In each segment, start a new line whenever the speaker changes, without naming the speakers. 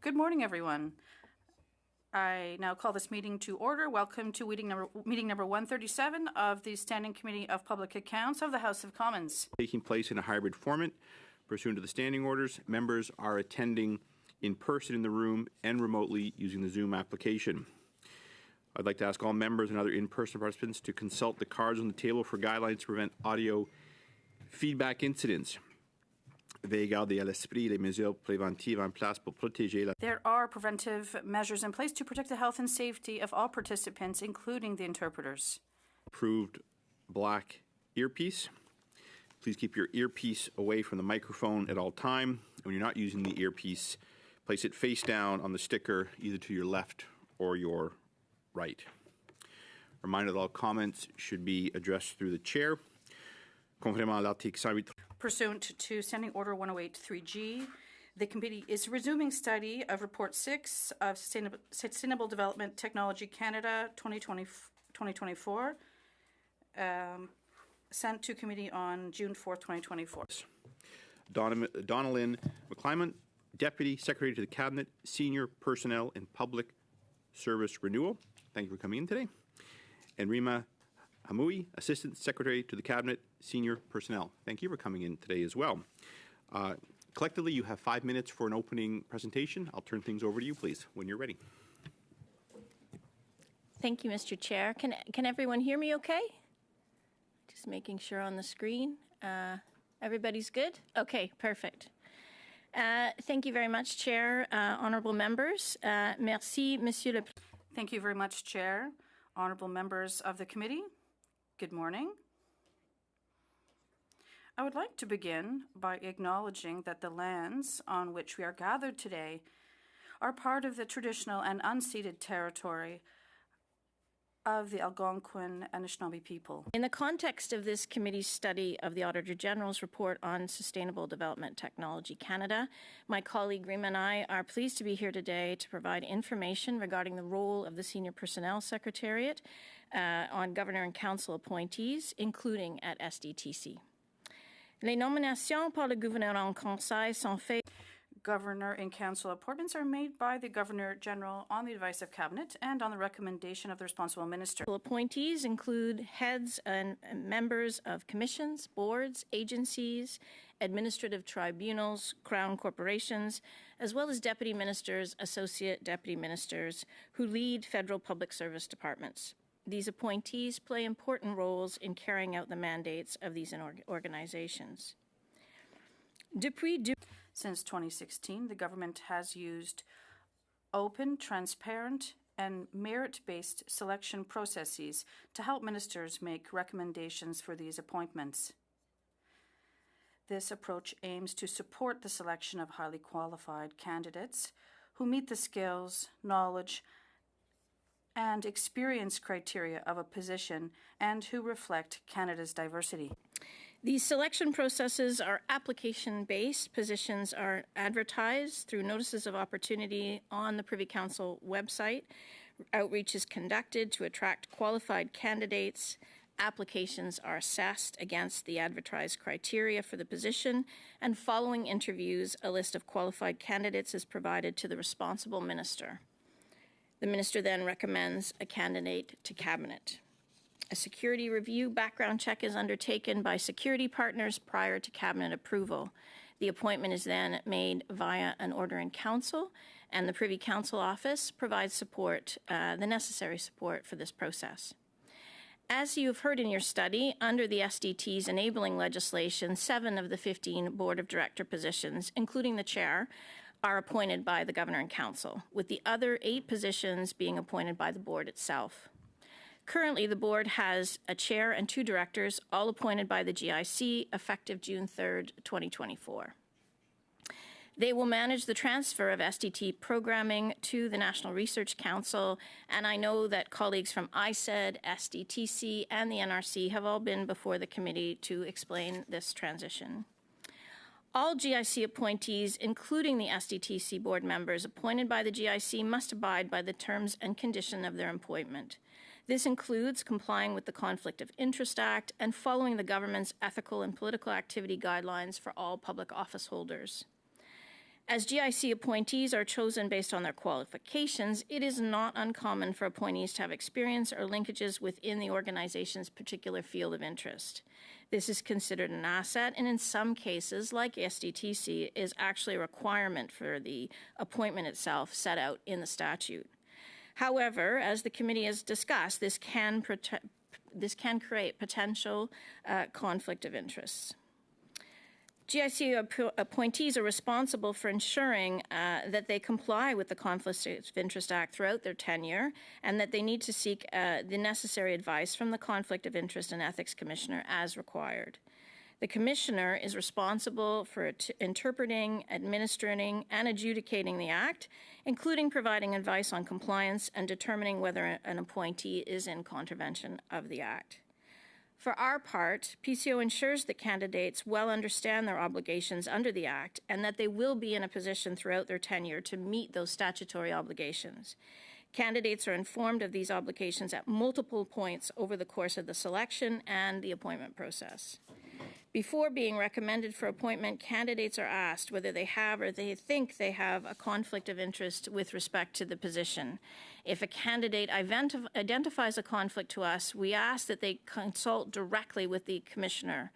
Good morning, everyone. I now call this meeting to order. Welcome to meeting number 137 of the Standing Committee of Public Accounts of the House of Commons.
Taking place in a hybrid format pursuant to the standing orders. Members are attending in person in the room and remotely using the Zoom application. I'd like to ask all members and other in-person participants to consult the cards on the table for guidelines to prevent audio feedback incidents. There
are preventive measures in place to protect the health and safety of all participants, including the interpreters.
Approved black earpiece. Please keep your earpiece away from the microphone at all time. When you're not using the earpiece, place it face down on the sticker, either to your left or your right. Reminder that all comments should be addressed through the chair.
Pursuant to Standing Order 108-3G, the committee is resuming study of Report 6 of Sustainable Development Technology Canada 2024, sent to committee on June 4th, 2024.
Donalyn McClymont, Deputy Secretary to the Cabinet, Senior Personnel and Public Service Renewal. Thank you for coming in today. And Rima Hamui, Assistant Secretary to the Cabinet, Senior Personnel. Thank you for coming in today as well. Collectively, you have 5 minutes for an opening presentation. I'll turn things over to you, please, when you're ready.
Thank you, Mr. Chair. Can everyone hear me okay? Just making sure on the screen. Everybody's good? Okay, perfect. Thank you very much, Chair, honourable members. Merci, Monsieur le Président.
Thank you very much, Chair, honourable members of the committee. Good morning. I would like to begin by acknowledging that the lands on which we are gathered today are part of the traditional and unceded territory of the Algonquin and Anishinaabe people.
In the context of this committee's study of the Auditor General's report on Sustainable Development Technology Canada, my colleague Rima and I are pleased to be here today to provide information regarding the role of the Senior Personnel Secretariat on Governor and Council appointees, including at SDTC. Les nominations par le gouverneur en conseil sont faites.
Governor and Council appointments are made by the Governor General on the advice of Cabinet and on the recommendation of the responsible minister.
Appointees include heads and members of commissions, boards, agencies, administrative tribunals, crown corporations, as well as deputy ministers, associate deputy ministers who lead federal public service departments. These appointees play important roles in carrying out the mandates of these organizations.
Since 2016, the government has used open, transparent, and merit-based selection processes to help ministers make recommendations for these appointments. This approach aims to support the selection of highly qualified candidates who meet the skills, knowledge, and experience criteria of a position and who reflect Canada's diversity.
These selection processes are application-based. Positions are advertised through notices of opportunity on the Privy Council website. Outreach is conducted to attract qualified candidates. Applications are assessed against the advertised criteria for the position, and following interviews, a list of qualified candidates is provided to the responsible minister. The minister then recommends a candidate to Cabinet. A security review background check is undertaken by security partners prior to Cabinet approval. The appointment is then made via an order in council, and the Privy Council office provides support, the necessary support for this process. As you have heard in your study, under the SDT's enabling legislation, 7 of the 15 Board of Director positions, including the chair, are appointed by the Governor and Council, with the other 8 positions being appointed by the Board itself. Currently, the Board has a chair and 2 directors, all appointed by the GIC, effective June 3rd, 2024. They will manage the transfer of SDT programming to the National Research Council, and I know that colleagues from ISED, SDTC, and the NRC have all been before the committee to explain this transition. All GIC appointees, including the SDTC board members appointed by the GIC, must abide by the terms and condition of their appointment. This includes complying with the Conflict of Interest Act and following the government's ethical and political activity guidelines for all public office holders. As GIC appointees are chosen based on their qualifications, it is not uncommon for appointees to have experience or linkages within the organization's particular field of interest. This is considered an asset, and in some cases, like SDTC, is actually a requirement for the appointment itself set out in the statute. However, as the committee has discussed, this can create potential conflict of interests. GIC appointees are responsible for ensuring that they comply with the Conflict of Interest Act throughout their tenure, and that they need to seek the necessary advice from the Conflict of Interest and Ethics Commissioner as required. The Commissioner is responsible for interpreting, administering, and adjudicating the Act, including providing advice on compliance and determining whether an appointee is in contravention of the Act. For our part, PCO ensures that candidates well understand their obligations under the Act and that they will be in a position throughout their tenure to meet those statutory obligations. Candidates are informed of these obligations at multiple points over the course of the selection and the appointment process. Before being recommended for appointment, candidates are asked whether they have or they think they have a conflict of interest with respect to the position. If a candidate identifies a conflict to us, we ask that they consult directly with the Commissioner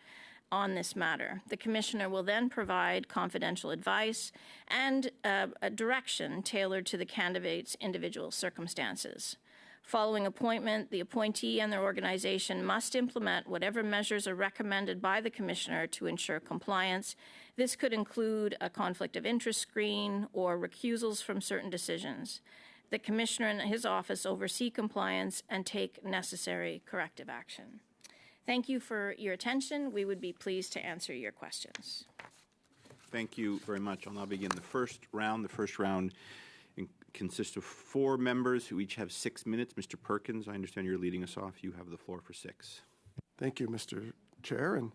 on this matter. The Commissioner will then provide confidential advice and a direction tailored to the candidate's individual circumstances. Following appointment, the appointee and their organization must implement whatever measures are recommended by the Commissioner to ensure compliance. This could include a conflict of interest screen or recusals from certain decisions. The Commissioner and his office oversee compliance and take necessary corrective action. Thank you for your attention. We would be pleased to answer your questions.
Thank you very much. I'll now begin the first round. The first round consists of 4 members who each have 6 minutes. Mr. Perkins, I understand you're leading us off. You have the floor for 6.
Thank you, Mr. Chair, and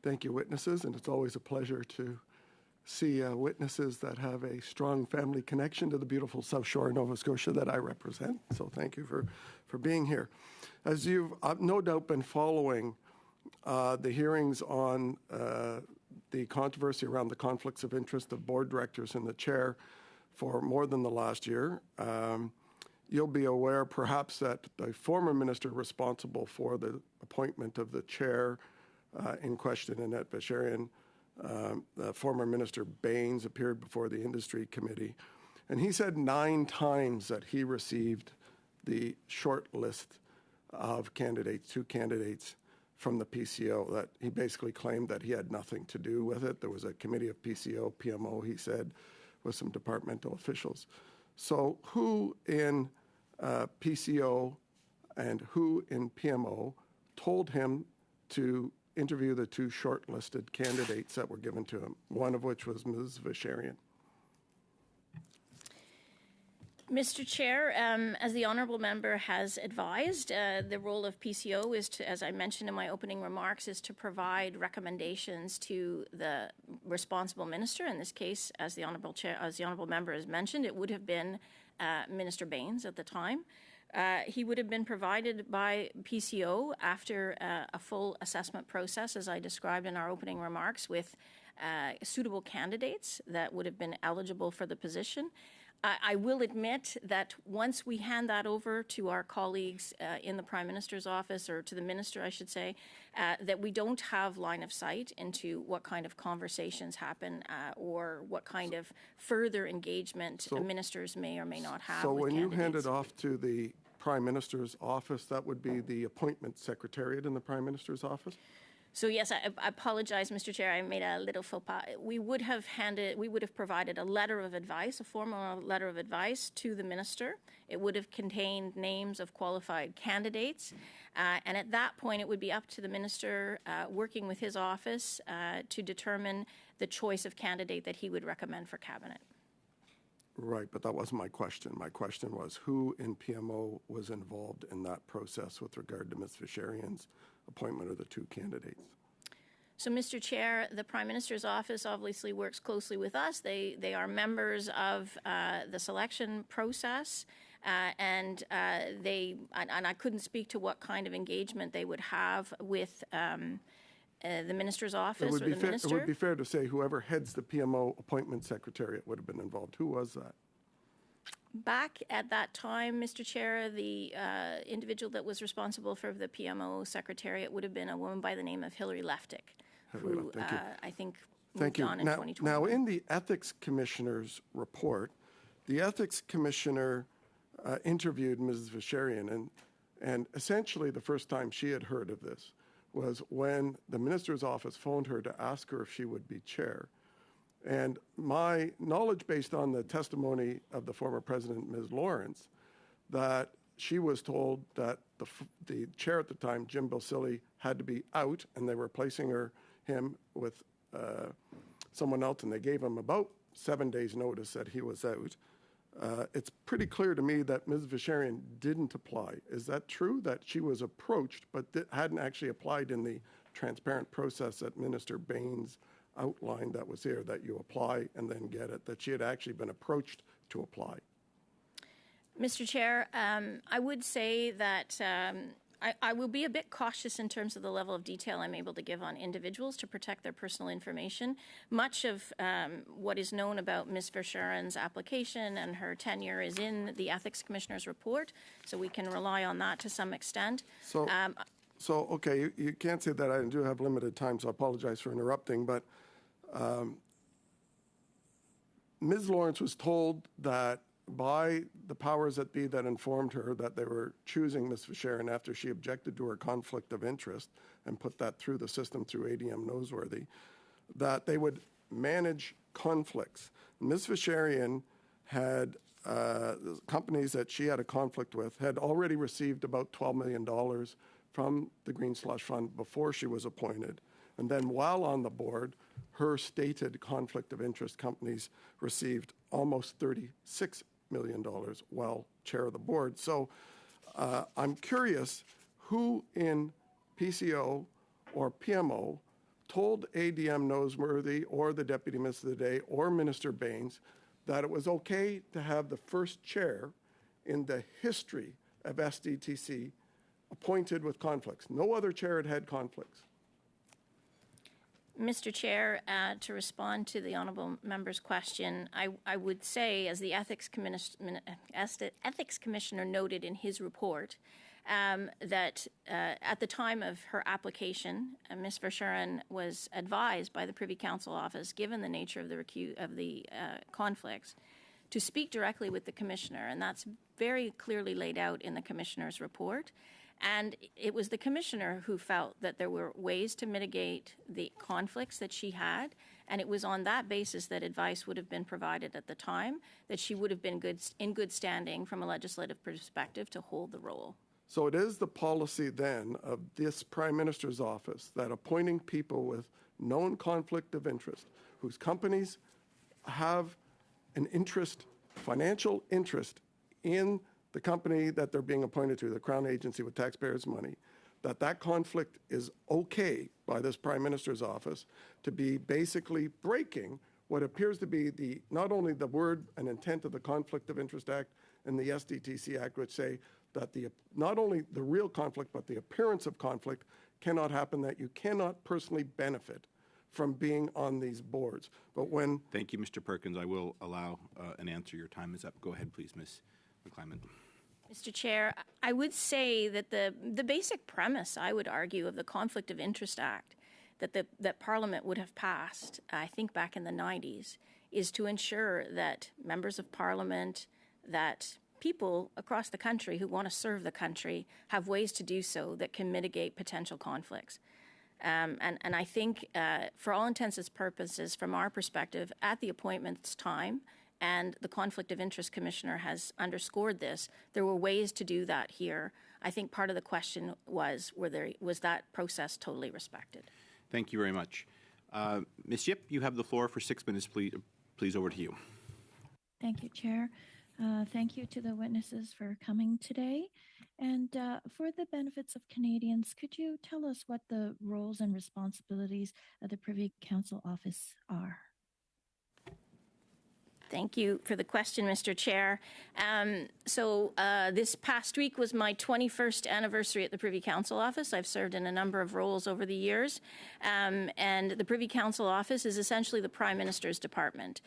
thank you, witnesses. And it's always a pleasure to see witnesses that have a strong family connection to the beautiful South Shore of Nova Scotia that I represent. So thank you for being here. As you've no doubt been following the hearings on the controversy around the conflicts of interest of board directors and the chair for more than the last year, you'll be aware perhaps that the former minister responsible for the appointment of the chair in question, Annette Basharian, former Minister Baines, appeared before the Industry Committee, and he said 9 times that he received the short list of candidates, 2 candidates from the PCO, that he basically claimed that he had nothing to do with it. There was a committee of PCO, PMO, he said, with some departmental officials. So who in PCO and who in PMO told him to interview the 2 shortlisted candidates that were given to him, one of which was Ms. Vacharian?
Mr. Chair, as the honourable member has advised, the role of PCO is to, as I mentioned in my opening remarks, is to provide recommendations to the responsible minister. In this case, as the honourable member has mentioned, it would have been Minister Baines at the time. He would have been provided by PCO after a full assessment process, as I described in our opening remarks, with suitable candidates that would have been eligible for the position. I will admit that once we hand that over to our colleagues in the Prime Minister's office, or to the Minister, I should say, that we don't have line of sight into what kind of conversations happen or what kind of further engagement ministers may or may not have
So
with
when
candidates.
you hand it off to the Prime Minister's office, that would be the appointment secretariat in the Prime Minister's office?
So yes, I apologize, Mr. Chair. I made a little faux pas. We would have provided a letter of advice, a formal letter of advice to the minister. It would have contained names of qualified candidates, and at that point, it would be up to the minister, working with his office, to determine the choice of candidate that he would recommend for cabinet.
Right, but that wasn't my question. My question was who in PMO was involved in that process with regard to Ms. Vacharian's appointment of the 2 candidates?
So, Mr. Chair, the Prime Minister's office obviously works closely with us. They are members of the selection process, and I couldn't speak to what kind of engagement they would have with the minister's
It
office
would
or
be
the
fair, it
minister.
would be fair to say whoever heads the PMO appointment secretariat would have been involved. Who was that?
Back at that time, Mr. Chair, the individual that was responsible for the PMO secretariat would have been a woman by the name of Hilary Leftick, who
Thank you.
I think
Thank
moved
you.
on in
Now,
2020.
now, in the Ethics Commissioner's report, the Ethics Commissioner interviewed Mrs. Vacherian, and essentially the first time she had heard of this was when the minister's office phoned her to ask her if she would be chair. And my knowledge, based on the testimony of the former president, Ms. Lawrence, that she was told that the chair at the time, Jim Bilsili, had to be out, and they were replacing him with someone else, and they gave him about 7 days' notice that he was out. It's pretty clear to me that Ms. Vacherian didn't apply. Is that true, that she was approached but hadn't actually applied in the transparent process that Minister Baines outlined that was here, that you apply and then get it, that she had actually been approached to apply?
Mr. Chair, I would say that I will be a bit cautious in terms of the level of detail I'm able to give on individuals to protect their personal information. Much of what is known about Ms. Vacherian's application and her tenure is in the Ethics Commissioner's report, so we can rely on that to some extent.
So okay, you can't say that. I do have limited time, so I apologize for interrupting, but Ms. Lawrence was told that by the powers that be that informed her that they were choosing Ms. Vacherian after she objected to her conflict of interest and put that through the system through ADM Noseworthy, that they would manage conflicts. Ms. Vacherian had companies that she had a conflict with had already received about $12 million from the Green Slush Fund before she was appointed. And then while on the board, her stated conflict of interest companies received almost $36 million while chair of the board. So I'm curious who in PCO or PMO told ADM Noseworthy or the Deputy Minister of the Day or Minister Baines that it was okay to have the first chair in the history of SDTC appointed with conflicts. No other chair had had conflicts.
Mr. Chair, to respond to the honourable member's question, I would say, as the Ethics Commissioner noted in his report, that at the time of her application, Ms. Vacherian was advised by the Privy Council office, given the nature of the conflicts, to speak directly with the Commissioner, and that's very clearly laid out in the Commissioner's report. And it was the Commissioner who felt that there were ways to mitigate the conflicts that she had, and it was on that basis that advice would have been provided at the time, that she would have been in good standing from a legislative perspective to hold the role.
So it is the policy then of this Prime Minister's office that appointing people with known conflict of interest, whose companies have an interest, financial interest in the company that they're being appointed to, the Crown Agency with taxpayers' money, that conflict is okay by this Prime Minister's office to be basically breaking what appears to be not only the word and intent of the Conflict of Interest Act and the SDTC Act, which say that not only the real conflict, but the appearance of conflict cannot happen, that you cannot personally benefit from being on these boards. But when...
Thank you, Mr. Perkins. I will allow an answer. Your time is up. Go ahead, please, Ms. McClymont.
Mr. Chair, I would say that the basic premise, I would argue, of the Conflict of Interest Act that Parliament would have passed, I think back in the 90s, is to ensure that members of Parliament, that people across the country who want to serve the country have ways to do so that can mitigate potential conflicts. And I think, for all intents and purposes, from our perspective, at the appointment's time, and the Conflict of Interest Commissioner has underscored this, there were ways to do that here. I think part of the question was that process totally respected?
Thank you very much. Ms. Yip, you have the floor for 6 minutes, please. Over to you.
Thank you, Chair. Thank you to the witnesses for coming today. And for the benefits of Canadians, could you tell us what the roles and responsibilities of the Privy Council Office are?
Thank you for the question, Mr. Chair. This past week was my 21st anniversary at the Privy Council Office. I've served in a number of roles over the years. And the Privy Council Office is essentially the Prime Minister's department.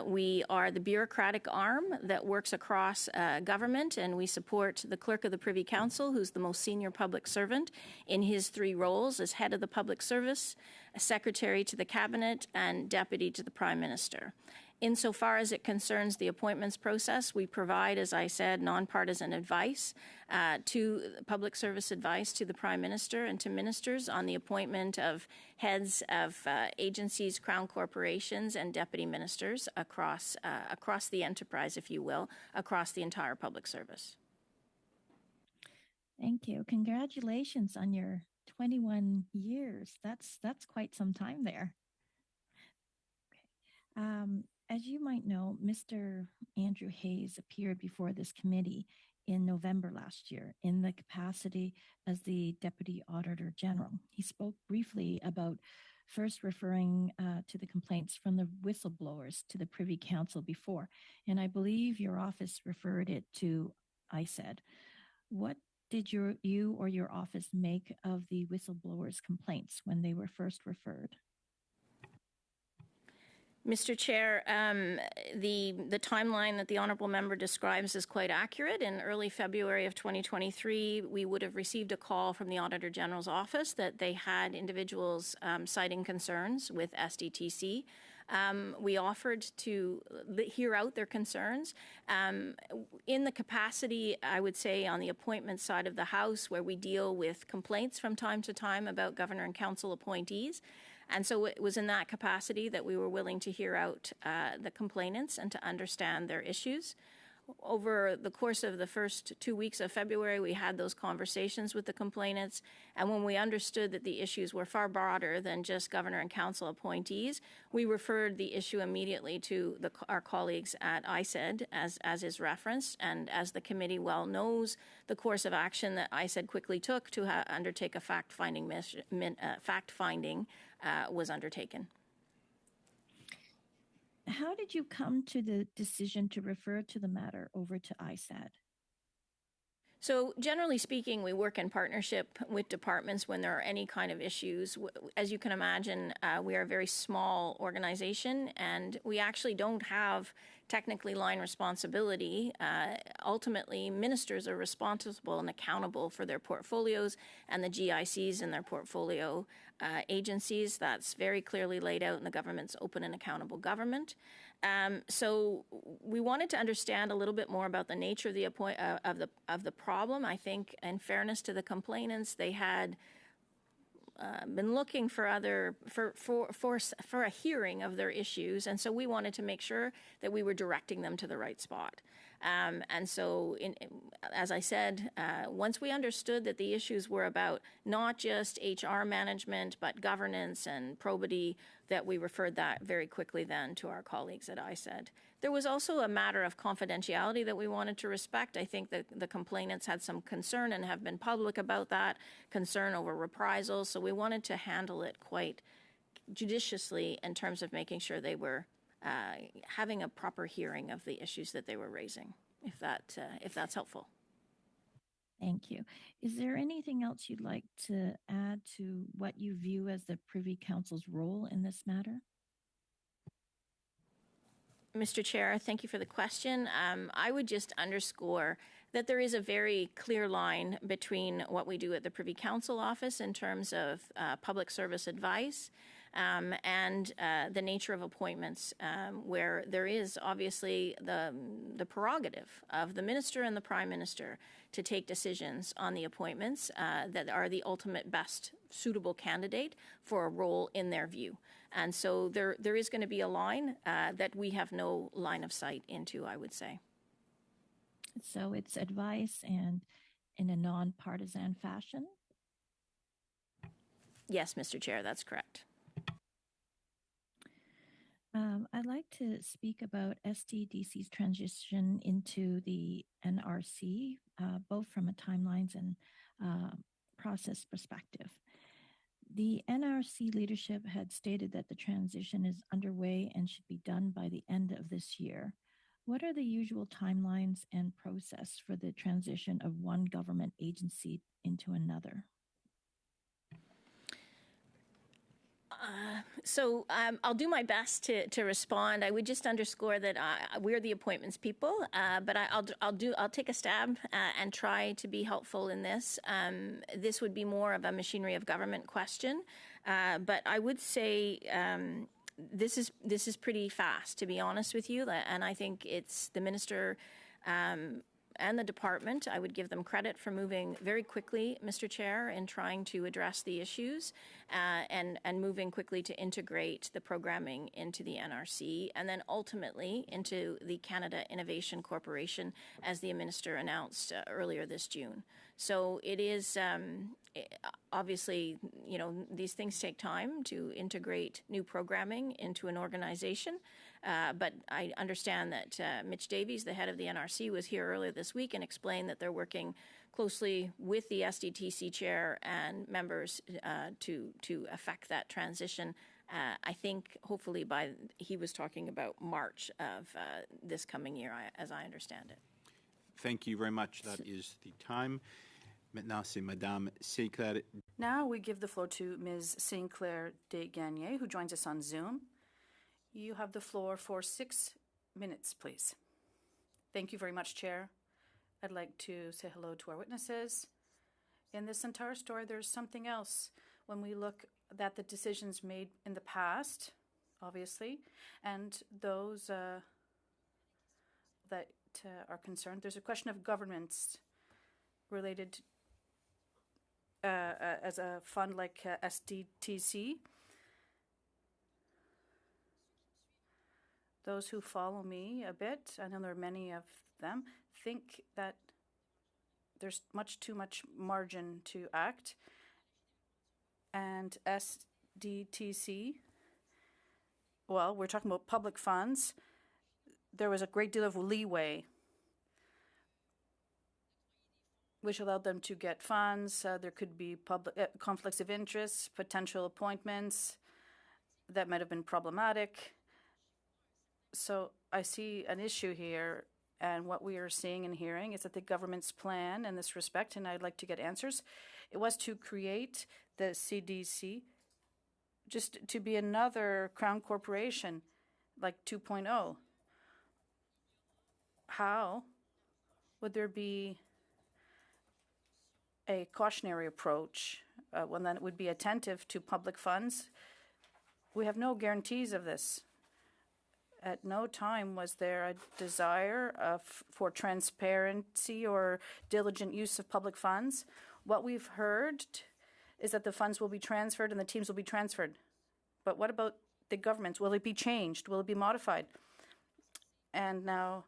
We are the bureaucratic arm that works across government, and we support the Clerk of the Privy Council, who's the most senior public servant, in his 3 roles as Head of the Public Service, Secretary to the Cabinet, and Deputy to the Prime Minister. Insofar as it concerns the appointments process, we provide, as I said, nonpartisan advice public service advice to the Prime Minister and to ministers on the appointment of heads of agencies, crown corporations, and deputy ministers across the enterprise, if you will, across the entire public service.
Thank you. Congratulations on your 21 years. That's quite some time there. Okay. As you might know, Mr. Andrew Hayes appeared before this committee in November last year in the capacity as the Deputy Auditor General. He spoke briefly about first referring to the complaints from the whistleblowers to the Privy Council before, and I believe your office referred it to ISED. What did you or your office make of the whistleblowers' complaints when they were first referred?
Mr. Chair, the timeline that the honourable member describes is quite accurate. In early February of 2023, we would have received a call from the Auditor General's office that they had individuals citing concerns with SDTC. We offered to hear out their concerns. In the capacity, I would say, on the appointment side of the House, where we deal with complaints from time to time about Governor and Council appointees. And so it was in that capacity that we were willing to hear out the complainants and to understand their issues. Over the course of the first 2 weeks of February, we had those conversations with the complainants. And when we understood that the issues were far broader than just Governor and Council appointees, we referred the issue immediately to our colleagues at ISED, as is referenced. And as the committee well knows, the course of action that ISED quickly took to undertake a fact-finding was undertaken.
How did you come to the decision to refer to the matter over to ISAD?
So generally speaking, we work in partnership with departments when there are any kind of issues. As you can imagine, we are a very small organization, and we actually don't have technically line responsibility. Ultimately, ministers are responsible and accountable for their portfolios and the GICs in their portfolio agencies. That's very clearly laid out in the government's open and accountable government. So we wanted to understand a little bit more about the nature of the problem. I think, in fairness to the complainants, they had been looking for a hearing of their issues, and so we wanted to make sure that we were directing them to the right spot. And so, as I said, once we understood that the issues were about not just HR management, but governance and probity, that we referred that very quickly then to our colleagues at ISED. There was also a matter of confidentiality that we wanted to respect. I think that the complainants had some concern and have been public about that, concern over reprisals. So we wanted to handle it quite judiciously in terms of making sure they were having a proper hearing of the issues that they were raising, if that's helpful.
Thank you. Is there anything else you'd like to add to what you view as the Privy Council's role in this matter?
Mr. Chair, thank you for the question. I would just underscore that there is a very clear line between what we do at the Privy Council Office in terms of public service advice and the nature of appointments, where there is obviously the prerogative of the Minister and the Prime Minister to take decisions on the appointments that are the ultimate best suitable candidate for a role in their view. And so there is going to be a line that we have no line of sight into, I would say.
So it's advice and in a nonpartisan fashion?
Yes, Mr. Chair, that's correct.
I'd like to speak about SDDC's transition into the NRC, both from a timelines and process perspective. The NRC leadership had stated that the transition is underway and should be done by the end of this year. What are the usual timelines and process for the transition of one government agency into another?
So I'll do my best to respond. I would just underscore that we're the appointments people, but I'll take a stab and try to be helpful in this. This would be more of a machinery of government question, but I would say this is pretty fast, to be honest with you, and I think it's the minister. And the department, I would give them credit for moving very quickly, Mr. Chair, in trying to address the issues and moving quickly to integrate the programming into the NRC and then ultimately into the Canada Innovation Corporation, as the minister announced earlier this June. So it is obviously, you know, these things take time to integrate new programming into an organization. But I understand that Mitch Davies, the head of the NRC, was here earlier this week and explained that they're working closely with the SDTC chair and members to effect that transition. I think hopefully he was talking about March of this coming year, as I understand it.
Thank you very much. That is the time. Maintenant, c'est Madame Sinclair.
Now we give the floor to Ms. Sinclair Desgagnés, who joins us on Zoom. You have the floor for 6 minutes, please. Thank you very much, Chair. I'd like to say hello to our witnesses. In this entire story, there's something else. When we look at the decisions made in the past, obviously, and those that are concerned, there's a question of governance related as a fund like SDTC. Those who follow me a bit, I know there are many of them, think that there's too much margin to act. And SDTC, well, we're talking about public funds. There was a great deal of leeway, which allowed them to get funds. There could be public conflicts of interest, potential appointments that might have been problematic. So I see an issue here, and what we are seeing and hearing is that the government's plan in this respect, and I'd like to get answers, it was to create the CDC just to be another Crown corporation like 2.0. How would there be a cautionary approach, one that would be attentive to public funds? We have no guarantees of this. At no time was there a desire for transparency or diligent use of public funds. What we've heard is that the funds will be transferred and the teams will be transferred. But what about the governments? Will it be changed? Will it be modified? And now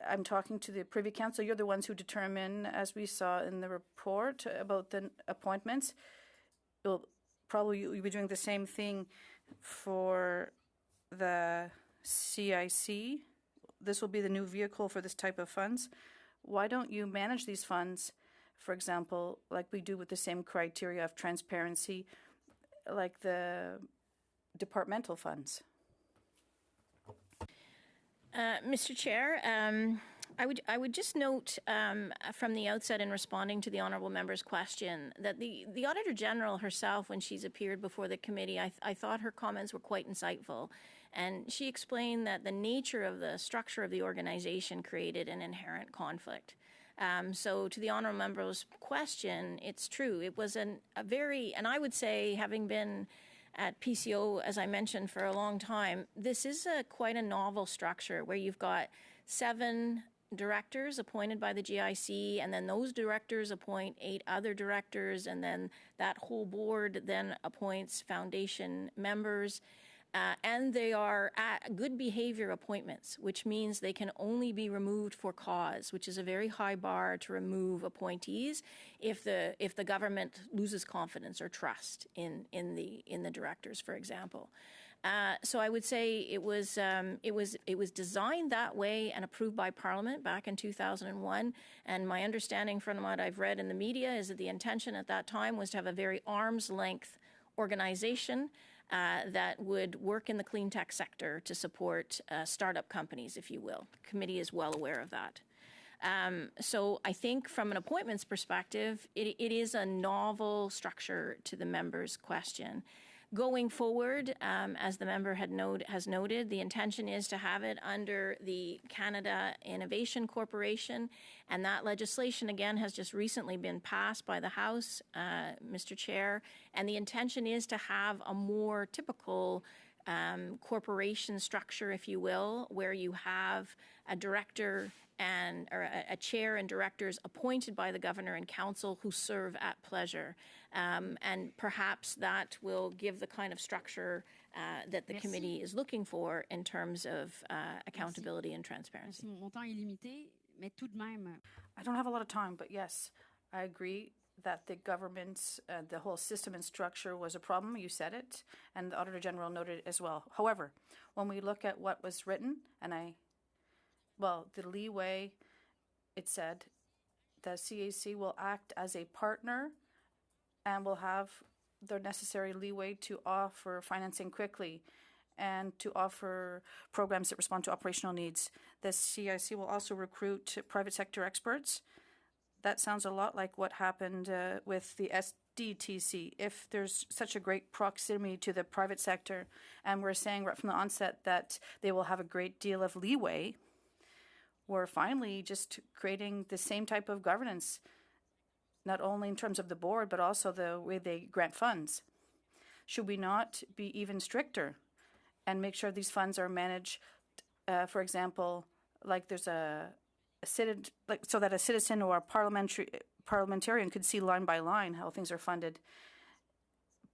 I'm talking to the Privy Council. You're the ones who determine, as we saw in the report about the appointments. You'll be doing the same thing for the CIC. This will be the new vehicle for this type of funds. Why don't you manage these funds, for example, like we do with the same criteria of transparency, like the departmental funds?
Mr. Chair, I would just note from the outset in responding to the honourable member's question that the Auditor General herself, when she's appeared before the committee, I thought her comments were quite insightful. And she explained that the nature of the structure of the organization created an inherent conflict. So to the honourable member's question, it's true. It was a very, and I would say, having been at PCO, as I mentioned, for a long time, this is quite a novel structure where you've got 7 directors appointed by the GIC, and then those directors appoint 8 other directors, and then that whole board then appoints foundation members. And they are good behavior appointments, which means they can only be removed for cause, which is a very high bar to remove appointees if the government loses confidence or trust in the directors, for example. So I would say it was designed that way and approved by Parliament back in 2001. And my understanding from what I've read in the media is that the intention at that time was to have a very arm's length organization that would work in the clean tech sector to support startup companies, if you will. The committee is well aware of that. So I think from an appointments perspective, it is a novel structure to the member's question. Going forward, as the member has noted, the intention is to have it under the Canada Innovation Corporation, and that legislation, again, has just recently been passed by the House, Mr. Chair, and the intention is to have a more typical corporation structure, if you will, where you have a director or a chair and directors appointed by the governor and council who serve at pleasure. And perhaps that will give the kind of structure that the committee is looking for in terms of accountability and transparency.
Mon temps est limité, mais tout de même.
I don't have a lot of time, but yes, I agree that the government's, the whole system and structure was a problem. You said it, and the Auditor General noted it as well. However, when we look at what was written, the leeway, it said the CAC will act as a partner and will have the necessary leeway to offer financing quickly and to offer programs that respond to operational needs. The CIC will also recruit private sector experts. That sounds a lot like what happened with the SDTC. If there's such a great proximity to the private sector, and we're saying right from the onset that they will have a great deal of leeway, we're finally just creating the same type of governance, not only in terms of the board, but also the way they grant funds. Should we not be even stricter and make sure these funds are managed, for example, like there's so that a citizen or a parliamentarian could see line by line how things are funded?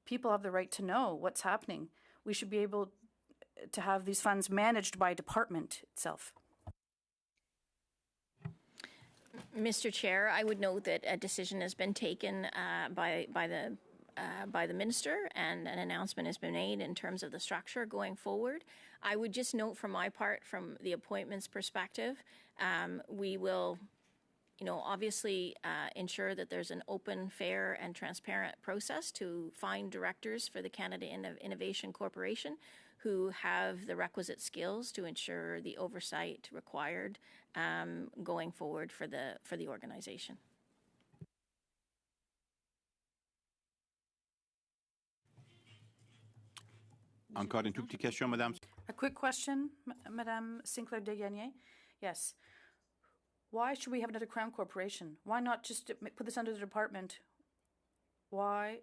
People have the right to know what's happening. We should be able to have these funds managed by department itself.
Mr. Chair, I would note that a decision has been taken by the minister, and an announcement has been made in terms of the structure going forward. I would just note from my part, from the appointments perspective, we will, obviously ensure that there's an open, fair, and transparent process to find directors for the Canada Innovation Corporation who have the requisite skills to ensure the oversight required going forward for the organization.
Encore une toute petite question, Madame.
A quick question, Madame Sinclair Desgagnés. Yes. Why should we have another Crown Corporation? Why not just put this under the department? Why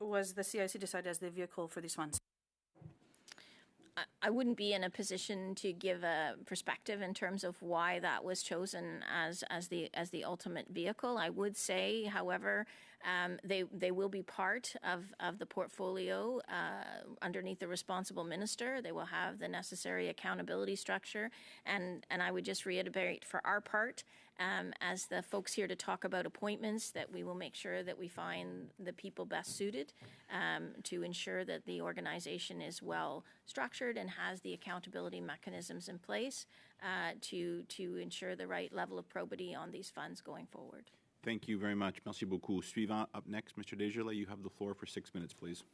was the CIC decided as the vehicle for these funds?
I wouldn't be in a position to give a perspective in terms of why that was chosen as the ultimate vehicle. I would say, however, they will be part of the portfolio underneath the responsible minister. They will have the necessary accountability structure, and I would just reiterate for our part, as the folks here to talk about appointments, that we will make sure that we find the people best suited to ensure that the organization is well structured and has the accountability mechanisms in place to ensure the right level of probity on these funds going forward.
Thank you very much. Merci beaucoup. Suivant, up next, Mr. Desjardins, you have the floor for 6 minutes, please.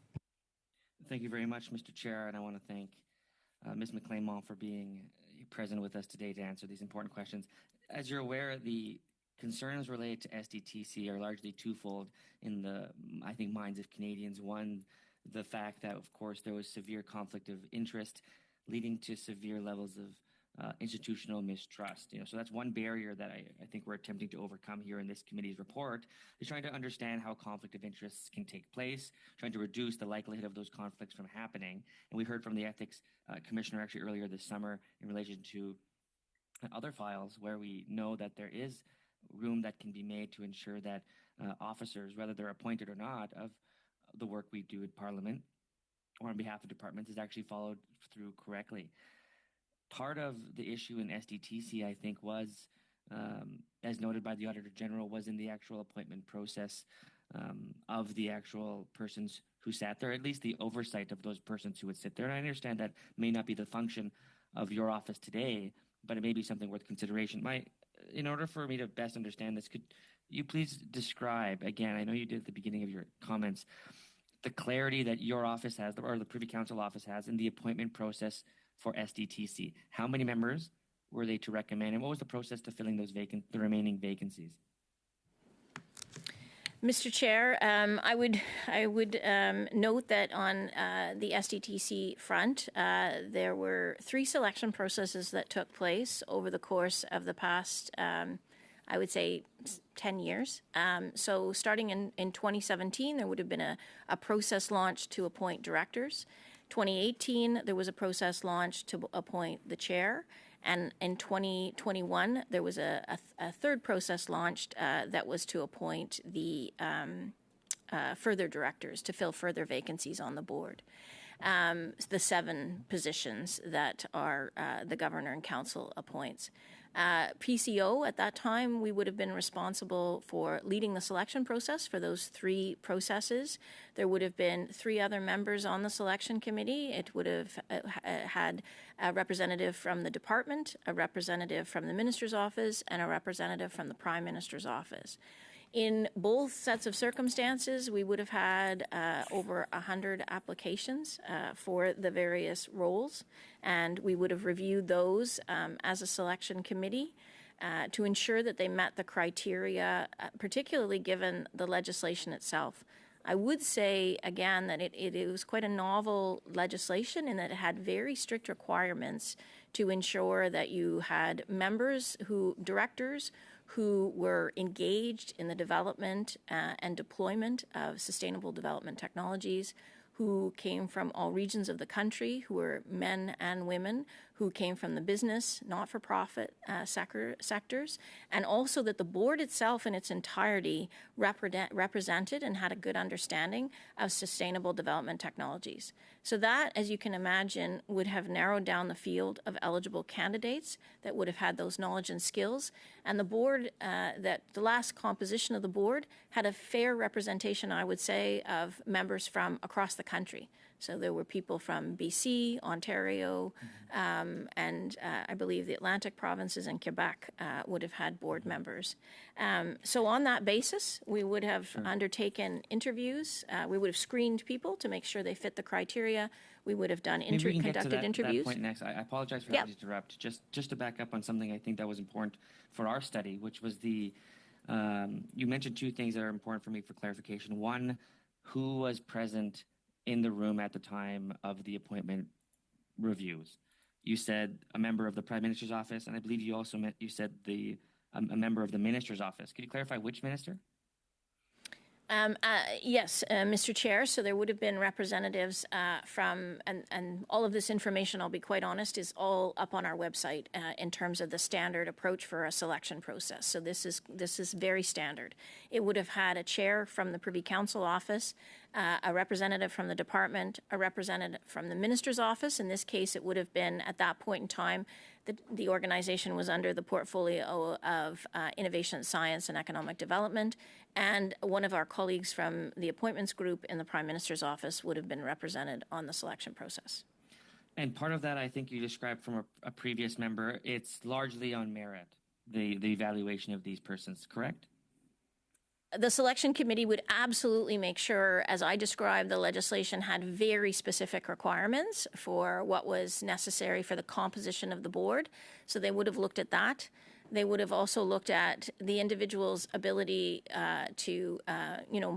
Thank you very much, Mr. Chair, and I want to thank Ms. McClaimont for being present with us today to answer these important questions. As you're aware, the concerns related to SDTC are largely twofold in the, I think, minds of Canadians. One, the fact that, of course, there was severe conflict of interest leading to severe levels of institutional mistrust. So that's one barrier that I think we're attempting to overcome here in this committee's report, is trying to understand how conflict of interests can take place, trying to reduce the likelihood of those conflicts from happening. And we heard from the ethics commissioner actually earlier this summer in relation to other files where we know that there is room that can be made to ensure that officers, whether they're appointed or not, of the work we do in Parliament or on behalf of departments is actually followed through correctly. Part of the issue in SDTC, I think, was, as noted by the Auditor General, was in the actual appointment process of the actual persons who sat there, at least the oversight of those persons who would sit there. And I understand that may not be the function of your office today, but it may be something worth consideration. In order for me to best understand this, could you please describe, again, I know you did at the beginning of your comments, the clarity that your office has, or the Privy Council office has, in the appointment process for SDTC? How many members were they to recommend, and what was the process to filling those the remaining vacancies?
Mr. Chair, I would note that on the SDTC front, there were 3 selection processes that took place over the course of the past, I would say, 10 years. So starting in 2017, there would have been a process launched to appoint directors. 2018, there was a process launched to appoint the chair. And in 2021, there was a third process launched that was to appoint the further directors to fill further vacancies on the board. The 7 positions that are the governor and council appoints. PCO, at that time, we would have been responsible for leading the selection process for those 3 processes. There would have been 3 other members on the selection committee. It would have had a representative from the department, a representative from the minister's office, and a representative from the prime minister's office. In both sets of circumstances, we would have had over 100 applications for the various roles, and we would have reviewed those as a selection committee to ensure that they met the criteria, particularly given the legislation itself. I would say, again, that it was quite a novel legislation in that it had very strict requirements to ensure that you had directors who were engaged in the development and deployment of sustainable development technologies, who came from all regions of the country, who were men and women, who came from the business, not-for-profit sectors, and also that the board itself in its entirety represented and had a good understanding of sustainable development technologies. So that, as you can imagine, would have narrowed down the field of eligible candidates that would have had those knowledge and skills. And the board, the last composition of the board had a fair representation, I would say, of members from across the country. So there were people from BC, Ontario, and I believe the Atlantic provinces and Quebec would have had board members. So on that basis, we would have undertaken interviews. We would have screened people to make sure they fit the criteria. We would have done conducted interviews.
That point next. I apologize for having to interrupt. Just to back up on something I think that was important for our study, which was you mentioned 2 things that are important for me for clarification. One, who was present in the room at the time of the appointment reviews? You said a member of the Prime Minister's office, and I believe you said a member of the Minister's office. Could you clarify which minister?
Yes, Mr. Chair. So there would have been representatives from, and all of this information, I'll be quite honest, is all up on our website in terms of the standard approach for a selection process. So this is very standard. It would have had a chair from the Privy Council office, a representative from the department, a representative from the minister's office. In this case, it would have been, at that point in time, the organization was under the portfolio of Innovation, Science, and Economic Development, and one of our colleagues from the appointments group in the Prime Minister's office would have been represented on the selection process.
And part of that, I think you described from a previous member, it's largely on merit, the evaluation of these persons, correct?
The selection committee would absolutely make sure, as I described, the legislation had very specific requirements for what was necessary for the composition of the board. So they would have looked at that. They would have also looked at the individual's ability to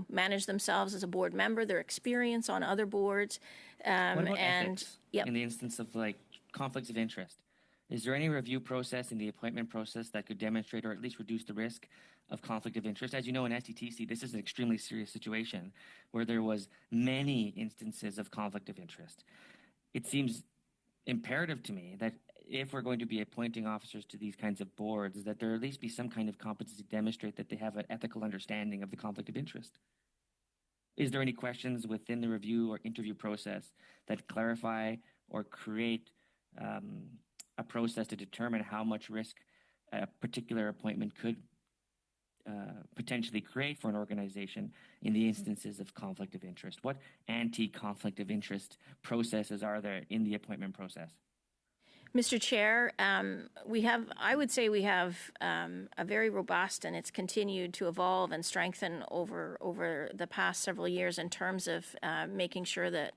manage themselves as a board member, their experience on other boards.
What about ethics in the instance of conflicts of interest? Is there any review process in the appointment process that could demonstrate or at least reduce the risk of conflict of interest? As you know, in SDTC, this is an extremely serious situation where there was many instances of conflict of interest. It seems imperative to me that if we're going to be appointing officers to these kinds of boards, that there at least be some kind of competency to demonstrate that they have an ethical understanding of the conflict of interest. Is there any questions within the review or interview process that clarify or create a process to determine how much risk a particular appointment could potentially create for an organization in the instances of conflict of interest? What anti-conflict of interest processes are there in the appointment process?
Mr. Chair, I would say we have a very robust, and it's continued to evolve and strengthen over the past several years in terms of making sure that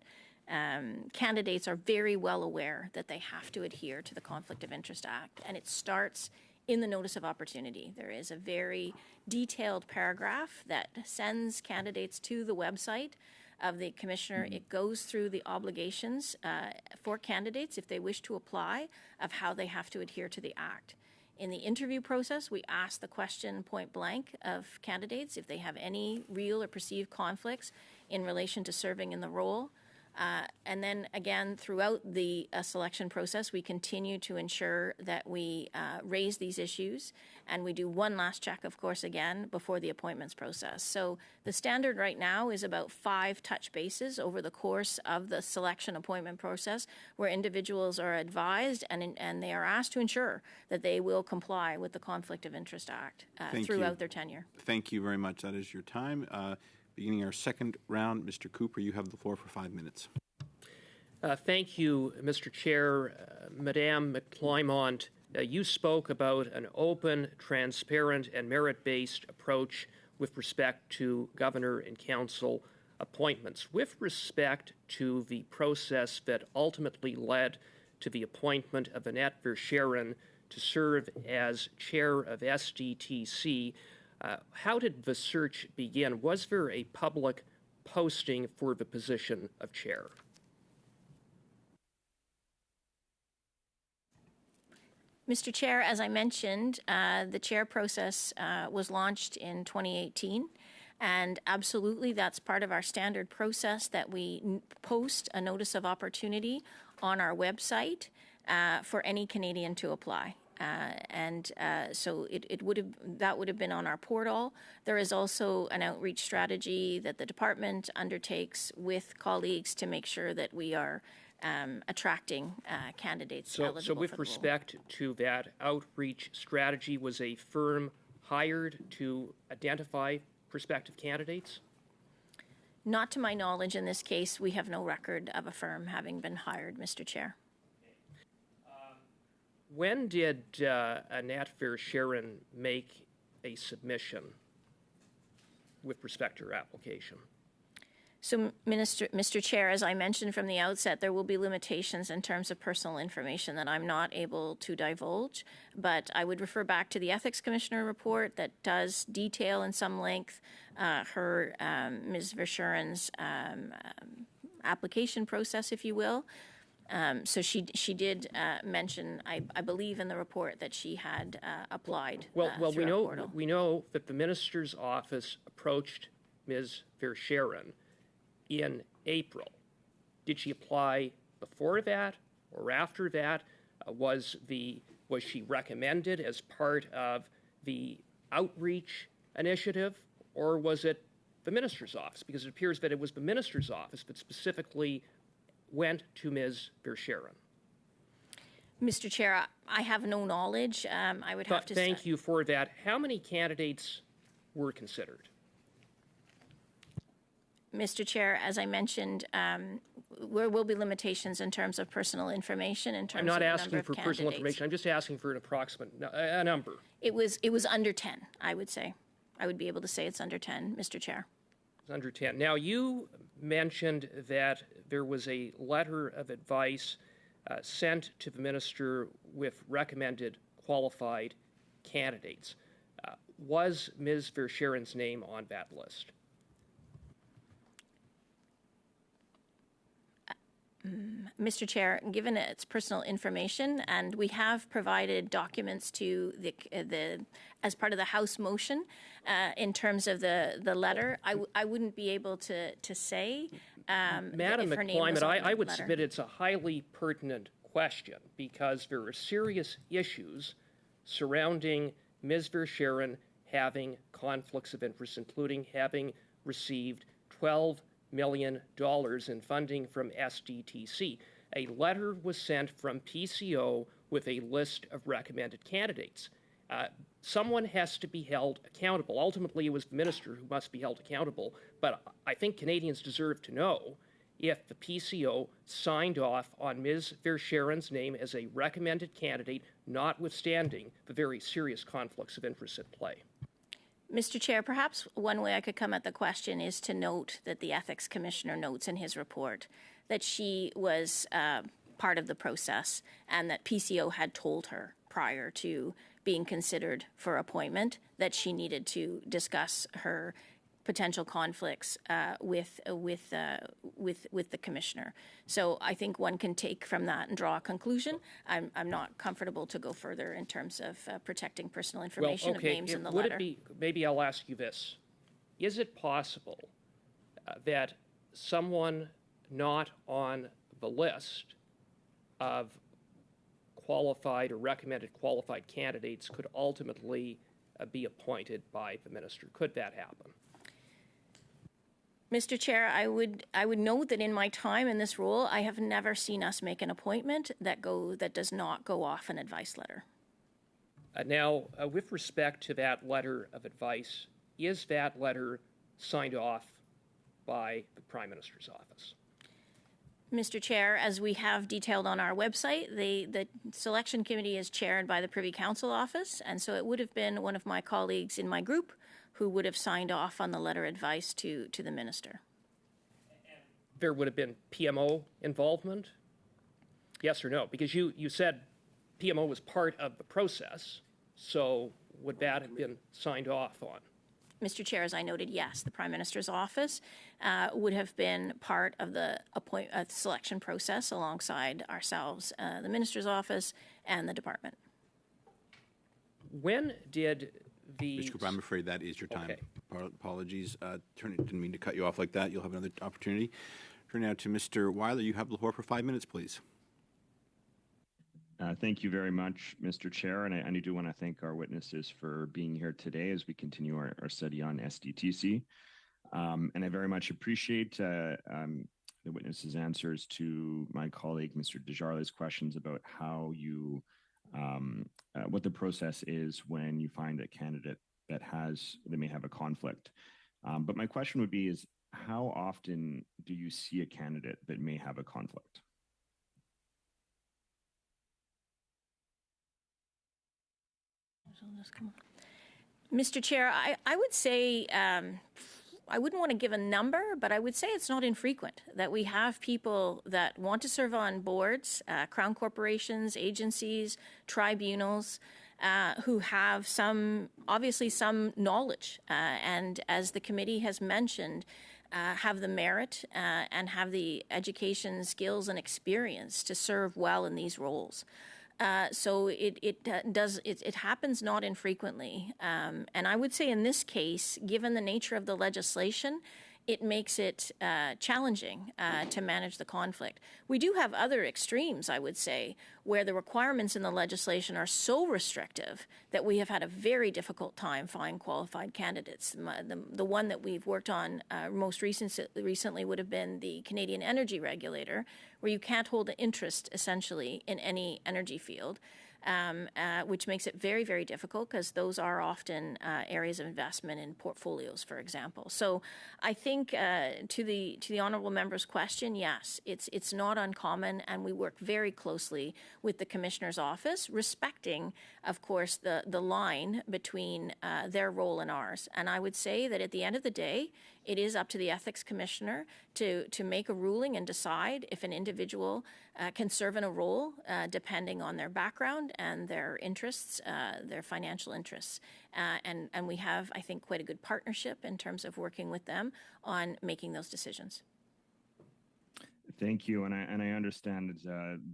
candidates are very well aware that they have to adhere to the Conflict of Interest Act. And it starts in the Notice of Opportunity. There is a very detailed paragraph that sends candidates to the website of the Commissioner. It goes through the obligations for candidates, if they wish to apply, of how they have to adhere to the Act. In the interview process, we ask the question point blank of candidates if they have any real or perceived conflicts in relation to serving in the role. And then again, throughout the selection process, we continue to ensure that we raise these issues, and we do one last check, of course, again, before the appointments process. So the standard right now is about 5 touch bases over the course of the selection appointment process, where individuals are advised and they are asked to ensure that they will comply with the Conflict of Interest Act throughout their tenure.
Thank you very much. That is your time. Beginning our second round, Mr. Cooper, you have the floor for 5 minutes.
Thank you, Mr. Chair. Madame McClymont, you spoke about an open, transparent, and merit-based approach with respect to governor and council appointments. With respect to the process that ultimately led to the appointment of Annette Verschaeren to serve as chair of SDTC, how did the search begin? Was there a public posting for the position of chair?
Mr. Chair, as I mentioned, the chair process was launched in 2018, and absolutely that's part of our standard process that we post a notice of opportunity on our website for any Canadian to apply. So that would have been on our portal. There is also an outreach strategy that the department undertakes with colleagues to make sure that we are attracting candidates eligible
So with
for the
respect to that outreach strategy, was a firm hired to identify prospective candidates?
Not to my knowledge in this case. We have no record of a firm having been hired, Mr. Chair.
When did Annette Verschaeren make a submission with respect to her application?
So, Mr. Chair, as I mentioned from the outset, there will be limitations in terms of personal information that I'm not able to divulge, but I would refer back to the Ethics Commissioner report that does detail in some length Ms. Verschaeren's application process, if you will. So she did mention, I believe, in the report that she had applied.
Well,
through our portal.
we know that the minister's office approached Ms. Verschaeren in April. Did she apply before that or after that? Was she recommended as part of the outreach initiative, or was it the minister's office? Because it appears that it was the minister's office that specifically went to Ms. Verschaeren.
Mr. Chair, I have no knowledge. I would have to say.
Thank you for that. How many candidates were considered?
Mr. Chair, as I mentioned, there will be limitations in terms of personal information.
I'm not asking for personal information. I'm just asking for an approximate number.
It was under 10, I would say. I would be able to say it's under 10, Mr. Chair.
It's under 10. Now, you mentioned that there was a letter of advice sent to the minister with recommended qualified candidates. Was Ms. Verschaeren's name on that list?
Mr. Chair, given its personal information, and we have provided documents to the as part of the House motion in terms of the letter, I wouldn't be able to say.
Madam McClymont, I would submit it's a highly pertinent question because there are serious issues surrounding Ms. Verschaeren having conflicts of interest, including having received $12 million in funding from SDTC. A letter was sent from PCO with a list of recommended candidates. Someone has to be held accountable. Ultimately, it was the minister who must be held accountable, but I think Canadians deserve to know if the PCO signed off on Ms. Verscheren's name as a recommended candidate, notwithstanding the very serious conflicts of interest at play?
Mr. Chair, perhaps one way I could come at the question is to note that the Ethics Commissioner notes in his report that she was part of the process and that PCO had told her prior to being considered for appointment that she needed to discuss her potential conflicts with the commissioner. So I think one can take from that and draw a conclusion. I'm not comfortable to go further in terms of protecting personal information of names in the
would
letter.
It be, maybe I'll ask you this. Is it possible that someone not on the list of qualified or recommended qualified candidates could ultimately be appointed by the minister? Could that happen?
Mr. Chair, I would note that in my time in this role, I have never seen us make an appointment that does not go off an advice letter.
Now, with respect to that letter of advice, is that letter signed off by the Prime Minister's office?
Mr. Chair, as we have detailed on our website, the selection committee is chaired by the Privy Council office, and so it would have been one of my colleagues in my group who would have signed off on the letter of advice to the minister.
There would have been PMO involvement? Yes or no? Because you said PMO was part of the process, so would that have been signed off on?
Mr. Chair, as I noted, yes, the Prime Minister's office would have been part of the selection process alongside ourselves, the Minister's office, and the department.
When did the...
Mr. Cooper, I'm afraid that is your time.
Okay.
Apologies. Didn't mean to cut you off like that. You'll have another opportunity. Turn now to Mr. Weiler. You have the floor for 5 minutes, please.
Thank you very much, Mr. Chair, and I do want to thank our witnesses for being here today as we continue our study on SDTC. And I very much appreciate the witnesses' answers to my colleague, Mr. Desjardins' questions about how you, what the process is when you find a candidate that may have a conflict. But my question would be is, how often do you see a candidate that may have a conflict?
Mr. Chair, I would say, I wouldn't want to give a number, but I would say it's not infrequent that we have people that want to serve on boards, crown corporations, agencies, tribunals, who have obviously some knowledge, and as the committee has mentioned, have the merit and have the education, skills, and experience to serve well in these roles. So it happens not infrequently. And I would say in this case, given the nature of the legislation, it makes it challenging to manage the conflict. We do have other extremes, I would say, where the requirements in the legislation are so restrictive that we have had a very difficult time finding qualified candidates. The one that we've worked on most recently would have been the Canadian Energy Regulator, where you can't hold an interest, essentially, in any energy field. Which makes it very, very difficult because those are often areas of investment in portfolios, for example. So I think to the honourable member's question, yes, it's not uncommon, and we work very closely with the Commissioner's office, respecting, of course, the line between their role and ours. And I would say that at the end of the day, it is up to the Ethics Commissioner to make a ruling and decide if an individual can serve in a role depending on their background and their interests, their financial interests. And we have, I think, quite a good partnership in terms of working with them on making those decisions.
Thank you, and I understand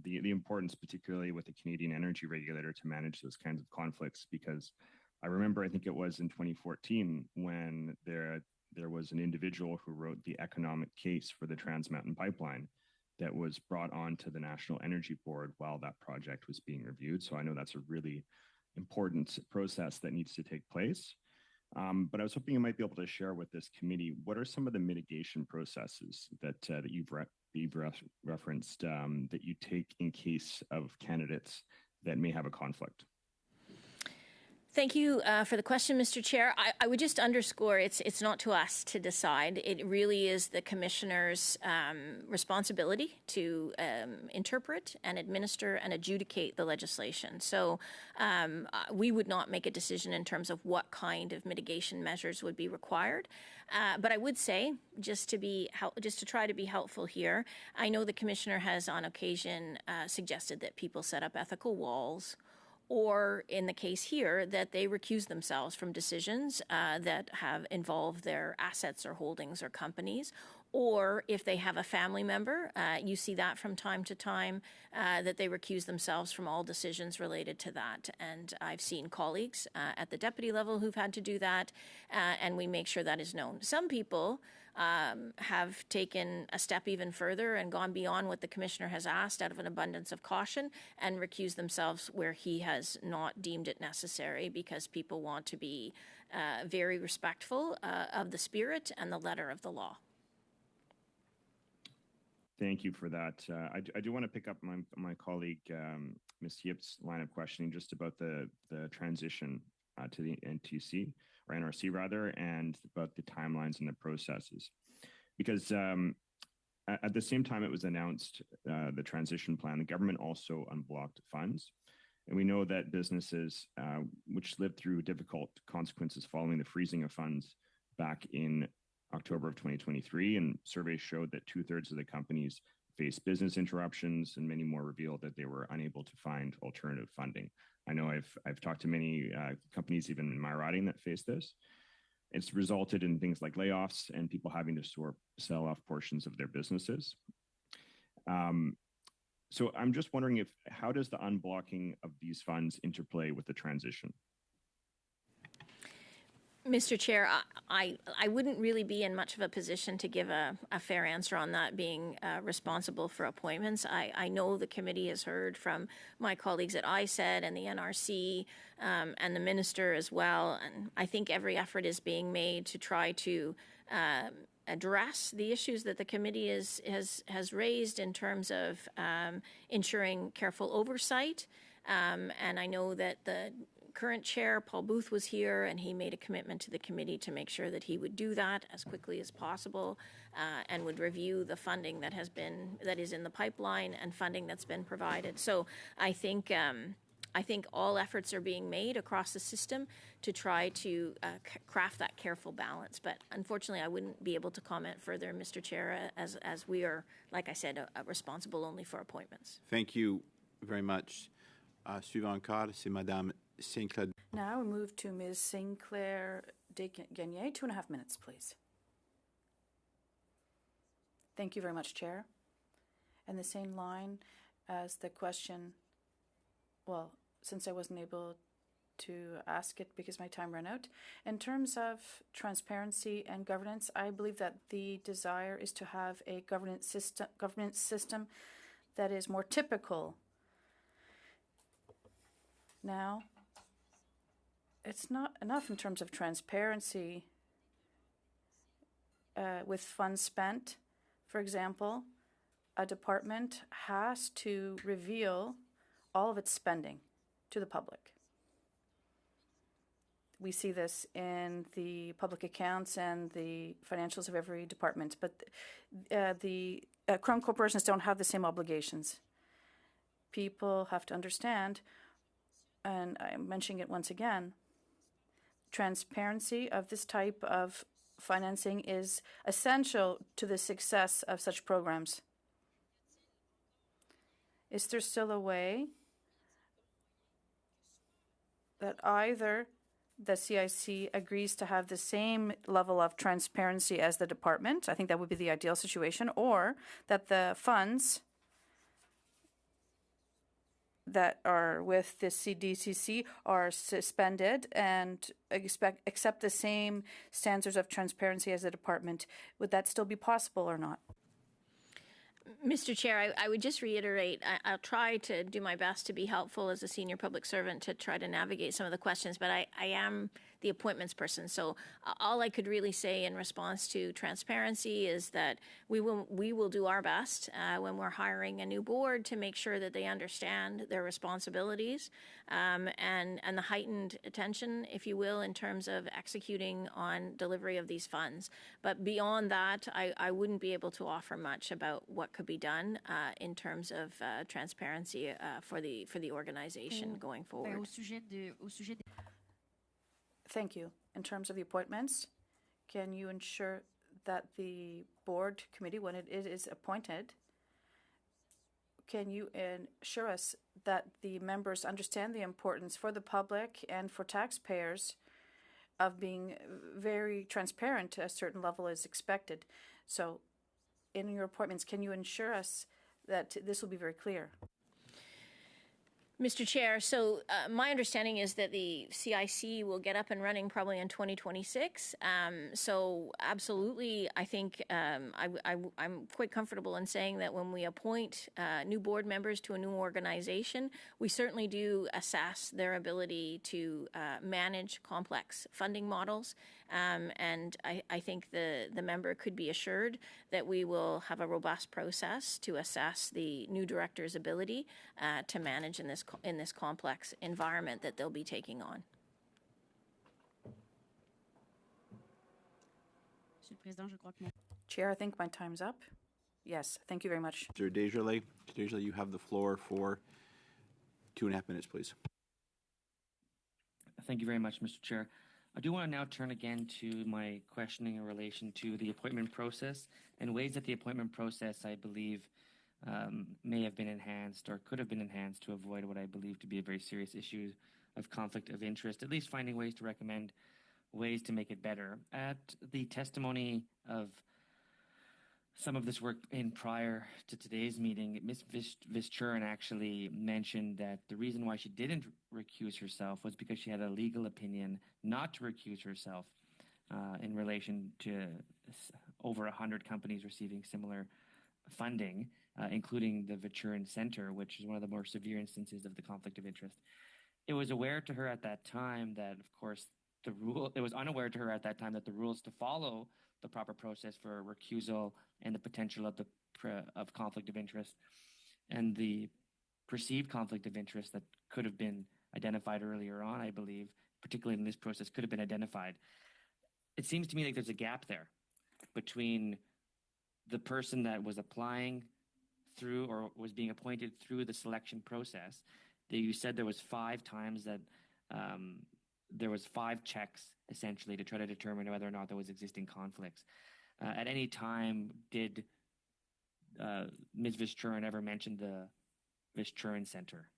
the importance, particularly with the Canadian Energy Regulator, to manage those kinds of conflicts, because I remember, I think it was in 2014, when there was an individual who wrote the economic case for the Trans Mountain Pipeline that was brought on to the National Energy Board while that project was being reviewed. So I know that's a really important process that needs to take place. But I was hoping you might be able to share with this committee, what are some of the mitigation processes that you've referenced that you take in case of candidates that may have a conflict?
Thank you for the question, Mr. Chair. I would just underscore it's not to us to decide. It really is the Commissioner's responsibility to interpret and administer and adjudicate the legislation. So we would not make a decision in terms of what kind of mitigation measures would be required. But I would say, just to try to be helpful here, I know the Commissioner has on occasion suggested that people set up ethical walls, or in the case here, that they recuse themselves from decisions that have involved their assets or holdings or companies, or if they have a family member, you see that from time to time, that they recuse themselves from all decisions related to that. And I've seen colleagues at the deputy level who've had to do that, and we make sure that is known. Some people have taken a step even further and gone beyond what the Commissioner has asked out of an abundance of caution and recused themselves where he has not deemed it necessary, because people want to be very respectful of the spirit and the letter of the law.
Thank you for that. I do want to pick up my colleague, Ms. Yip's line of questioning just about the transition to the NTC, or NRC rather, and about the timelines and the processes. Because at the same time it was announced, the transition plan, the government also unblocked funds. And we know that businesses which lived through difficult consequences following the freezing of funds back in October of 2023, and surveys showed that 2/3 of the companies faced business interruptions, and many more revealed that they were unable to find alternative funding. I know I've talked to many companies, even in my riding, that face this. It's resulted in things like layoffs and people having to sell off portions of their businesses. So I'm just wondering how does the unblocking of these funds interplay with the transition?
Mr. Chair, I wouldn't really be in much of a position to give a fair answer on that, being responsible for appointments. I know the committee has heard from my colleagues at ISED and the NRC and the Minister as well, and I think every effort is being made to try to address the issues that the committee has raised in terms of ensuring careful oversight. And I know that the current chair, Paul Booth, was here, and he made a commitment to the committee to make sure that he would do that as quickly as possible, and would review the funding that is in the pipeline and funding that's been provided. So I think all efforts are being made across the system to try to craft that careful balance. But unfortunately, I wouldn't be able to comment further, Mr. Chair, as we are, like I said, responsible only for appointments.
Thank you very much. Suivant encore, c'est Madame Sinclair.
Now we move to Ms. Sinclair Desgagnés. 2.5 minutes, please. Thank you very much, Chair. And the same line as the question, well, since I wasn't able to ask it because my time ran out. In terms of transparency and governance, I believe that the desire is to have a governance system that is more typical. Now, it's not enough in terms of transparency with funds spent. For example, a department has to reveal all of its spending to the public. We see this in the public accounts and the financials of every department, but the Crown corporations don't have the same obligations. People have to understand, and I'm mentioning it once again, transparency of this type of financing is essential to the success of such programs. Is there still a way that either the CIC agrees to have the same level of transparency as the department? I think that would be the ideal situation, or that the funds that are with the CDCC are suspended and accept the same standards of transparency as the department. Would that still be possible or not?
Mr. Chair, I would just reiterate, I'll try to do my best to be helpful as a senior public servant to try to navigate some of the questions, but I am the appointments person. So all I could really say in response to transparency is that we will do our best when we're hiring a new board to make sure that they understand their responsibilities and the heightened attention, if you will, in terms of executing on delivery of these funds. But beyond that, I wouldn't be able to offer much about what could be done in terms of transparency for the organization going forward.
Au sujet des...
Thank you. In terms of the appointments, can you ensure that the board committee, when it is appointed, can you ensure us that the members understand the importance for the public and for taxpayers of being very transparent to a certain level is expected? So in your appointments, can you ensure us that this will be very clear?
Mr. Chair, so my understanding is that the CIC will get up and running probably in 2026. So absolutely, I think I'm quite comfortable in saying that when we appoint new board members to a new organization, we certainly do assess their ability to manage complex funding models. And I think the member could be assured that we will have a robust process to assess the new director's ability to manage in this complex environment that they'll be taking on.
Monsieur le Président, je crois que
Chair, I think my time's up. Yes, thank you very much.
Mr. Desjardins, you have the floor for 2.5 minutes, please.
Thank you very much, Mr. Chair. I do want to now turn again to my questioning in relation to the appointment process and ways that the appointment process, I believe, may have been enhanced or could have been enhanced to avoid what I believe to be a very serious issue of conflict of interest, at least finding ways to recommend ways to make it better. At the testimony of some of this work in prior to today's meeting, Ms. Vizchurin actually mentioned that the reason why she didn't recuse herself was because she had a legal opinion not to recuse herself in relation to over 100 companies receiving similar funding, including the Vizchurin Center, which is one of the more severe instances of the conflict of interest. It was aware to her at that time that, of course, it was unaware to her at that time that the rules to follow the proper process for recusal and the potential of conflict of interest and the perceived conflict of interest that could have been identified earlier on, I believe, particularly in this process, could have been identified. It seems to me like there's a gap there between the person that was applying through or was being appointed through the selection process. You said there was 5 times that there was 5 checks essentially to try to determine whether or not there was existing conflicts. At any time, did Ms. Vizchurin ever mention the Vizchurin Center?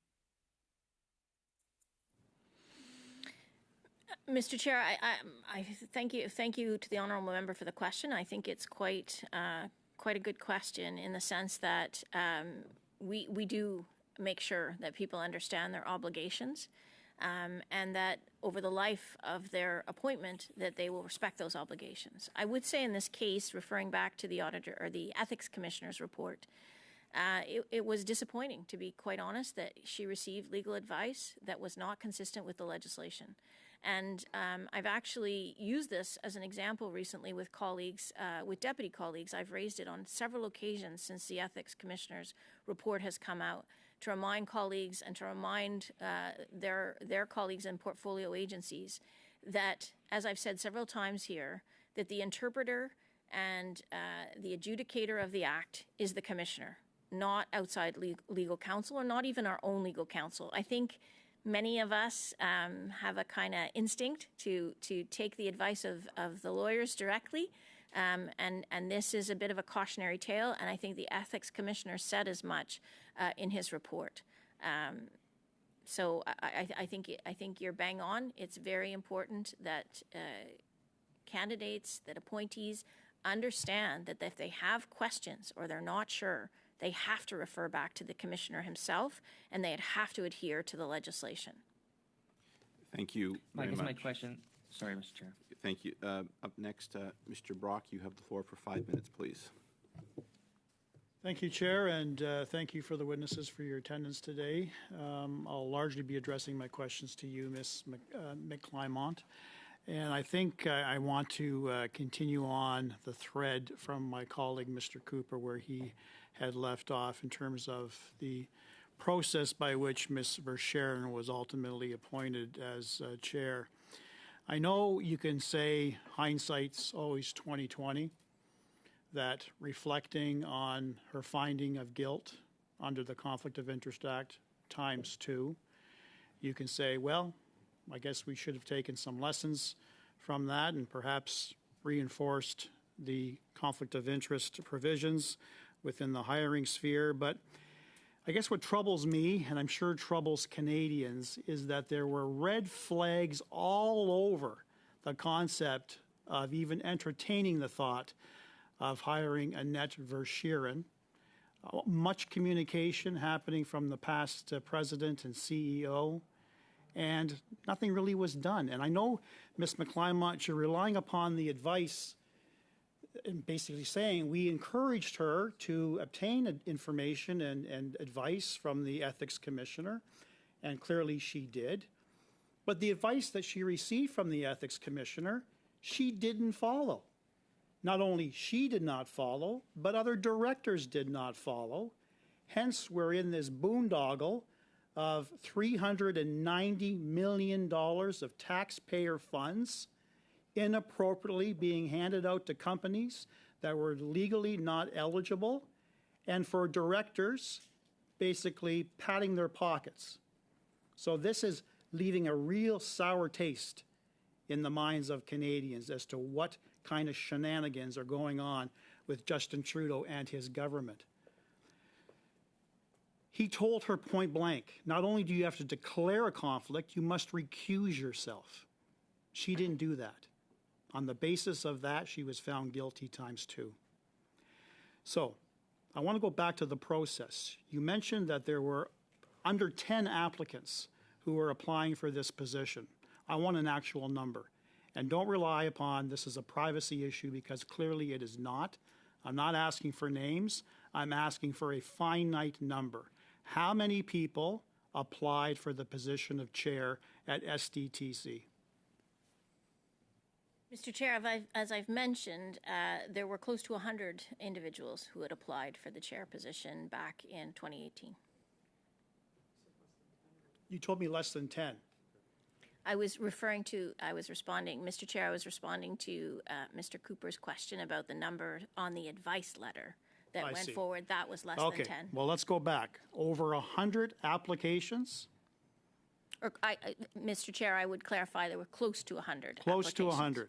Mr. Chair, I thank you to the honourable member for the question. I think it's quite a good question in the sense that we do make sure that people understand their obligations. And that over the life of their appointment, that they will respect those obligations. I would say in this case, referring back to the auditor or the ethics commissioner's report, it was disappointing, to be quite honest, that she received legal advice that was not consistent with the legislation. And I've actually used this as an example recently with colleagues, with deputy colleagues. I've raised it on several occasions since the ethics commissioner's report has come out, to remind colleagues and to remind their colleagues in portfolio agencies that, as I've said several times here, that the interpreter and the adjudicator of the act is the commissioner, not outside legal counsel or not even our own legal counsel. I think many of us have a kind of instinct to take the advice of the lawyers directly. And this is a bit of a cautionary tale, and I think the ethics commissioner said as much in his report. So I think you're bang on. It's very important that candidates, that appointees understand that if they have questions or they're not sure, they have to refer back to the commissioner himself, and they'd have to adhere to the legislation.
Thank you very much.
My question. Sorry, Mr. Chair.
Thank you. Up next, Mr. Brock, you have the floor for 5 minutes, please.
Thank you, Chair, and thank you for the witnesses for your attendance today. I'll largely be addressing my questions to you, Ms. McClymont. And I think I want to continue on the thread from my colleague, Mr. Cooper, where he had left off in terms of the process by which Ms. Verscheren was ultimately appointed as chair. I know you can say hindsight's always 20/20, that reflecting on her finding of guilt under the Conflict of Interest Act ×2, you can say, well, I guess we should have taken some lessons from that and perhaps reinforced the conflict of interest provisions within the hiring sphere. But I guess what troubles me, and I'm sure troubles Canadians, is that there were red flags all over the concept of even entertaining the thought of hiring Annette Verscheren. Much communication happening from the past president and CEO, and nothing really was done. And I know, Ms. McClymont, you're relying upon the advice and basically saying we encouraged her to obtain information and advice from the ethics commissioner, and clearly she did. But the advice that she received from the ethics commissioner, she didn't follow. Not only she did not follow, but other directors did not follow. Hence, we're in this boondoggle of $390 million of taxpayer funds inappropriately being handed out to companies that were legally not eligible, and for directors basically patting their pockets. So this is leaving a real sour taste in the minds of Canadians as to what kind of shenanigans are going on with Justin Trudeau and his government. He told her point blank, not only do you have to declare a conflict, you must recuse yourself. She didn't do that. On the basis of that, she was found guilty ×2. So I want to go back to the process. You mentioned that there were under 10 applicants who were applying for this position. I want an actual number. And don't rely upon this is a privacy issue, because clearly it is not. I'm not asking for names. I'm asking for a finite number. How many people applied for the position of chair at SDTC?
Mr. Chair, as I've mentioned, there were close to 100 individuals who had applied for the chair position back in 2018.
You told me less than 10.
I was responding, Mr. Chair, I was responding to Mr. Cooper's question about the number on the advice letter that went forward. That was less than 10.
Well, let's go back. Over 100 applications?
Mr. Chair, I would clarify there were close to 100
Close to 100.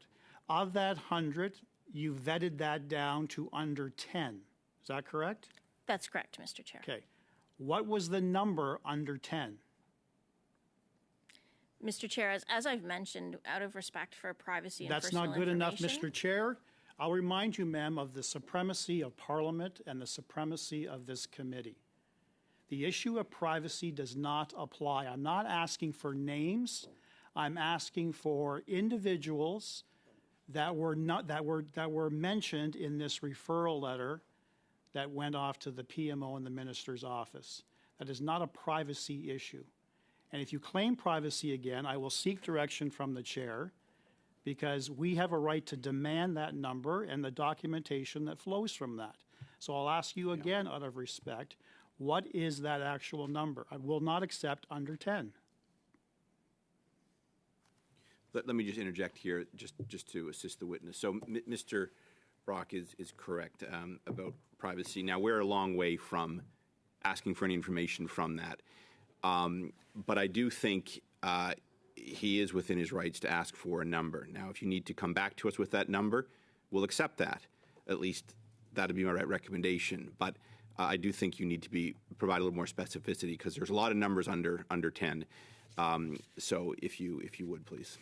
Of that 100, you vetted that down to under 10. Is that correct?
That's correct, Mr. Chair.
Okay. What was the number under 10?
Mr. Chair, as I've mentioned, out of respect for privacy and
That's
personal
not good enough,
information-
Mr. Chair. I'll remind you, ma'am, of the supremacy of Parliament and the supremacy of this committee. The issue of privacy does not apply. I'm not asking for names. I'm asking for individuals that were mentioned in this referral letter that went off to the PMO and the minister's office. That is not a privacy issue. And if you claim privacy again, I will seek direction from the chair, because we have a right to demand that number and the documentation that flows from that. So I'll ask you again, out of respect, what is that actual number? I will not accept under 10.
Let me just interject here, just to assist the witness. So Mr. Brock is correct about privacy. Now, we're a long way from asking for any information from that. But I do think he is within his rights to ask for a number. Now, if you need to come back to us with that number, we'll accept that. At least that would be my recommendation. But I do think you need to provide a little more specificity, because there's a lot of numbers under 10. So if you would, please.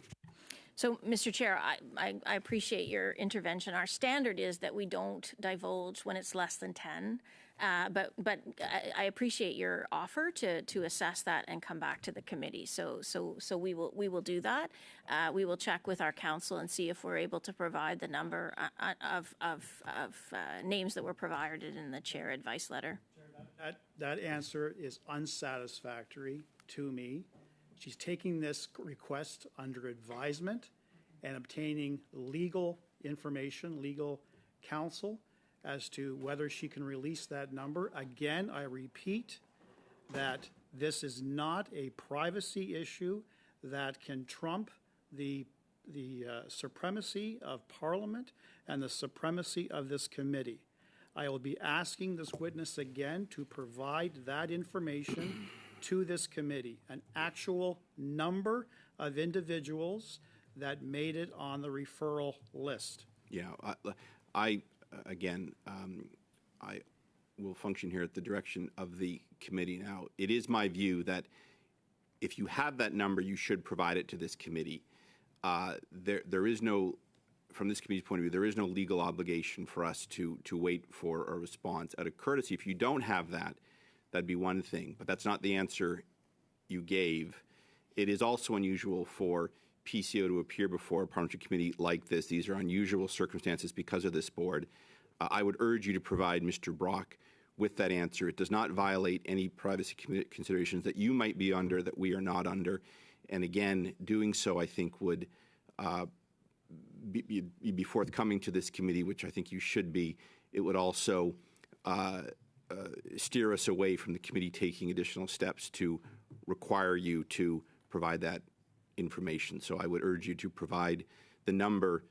So, Mr. Chair, I appreciate your intervention. Our standard is that we don't divulge when it's less than 10. But I appreciate your offer to assess that and come back to the committee. So we will do that. We will check with our council and see if we're able to provide the number of names that were provided in the chair advice letter.
That answer is unsatisfactory to me. She's taking this request under advisement, and obtaining legal information, legal counsel as to whether she can release that number. Again, I repeat that this is not a privacy issue that can trump the supremacy of Parliament and the supremacy of this committee. I will be asking this witness again to provide that information to this committee, an actual number of individuals that made it on the referral list.
Yeah, I will function here at the direction of the committee now. It is my view that if you have that number, you should provide it to this committee. There is no, from this committee's point of view, there is no legal obligation for us to wait for a response. Out of courtesy, if you don't have that, that'd be one thing, but that's not the answer you gave. It is also unusual for PCO to appear before a parliamentary committee like this. These are unusual circumstances because of this board. I would urge you to provide Mr. Brock with that answer. It does not violate any privacy considerations that you might be under that we are not under. And again, doing so, I think, would be forthcoming to this committee, which I think you should be. It would also steer us away from the committee taking additional steps to require you to provide that information. So I would urge you to provide the number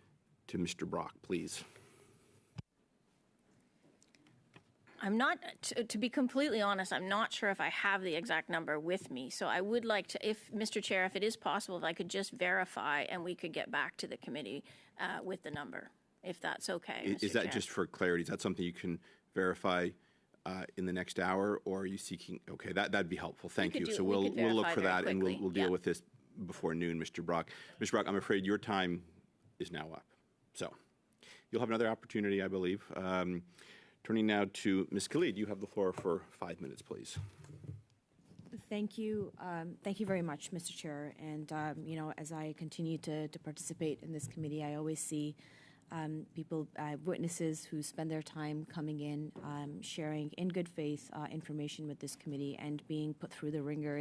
to Mr. Brock, please.
I'm not, to be completely honest, I'm not sure if I have the exact number with me. So I would like to, if, Mr. Chair, if it is possible, if I could just verify and we could get back to the committee with the number, if that's okay.
Is that just for clarity? Is that something you can verify in the next hour, or are you seeking? Okay, that'd be helpful. Thank you. So we'll look for that, and we'll deal with this before noon, Mr. Brock. Mr. Brock, I'm afraid your time is now up. So you'll have another opportunity, I believe. Turning now to Ms. Khalid, you have the floor for 5 minutes, please.
Thank you. Thank you very much, Mr. Chair. And, you know, as I continue to participate in this committee, I always see people, witnesses who spend their time coming in, sharing in good faith information with this committee and being put through the ringer.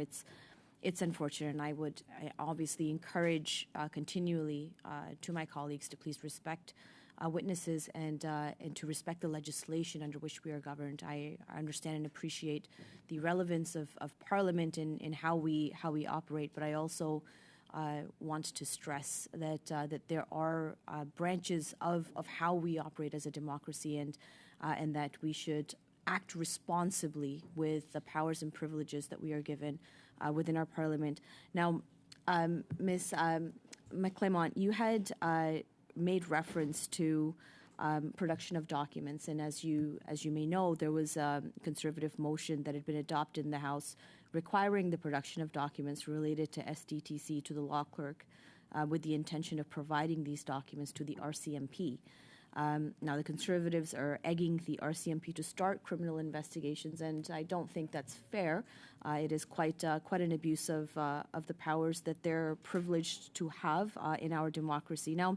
It's unfortunate, and I obviously encourage continually to my colleagues to please respect witnesses and to respect the legislation under which we are governed. I understand and appreciate the relevance of Parliament in how we operate, but I also want to stress that there are branches of how we operate as a democracy, and that we should act responsibly with the powers and privileges that we are given within our Parliament. Now, Ms. McClymont, you had made reference to production of documents, and as you may know, there was a Conservative motion that had been adopted in the House requiring the production of documents related to SDTC to the law clerk with the intention of providing these documents to the RCMP. Now, the Conservatives are egging the RCMP to start criminal investigations, and I don't think that's fair. It is quite an abuse of the powers that they're privileged to have in our democracy. Now,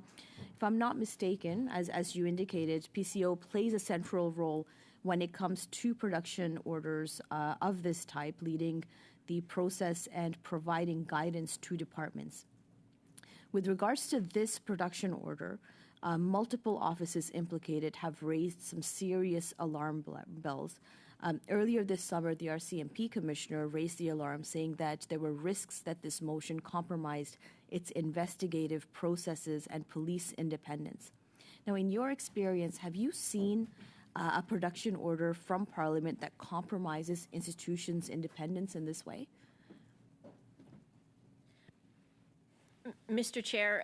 if I'm not mistaken, as you indicated, PCO plays a central role when it comes to production orders of this type, leading the process and providing guidance to departments. With regards to this production order, multiple offices implicated have raised some serious alarm bells. Earlier this summer, the RCMP commissioner raised the alarm, saying that there were risks that this motion compromised its investigative processes and police independence. Now, in your experience, have you seen a production order from Parliament that compromises institutions' independence in this way?
Mr. Chair,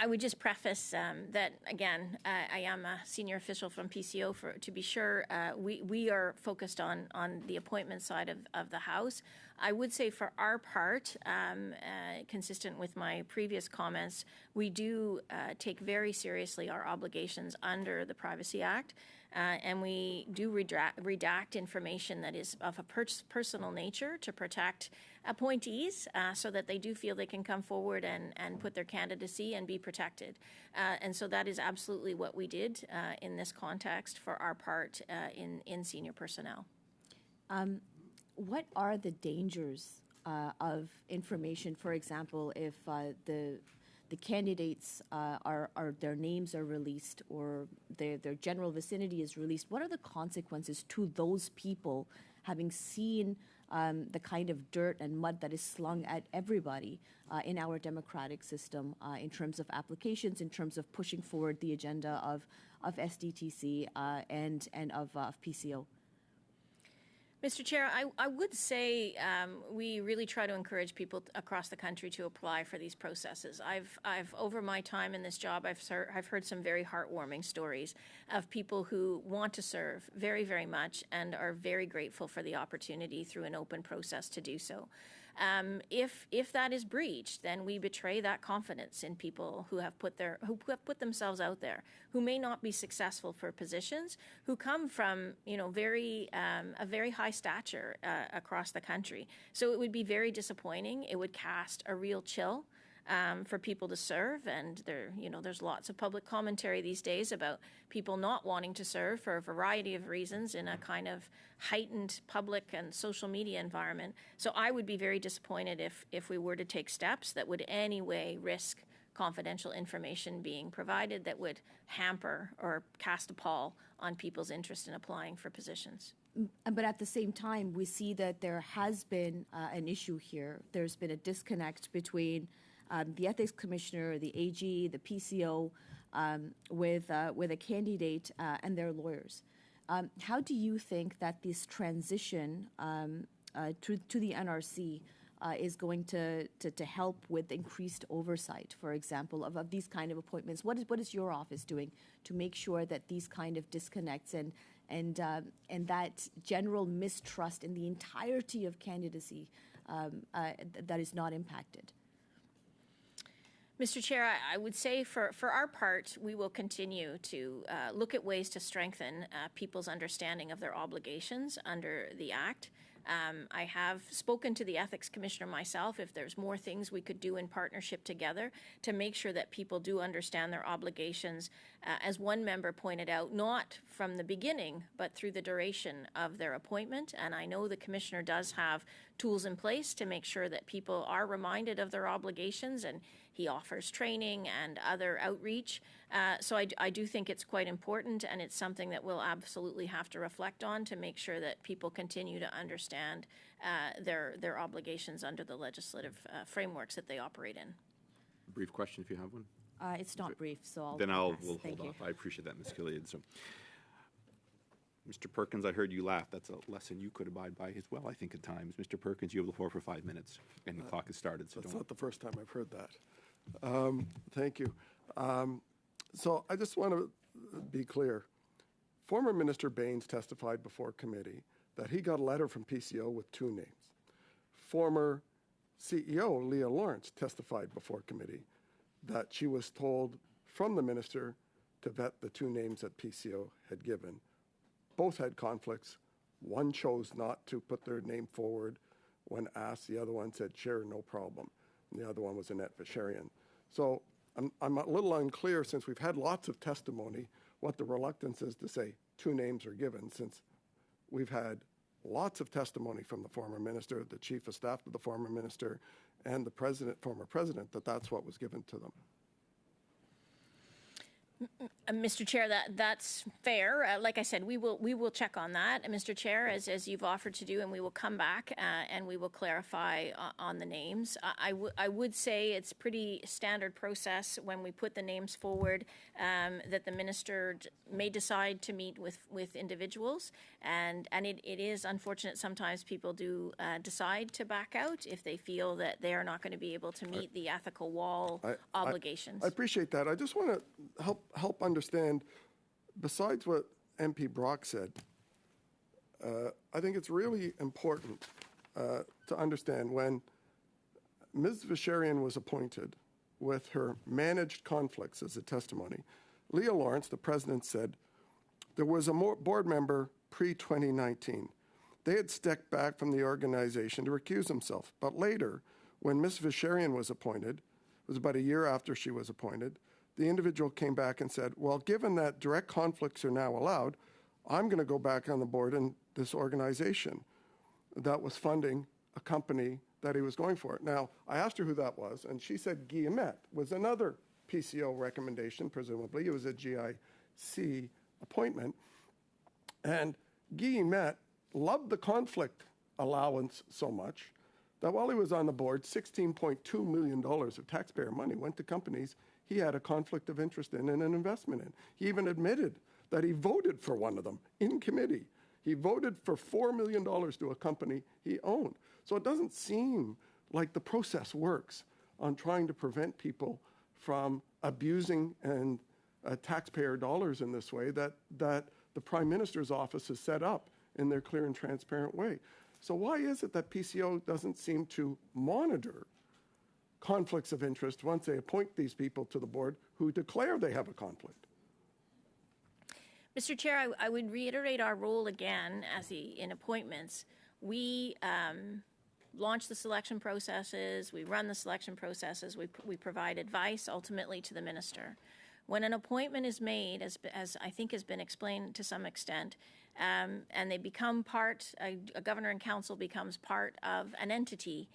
I would just preface that, again, I am a senior official from PCO. To be sure, we are focused on the appointment side of the House. I would say for our part, consistent with my previous comments, we do take very seriously our obligations under the Privacy Act. And we do redact information that is of a personal nature to protect appointees so that they do feel they can come forward and put their candidacy and be protected. And so that is absolutely what we did in this context for our part in senior personnel.
What are the dangers of information? For example, if the the candidates are their names are released or their general vicinity is released, what are the consequences to those people having seen the kind of dirt and mud that is slung at everybody in our democratic system in terms of applications, in terms of pushing forward the agenda of SDTC and of PCO?
Mr. Chair, I would say we really try to encourage people across the country to apply for these processes. I've over my time in this job, I've heard some very heartwarming stories of people who want to serve very, very much and are very grateful for the opportunity through an open process to do so. If that is breached, then we betray that confidence in people who have put themselves out there, who may not be successful for positions, who come from a very high stature across the country. So it would be very disappointing. It would cast a real chill for people to serve, and there's lots of public commentary these days about people not wanting to serve for a variety of reasons in a kind of heightened public and social media environment. So I would be very disappointed if we were to take steps that would anyway risk confidential information being provided that would hamper or cast a pall on people's interest in applying for positions.
But at the same time, we see that there has been an issue here. There's been a disconnect between the ethics commissioner, the AG, the PCO, with a candidate and their lawyers. How do you think that this transition to the NRC is going to help with increased oversight, for example, of these kind of appointments? What is your office doing to make sure that these kind of disconnects and that general mistrust in the entirety of candidacy that is not impacted?
Mr. Chair, I would say for our part, we will continue to look at ways to strengthen people's understanding of their obligations under the Act. I have spoken to the Ethics Commissioner myself if there's more things we could do in partnership together to make sure that people do understand their obligations, as one member pointed out, not from the beginning, but through the duration of their appointment. And I know the Commissioner does have tools in place to make sure that people are reminded of their obligations, and he offers training and other outreach. So I do think it's quite important, and it's something that we'll absolutely have to reflect on to make sure that people continue to understand their obligations under the legislative frameworks that they operate in.
Brief question, if you have one.
It's not brief, so
Then
pass.
we'll
Thank
hold
you.
off. I appreciate that, Ms. Killian. So, Mr. Perkins, I heard you laugh. That's a lesson you could abide by as well, I think, at times. Mr. Perkins, you have the floor for 5 minutes, and the clock has started. So
That's
don't.
not the first time I've heard that. Thank you. So I just want to be clear. Former Minister Baines testified before committee that he got a letter from PCO with two names. Former CEO Leah Lawrence testified before committee that she was told from the minister to vet the two names that PCO had given. Both had conflicts. One chose not to put their name forward when asked. The other one said, sure, no problem. And the other one was Annette Vacherian. So I'm a little unclear, since we've had lots of testimony, what the reluctance is to say two names are given, since we've had lots of testimony from the former minister, the chief of staff of the former minister, and the former president, that that's what was given to them.
Mr. Chair, that's fair. Like I said, we will check on that, Mr. Chair, as you've offered to do, and we will come back and we will clarify on the names. I would say it's pretty standard process when we put the names forward that the minister may decide to meet with individuals, and it is unfortunate sometimes people do decide to back out if they feel that they are not going to be able to meet the ethical wall obligations.
I appreciate that. I just want to help understand, besides what MP Brock said, I think it's really important to understand when Ms. Vacherian was appointed with her managed conflicts as a testimony, Leah Lawrence, the president, said there was a board member pre-2019. They had stepped back from the organization to recuse himself. But later, when Ms. Vacherian was appointed, it was about a year after she was appointed, the individual came back and said, well, given that direct conflicts are now allowed, I'm going to go back on the board in this organization that was funding a company that he was going for it. Now, I asked her who that was, and she said Guillemette was another PCO recommendation, presumably. It was a GIC appointment. And Guillemette loved the conflict allowance so much that while he was on the board, $16.2 million of taxpayer money went to companies he had a conflict of interest in and an investment in. He even admitted that he voted for one of them in committee. He voted for $4 million to a company he owned. So it doesn't seem like the process works on trying to prevent people from abusing and taxpayer dollars in this way that the Prime Minister's office has set up in their clear and transparent way. So why is it that PCO doesn't seem to monitor conflicts of interest once they appoint these people to the board who declare they have a conflict?
Mr. Chair, I would reiterate our role again in appointments. We launch the selection processes, we run the selection processes, we provide advice ultimately to the minister. When an appointment is made, as I think has been explained to some extent, and they become a governor and council becomes part of an entity,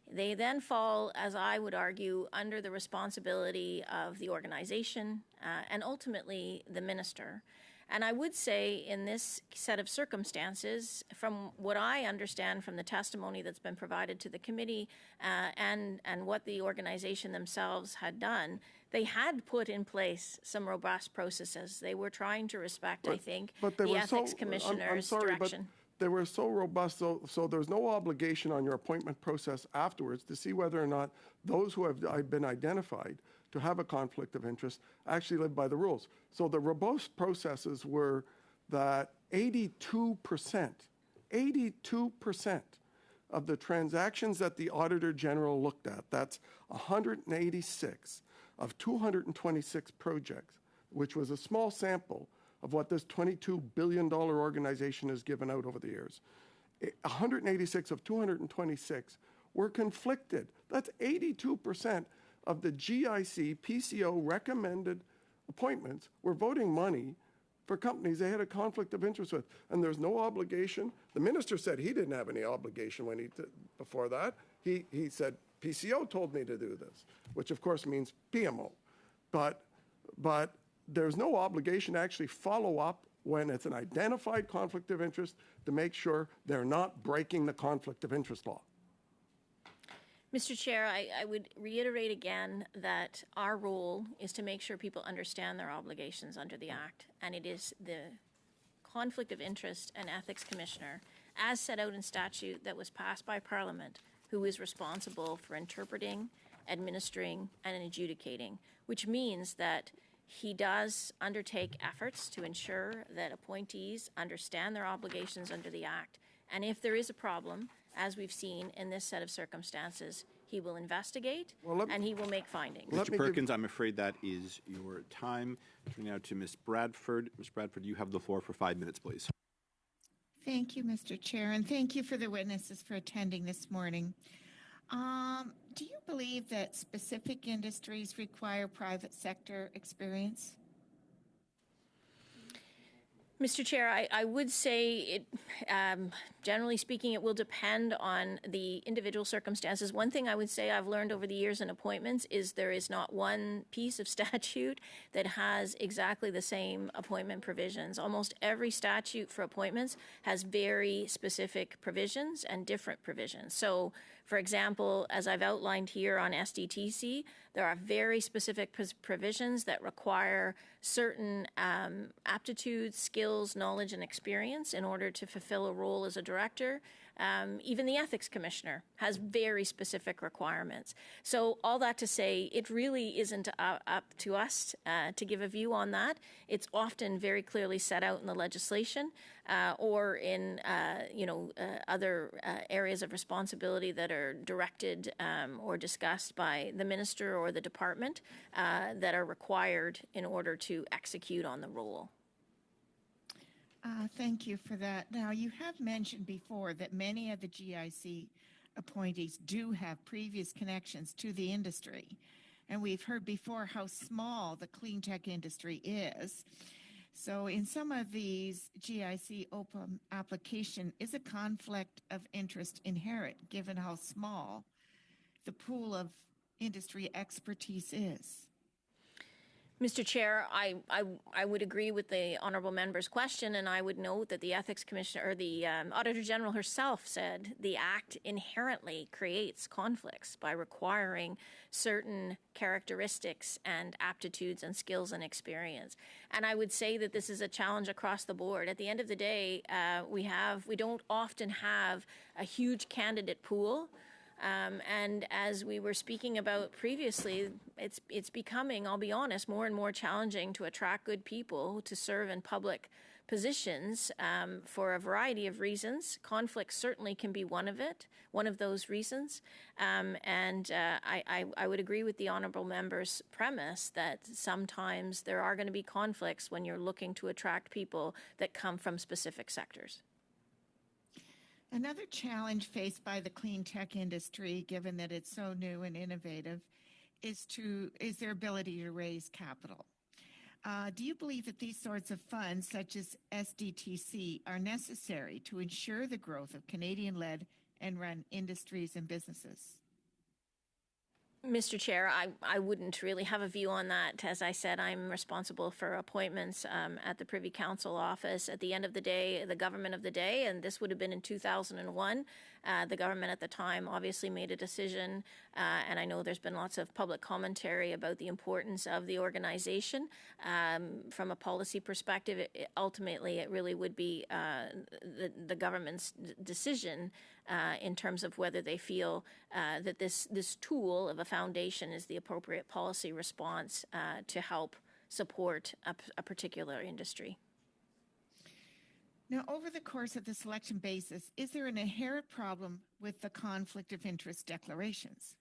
they then fall, as I would argue, under the responsibility of the organization and ultimately the minister. And I would say in this set of circumstances, from what I understand from the testimony that's been provided to the committee and what the organization themselves had done, they had put in place some robust processes. They were trying to respect, I think, the ethics commissioner's direction.
They were so robust, so there's no obligation on your appointment process afterwards to see whether or not those who have been identified to have a conflict of interest actually live by the rules. So the robust processes were that 82% of the transactions that the Auditor General looked at, that's 186 of 226 projects, which was a small sample of what this $22 billion organization has given out over the years. 186 of 226 were conflicted. That's 82% of the GIC PCO recommended appointments were voting money for companies they had a conflict of interest with. And there's no obligation. The minister said he didn't have any obligation when before that. He said, PCO told me to do this, which of course means PMO. But there's no obligation to actually follow up when it's an identified conflict of interest to make sure they're not breaking the conflict of interest law.
Mr. Chair, I would reiterate again that our role is to make sure people understand their obligations under the Act, and it is the Conflict of Interest and Ethics Commissioner, as set out in statute that was passed by Parliament, who is responsible for interpreting, administering, and adjudicating, which means that he does undertake efforts to ensure that appointees understand their obligations under the Act, and if there is a problem, as we've seen in this set of circumstances, he will investigate and he will make findings.
Mr. Perkins, I'm afraid that is your time. Turning now to Ms. Bradford. Ms. Bradford, you have the floor for 5 minutes, please.
Thank you, Mr. Chair, and thank you for the witnesses for attending this morning. Do you believe that specific industries require private sector experience?
Mr. Chair, I would say it, generally speaking, it will depend on the individual circumstances. One thing I would say I've learned over the years in appointments is there is not one piece of statute that has exactly the same appointment provisions. Almost every statute for appointments has very specific provisions and different provisions. So, for example, as I've outlined here on SDTC, there are very specific provisions that require certain aptitudes, skills, knowledge, and experience in order to fulfill a role as a director. Even the ethics commissioner has very specific requirements. So all that to say, it really isn't up to us to give a view on that. It's often very clearly set out in the legislation or in other areas of responsibility that are directed or discussed by the minister or the department that are required in order to execute on the role.
Thank you for that. Now, you have mentioned before that many of the GIC appointees do have previous connections to the industry. And we've heard before how small the clean tech industry is. So in some of these GIC open application, is a conflict of interest inherent given how small the pool of industry expertise is?
Mr. Chair, I would agree with the honourable member's question, and I would note that the Ethics Commissioner, or the Auditor General herself said the Act inherently creates conflicts by requiring certain characteristics and aptitudes and skills and experience. And I would say that this is a challenge across the board. At the end of the day, we don't often have a huge candidate pool. And as we were speaking about previously, it's becoming, I'll be honest, more and more challenging to attract good people to serve in public positions for a variety of reasons. Conflict certainly can be one of those reasons. I would agree with the honourable member's premise that sometimes there are going to be conflicts when you're looking to attract people that come from specific sectors.
Another challenge faced by the clean tech industry, given that it's so new and innovative, is their ability to raise capital. Do you believe that these sorts of funds, such as SDTC, are necessary to ensure the growth of Canadian-led and run industries and businesses?
Mr. Chair, I wouldn't really have a view on that. As I said, I'm responsible for appointments at the Privy Council office. At the end of the day, the government of the day, and this would have been in 2001, the government at the time obviously made a decision, and I know there's been lots of public commentary about the importance of the organization. From a policy perspective, ultimately it really would be the government's decision in terms of whether they feel that this tool of a foundation is the appropriate policy response to help support a particular industry.
Now, over the course of the selection basis, is there an inherent problem with the conflict of interest declarations?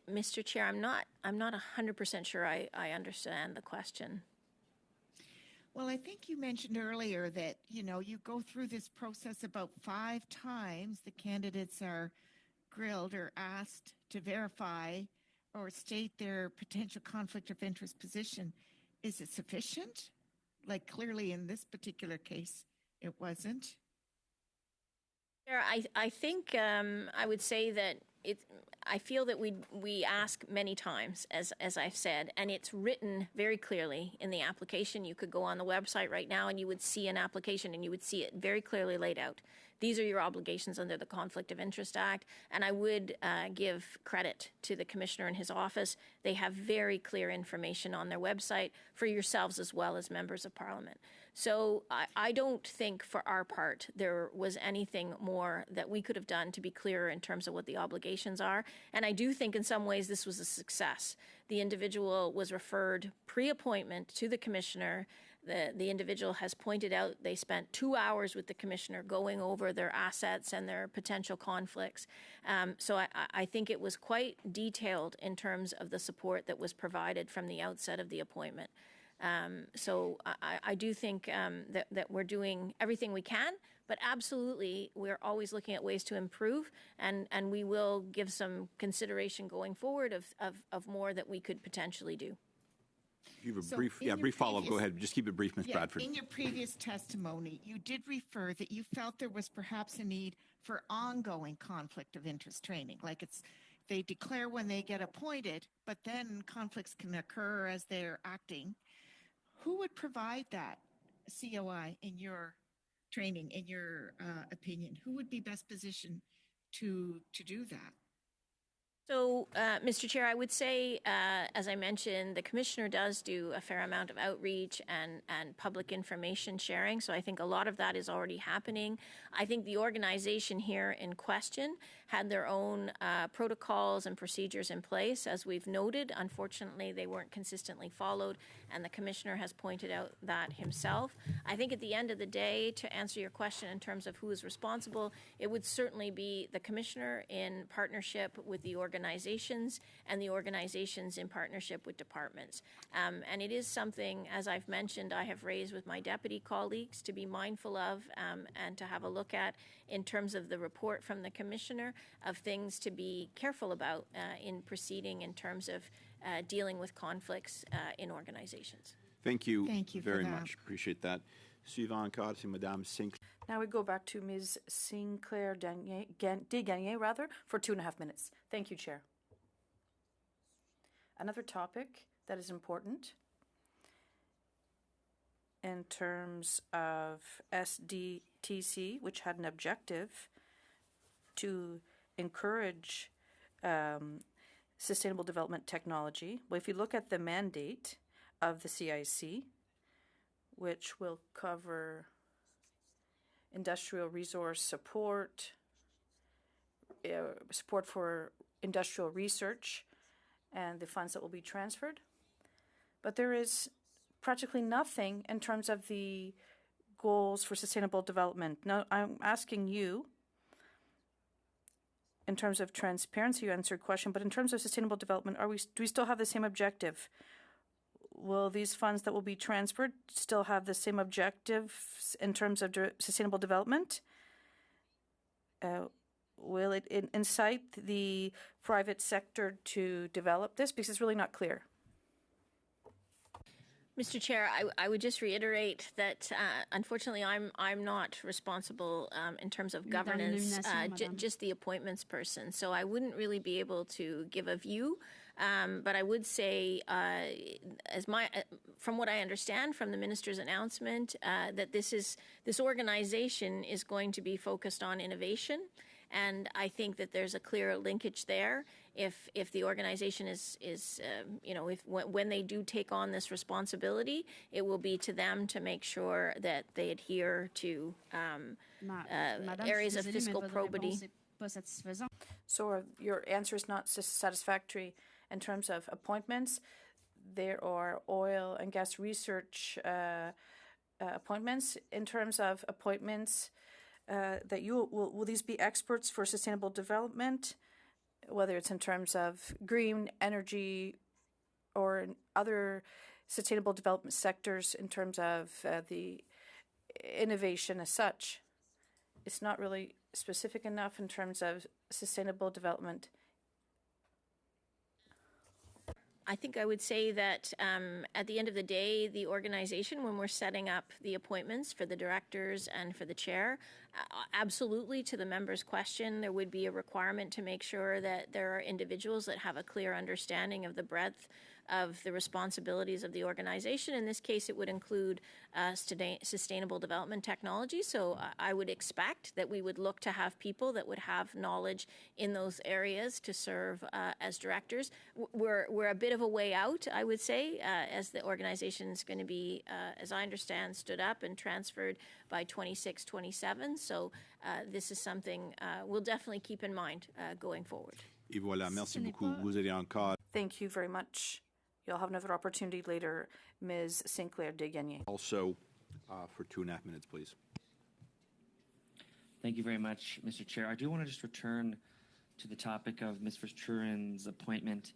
Mr. Chair, I'm not 100% sure I understand the question.
Well, I think you mentioned earlier that, you go through this process about 5 times. The candidates are grilled or asked to verify or state their potential conflict of interest position. Is it sufficient? Like, clearly in this particular case, it wasn't.
I think I would say that I feel that we ask many times, as I've said, and it's written very clearly in the application. You could go on the website right now and you would see an application and you would see it very clearly laid out. These are your obligations under the Conflict of Interest Act, and I would give credit to the Commissioner and his office. They have very clear information on their website for yourselves as well as members of Parliament. So I don't think for our part there was anything more that we could have done to be clearer in terms of what the obligations are. And I do think in some ways this was a success. The individual was referred pre-appointment to the Commissioner. The individual has pointed out they spent 2 hours with the Commissioner going over their assets and their potential conflicts. So I think it was quite detailed in terms of the support that was provided from the outset of the appointment. So I do think that we're doing everything we can, but absolutely we're always looking at ways to improve, and we will give some consideration going forward of more that we could potentially do.
You have a brief follow-up. Go ahead. Just keep it brief, Ms. Bradford.
In your previous testimony, you did refer that you felt there was perhaps a need for ongoing conflict of interest training. Like they declare when they get appointed, but then conflicts can occur as they're acting. Who would provide that COI in your training, in your opinion? Who would be best positioned to do that?
So, Mr. Chair, I would say, as I mentioned, the Commissioner does do a fair amount of outreach and public information sharing. So I think a lot of that is already happening. I think the organization here in question had their own protocols and procedures in place. As we've noted, unfortunately, they weren't consistently followed, and the Commissioner has pointed out that himself. I think at the end of the day, to answer your question in terms of who is responsible, it would certainly be the Commissioner in partnership with the organization organizations and the organizations in partnership with departments. And it is something, as I've mentioned, I have raised with my deputy colleagues to be mindful of and to have a look at in terms of the report from the commissioner of things to be careful about in proceeding in terms of dealing with conflicts in organizations.
Thank you,
Thank you for
very
that.
much. Appreciate that. Suivant encore, c'est Madame Sinclair.
Now we go back to Ms. Sinclair Desgagnés, for 2.5 minutes. Thank you, Chair. Another topic that is important in terms of SDTC, which had an objective to encourage sustainable development technology. Well, if you look at the mandate of the CIC, which will cover industrial resource support, support for industrial research, and the funds that will be transferred. But there is practically nothing in terms of the goals for sustainable development. Now, I'm asking you, in terms of transparency, you answered a question, but in terms of sustainable development, do we still have the same objective? Will these funds that will be transferred still have the same objectives in terms of sustainable development? Will it incite the private sector to develop this? Because it's really not clear.
Mr. Chair, I would just reiterate that unfortunately I'm not responsible in terms of governance, just the appointments person. So I wouldn't really be able to give a view. But I would say, from what I understand from the minister's announcement, that this organization is going to be focused on innovation, and I think that there's a clear linkage there. If the organization when they do take on this responsibility, it will be to them to make sure that they adhere to areas of fiscal probity.
So your answer is not satisfactory in terms of appointments. There are oil and gas research appointments. In terms of appointments, that will these be experts for sustainable development, whether it's in terms of green energy or in other sustainable development sectors in terms of the innovation as such? It's not really specific enough in terms of sustainable development.
I think I would say that at the end of the day, the organization, when we're setting up the appointments for the directors and for the chair, absolutely to the member's question, there would be a requirement to make sure that there are individuals that have a clear understanding of the breadth of the responsibilities of the organization. In this case, it would include sustainable development technology. So I would expect that we would look to have people that would have knowledge in those areas to serve as directors. We're a bit of a way out, I would say, as the organization is going to be, as I understand, stood up and transferred by 26-27. So this is something we'll definitely keep in mind going forward.
Et voilà, merci beaucoup. Vous allez encore.
Thank you very much. You'll have another opportunity later, Ms. Sinclair Desgagnés.
Also, for 2.5 minutes, please.
Thank you very much, Mr. Chair. I do want to just return to the topic of Ms. Verschuren's appointment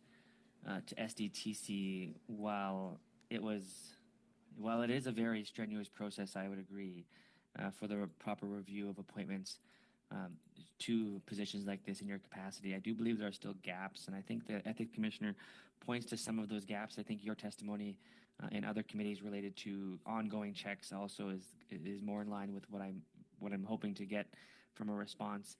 to SDTC. While it is a very strenuous process, I would agree, for the proper review of appointments to positions like this in your capacity. I do believe there are still gaps, and I think the Ethics Commissioner points to some of those gaps. I think your testimony in other committees related to ongoing checks also is more in line with what I'm hoping to get from a response.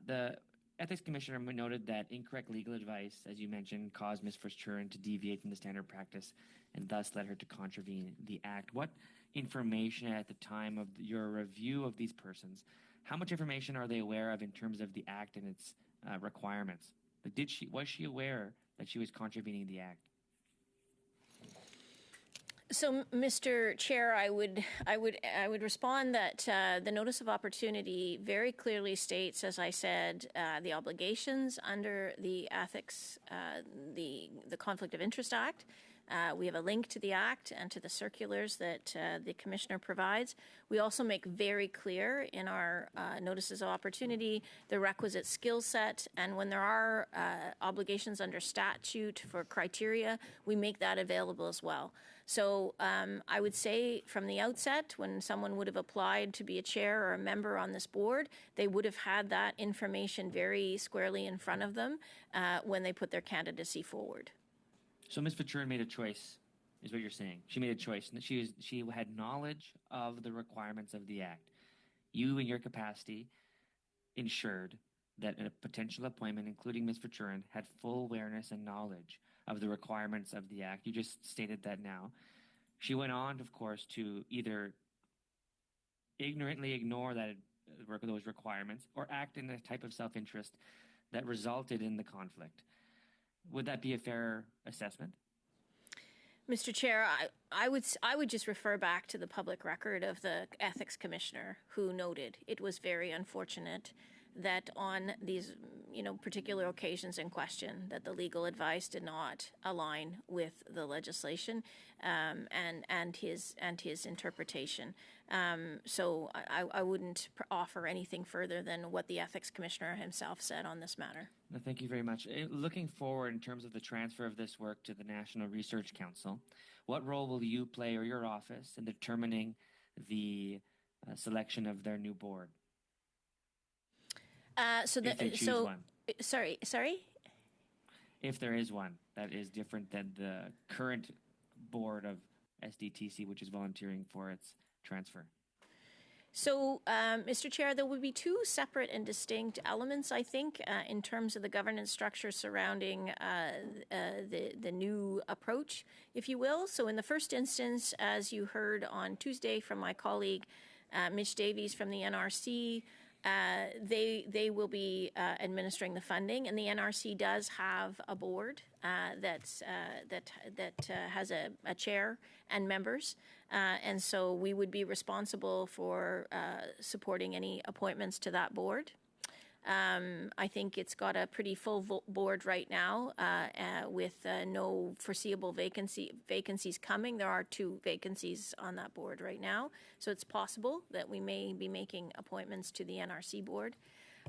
The Ethics Commissioner noted that incorrect legal advice, as you mentioned, caused Ms. Verschuren to deviate from the standard practice and thus led her to contravene the Act. What information at the time of your review of these persons, how much information are they aware of in terms of the Act and its requirements? Was she aware that she was contravening the Act?
So, Mr. Chair, I would respond that the notice of opportunity very clearly states, as I said, the obligations under the Ethics, the Conflict of Interest Act, We have a link to the Act and to the circulars that the Commissioner provides. We also make very clear in our notices of opportunity the requisite skill set, and when there are obligations under statute for criteria, we make that available as well. So I would say from the outset, when someone would have applied to be a chair or a member on this board, they would have had that information very squarely in front of them when they put their candidacy forward.
So Ms. Vaturin made a choice, is what you're saying. She made a choice. She had knowledge of the requirements of the Act. You, in your capacity, ensured that a potential appointment, including Ms. Vaturin, had full awareness and knowledge of the requirements of the Act. You just stated that now. She went on, of course, to either ignorantly ignore those requirements or act in a type of self-interest that resulted in the conflict. Would that be a fair assessment?
Mr. Chair, I would just refer back to the public record of the Ethics Commissioner, who noted it was very unfortunate that on these particular occasions in question that the legal advice did not align with the legislation and his interpretation. So I wouldn't offer anything further than what the Ethics Commissioner himself said on this matter.
No, thank you very much. Looking forward in terms of the transfer of this work to the National Research Council, what role will you play or your office in determining the selection of their new board? If they choose one.
Sorry?
If there is one that is different than the current board of SDTC, which is volunteering for its transfer.
So, Mr. Chair, there would be two separate and distinct elements, I think, in terms of the governance structure surrounding the new approach, if you will. So in the first instance, as you heard on Tuesday from my colleague, Mitch Davies from the NRC, they will be administering the funding, and the NRC does have a board that has a chair and members, and so we would be responsible for supporting any appointments to that board. I think it's got a pretty full board right now with no foreseeable vacancies coming. There are 2 vacancies on that board right now, so it's possible that we may be making appointments to the NRC board.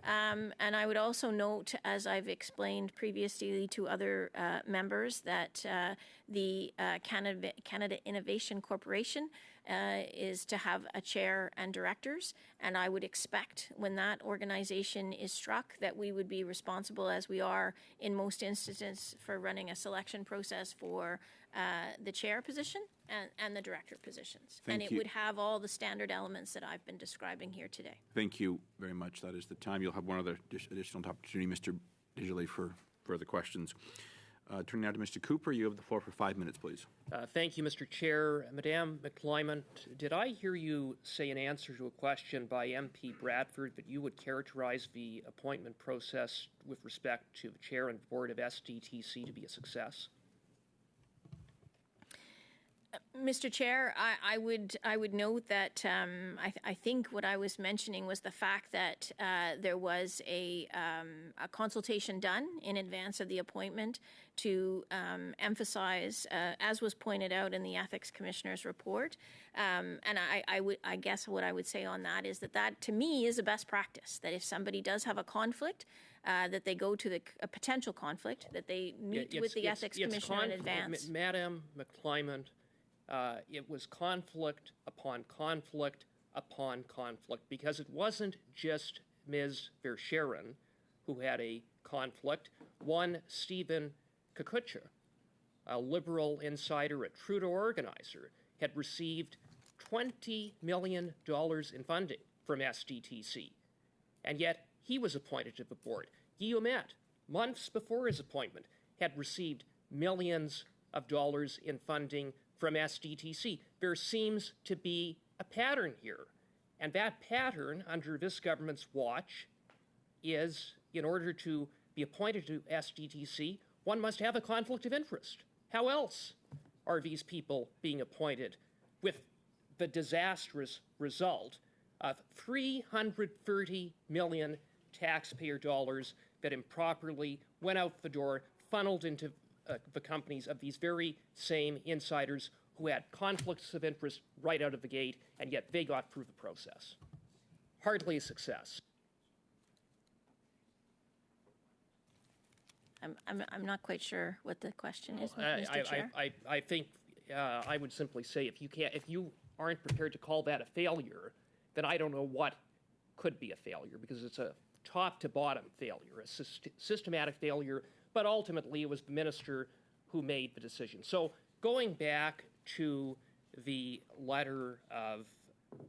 And I would also note, as I've explained previously to other members, that the Canada Innovation Corporation is to have a chair and directors, and I would expect when that organization is struck that we would be responsible, as we are in most instances, for running a selection process for the chair position and the director positions.
Thank
and
you.
It would have all the standard elements that I've been describing here today.
Thank you very much. That is the time. You'll have one other additional opportunity, Mr. Desjardins, for further questions. Turning now to Mr. Cooper, you have the floor for 5 minutes, please.
Thank you, Mr. Chair. Madame McClymont, did I hear you say in answer to a question by MP Bradford that you would characterize the appointment process with respect to the chair and board of SDTC to be a success?
Mr. Chair, I would note that I think what I was mentioning was the fact that there was a consultation done in advance of the appointment to emphasize, as was pointed out in the Ethics Commissioner's report, and I guess what I would say on that is that to me is a best practice, that if somebody does have a conflict, that they go to a potential conflict, that they meet with the Ethics Commissioner in advance.
Madame McClymont, it was conflict upon conflict upon conflict, because it wasn't just Ms. Verscheren who had a conflict. One Stephen Kikucha, a Liberal insider, a Trudeau organizer, had received $20 million in funding from SDTC, and yet he was appointed to the board. Guy Ouimet, months before his appointment, had received millions of dollars in funding from SDTC. There seems to be a pattern here, and that pattern under this government's watch is, in order to be appointed to SDTC, one must have a conflict of interest. How else are these people being appointed, with the disastrous result of $330 million taxpayer dollars that improperly went out the door, funneled into the companies of these very same insiders who had conflicts of interest right out of the gate, and yet they got through the process. Hardly a success.
I'm not quite sure what the question is, Mr. Chair.
I think I would simply say if you aren't prepared to call that a failure, then I don't know what could be a failure, because it's a top to bottom failure, a systematic failure, but ultimately it was the minister who made the decision. So going back to the letter of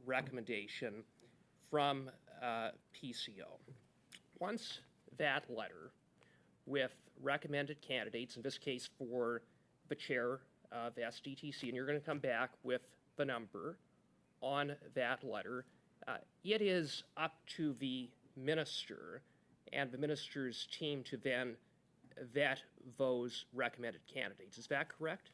recommendation from PCO, once that letter with recommended candidates, in this case for the chair of SDTC, and you're going to come back with the number on that letter, it is up to the minister and the minister's team to then vet those recommended candidates. Is that correct?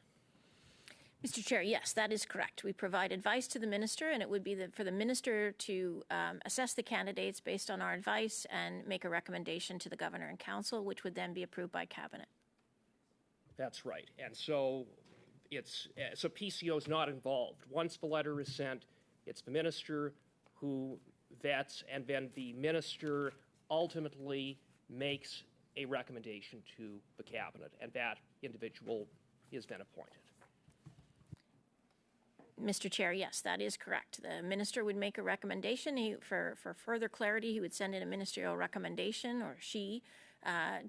Mr. Chair, yes, that is correct. We provide advice to the minister, and it would be for the minister to assess the candidates based on our advice and make a recommendation to the governor and council, which would then be approved by cabinet.
That's right. And so so PCO is not involved. Once the letter is sent, it's the minister who vets, and then the minister ultimately makes a recommendation to the cabinet, and that individual is then appointed.
Mr. Chair, yes, that is correct. The minister would make a recommendation. For further clarity, he would send in a ministerial recommendation, or she,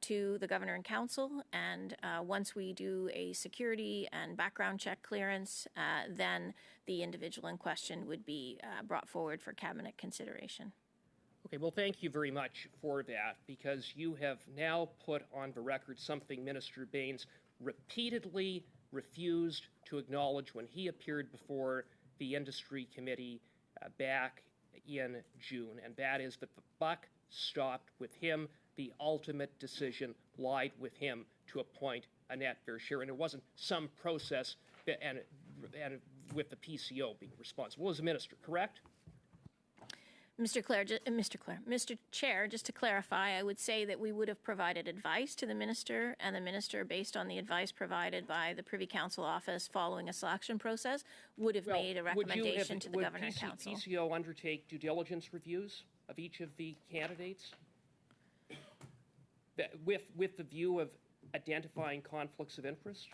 to the governor and council. And once we do a security and background check clearance, then the individual in question would be brought forward for cabinet consideration.
Okay, well, thank you very much for that, because you have now put on the record something Minister Baines repeatedly refused to acknowledge when he appeared before the industry committee back in June, and that is that the buck stopped with him. The ultimate decision lied with him to appoint Annette Verschuren. It wasn't some process and with the PCO being responsible. It was the minister, correct?
Mr. Chair, just to clarify, I would say that we would have provided advice to the minister, and the minister, based on the advice provided by the Privy Council office following a selection process, would have made a recommendation to the governor and council.
Would PCO undertake due diligence reviews of each of the candidates with the view of identifying conflicts of interest?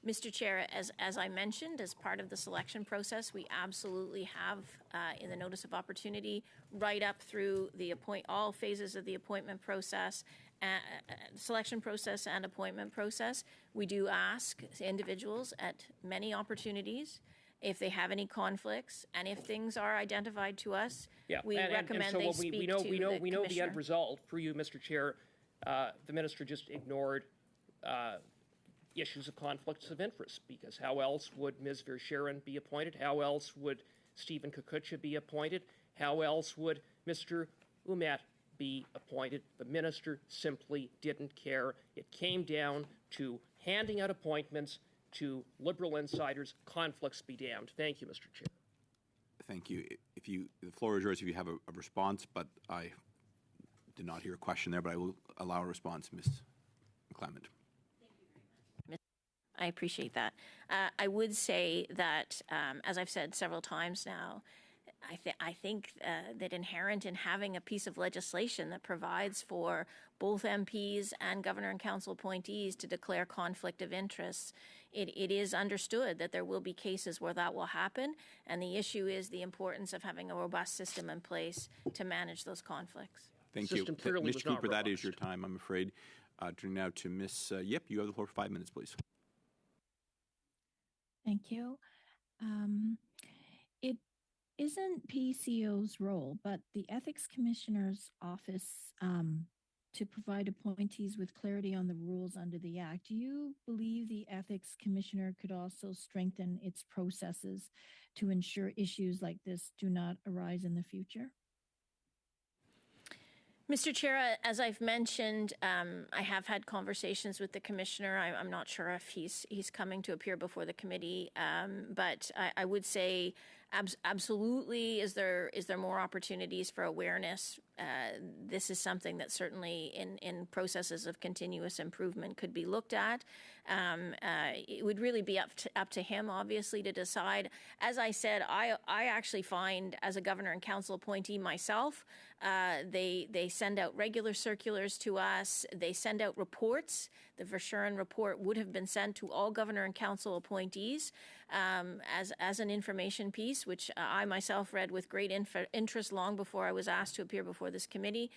Mr. Chair, as I mentioned, as part of the selection process, we absolutely have, in the notice of opportunity, right up through all phases of the appointment process, selection process and appointment process. We do ask individuals at many opportunities if they have any conflicts, and if things are identified to us, we recommend
so
they speak to the commissioner.
We know the end result. For you, Mr. Chair, the minister just ignored issues of conflicts of interest, because how else would Ms. Verschuren be appointed? How else would Stephen Kukucha be appointed? How else would Mr. Ouimet be appointed? The minister simply didn't care. It came down to handing out appointments to Liberal insiders. Conflicts be damned. Thank you, Mr. Chair.
Thank you. The floor is yours if you have a response, but I did not hear a question there, but I will allow a response, Ms. McClement.
I appreciate that. I would say that, as I've said several times now, I think that inherent in having a piece of legislation that provides for both MPs and governor and council appointees to declare conflict of interests, it is understood that there will be cases where that will happen, and the issue is the importance of having a robust system in place to manage those conflicts.
Thank you. Mr. Cooper, that is your time, I'm afraid. Turning now to Ms. Yip, you have the floor for 5 minutes, please.
Thank you. It isn't PCO's role, but the Ethics Commissioner's office to provide appointees with clarity on the rules under the Act. Do you believe the Ethics Commissioner could also strengthen its processes to ensure issues like this do not arise in the future?
Mr. Chair, as I've mentioned, I have had conversations with the commissioner. I'm not sure if he's coming to appear before the committee, but I would say Absolutely, is there more opportunities for awareness? This is something that certainly in processes of continuous improvement could be looked at. It would really be up to him, obviously, to decide. As I said, I actually find, as a governor and council appointee myself, they send out regular circulars to us. They send out reports. The Verschuren report would have been sent to all governor and council appointees as an information piece, which I myself read with great interest long before I was asked to appear before this committee.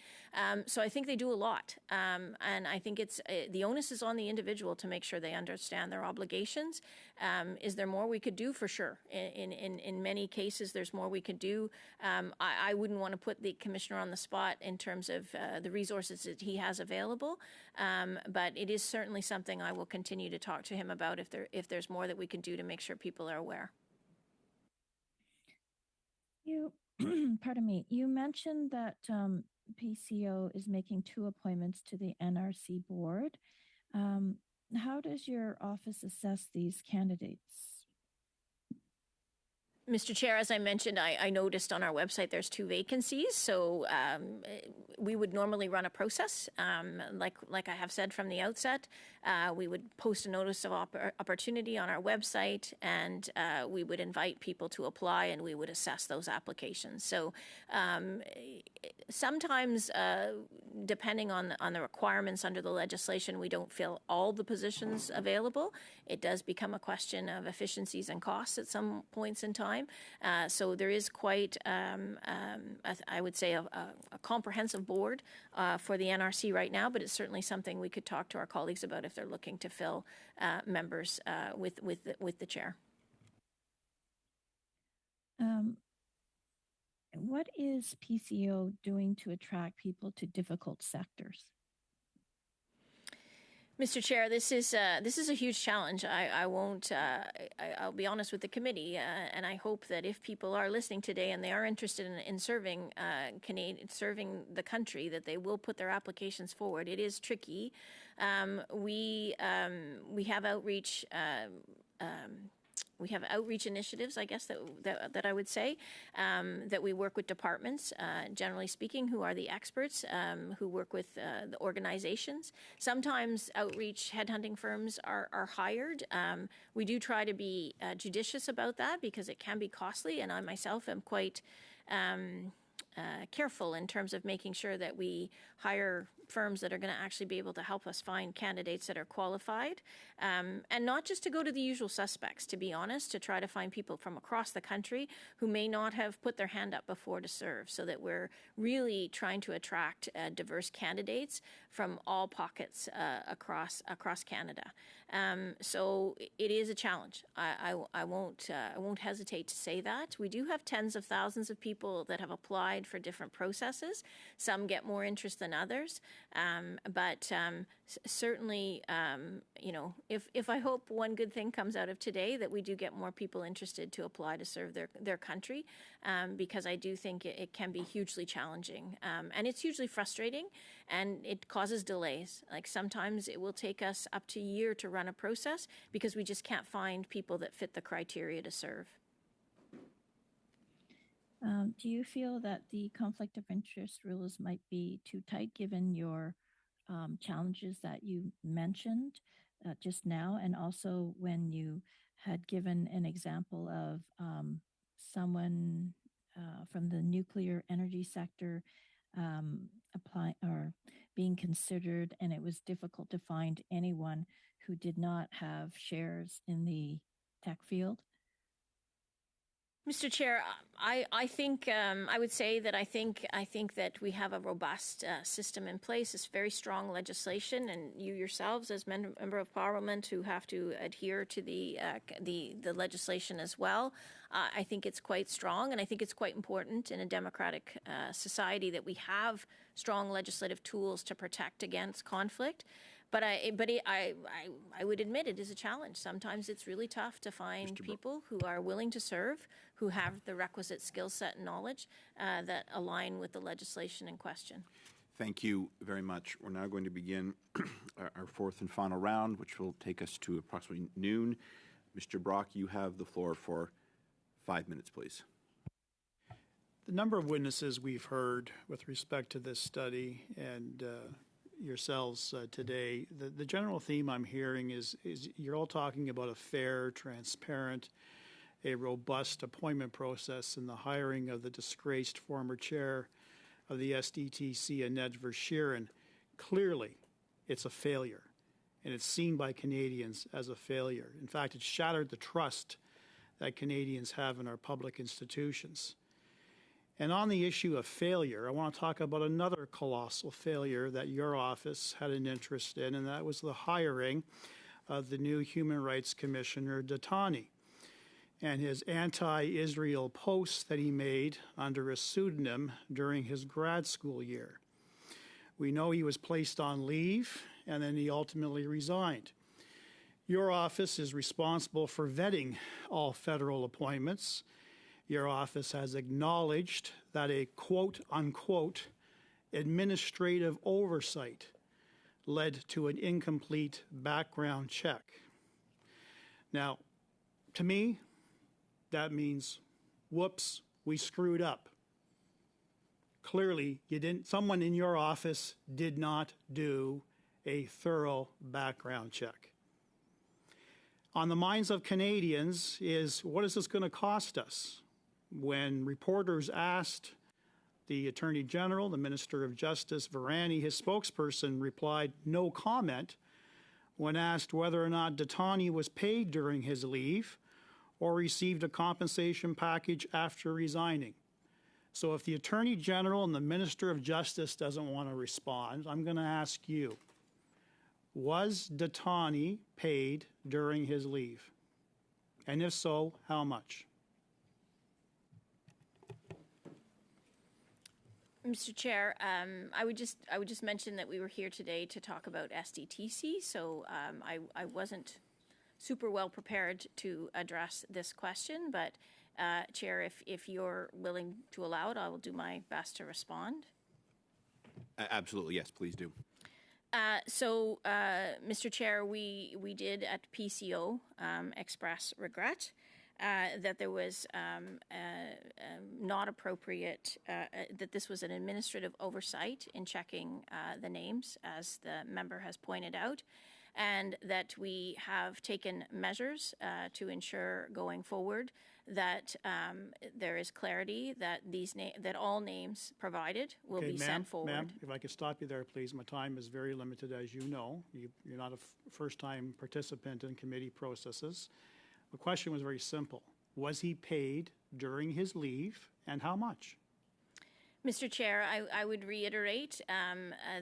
So I think they do a lot, and I think it's the onus is on the individual to make sure they understand their obligations. Is there more we could do? For sure. In many cases, there's more we could do. I wouldn't want to put the commissioner on the spot in terms of the resources that he has available, but it is certainly something I will continue to talk to him about if there's more that we can do to make sure people are aware.
You, pardon me, you mentioned that PCO is making 2 appointments to the NRC board. How does your office assess these candidates?
Mr. Chair, as I mentioned, I noticed on our website there's 2 vacancies, so we would normally run a process. Like I have said from the outset, we would post a notice of opportunity on our website, and we would invite people to apply, and we would assess those applications. So sometimes, depending on the requirements under the legislation, we don't fill all the positions available. It does become a question of efficiencies and costs at some points in time. So there is quite, I would say, a comprehensive board for the NRC right now, but it's certainly something we could talk to our colleagues about if they're looking to fill members with the chair.
What is PCO doing to attract people to difficult sectors?
Mr. Chair, this is a huge challenge. I'll be honest with the committee, and I hope that if people are listening today and they are interested in serving serving the country, that they will put their applications forward. It is tricky. We have outreach. We have outreach initiatives, I guess, that I would say, that we work with departments, generally speaking, who are the experts, who work with the organizations. Sometimes outreach headhunting firms are hired. We do try to be judicious about that because it can be costly, and I myself am quite careful in terms of making sure that we hire firms that are going to actually be able to help us find candidates that are qualified, and not just to go to the usual suspects, to be honest, to try to find people from across the country who may not have put their hand up before to serve, so that we're really trying to attract diverse candidates from all pockets across Canada. So it is a challenge. I won't hesitate to say that. We do have tens of thousands of people that have applied for different processes. Some get more interest than others. But certainly, if I hope one good thing comes out of today, that we do get more people interested to apply to serve their country, because I do think it can be hugely challenging, and it's hugely frustrating, and it causes delays. Like sometimes it will take us up to a year to run a process because we just can't find people that fit the criteria to serve.
Do you feel that the conflict of interest rules might be too tight given your challenges that you mentioned just now, and also when you had given an example of someone from the nuclear energy sector applying or being considered, and it was difficult to find anyone who did not have shares in the tech field?
Mr. Chair, I think I would say that I think that we have a robust system in place. It's very strong legislation, and you yourselves, as member of Parliament, who have to adhere to the legislation as well. I think it's quite strong, and I think it's quite important in a democratic society that we have strong legislative tools to protect against conflict. But I would admit it is a challenge. Sometimes it's really tough to find people who are willing to serve, who have the requisite skill set and knowledge that align with the legislation in question.
Thank you very much. We're now going to begin our fourth and final round, which will take us to approximately noon. Mr. Brock, you have the floor for 5 minutes, please.
The number of witnesses we've heard with respect to this study and yourselves today, the general theme I'm hearing is you're all talking about a fair, transparent, a robust appointment process in the hiring of the disgraced former chair of the SDTC, Annette Verschuren. Clearly, it's a failure, and it's seen by Canadians as a failure. In fact, it shattered the trust that Canadians have in our public institutions. And on the issue of failure, I want to talk about another colossal failure that your office had an interest in, and that was the hiring of the new Human Rights Commissioner, Dattani, and his anti-Israel posts that he made under a pseudonym during his grad school year. We know he was placed on leave, and then he ultimately resigned. Your office is responsible for vetting all federal appointments. Your office has acknowledged that a quote-unquote administrative oversight led to an incomplete background check. Now, to me, that means, whoops, we screwed up. Clearly, someone in your office did not do a thorough background check. On the minds of Canadians is, what is this going to cost us? When reporters asked the Attorney General, the Minister of Justice, Virani, his spokesperson replied, no comment, when asked whether or not Dattani was paid during his leave or received a compensation package after resigning. So if the Attorney General and the Minister of Justice doesn't want to respond, I'm going to ask you, was Dattani paid during his leave? And if so, how much?
Mr. Chair, I would just mention that we were here today to talk about SDTC, so I wasn't super well prepared to address this question, but Chair, if you're willing to allow it, I will do my best to respond.
Absolutely, yes, please do.
Mr. Chair, we did at PCO express regret that there was not appropriate, that this was an administrative oversight in checking the names, as the member has pointed out, and that we have taken measures to ensure going forward that there is clarity that that all names provided will be sent forward.
Ma'am, if I could stop you there, please. My time is very limited, as you know. You're not a first-time participant in committee processes. The question was very simple. Was he paid during his leave, and how much?
Mr. Chair, I would reiterate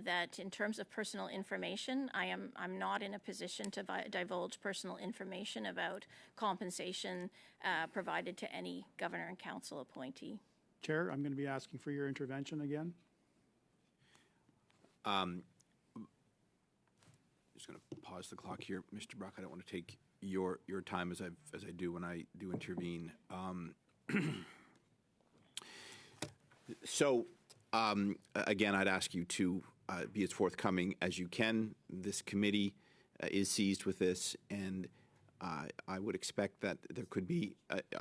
that in terms of personal information, I'm not in a position to divulge personal information about compensation provided to any governor and council appointee.
Chair, I'm going to be asking for your intervention again.
Just going to pause the clock here, Mr. Brock. I don't want to take your time as I do when I do intervene. So, again, I'd ask you to be as forthcoming as you can. This committee is seized with this, and I would expect that there could be.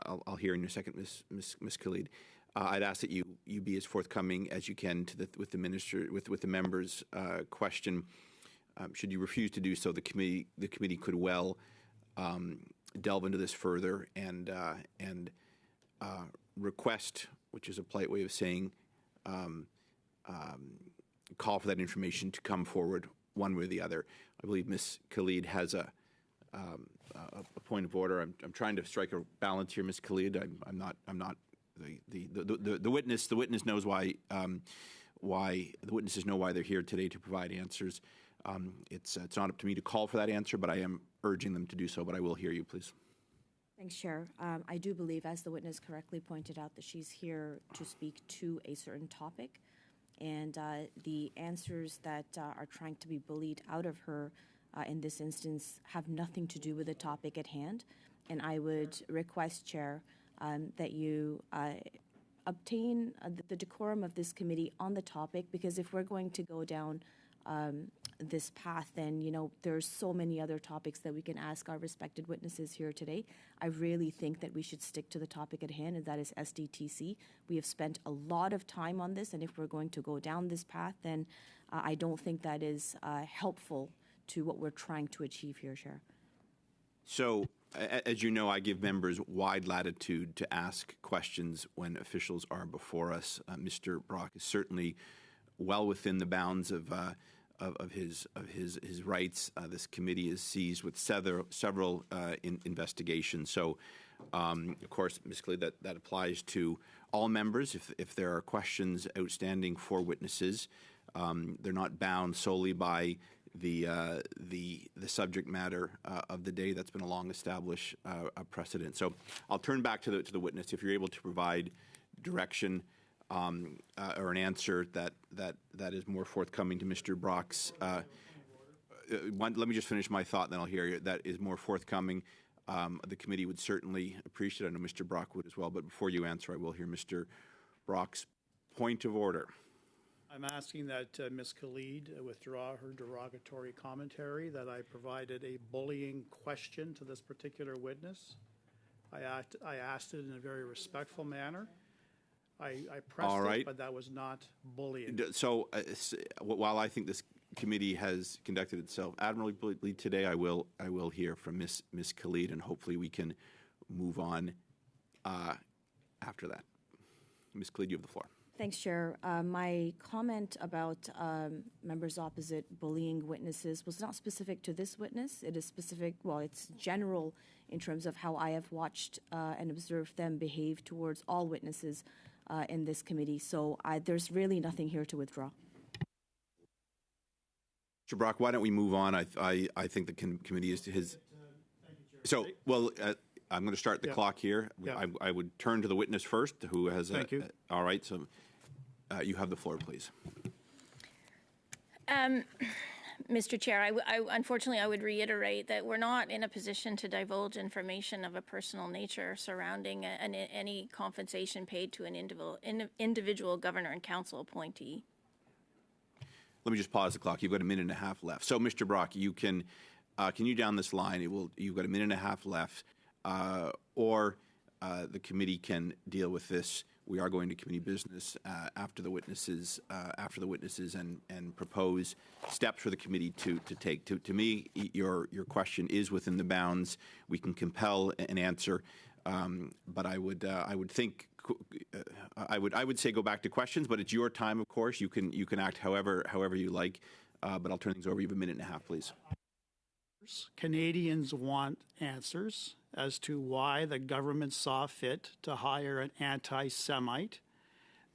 I'll hear in a second, Ms. Khalid. I'd ask that you be as forthcoming as you can with the minister, with the members' question. Should you refuse to do so, the committee could well delve into this further and request, which is a polite way of saying, call for that information to come forward one way or the other. I believe Ms. Khalid has a point of order. I'm trying to strike a balance here, Ms. Khalid. I'm not the witness. The witness knows why the witnesses know why they're here today to provide answers. It's not up to me to call for that answer, but I am urging them to do so. But I will hear you, please.
Thanks, Chair. I do believe, as the witness correctly pointed out, that she's here to speak to a certain topic, and the answers that are trying to be bullied out of her in this instance have nothing to do with the topic at hand. And I would request, Chair, that you obtain the decorum of this committee on the topic, because if we're going to go down this path, then, there's so many other topics that we can ask our respected witnesses here today. I really think that we should stick to the topic at hand, and that is SDTC. We have spent a lot of time on this, and if we're going to go down this path, then I don't think that is helpful to what we're trying to achieve here, Chair.
So, as you know, I give members wide latitude to ask questions when officials are before us. Mr. Brock is certainly well within the bounds of his rights. This committee is seized with several investigations. So, of course, Ms. Khalid, that applies to all members. If there are questions outstanding for witnesses, they're not bound solely by the subject matter of the day. That's been a long-established precedent. So I'll turn back to the witness. If you're able to provide direction or an answer that is more forthcoming to Mr. Brock's. Let me just finish my thought, then I'll hear you. That is more forthcoming. The committee would certainly appreciate it. I know Mr. Brock would as well. But before you answer, I will hear Mr. Brock's point of order.
I'm asking that Ms. Khalid withdraw her derogatory commentary, that I provided a bullying question to this particular witness. I asked it in a very respectful manner. I pressed it, but that was not bullying.
So while I think this committee has conducted itself admirably today, I will hear from Ms. Khalid, and hopefully we can move on after that. Ms. Khalid, you have the floor.
Thanks, Chair. My comment about members opposite bullying witnesses was not specific to this witness. It is specific, well, it's general in terms of how I have watched and observed them behave towards all witnesses in this committee. So there's really nothing here to withdraw.
Mr. Brock, why don't we move on? I think the committee is to his. So, well, I'm going to start the clock here.
Yeah.
I would turn to the witness first, who has.
Thank you.
All right. So, you have the floor, please.
Mr. Chair, unfortunately, I would reiterate that we're not in a position to divulge information of a personal nature surrounding any compensation paid to an individual governor and council appointee.
Let me just pause the clock. You've got a minute and a half left. So, Mr. Brock, you can you down this line? You've got a minute and a half left, or the committee can deal with this. We are going to committee business after the witnesses, and propose steps for the committee to take. To me, your question is within the bounds. We can compel an answer, but I would think. I would say go back to questions, but it's your time, of course. You can act however you like, but I'll turn things over. You have a minute and a half, please.
Canadians want answers as to why the government saw fit to hire an anti-Semite,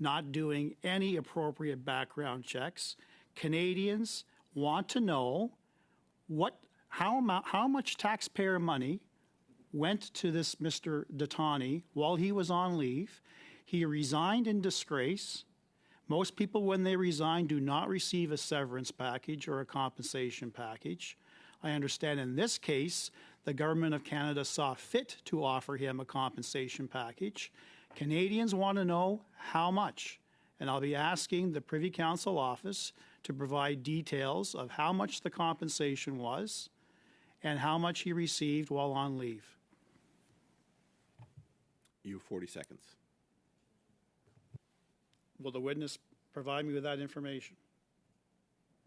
not doing any appropriate background checks. Canadians want to know how much taxpayer money went to this Mr. Dattani while he was on leave. He resigned in disgrace. Most people, when they resign, do not receive a severance package or a compensation package. I understand in this case, the Government of Canada saw fit to offer him a compensation package. Canadians want to know how much, and I'll be asking the Privy Council office to provide details of how much the compensation was and how much he received while on leave.
You have 40 seconds.
Will the witness provide me with that information?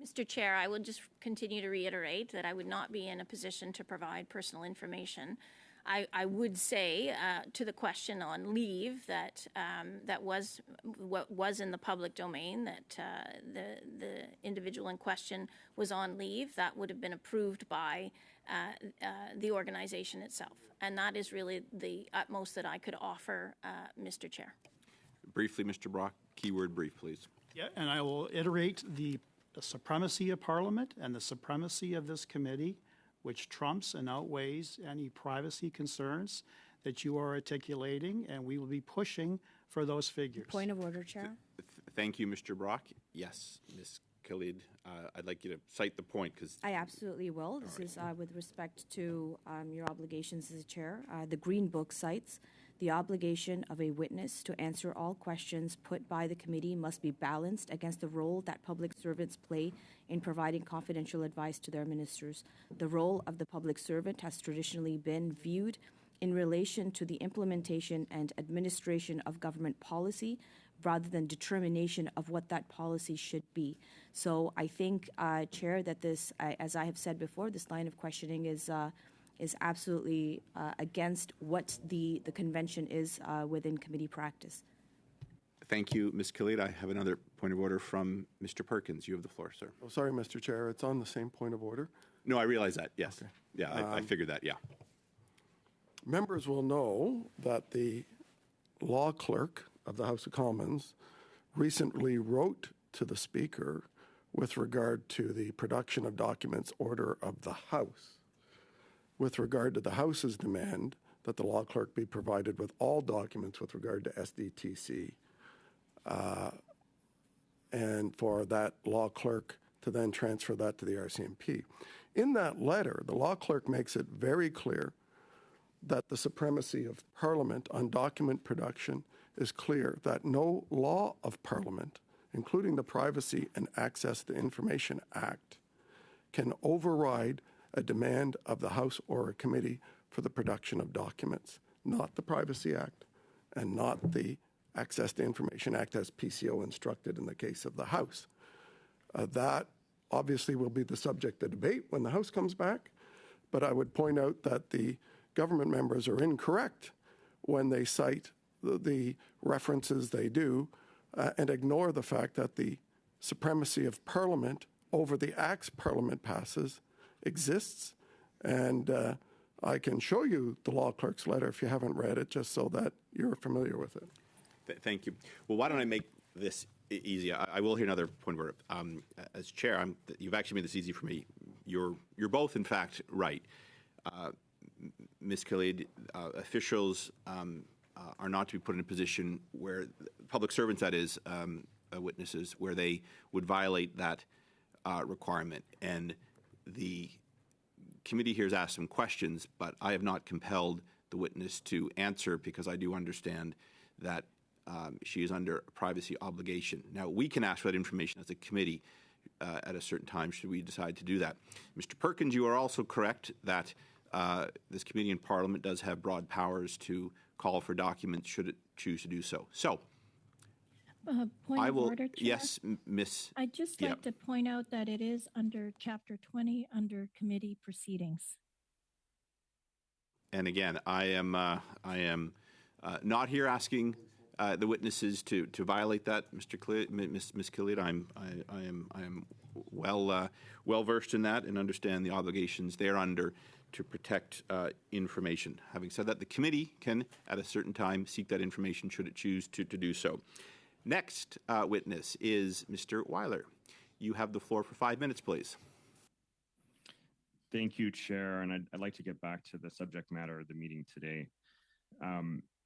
Mr. Chair, I would just continue to reiterate that I would not be in a position to provide personal information. I would say to the question on leave that that was what was in the public domain, that the individual in question was on leave. That would have been approved by the organization itself. And that is really the utmost that I could offer, Mr. Chair.
Briefly, Mr. Brock, keyword brief, please.
Yeah, and I will iterate the supremacy of Parliament and the supremacy of this committee, which trumps and outweighs any privacy concerns that you are articulating, and we will be pushing for those figures.
Point of order, Chair.
Thank you, Mr. Brock. Yes, Ms. Khalid, I'd like you to cite the point, because
I absolutely will. This is with respect to your obligations as a chair. The Green Book cites The obligation of a witness to answer all questions put by the committee must be balanced against the role that public servants play in providing confidential advice to their ministers. The role of the public servant has traditionally been viewed in relation to the implementation and administration of government policy rather than determination of what that policy should be. So I think, Chair, that this, as I have said before, this line of questioning is absolutely against what the convention is within committee practice.
Thank you, Ms. Khalid. I have another point of order from Mr. Perkins. You have the floor, sir.
Oh, sorry, Mr. Chair. It's on the same point of order.
No, I realize that, yes.
Okay.
Yeah, I figured that, yeah.
Members will know that the law clerk of the House of Commons recently wrote to the Speaker with regard to the production of documents order of the House. With regard to the House's demand that the law clerk be provided with all documents with regard to SDTC, and for that law clerk to then transfer that to the RCMP. In that letter, the law clerk makes it very clear that the supremacy of Parliament on document production is clear, that no law of Parliament, including the Privacy and Access to Information Act, can override a demand of the House or a committee for the production of documents, not the Privacy Act and not the Access to Information Act as PCO instructed in the case of the House. That obviously will be the subject of debate when the House comes back, but I would point out that the government members are incorrect when they cite the references they do and ignore the fact that the supremacy of Parliament over the acts Parliament passes exists. And I can show you the law clerk's letter if you haven't read it, just so that you're familiar with it.
Thank you. Well, why don't I make this easy? I will hear another point of order. As chair, you've actually made this easy for me. You're both, in fact, right. Ms. Khalid, officials are not to be put in a position where public servants, that is, witnesses, where they would violate that requirement. And the committee here has asked some questions, but I have not compelled the witness to answer because I do understand that she is under a privacy obligation. Now, we can ask for that information as a committee at a certain time should we decide to do that. Mr. Perkins, you are also correct that this committee in Parliament does have broad powers to call for documents should it choose to do so. So,
point of order, Chair?
Yes, Miss.
I'd just like to point out that it is under Chapter 20 under committee proceedings.
And again, I am not here asking the witnesses to violate that, Mr. Khalid, Ms. Khalid. I am well versed in that and understand the obligations they're under to protect information. Having said that, the committee can, at a certain time, seek that information should it choose to do so. Next witness is Mr. Weiler. You have the floor for 5 minutes, please.
Thank you, Chair. And I'd like to get back to the subject matter of the meeting today.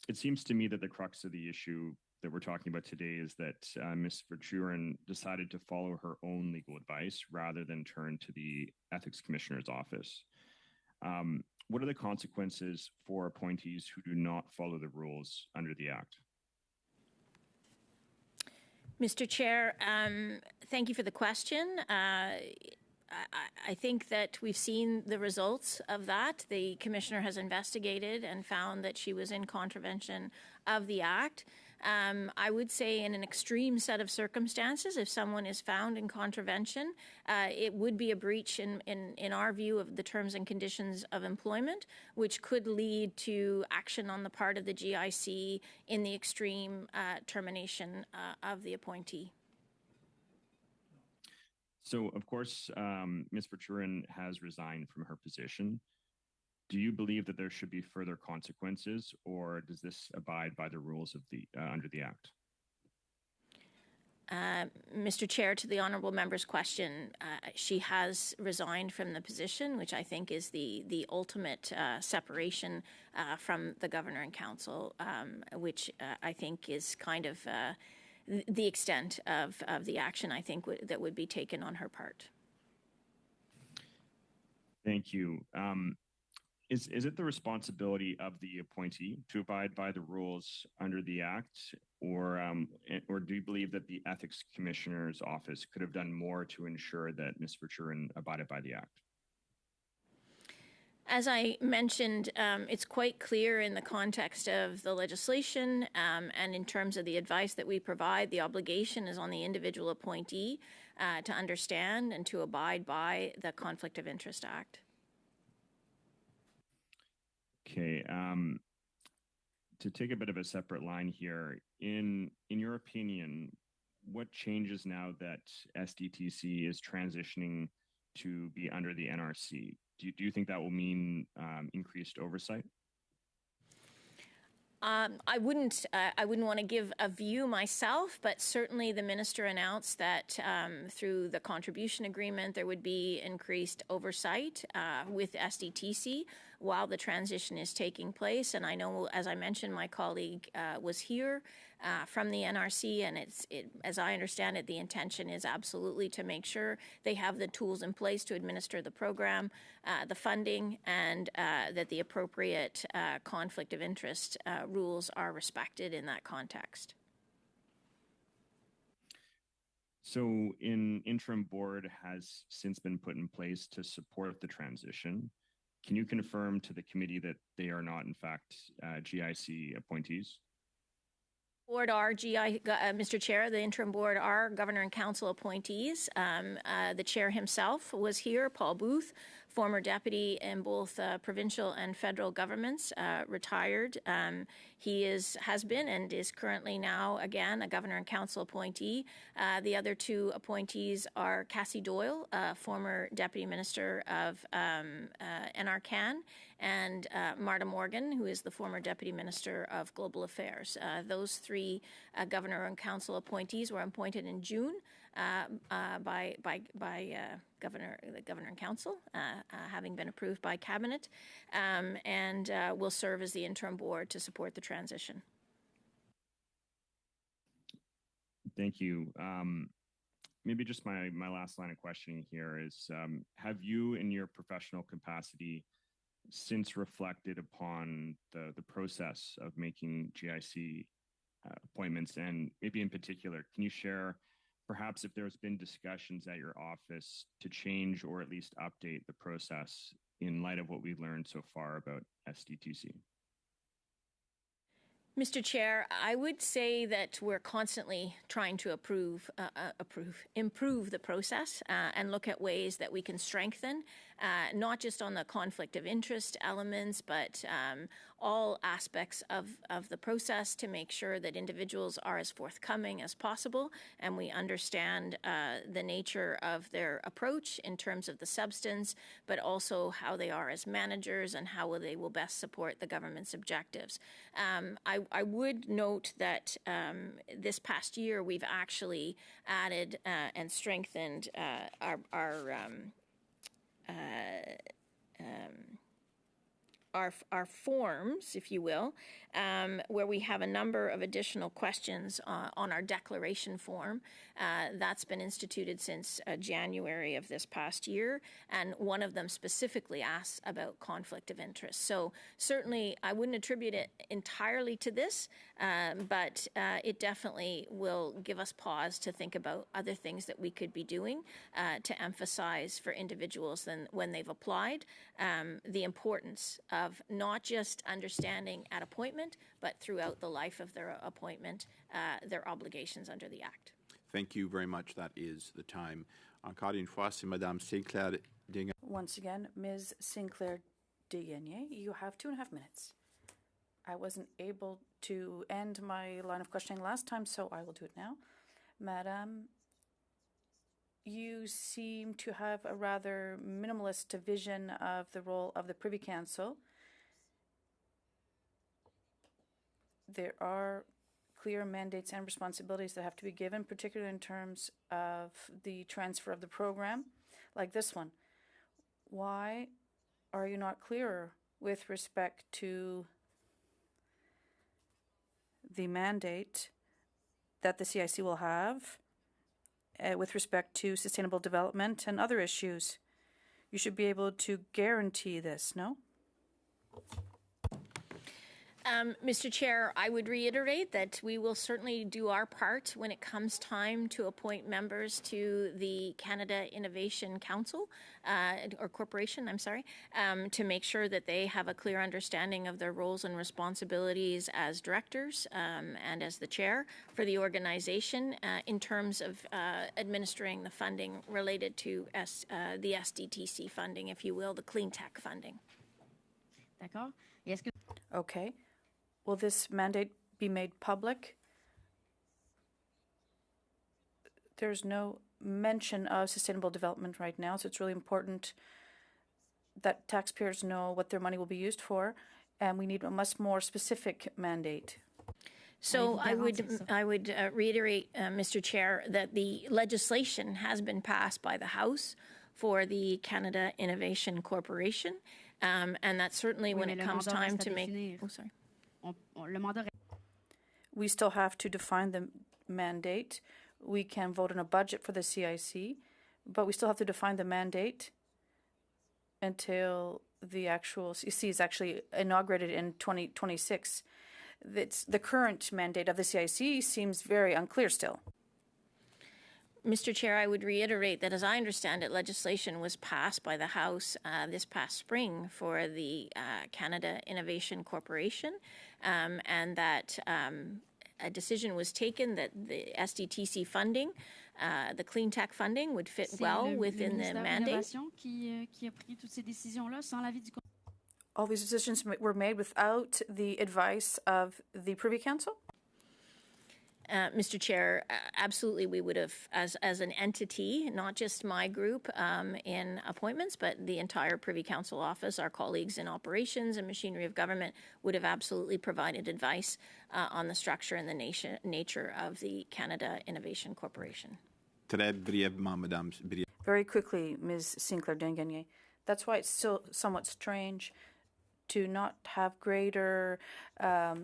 It seems to me that the crux of the issue that we're talking about today is that Ms. Verchuren decided to follow her own legal advice rather than turn to the Ethics Commissioner's office. What are the consequences for appointees who do not follow the rules under the Act?
Mr. Chair, thank you for the question. I think that we've seen the results of that. The Commissioner has investigated and found that she was in contravention of the Act. I would say in an extreme set of circumstances, if someone is found in contravention, it would be a breach in our view of the terms and conditions of employment, which could lead to action on the part of the GIC in the extreme termination of the appointee.
So, of course, Ms. Verchuren has resigned from her position. Do you believe that there should be further consequences, or does this abide by the rules of the under the Act?
Mr. Chair, to the honourable member's question, she has resigned from the position, which I think is the ultimate separation from the Governor and Council, which I think is kind of the extent of the action I think that would be taken on her part.
Thank you. Is it the responsibility of the appointee to abide by the rules under the Act, or do you believe that the Ethics Commissioner's Office could have done more to ensure that Ms. Verchuren abided by the Act?
As I mentioned, it's quite clear in the context of the legislation and in terms of the advice that we provide, the obligation is on the individual appointee to understand and to abide by the Conflict of Interest Act.
Okay. To take a bit of a separate line here, in your opinion, what changes now that SDTC is transitioning to be under the NRC? Do you think that will mean increased oversight?
I wouldn't want to give a view myself, but certainly the minister announced that through the contribution agreement there would be increased oversight with SDTC while the transition is taking place. And I know, as I mentioned, my colleague was here from the NRC, and as I understand it, the intention is absolutely to make sure they have the tools in place to administer the program, the funding, and that the appropriate conflict of interest rules are respected in that context.
So an interim board has since been put in place to support the transition. Can you confirm to the committee that they are not, in fact, GIC appointees?
Board are Mr. Chair, the interim board are governor and council appointees. The chair himself was here, Paul Booth, former deputy in both provincial and federal governments, retired. He has been and is currently now, again, a governor and council appointee. The other two appointees are Cassie Doyle, former deputy minister of NRCan, and Marta Morgan, who is the former deputy minister of global affairs. Those three governor and council appointees were appointed in June by governor and council, having been approved by cabinet, and will serve as the interim board to support the transition.
Thank you. Maybe just my last line of questioning here is, have you in your professional capacity since reflected upon the process of making GIC appointments, and maybe in particular, can you share perhaps if there's been discussions at your office to change or at least update the process in light of what we've learned so far about SDTC?
Mr. Chair, I would say that we're constantly trying to improve the process and look at ways that we can strengthen, not just on the conflict of interest elements, but all aspects of the process to make sure that individuals are as forthcoming as possible and we understand the nature of their approach in terms of the substance, but also how they are as managers and how they will best support the government's objectives. I would note that this past year we've actually added and strengthened our forms, if you will, where we have a number of additional questions on our declaration form. That's been instituted since January of this past year, and one of them specifically asks about conflict of interest. So certainly I wouldn't attribute it entirely to this, but it definitely will give us pause to think about other things that we could be doing to emphasize for individuals when they've applied the importance of not just understanding at appointment, but throughout the life of their appointment, their obligations under the Act.
Thank you very much. That is the time. Encore une fois, c'est Madame Sinclair Desgagnés.
Once again, Ms. Sinclair Desgagnés, you have 2.5 minutes. I wasn't able to end my line of questioning last time, so I will do it now. Madame, you seem to have a rather minimalist vision of the role of the Privy Council. There are clear mandates and responsibilities that have to be given, particularly in terms of the transfer of the program, like this one. Why are you not clearer with respect to the mandate that the CIC will have with respect to sustainable development and other issues? You should be able to guarantee this, no?
Mr. Chair, I would reiterate that we will certainly do our part when it comes time to appoint members to the Canada Innovation Council, or Corporation, I'm sorry, to make sure that they have a clear understanding of their roles and responsibilities as directors and as the chair for the organization in terms of administering the funding related to the SDTC funding, if you will, the clean tech funding.
D'accord. Et est-ce que
Okay. Will this mandate be made public? There's no mention of sustainable development right now, so it's really important that taxpayers know what their money will be used for, and we need a much more specific mandate.
So I would reiterate, Mr. Chair, that the legislation has been passed by the House for the Canada Innovation Corporation, and that certainly when it comes time to make... Oh, sorry.
le mandat
We still have to define the mandate. We can vote on a budget for the CIC, but we still have to define the mandate until the actual CIC is actually inaugurated in 2026. The current mandate of the CIC seems very unclear still.
Mr. Chair, I would reiterate that as I understand it, legislation was passed by the House this past spring for the Canada Innovation Corporation, and that a decision was taken that the SDTC funding, the clean tech funding, would fit well within the mandate.
qui a pris toutes ces décisions-là sans l'avis du
All these decisions were made without the advice of the Privy Council?
Mr. Chair, absolutely, we would have, as an entity, not just my group in appointments, but the entire Privy Council office, our colleagues in operations and machinery of government would have absolutely provided advice on the structure and the nature of the Canada Innovation Corporation.
Très brièvement, Madame.
Very quickly, Ms. Sinclair-Dingagnier. That's why it's still somewhat strange to not have greater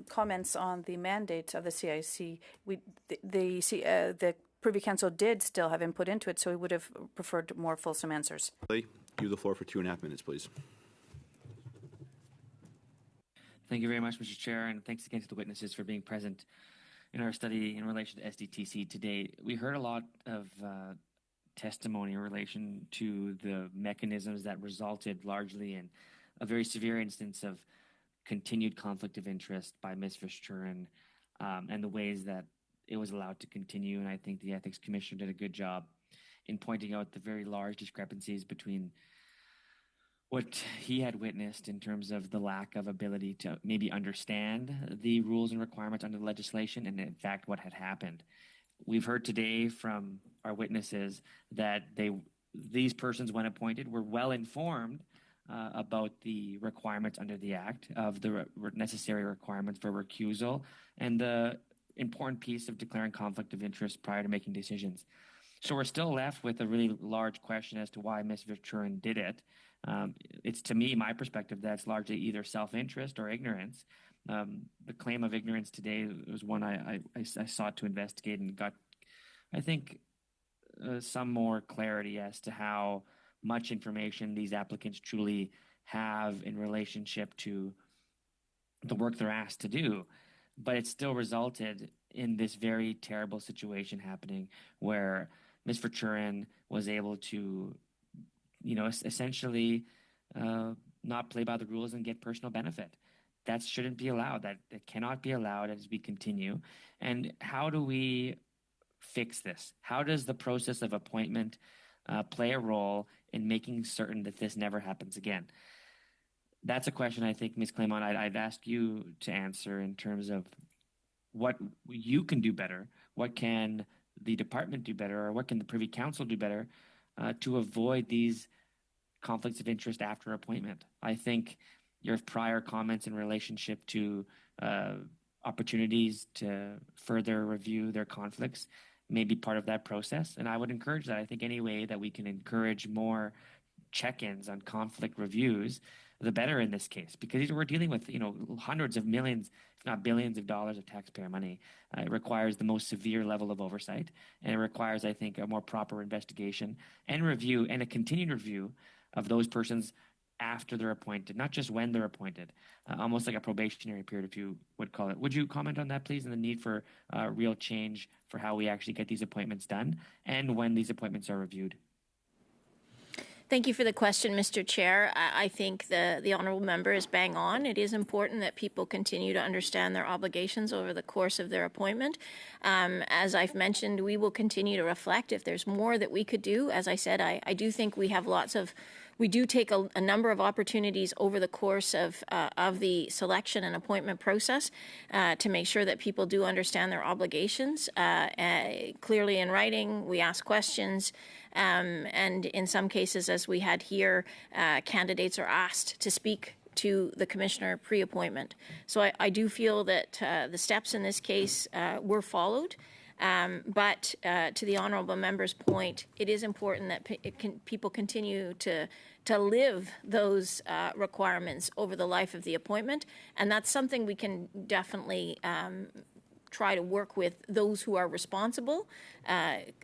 comments on the mandate of the CIC. The Privy Council did still have input into it, so we would have preferred more fulsome answers.
You have the floor for 2.5 minutes, please.
Thank you very much, Mr. Chair, and thanks again to the witnesses for being present in our study in relation to SDTC today. We heard a lot of testimony in relation to the mechanisms that resulted largely in a very severe instance of continued conflict of interest by Ms. Verschuren, and the ways that it was allowed to continue. And I think the Ethics Commissioner did a good job in pointing out the very large discrepancies between what he had witnessed in terms of the lack of ability to maybe understand the rules and requirements under the legislation and, in fact, what had happened. We've heard today from our witnesses that these persons, when appointed, were well informed about the requirements under the Act, of the necessary requirements for recusal, and the important piece of declaring conflict of interest prior to making decisions. So we're still left with a really large question as to why Ms. Verschuren did it. It's, to me, my perspective, that's largely either self-interest or ignorance. The claim of ignorance today was one I sought to investigate and got, I think, some more clarity as to how much information these applicants truly have in relationship to the work they're asked to do. But it still resulted in this very terrible situation happening where Ms. Verschuren was able to, essentially not play by the rules and get personal benefit. That shouldn't be allowed. That cannot be allowed as we continue. And how do we fix this? How does the process of appointment play a role in making certain that this never happens again? That's a question I think, Ms. Clément, I'd ask you to answer in terms of what you can do better, what can the department do better, or what can the Privy Council do better to avoid these conflicts of interest after appointment. I think your prior comments in relationship to opportunities to further review their conflicts may be part of that process, and I would encourage that. I think any way that we can encourage more check-ins on conflict reviews, the better in this case, because we're dealing with hundreds of millions, if not billions of dollars of taxpayer money. It requires the most severe level of oversight, and it requires, I think, a more proper investigation and review and a continued review of those persons after they're appointed, not just when they're appointed, almost like a probationary period, if you would call it. Would you comment on that, please, and the need for real change for how we actually get these appointments done and when these appointments are reviewed?
Thank you for the question, Mr. Chair. I think the honourable member is bang on. It is important that people continue to understand their obligations over the course of their appointment. As I've mentioned, we will continue to reflect if there's more that we could do. As I said, I do think we have we do take a number of opportunities over the course of the selection and appointment process to make sure that people do understand their obligations clearly in writing. We ask questions. And in some cases, as we had here, candidates are asked to speak to the commissioner pre-appointment. So I do feel that the steps in this case were followed. But to the honourable member's point, it is important that people continue to live those requirements over the life of the appointment. And that's something we can definitely try to work with those who are responsible,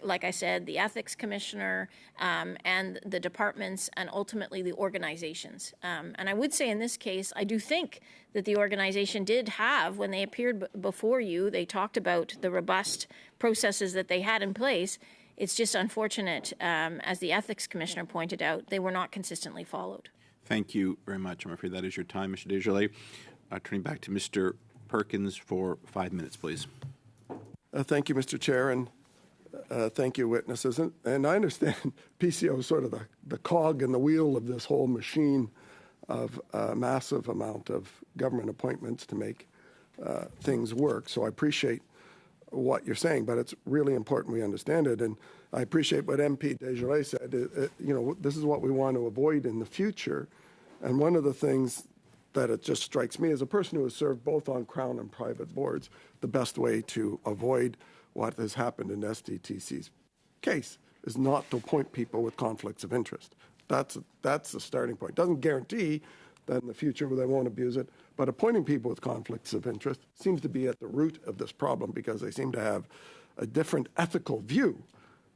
like I said, the ethics commissioner and the departments and ultimately the organizations. And I would say in this case, I do think that the organization did have, when they appeared before you, they talked about the robust processes that they had in place. It's just unfortunate, as the ethics commissioner pointed out, they were not consistently followed.
Thank you very much. I'm afraid that is your time, Mr. Desjardins. Turning back to Mr. Perkins for 5 minutes, please.
Thank you, Mr. Chair, and thank you, witnesses. And I understand PCO is sort of the cog in the wheel of this whole machine of a massive amount of government appointments to make things work. So I appreciate what you're saying, but it's really important we understand it. And I appreciate what MP Desjardins said. This is what we want to avoid in the future. And one of the things that it just strikes me as a person who has served both on Crown and private boards, the best way to avoid what has happened in SDTC's case is not to appoint people with conflicts of interest. That's the starting point. Doesn't guarantee that in the future they won't abuse it, but appointing people with conflicts of interest seems to be at the root of this problem because they seem to have a different ethical view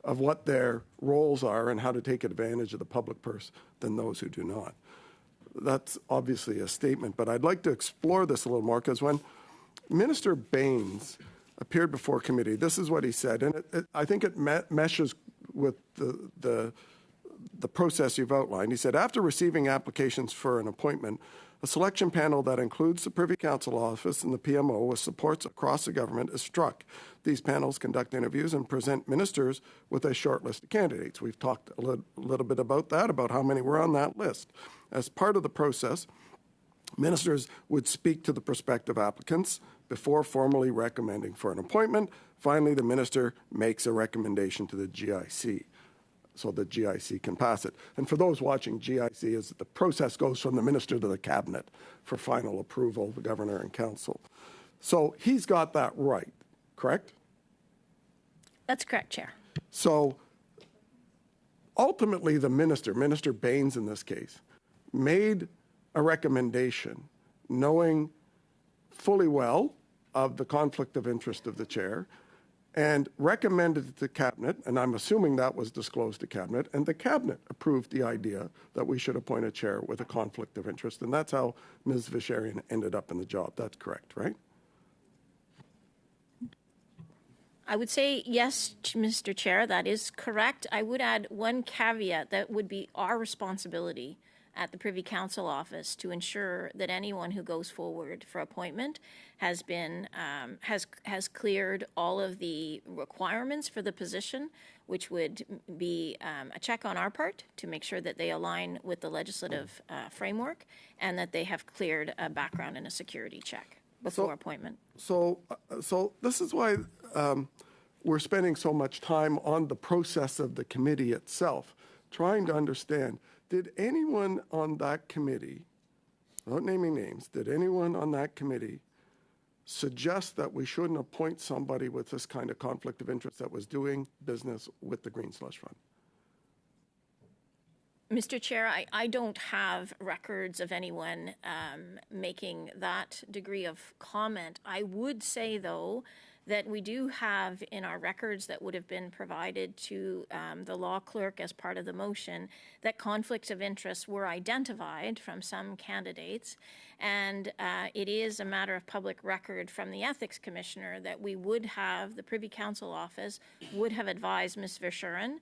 of what their roles are and how to take advantage of the public purse than those who do not. That's obviously a statement, but I'd like to explore this a little more because when Minister Baines appeared before committee, this is what he said, and I think it meshes with the process you've outlined. He said, after receiving applications for an appointment, a selection panel that includes the Privy Council Office and the PMO with supports across the government is struck. These panels conduct interviews and present ministers with a short list of candidates. We've talked a little bit about that, about how many were on that list. As part of the process, ministers would speak to the prospective applicants before formally recommending for an appointment. Finally, the minister makes a recommendation to the GIC so the GIC can pass it. And for those watching, GIC is the process goes from the minister to the cabinet for final approval, the governor and council. So he's got that right, correct?
That's correct, Chair.
So ultimately, the Minister Baines in this case, made a recommendation knowing fully well of the conflict of interest of the chair and recommended it to cabinet, and I'm assuming that was disclosed to cabinet, and the cabinet approved the idea that we should appoint a chair with a conflict of interest, and that's how Ms. Visharian ended up in the job. That's correct, right?
I would say yes, Mr. Chair, that is correct. I would add one caveat that would be our responsibility at the Privy Council office to ensure that anyone who goes forward for appointment has been has cleared all of the requirements for the position, which would be a check on our part to make sure that they align with the legislative framework and that they have cleared a background and a security check before appointment.
So this is why we're spending so much time on the process of the committee itself, trying to understand, did anyone on that committee, without naming names, did anyone on that committee suggest that we shouldn't appoint somebody with this kind of conflict of interest that was doing business with the Green Slush Fund?
Mr. Chair, I don't have records of anyone making that degree of comment. I would say, though, that we do have in our records that would have been provided to the law clerk as part of the motion that conflicts of interest were identified from some candidates. And it is a matter of public record from the Ethics Commissioner that we would have, the Privy Council office would have advised Ms. Verschuren,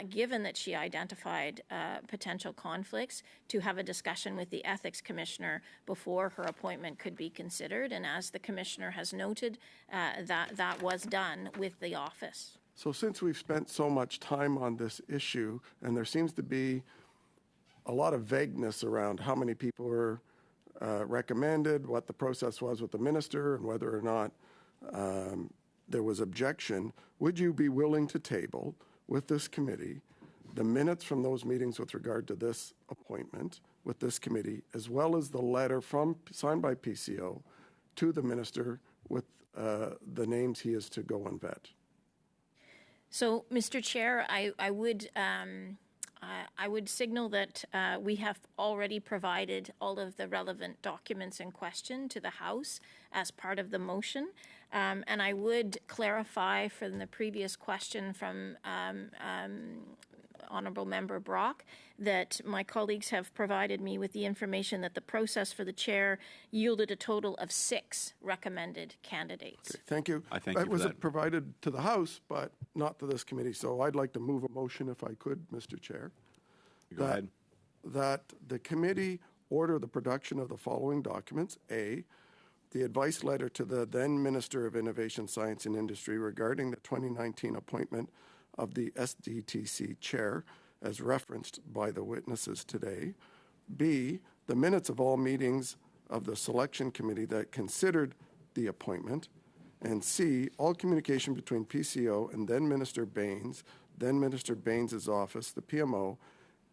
given that she identified potential conflicts, to have a discussion with the Ethics Commissioner before her appointment could be considered. And as the Commissioner has noted, that was done with the office.
So since we've spent so much time on this issue, and there seems to be a lot of vagueness around how many people were recommended, what the process was with the minister, and whether or not there was objection, would you be willing to table with this committee the minutes from those meetings with regard to this appointment with this committee, as well as the letter signed by PCO to the minister with the names he is to go and vet?
So, Mr. Chair, I would signal that we have already provided all of the relevant documents in question to the House as part of the motion. And I would clarify from the previous question from Honourable Member Brock that my colleagues have provided me with the information that the process for the chair yielded a total of 6 recommended candidates.
Okay, thank you.
I thank you for
was
that.
provided to the House, but not to this committee. So I'd like to move a motion, if I could, Mr. Chair.
Go ahead.
That the committee order the production of the following documents. A, the advice letter to the then Minister of Innovation, Science and Industry regarding the 2019 appointment of the SDTC chair, as referenced by the witnesses today. B, the minutes of all meetings of the selection committee that considered the appointment. And C, all communication between PCO and then Minister Baines, then Minister Baines' office, the PMO,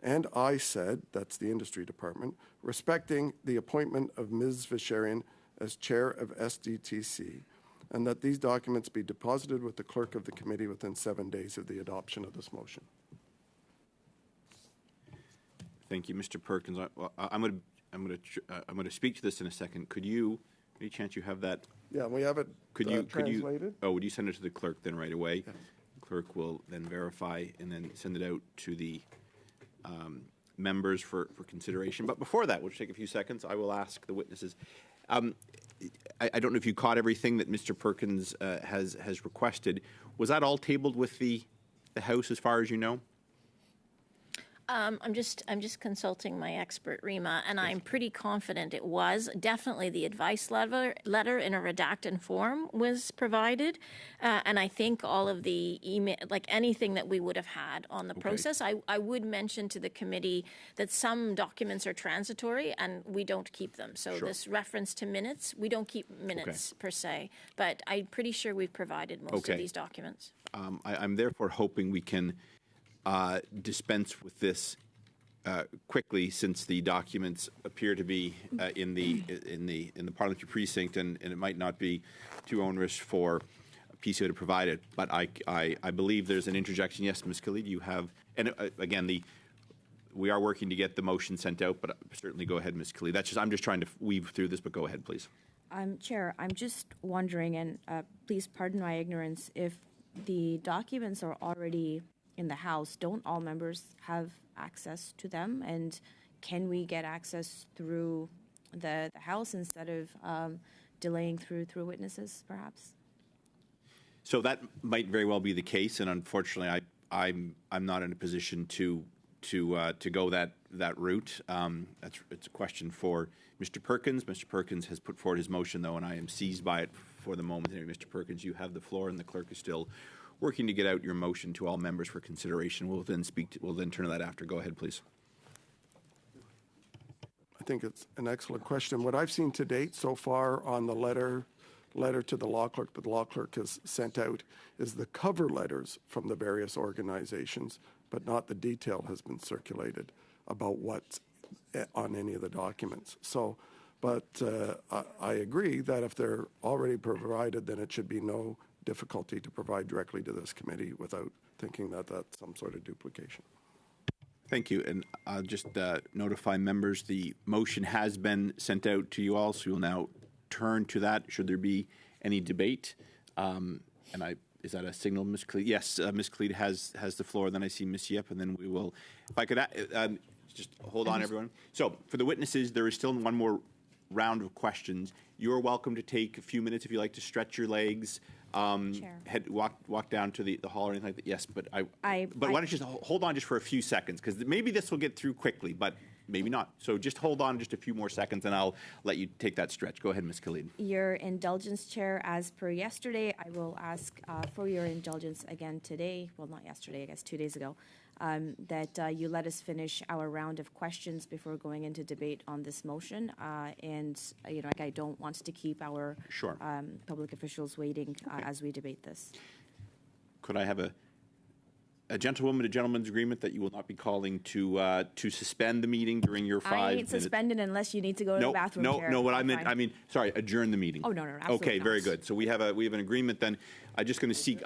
and ISED, that's the industry department, respecting the appointment of Ms. Verschuren as chair of SDTC, and that these documents be deposited with the clerk of the committee within 7 days of the adoption of this motion.
Thank you, Mr. Perkins. I'm going to speak to this in a second. Could you, any chance you have that?
Yeah, we have it translated.
Would you send it to the clerk then right away? Yeah. The clerk will then verify and then send it out to the members for consideration. But before that, we'll take a few seconds. I will ask the witnesses. I don't know if you caught everything that Mr. Perkins has requested. Was that all tabled with the House, as far as you know?
I'm just consulting my expert, Rima, and I'm pretty confident it was. Definitely the advice letter in a redacted form was provided, and I think all of the email, like anything that we would have had on the process. I would mention to the committee that some documents are transitory and we don't keep them. So this reference to minutes, we don't keep minutes per se, but I'm pretty sure we've provided most of these documents.
I'm therefore hoping we can dispense with this quickly, since the documents appear to be in the parliamentary precinct, and it might not be too onerous for PCO to provide it. But I believe there's an interjection. Yes, Ms. Khalid, you have, and again, we are working to get the motion sent out. But certainly, go ahead, Ms. Khalid. I'm just trying to weave through this. But go ahead, please.
Chair, I'm just wondering, and please pardon my ignorance, if the documents are already in the House, don't all members have access to them? And can we get access through the House instead of delaying through witnesses, perhaps?
So that might very well be the case, and unfortunately, I'm not in a position to go that route. It's a question for Mr. Perkins. Mr. Perkins has put forward his motion, though, and I am seized by it for the moment. Mr. Perkins, you have the floor, and the clerk is still working to get out your motion to all members for consideration. We'll then turn to that after. Go ahead, please.
I think it's an excellent question. What I've seen to date so far on the letter to the law clerk that the law clerk has sent out is the cover letters from the various organizations, but not the detail has been circulated about what's on any of the documents. So, but I agree that if they're already provided, then it should be no difficulty to provide directly to this committee without thinking that that's some sort of duplication.
Thank you. And I'll just notify members the motion has been sent out to you all, so you'll now turn to that should there be any debate. And is that a signal, Ms. Khalid? Yes, Ms. Khalid has the floor. Then I see Ms. Yip, and then we will. If I could just hold on, everyone. So for the witnesses, there is still one more round of questions. You're welcome to take a few minutes if you like to stretch your legs. Walk down to the hall or anything like that. Yes, but why don't you just hold on just for a few seconds, because maybe this will get through quickly, but maybe not. So just hold on just a few more seconds, and I'll let you take that stretch. Go ahead, Ms. Khalid.
Your indulgence, Chair, as per yesterday, I will ask for your indulgence again today. Well, not yesterday, I guess 2 days ago. That you let us finish our round of questions before going into debate on this motion. And I don't want to keep our public officials waiting as we debate this.
Could I have a gentleman's agreement that you will not be calling to suspend the meeting during your 5 minutes?
I ain't suspending unless you need to go to the bathroom, Chair.
No, what I mean, sorry, adjourn the meeting.
Oh, no, absolutely
Okay,
not.
very good. So we have an agreement then. I'm just going to seek,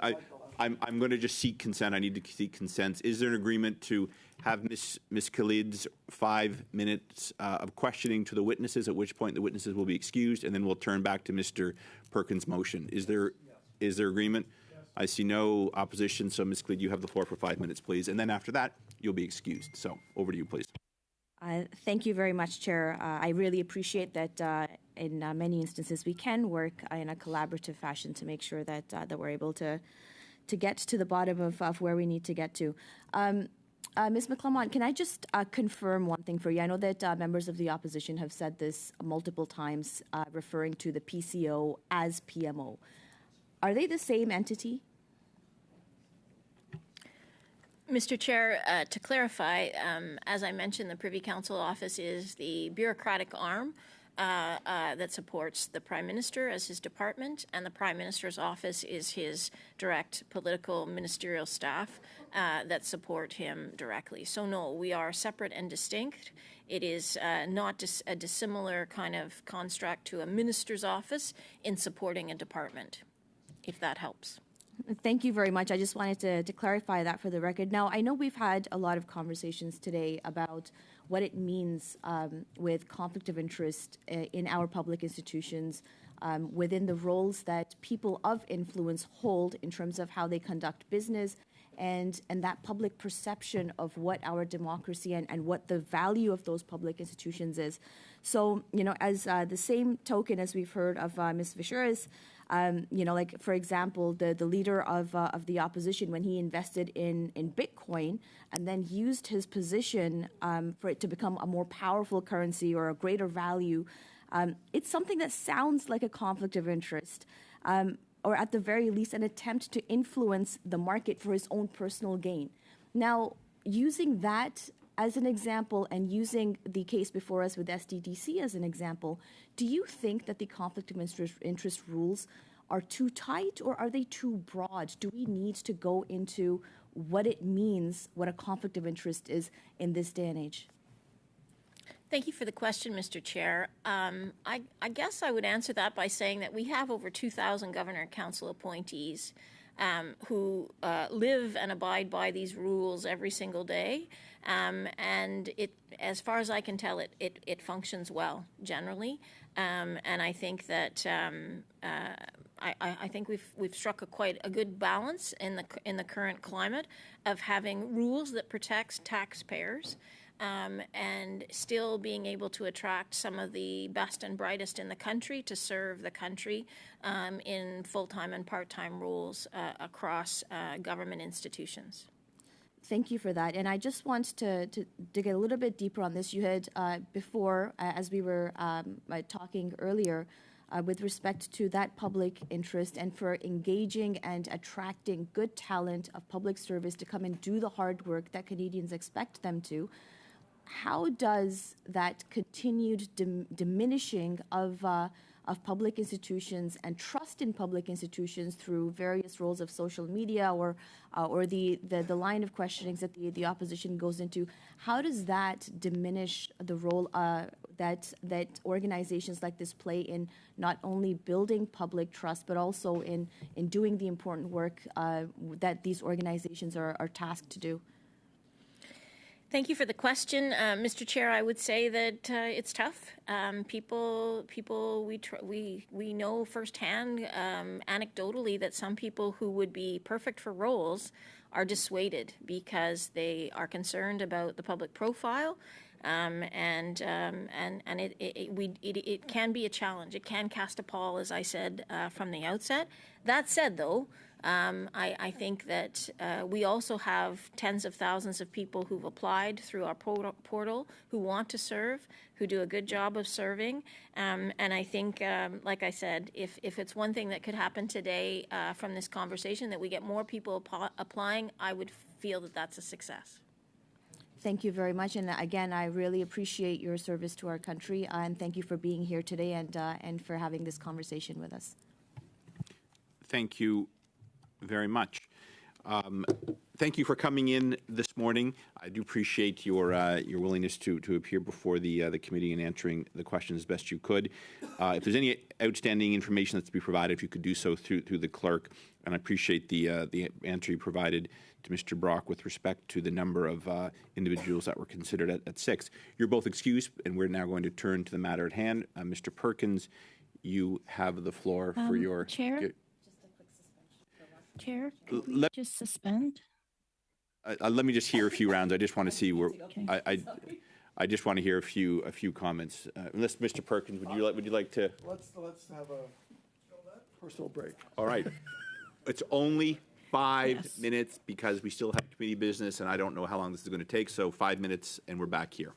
I'm going to just seek consent. I need to seek consent. Is there an agreement to have Ms. Khalid's 5 minutes of questioning to the witnesses, at which point the witnesses will be excused, and then we'll turn back to Mr. Perkins' motion? Is there agreement? I see no opposition, so Ms. Khalid, you have the floor for 5 minutes, please. And then after that, you'll be excused. So over to you, please.
Thank you very much, Chair. I really appreciate that in many instances we can work in a collaborative fashion to make sure that we're able to get to the bottom of where we need to get to. Ms. McClymont, can I just confirm one thing for you? I know that members of the opposition have said this multiple times, referring to the PCO as PMO. Are they the same entity?
Mr. Chair, to clarify, as I mentioned, the Privy Council office is the bureaucratic arm that supports the Prime Minister as his department, and the Prime Minister's office is his direct political ministerial staff that support him directly. So no, we are separate and distinct. It is not a dissimilar kind of construct to a minister's office in supporting a department, if that helps.
Thank you very much. I just wanted to clarify that for the record. Now, I know we've had a lot of conversations today about what it means with conflict of interest in our public institutions, within the roles that people of influence hold in terms of how they conduct business, and that public perception of what our democracy and what the value of those public institutions is. So, as the same token as we've heard of Ms. Vicheres, like, for example, the leader of the opposition, when he invested in Bitcoin and then used his position for it to become a more powerful currency or a greater value, it's something that sounds like a conflict of interest, or at the very least an attempt to influence the market for his own personal gain. Now, using that as an example and using the case before us with SDTC as an example, do you think that the conflict of interest rules are too tight, or are they too broad? Do we need to go into what it means, what a conflict of interest is in this day and age?
Thank you for the question, Mr. Chair. I guess I would answer that by saying that we have over 2,000 Governor Council appointees who live and abide by these rules every single day. And it, as far as I can tell, it functions well generally. And I think that I think we've struck quite a good balance in the current climate of having rules that protects taxpayers. And still being able to attract some of the best and brightest in the country to serve the country in full-time and part-time roles across government institutions.
Thank you for that. And I just want to dig a little bit deeper on this. You had before, as we were talking earlier, with respect to that public interest and for engaging and attracting good talent of public service to come and do the hard work that Canadians expect them to. How does that continued diminishing of public institutions and trust in public institutions through various roles of social media or the line of questionings that the opposition goes into, how does that diminish the role that organizations like this play in not only building public trust but also in doing the important work that these organizations are tasked to do?
Thank you for the question, Mr. Chair. I would say that it's tough. We know firsthand, anecdotally, that some people who would be perfect for roles are dissuaded because they are concerned about the public profile, and it can be a challenge. It can cast a pall, as I said from the outset. That said, though, I think that we also have tens of thousands of people who've applied through our portal who want to serve, who do a good job of serving. And I think, like I said, if it's one thing that could happen today from this conversation, that we get more people applying, I would feel that that's a success.
Thank you very much. And again, I really appreciate your service to our country. And thank you for being here today and for having this conversation with us.
Thank you very much. Thank you for coming in this morning. I do appreciate your willingness to appear before the committee and answering the questions as best you could. If there's any outstanding information that's to be provided, if you could do so through the clerk, and I appreciate the answer you provided to Mr. Brock with respect to the number of individuals that were considered at 6. You're both excused, and we're now going to turn to the matter at hand. Mr. Perkins, you have the floor for your
Chair. Chair, could we just suspend?
let me just hear a few rounds. I just want to see where
Okay.
I just want to hear a few comments. Unless Mr. Perkins, would you like to?
Let's have a personal break.
All right. It's only 5
Yes.
minutes because we still have committee business, and I don't know how long this is going to take. So 5 minutes, and we're back here.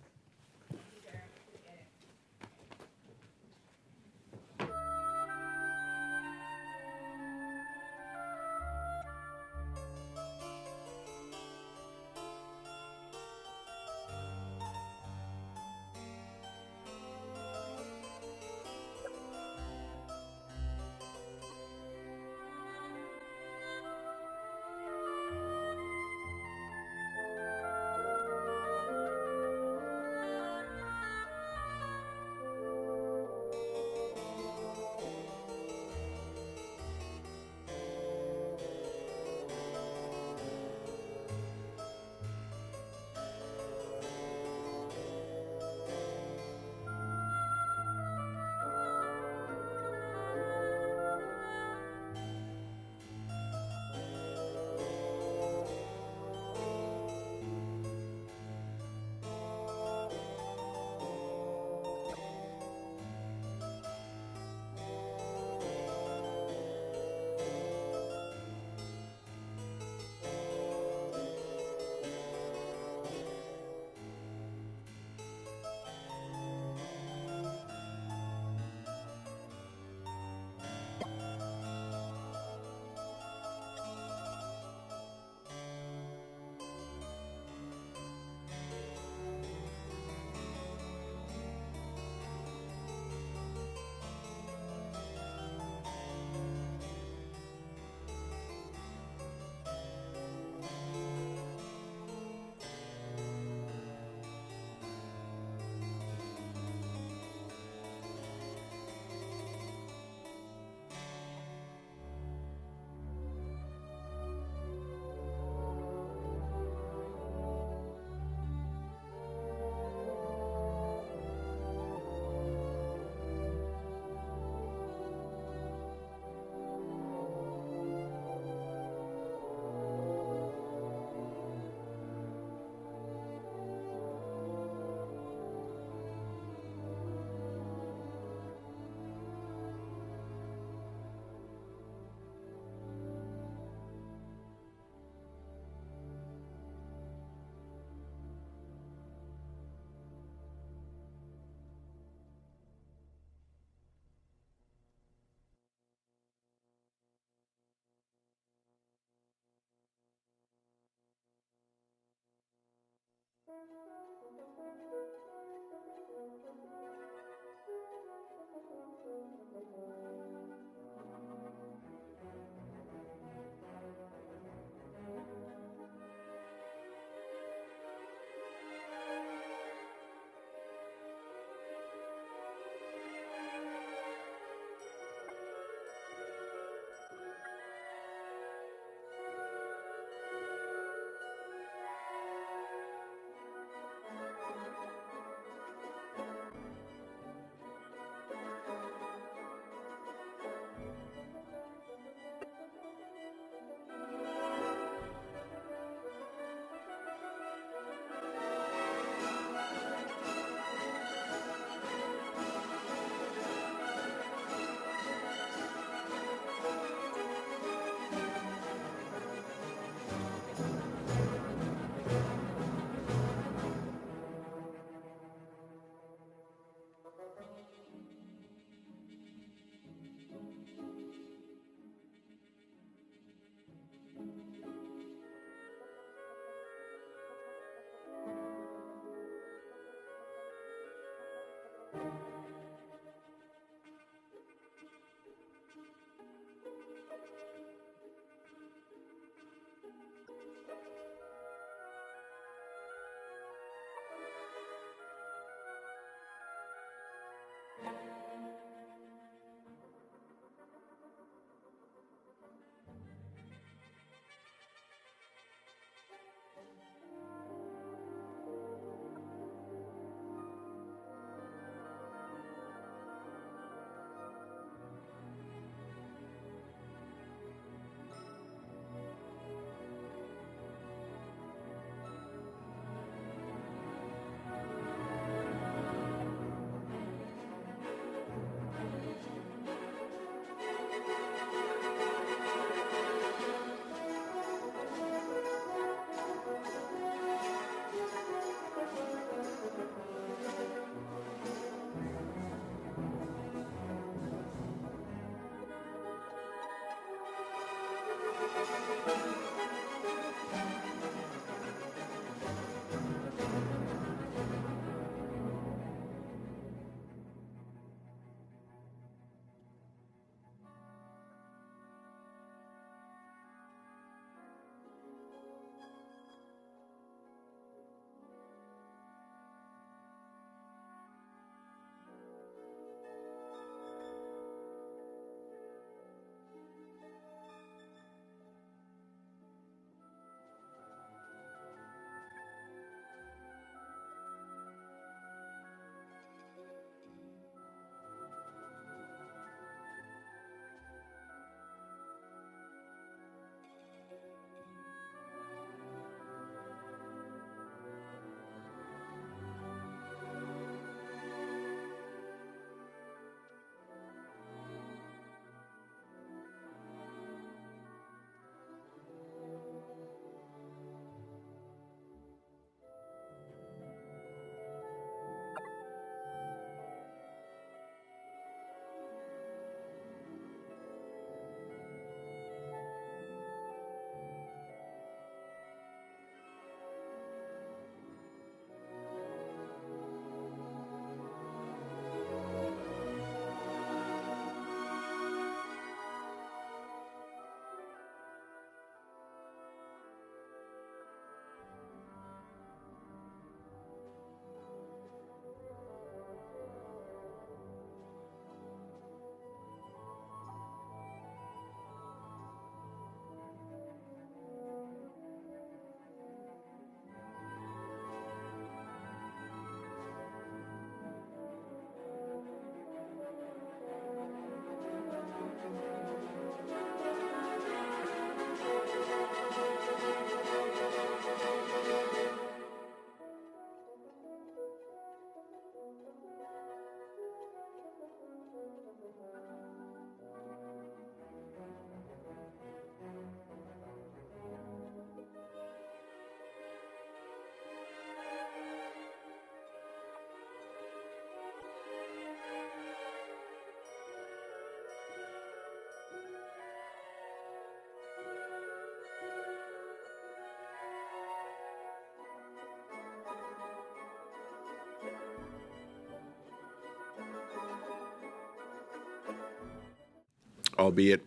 albeit,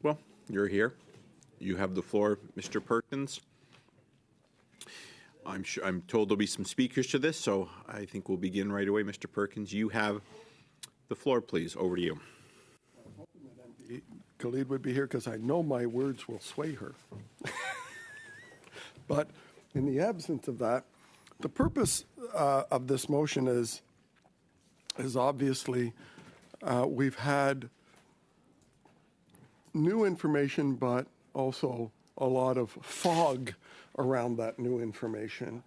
well, you're here. You have the floor, Mr. Perkins. I'm told there'll be some speakers to this, so I think we'll begin right away. Mr. Perkins, you have the floor, please. Over to you.
I'm hoping that MP Khalid would be here because I know my words will sway her. But in the absence of that, the purpose of this motion is obviously we've had new information, but also a lot of fog around that new information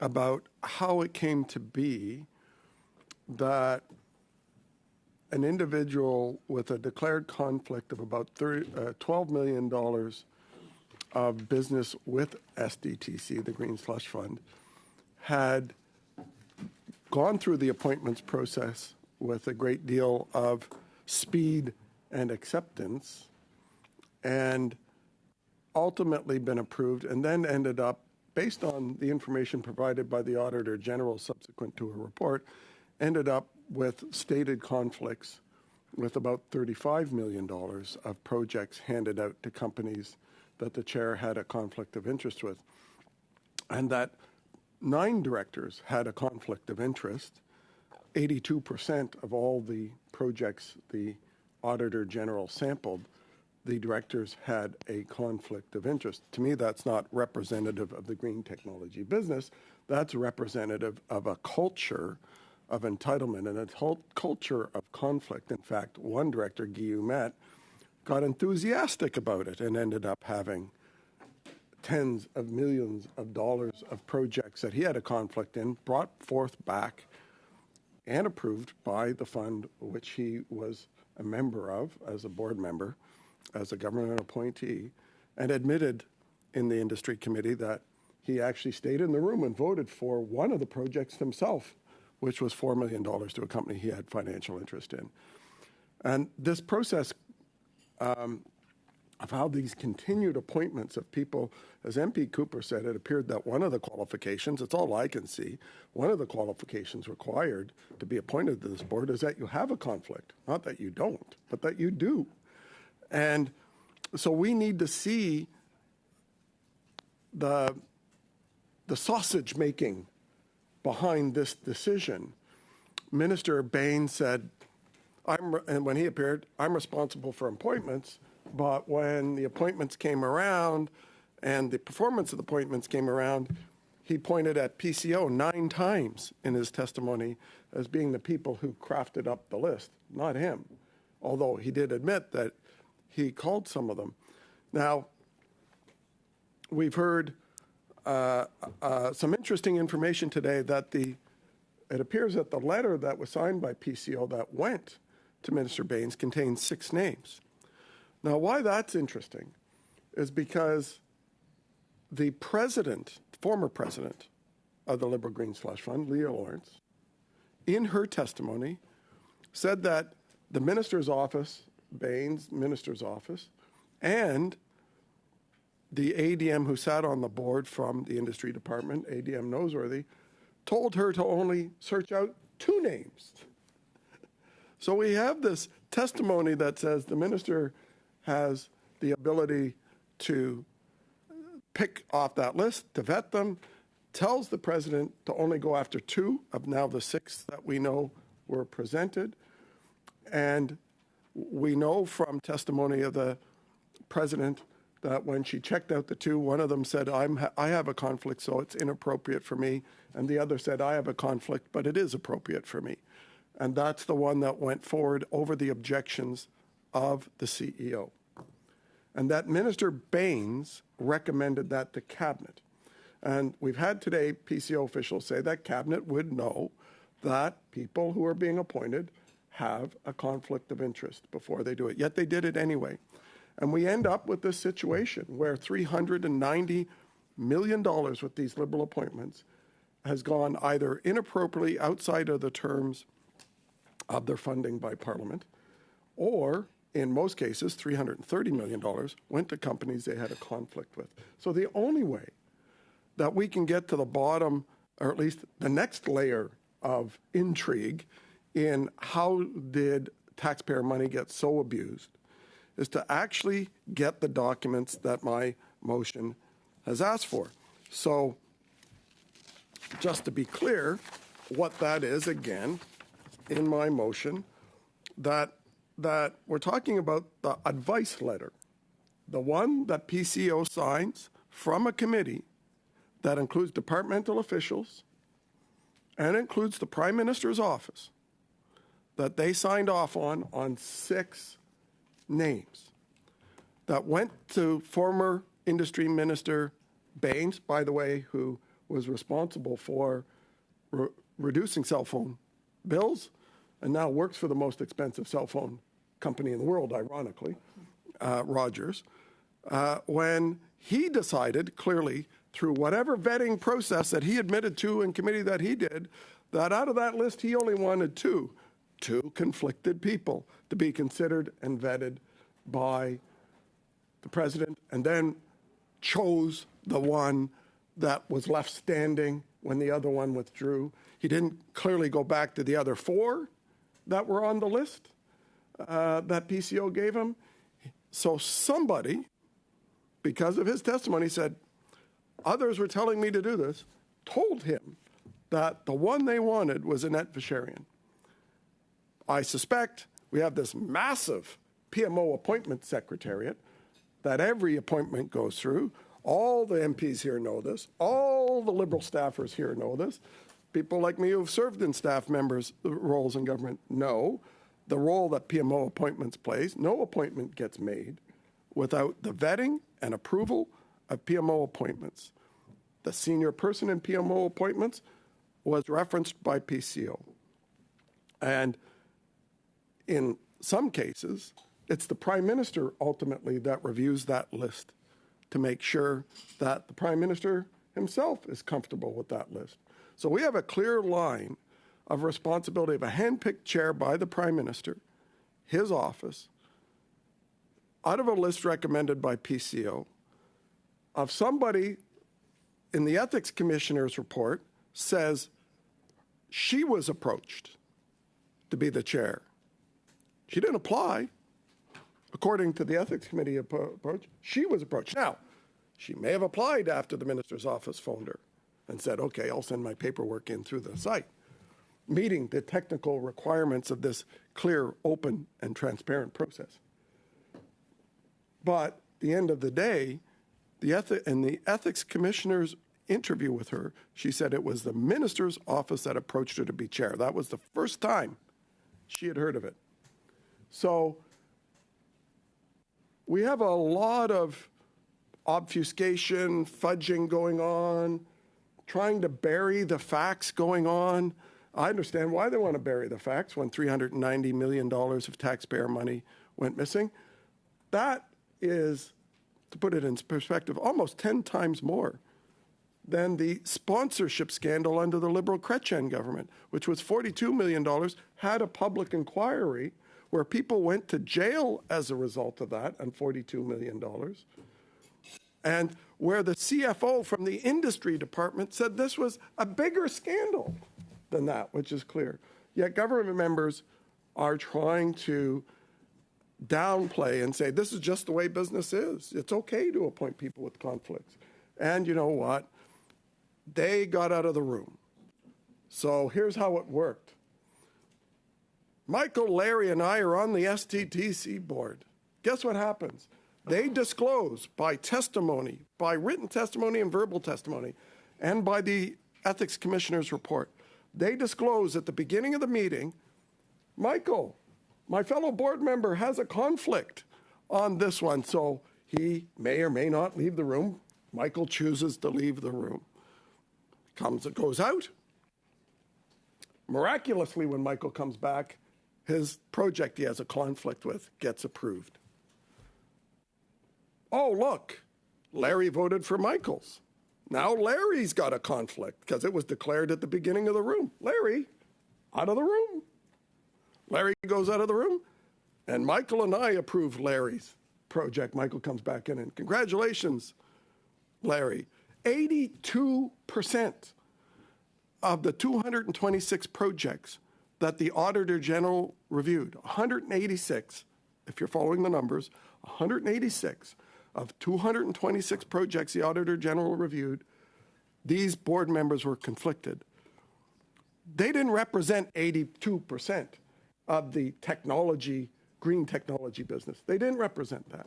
about how it came to be that an individual with a declared conflict of about $12 million of business with SDTC, the Green Slush Fund, had gone through the appointments process with a great deal of speed and acceptance, and ultimately been approved, and then ended up, based on the information provided by the Auditor General subsequent to a report, ended up with stated conflicts with about $35 million of projects handed out to companies that the chair had a conflict of interest with. And that 9 directors had a conflict of interest, 82% of all the projects the Auditor General sampled, the directors had a conflict of interest. To me, that's not representative of the green technology business. That's representative of a culture of entitlement and a culture of conflict. In fact, one director, Guy Ouimet, got enthusiastic about it and ended up having tens of millions of dollars of projects that he had a conflict in, brought forth back and approved by the fund which he was a member of as a board member, as a government appointee, and admitted in the industry committee that he actually stayed in the room and voted for one of the projects himself, which was $4 million to a company he had financial interest in. And this process of how these continued appointments of people, as MP Cooper said, it appeared that one of the qualifications, it's all I can see, one of the qualifications required to be appointed to this board is that you have a conflict. Not that you don't, but that you do. And so we need to see the sausage making behind this decision. Minister Bain said, and when he appeared, I'm responsible for appointments, but when the appointments came around and the performance of the appointments came around, he pointed at PCO 9 times in his testimony as being the people who crafted up the list, not him, although he did admit that he called some of them. Now, we've heard some interesting information today that it appears that the letter that was signed by PCO that went to Minister Baines contains 6 names. Now, why that's interesting is because the former president of the Liberal Green Slush Fund, Leah Lawrence, in her testimony said that the minister's office, Baines' minister's office, and the ADM who sat on the board from the industry department, ADM Noseworthy, told her to only search out 2 names. So we have this testimony that says the minister has the ability to pick off that list, to vet them, tells the president to only go after 2 of now the 6 that we know were presented. And we know from testimony of the president that when she checked out the 2, one of them said, I have a conflict, so it's inappropriate for me. And the other said, I have a conflict, but it is appropriate for me. And that's the one that went forward over the objections of the CEO. And that Minister Baines recommended that to Cabinet. And we've had today PCO officials say that Cabinet would know that people who are being appointed have a conflict of interest before they do it. Yet they did it anyway. And we end up with this situation where $390 million with these Liberal appointments has gone either inappropriately outside of the terms of their funding by Parliament, or in most cases, $330 million went to companies they had a conflict with. So the only way that we can get to the bottom, or at least the next layer of intrigue in how did taxpayer money get so abused, is to actually get the documents that my motion has asked for. So just to be clear, what that is, again, in my motion, that we're talking about the advice letter, the one that PCO signs from a committee that includes departmental officials and includes the Prime Minister's office, that they signed off on 6 names that went to former Industry Minister Baines, by the way, who was responsible for reducing cell phone bills and now works for the most expensive cell phone company in the world, ironically, Rogers, when he decided clearly through whatever vetting process that he admitted to in committee that he did, that out of that list he only wanted 2 conflicted people to be considered and vetted by the president, and then chose the one that was left standing when the other one withdrew. He didn't clearly go back to the other 4 that were on the list that PCO gave him. So somebody, because of his testimony, said, others were telling me to do this, told him that the one they wanted was Annette Vacherian. I suspect we have this massive PMO appointment secretariat that every appointment goes through. All the MPs here know this. All the Liberal staffers here know this. People like me who've served in staff members' roles in government know the role that PMO appointments plays. No appointment gets made without the vetting and approval of PMO appointments. The senior person in PMO appointments was referenced by PCO. And in some cases, it's the Prime Minister ultimately that reviews that list to make sure that the Prime Minister himself is comfortable with that list. So we have a clear line of responsibility of a handpicked chair by the Prime Minister, his office, out of a list recommended by PCO, of somebody in the Ethics Commissioner's report says she was approached to be the chair. She didn't apply. According to the Ethics Committee approach, she was approached. Now, she may have applied after the minister's office phoned her and said, okay, I'll send my paperwork in through the site, meeting the technical requirements of this clear, open, and transparent process. But at the end of the day, in the Ethics Commissioner's interview with her, she said it was the minister's office that approached her to be chair. That was the first time she had heard of it. So we have a lot of obfuscation, fudging going on, trying to bury the facts going on. I understand why they want to bury the facts when $390 million of taxpayer money went missing. That is, to put it in perspective, almost 10 times more than the sponsorship scandal under the Liberal Chrétien government, which was $42 million, had a public inquiry where people went to jail as a result of that, and $42 million. And where the CFO from the industry department said this was a bigger scandal than that, which is clear. Yet government members are trying to downplay and say, this is just the way business is. It's okay to appoint people with conflicts. And you know what? They got out of the room. So here's how it worked. Michael, Larry, and I are on the STTC board. Guess what happens? They disclose by testimony, by written testimony and verbal testimony, and by the Ethics Commissioner's report. They disclose at the beginning of the meeting, Michael, my fellow board member has a conflict on this one, so he may or may not leave the room. Michael chooses to leave the room. Goes out. Miraculously, when Michael comes back, his project he has a conflict with gets approved. Oh, look, Larry voted for Michael's. Now Larry's got a conflict because it was declared at the beginning of the room. Larry, out of the room. Larry goes out of the room, and Michael and I approve Larry's project. Michael comes back in, and congratulations, Larry. 82% of the 226 projects that the Auditor General reviewed, 186, if you're following the numbers, 186 of 226 projects the Auditor General reviewed, these board members were conflicted. They didn't represent 82% of the technology, green technology business. They didn't represent that.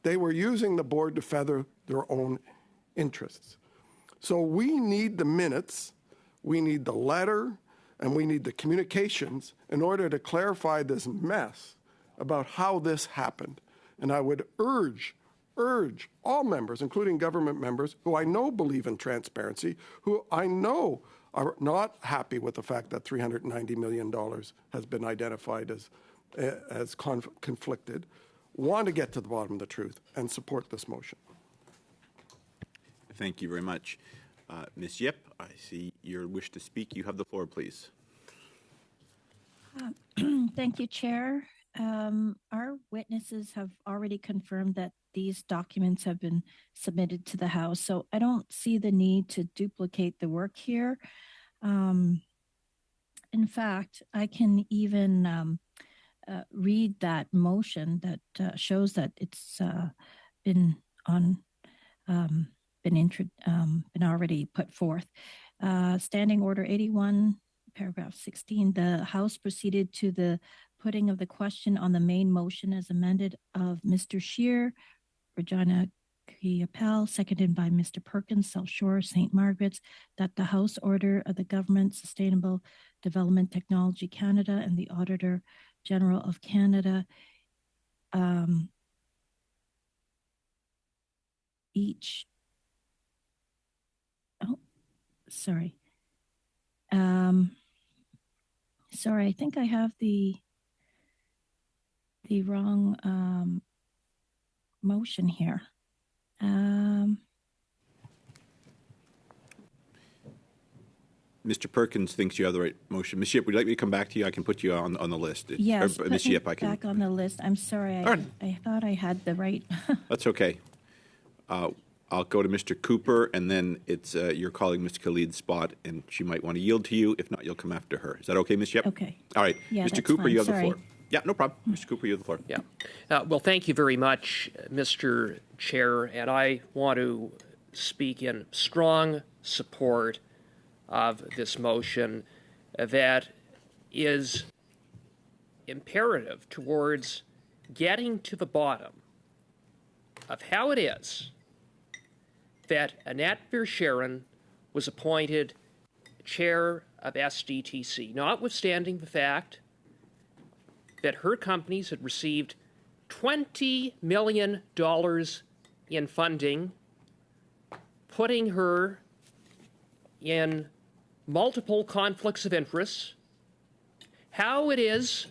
They were using the board to feather their own interests. So we need the minutes, we need the letter, and we need the communications in order to clarify this mess about how this happened. And I would urge all members, including government members, who I know believe in transparency, who I know are not happy with the fact that $390 million has been identified as conflicted, want to get to the bottom of the truth and support this motion.
Thank you very much. Ms. Yip, I see your wish to speak. You have the floor, please.
Thank you, Chair. Our witnesses have already confirmed that these documents have been submitted to the House, so I don't see the need to duplicate the work here. In fact, I can even read that motion that shows that it's been already put forth. Standing Order 81 paragraph 16, the House proceeded to the putting of the question on the main motion as amended of Mr. Scheer, Regina Appel, seconded by Mr. Perkins, South Shore, St. Margaret's, that the House order of the Government Sustainable Development Technology Canada and the Auditor General of Canada each, oh, sorry. Sorry, I think I have the wrong motion here.
Mr. Perkins thinks you have the right motion. Ms. Yip, would you like me to come back to you? I can put you on the list.
Yes,
Ms.
put me
Yip, I can.
back on the list. I'm sorry,
All right.
I thought I had the right.
That's okay. I'll go to Mr. Cooper, and then it's your colleague, Ms. Khalid's spot, and she might want to yield to you. If not, you'll come after her. Is that okay, Ms. Yip?
Okay.
All right.
Yeah,
Mr.
that's
Cooper,
fine.
you have
Sorry.
the floor. Yeah, no problem. Mr. Cooper, you have the floor.
Yeah. Well, thank you very much, Mr. Chair, and I want to speak in strong support of this motion that is imperative towards getting to the bottom of how it is that Annette Verscheren was appointed chair of SDTC, notwithstanding the fact that her companies had received $20 million in funding, putting her in multiple conflicts of interest, how it is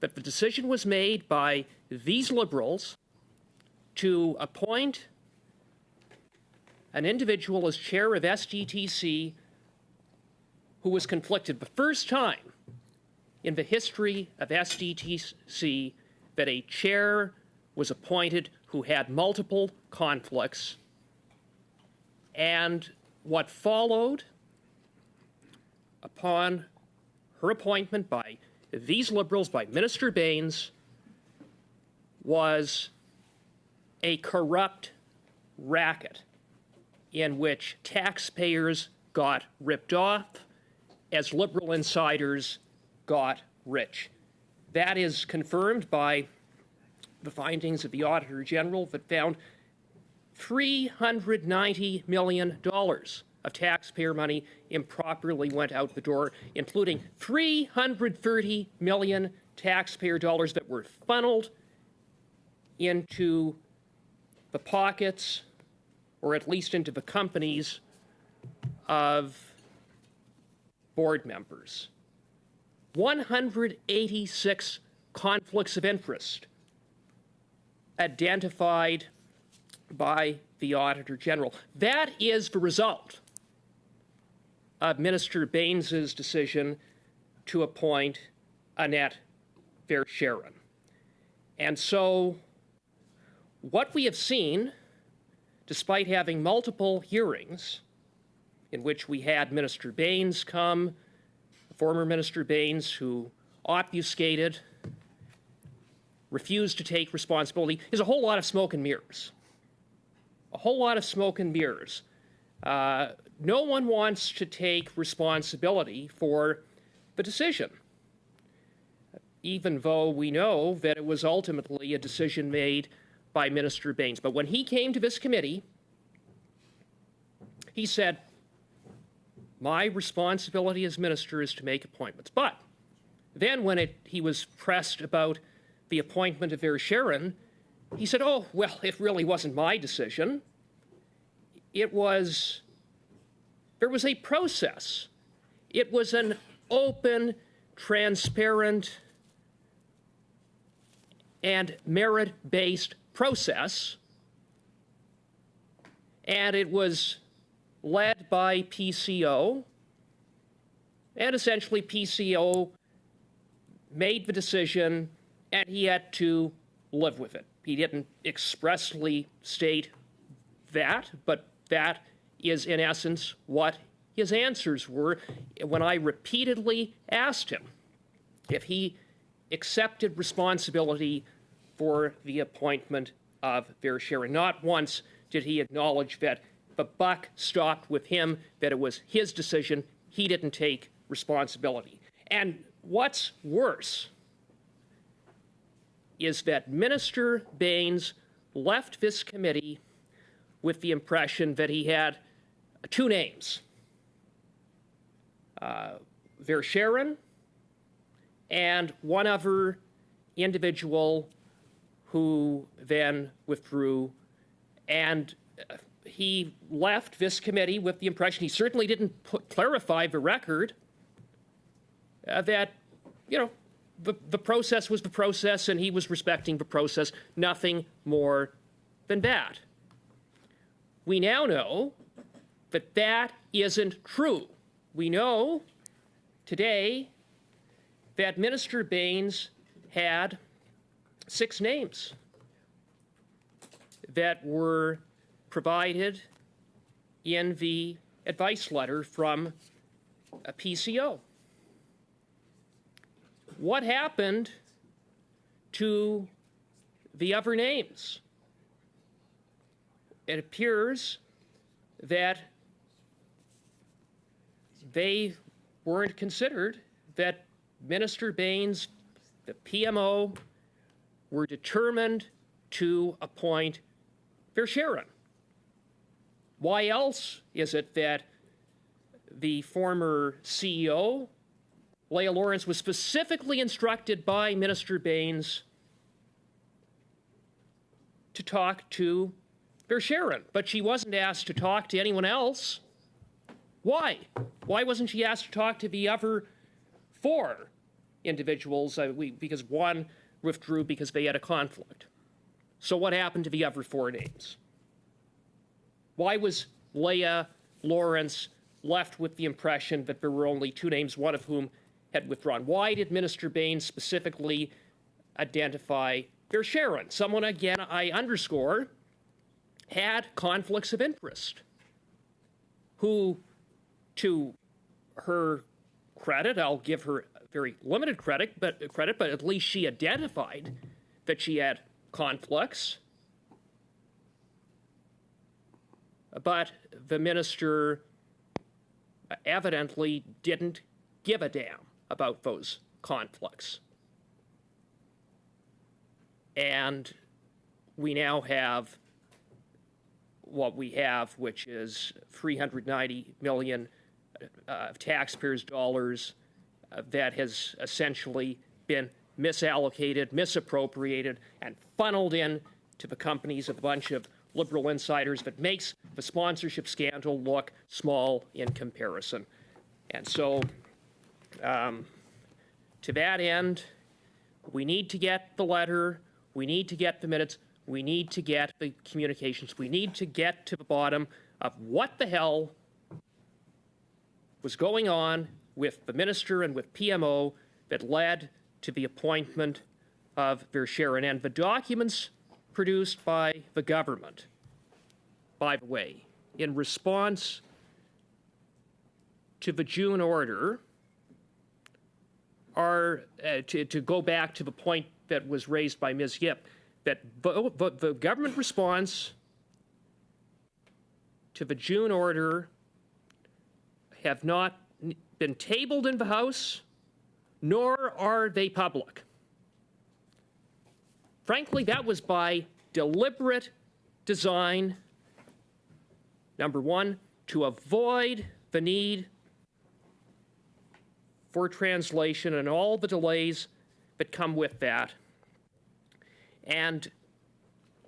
that the decision was made by these Liberals to appoint an individual as chair of SDTC who was conflicted the first time in the history of SDTC that a chair was appointed who had multiple conflicts. And what followed upon her appointment by these Liberals, by Minister Baines, was a corrupt racket in which taxpayers got ripped off as Liberal insiders got rich. That is confirmed by the findings of the Auditor General that found $390 million of taxpayer money improperly went out the door, including $330 million taxpayer dollars that were funneled into the pockets, or at least into the companies, of board members. 186 conflicts of interest identified by the Auditor General. That is the result of Minister Baines's decision to appoint Annette Verscheren. And so what we have seen, despite having multiple hearings in which we had Minister Baines come, former Minister Baines, who obfuscated, refused to take responsibility, is a whole lot of smoke and mirrors. A whole lot of smoke and mirrors. No one wants to take responsibility for the decision, even though we know that it was ultimately a decision made by Minister Baines. But when he came to this committee, he said, my responsibility as minister is to make appointments. But then when he was pressed about the appointment of Verscheren, he said, oh, well, it really wasn't my decision. There was a process. It was an open, transparent, and merit-based process, and it was led by PCO, and essentially PCO made the decision, and he had to live with it. He didn't expressly state that, but that is in essence what his answers were when I repeatedly asked him if he accepted responsibility for the appointment of Verscheren. Not once did he acknowledge that the buck stopped with him, that it was his decision, he didn't take responsibility. And what's worse is that Minister Baines left this committee with the impression that he had two names, Verschaeren and one other individual who then withdrew. And he left this committee with the impression, he certainly didn't clarify the record, that, the process was the process and he was respecting the process, nothing more than that. We now know that that isn't true. We know today that Minister Baines had 6 names that were provided in the advice letter from a PCO. What happened to the other names? It appears that they weren't considered, that Minister Baines, the PMO, were determined to appoint Verschaeren. Why else is it that the former CEO, Leah Lawrence, was specifically instructed by Minister Baines to talk to Verschaeren, but she wasn't asked to talk to anyone else? Why? Why wasn't she asked to talk to the other 4 individuals? Because one withdrew because they had a conflict. So what happened to the other 4 names? Why was Leah Lawrence left with the impression that there were only 2 names, one of whom had withdrawn? Why did Minister Baines specifically identify Verschaeren? Someone, again, I underscore, had conflicts of interest, who, to her credit, I'll give her very limited credit, but at least she identified that she had conflicts. But the minister evidently didn't give a damn about those conflicts. And we now have what we have, which is $390 million of taxpayers' dollars that has essentially been misallocated, misappropriated, and funneled in to the companies of a bunch of liberal insiders that makes the sponsorship scandal look small in comparison. And so, to that end, we need to get the letter, we need to get the minutes, we need to get the communications, we need to get to the bottom of what the hell was going on with the minister and with PMO that led to the appointment of Verschaeren. And the documents produced by the government, by the way, in response to the June order, are, to go back to the point that was raised by Ms. Yip, that the government response to the June order have not been tabled in the House, nor are they public. Frankly, that was by deliberate design, number one, to avoid the need for translation and all the delays that come with that. And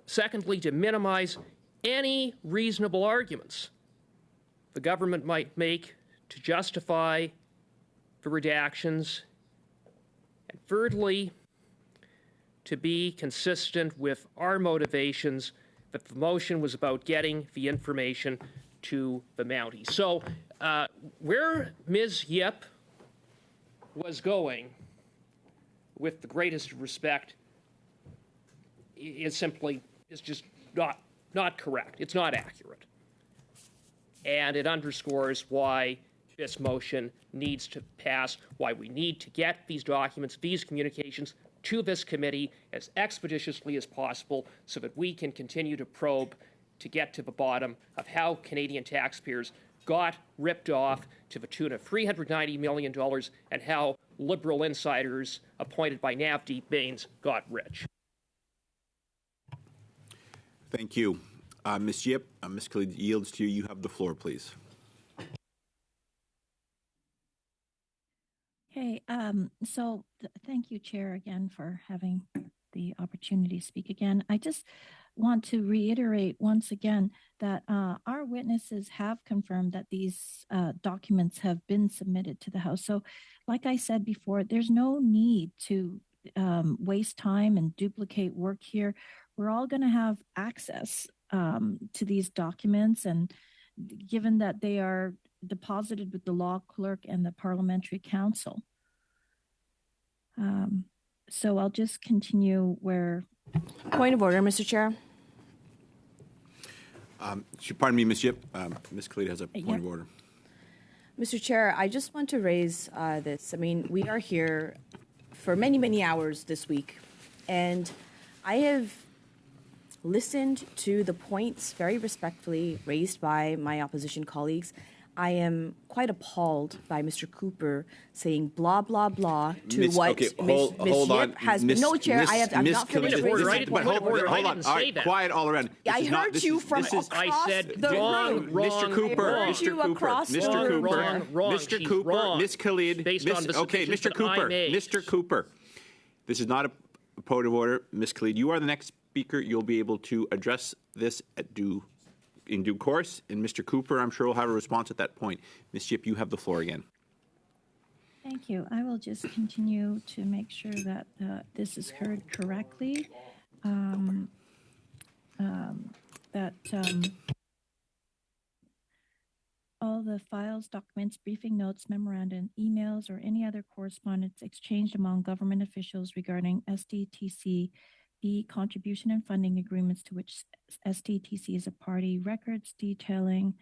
secondly, to minimize any reasonable arguments the government might make to justify the redactions. And thirdly, to be consistent with our motivations that the motion was about getting the information to the Mounties. So where Ms. Yip was going, with the greatest respect, is just not correct. It's not accurate. And it underscores why this motion needs to pass, why we need to get these documents, these communications to this committee as expeditiously as possible so that we can continue to probe to get to the bottom of how Canadian taxpayers got ripped off to the tune of $390 million, and how liberal insiders appointed by Navdeep Bains got rich.
Thank you. Ms. Yip, Ms. Khalid yields to you. You have the floor, please.
Okay, thank you, Chair, again for having the opportunity to speak again. I just want to reiterate once again that our witnesses have confirmed that these documents have been submitted to the House. So, like I said before, there's no need to waste time and duplicate work here. We're all going to have access to these documents, and given that they are deposited with the law clerk and the parliamentary council. So I'll just continue where...
Point of order, Mr. Chair.
Pardon me, Ms. Yip. Ms. Khalid has a point of order.
Mr. Chair, I just want to raise this. I mean, we are here for many, many hours this week, and I have listened to the points very respectfully raised by my opposition colleagues. I am quite appalled by Mr. Cooper saying blah, blah, blah to what Ms. Yip has been. No, Chair, I have not finished raising the point.
Hold on. All right, quiet all around.
I heard you from across the room.
Mr. Cooper, Ms. Khalid. Okay, Mr. Cooper. This is not a point of order. Ms. Khalid, you are the next speaker. You'll be able to address this in due course, and Mr. Cooper, I'm sure, will have a response at that point. Ms. Yip, you have the floor again.
Thank you. I will just continue to make sure that this is heard correctly. All the files, documents, briefing notes, memorandum, emails, or any other correspondence exchanged among government officials regarding SDTC, the contribution and funding agreements to which SDTC is a party, records detailing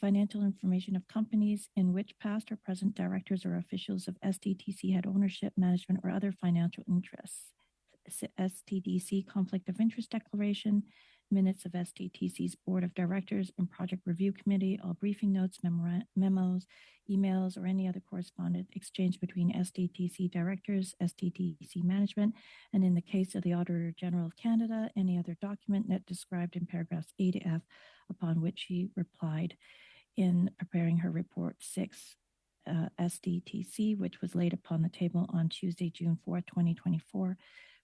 financial information of companies in which past or present directors or officials of SDTC had ownership, management, or other financial interests. SDTC conflict of interest declaration, minutes of SDTC's board of directors and project review committee, all briefing notes, memos, emails, or any other correspondence exchanged between SDTC directors, SDTC management, and in the case of the Auditor General of Canada, any other document that described in paragraphs A to F, upon which she replied in preparing her report 6 SDTC, which was laid upon the table on Tuesday, June 4, 2024.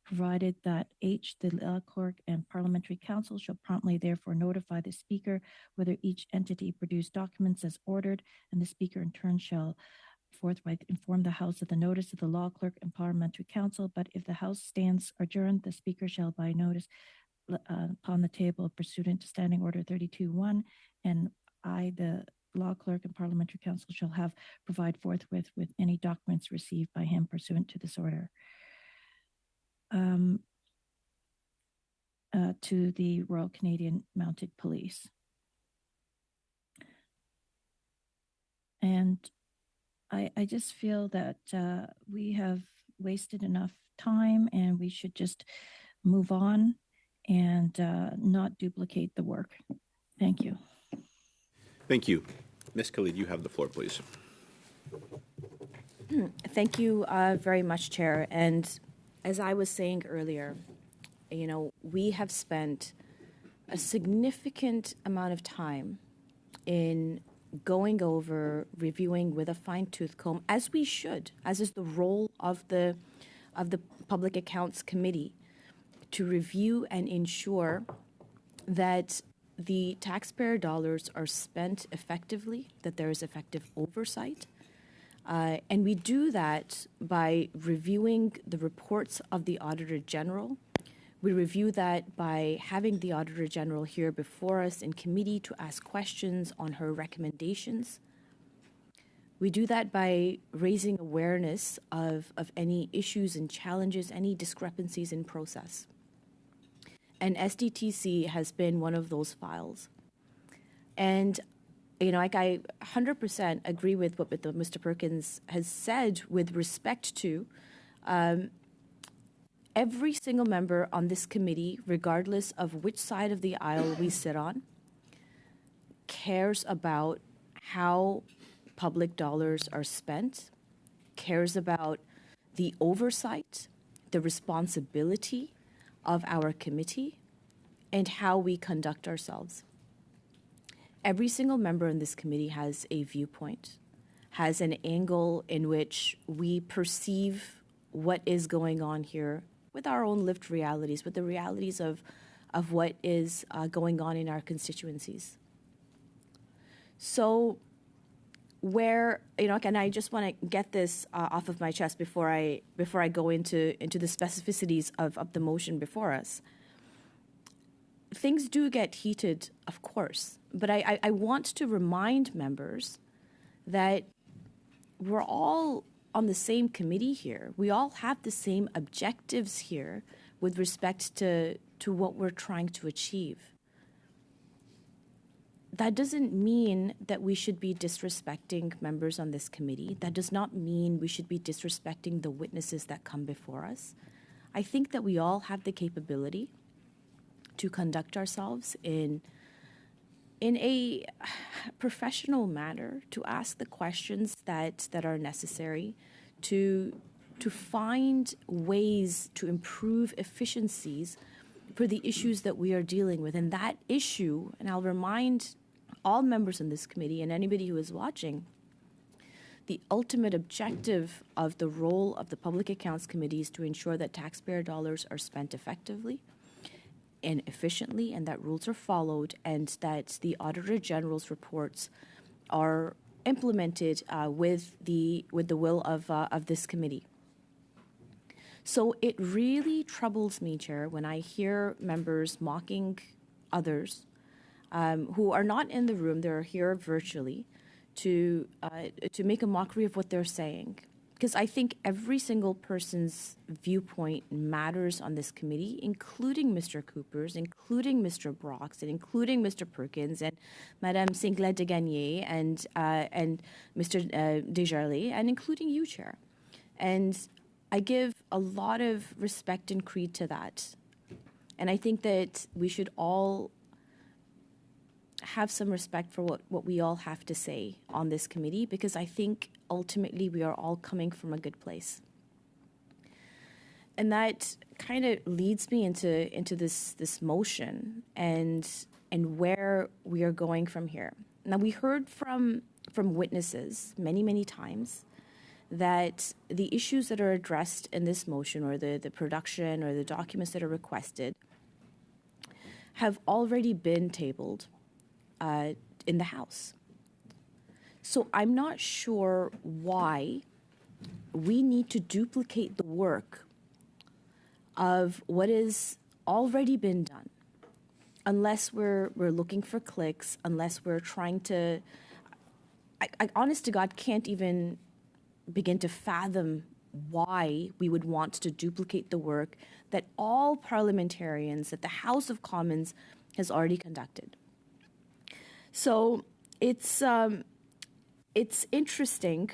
Provided that H, the law clerk and parliamentary council shall promptly therefore notify the speaker whether each entity produced documents as ordered, and the speaker in turn shall forthwith inform the House of the notice of the law clerk and parliamentary council. But if the House stands adjourned, the speaker shall by notice upon the table pursuant to Standing Order 32.1, and I, the law clerk and parliamentary council, shall provide forthwith with any documents received by him pursuant to this order. To the Royal Canadian Mounted Police. And I just feel that we have wasted enough time and we should just move on and not duplicate the work. Thank you.
Thank you. Ms. Khalid, you have the floor, please.
Thank you very much, Chair. And as I was saying earlier, you know, we have spent a significant amount of time in going over, reviewing with a fine-tooth comb, as we should, as is the role of the Public Accounts Committee, to review and ensure that the taxpayer dollars are spent effectively, that there is effective oversight. And we do that by reviewing the reports of the Auditor General. We review that by having the Auditor General here before us in committee to ask questions on her recommendations. We do that by raising awareness of any issues and challenges, any discrepancies in process. And SDTC has been one of those files. And you know, like I 100% agree with what Mr. Perkins has said with respect to every single member on this committee, regardless of which side of the aisle we sit on, cares about how public dollars are spent, cares about the oversight, the responsibility of our committee, and how we conduct ourselves. Every single member in this committee has a viewpoint, has an angle in which we perceive what is going on here with our own lived realities, with the realities of what is going on in our constituencies. So where, and I just want to get this off of my chest before I go into the specificities of the motion before us. Things do get heated, of course, but I want to remind members that we're all on the same committee here. We all have the same objectives here with respect to what we're trying to achieve. That doesn't mean that we should be disrespecting members on this committee. That does not mean we should be disrespecting the witnesses that come before us. I think that we all have the capability to conduct ourselves in a professional manner, to ask the questions that are necessary, to find ways to improve efficiencies for the issues that we are dealing with. And that issue, and I'll remind all members in this committee and anybody who is watching, the ultimate objective of the role of the Public Accounts Committee is to ensure that taxpayer dollars are spent effectively and efficiently, and that rules are followed, and that the Auditor General's reports are implemented with the will of this committee. So it really troubles me, Chair, when I hear members mocking others who are not in the room, they're here virtually, to make a mockery of what they're saying. Because I think every single person's viewpoint matters on this committee, including Mr. Cooper's, including Mr. Brock's, and including Mr. Perkins and Madame Singlet de Gagné and Mr. Desjardins, and including you, Chair. And I give a lot of respect and creed to that. And I think that we should all have some respect for what we all have to say on this committee, because I think ultimately we are all coming from a good place. And that kind of leads me into this motion and where we are going from here. Now, we heard from witnesses many times that the issues that are addressed in this motion, or the production or the documents that are requested, have already been tabled in the House. So I'm not sure why we need to duplicate the work of what has already been done, unless we're looking for clicks, unless we're trying to. I honest to God can't even begin to fathom why we would want to duplicate the work that all parliamentarians, that the House of Commons has already conducted. So it's interesting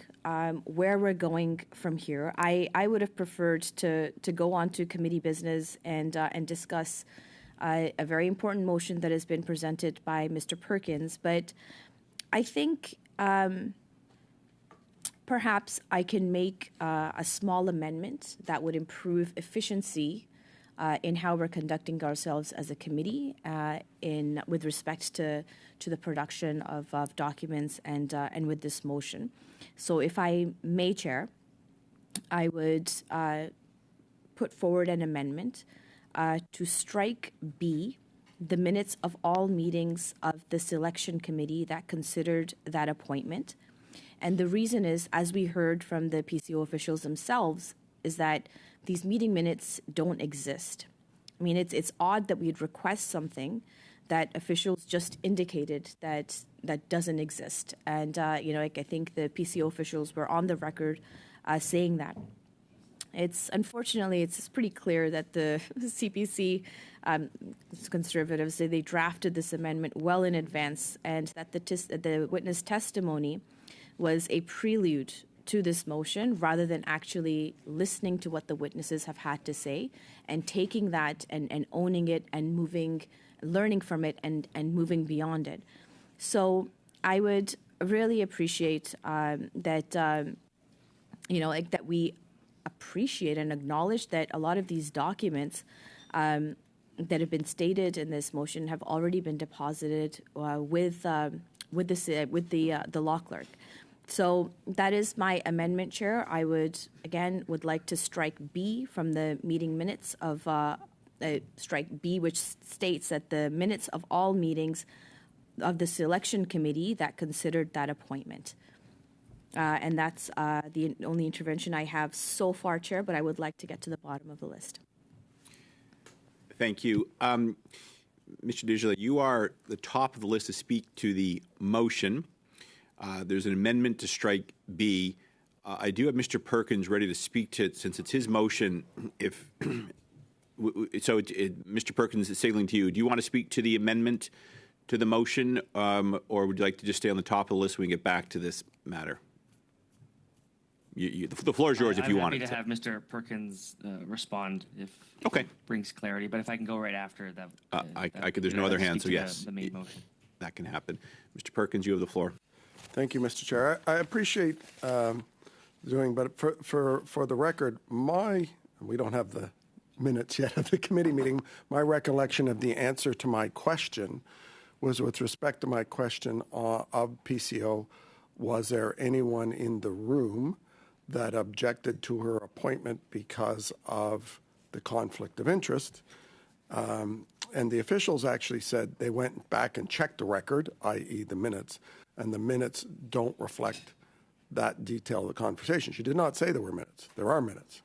where we're going from here. I would have preferred to go on to committee business and discuss a very important motion that has been presented by Mr. Perkins, but I think perhaps I can make a small amendment that would improve efficiency in how we're conducting ourselves as a committee with respect to the production of documents and with this motion. So if I may, Chair, I would put forward an amendment to strike B, the minutes of all meetings of the selection committee that considered that appointment. And the reason is, as we heard from the PCO officials themselves, is that these meeting minutes don't exist. I mean, it's odd that we'd request something that officials just indicated that doesn't exist. And, I think the PCO officials were on the record saying that. Unfortunately, it's pretty clear that the CPC conservatives, they drafted this amendment well in advance, and that the witness testimony was a prelude to this motion, rather than actually listening to what the witnesses have had to say and taking that and owning it and learning from it and moving beyond it. So I would really appreciate that, like that we appreciate and acknowledge that a lot of these documents that have been stated in this motion have already been deposited with the law clerk. So that is my amendment, Chair. I would like to strike B from the meeting minutes of strike B, which states that the minutes of all meetings of the selection committee that considered that appointment. And that's the only intervention I have so far, Chair, but I would like to get to the bottom of the list.
Thank you. Mr. Desjardins, you are the top of the list to speak to the motion. There's an amendment to strike B. I do have Mr. Perkins ready to speak to it since it's his motion. Mr. Perkins is signaling to you. Do you want to speak to the amendment to the motion, or would you like to just stay on the top of the list when we get back to this matter? The floor is yours if you want it.
I'm happy to have Mr. Perkins respond if
okay.
It brings clarity, but if I can go right after that.
There's no other hand, so yes.
The main motion.
That can happen. Mr. Perkins, you have the floor.
Thank you, Mr. Chair. I appreciate doing, but for the record, we don't have the minutes yet of the committee meeting. My recollection of the answer to my question was with respect to my question of PCO, was there anyone in the room that objected to her appointment because of the conflict of interest? And the officials actually said they went back and checked the record, i.e. the minutes, and the minutes don't reflect that detail of the conversation. She did not say there were minutes. There are minutes.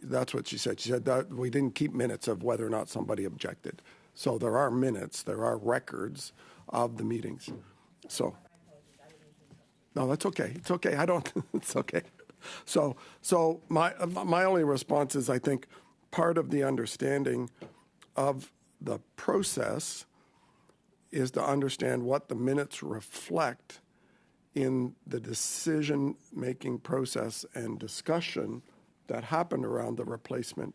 That's what she said. She said that we didn't keep minutes of whether or not somebody objected. So there are minutes, there are records of the meetings. So, no, that's okay. It's okay. It's okay. So my only response is I think part of the understanding of the process is to understand what the minutes reflect in the decision-making process and discussion that happened around the replacement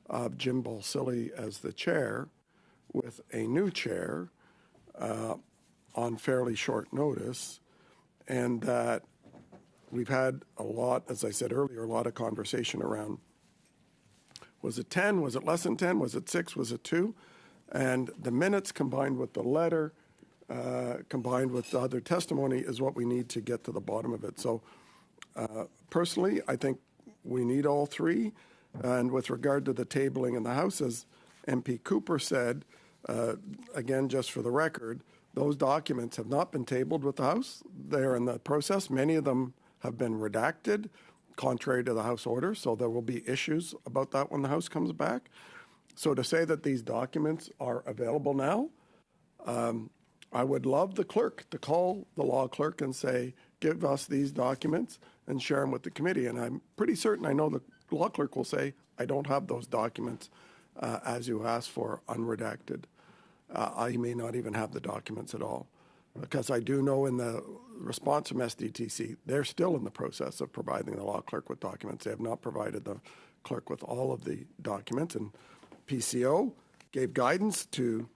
of Jim Balsillie as the chair with a new chair on fairly short notice, and that we've had a lot, as I said earlier, a lot of conversation around, was it 10? Was it less than 10? Was it 6? Was it 2? And the minutes combined with the letter, combined with the other testimony is what we need to get to the bottom of it. So personally, I think we need all three. And with regard to the tabling in the House, as MP Cooper said, again, just for the record, those documents have not been tabled with the House. They're in the process. Many of them have been redacted, contrary to the House order, so there will be issues about that when the House comes back. So to say that these documents are available now, I would love the clerk to call the law clerk and say, give us these documents and share them with the committee. And I'm pretty certain I know the law clerk will say, I don't have those documents as you asked for, unredacted. I may not even have the documents at all, because I do know in the response from SDTC, they're still in the process of providing the law clerk with documents. They have not provided the clerk with all of the documents, and PCO gave guidance to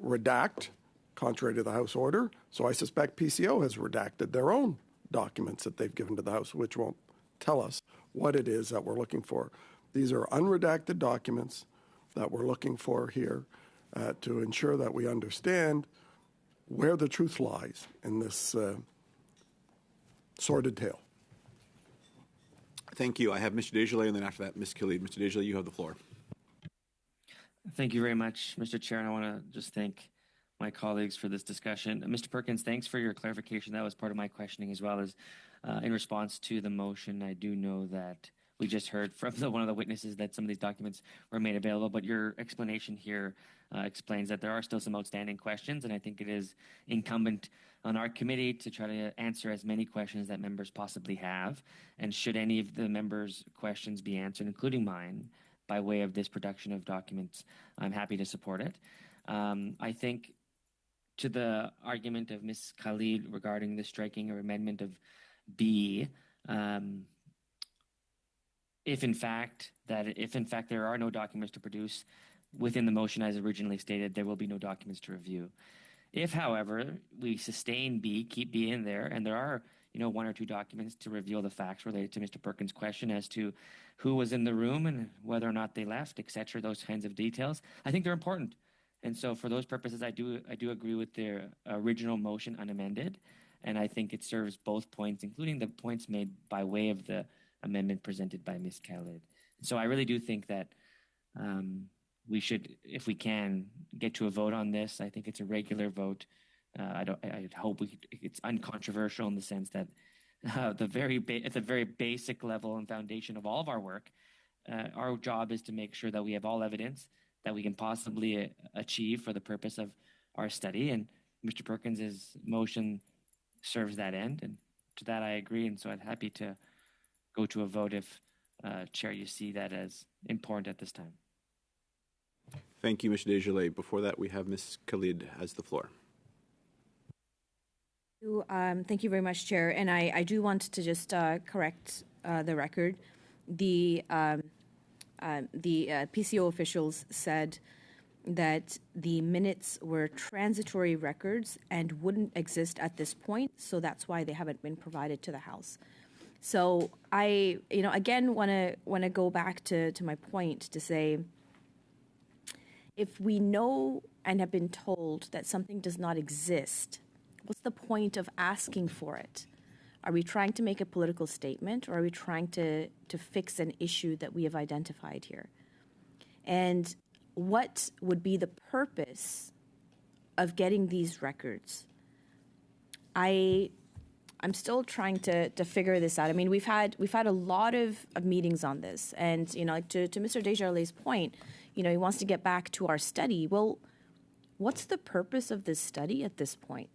redact, contrary to the House order. So I suspect PCO has redacted their own documents that they've given to the House, which won't tell us what it is that we're looking for. These are unredacted documents that we're looking for here to ensure that we understand where the truth lies in this sordid tale.
Thank you. I have Mr. Desjardins, and then after that, Ms. Khalid. Mr. Desjardins, you have the floor.
Thank you very much, Mr. Chair, and I want to just thank my colleagues for this discussion. Mr. Perkins, thanks for your clarification. That was part of my questioning as well, as in response to the motion. I do know that we just heard from one of the witnesses that some of these documents were made available, but your explanation here explains that there are still some outstanding questions, and I think it is incumbent on our committee to try to answer as many questions that members possibly have. And should any of the members' questions be answered, including mine, by way of this production of documents, I'm happy to support it. I think to the argument of Ms. Khalid regarding the striking or amendment of B, if in fact there are no documents to produce within the motion as originally stated, there will be no documents to review. If, however, we sustain B, keep B in there, and there are, one or two documents to reveal the facts related to Mr. Perkins' question as to who was in the room and whether or not they left, et cetera, those kinds of details, I think they're important. And so for those purposes, I do agree with their original motion unamended, and I think it serves both points, including the points made by way of the amendment presented by Ms. Khalid. So I really do think that we should, if we can, get to a vote on this. I think it's a regular vote. I hope it's uncontroversial in the sense that at the very basic level and foundation of all of our work, our job is to make sure that we have all evidence that we can possibly achieve for the purpose of our study. And Mr. Perkins' motion serves that end. And to that, I agree. And so I'm happy to go to a vote if, Chair, you see that as important at this time.
Thank you, Mr. Desjardins. Before that, we have Ms. Khalid has the floor.
Thank you very much, Chair. And I do want to just correct the record. The PCO officials said that the minutes were transitory records and wouldn't exist at this point, so that's why they haven't been provided to the House. So I, again, want to go back to my point to say, if we know and have been told that something does not exist, what's the point of asking for it? Are we trying to make a political statement, or are we trying to fix an issue that we have identified here? And what would be the purpose of getting these records? I'm still trying to figure this out. I mean, we've had a lot of meetings on this, and to Mr. Desjardins' point, he wants to get back to our study. Well, what's the purpose of this study at this point?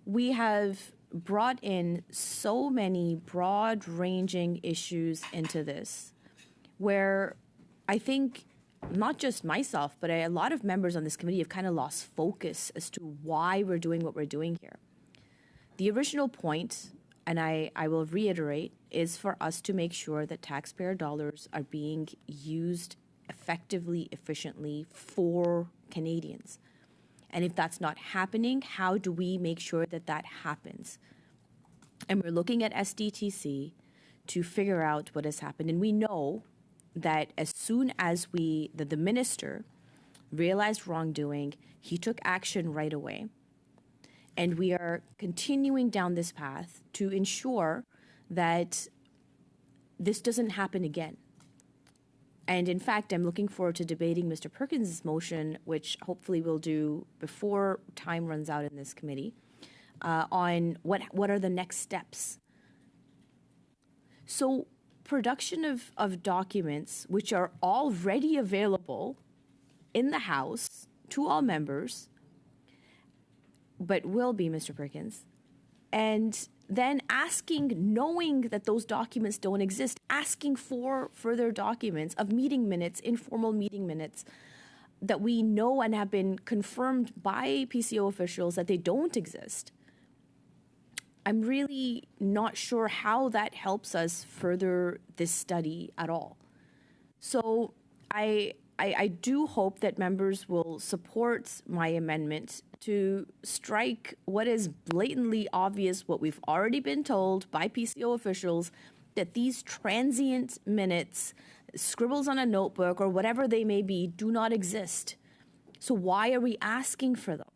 We have brought in so many broad-ranging issues into this, where I think not just myself, but a lot of members on this committee have kind of lost focus as to why we're doing what we're doing here. The original point, and I will reiterate, is for us to make sure that taxpayer dollars are being used effectively, efficiently for Canadians. And if that's not happening, how do we make sure that that happens? And we're looking at SDTC to figure out what has happened. And we know that as soon as the minister realized wrongdoing, he took action right away. And we are continuing down this path to ensure that this doesn't happen again. And in fact, I'm looking forward to debating Mr. Perkins' motion, which hopefully we'll do before time runs out in this committee, on what are the next steps. So production of documents which are already available in the House to all members, but will be, Mr. Perkins, and then asking, knowing that those documents don't exist, asking for further documents of meeting minutes, informal meeting minutes, that we know and have been confirmed by PCO officials that they don't exist. I'm really not sure how that helps us further this study at all. So I do hope that members will support my amendment to strike what is blatantly obvious, what we've already been told by PCO officials, that these transient minutes, scribbles on a notebook or whatever they may be, do not exist. So why are we asking for them?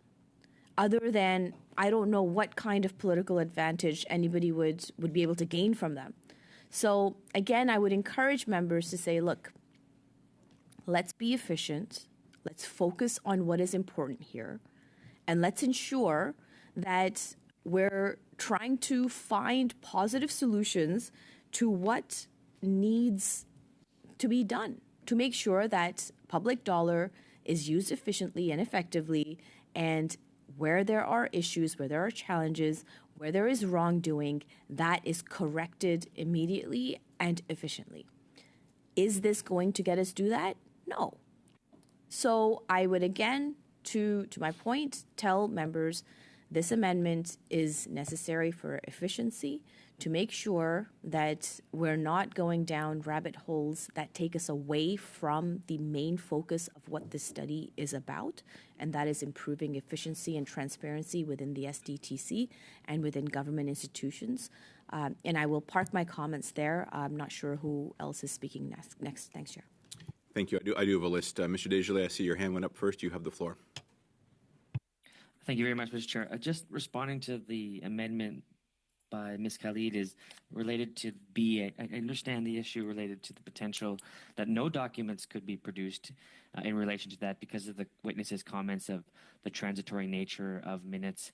Other than, I don't know what kind of political advantage anybody would be able to gain from them. So again, I would encourage members to say, look, let's be efficient. Let's focus on what is important here. And let's ensure that we're trying to find positive solutions to what needs to be done to make sure that public dollar is used efficiently and effectively, and where there are issues, where there are challenges, where there is wrongdoing, that is corrected immediately and efficiently. Is this going to get us do that? No. So I would again, to my point, tell members this amendment is necessary for efficiency, to make sure that we're not going down rabbit holes that take us away from the main focus of what this study is about, and that is improving efficiency and transparency within the SDTC and within government institutions. And I will park my comments there. I'm not sure who else is speaking next. Thanks, Chair.
Thank you. I do have a list. Mr. Desjardins, I see your hand went up first. You have the floor.
Thank you very much, Mr. Chair. Just responding to the amendment by Ms. Khalid is related to B. I understand the issue related to the potential that no documents could be produced in relation to that because of the witness's comments of the transitory nature of minutes.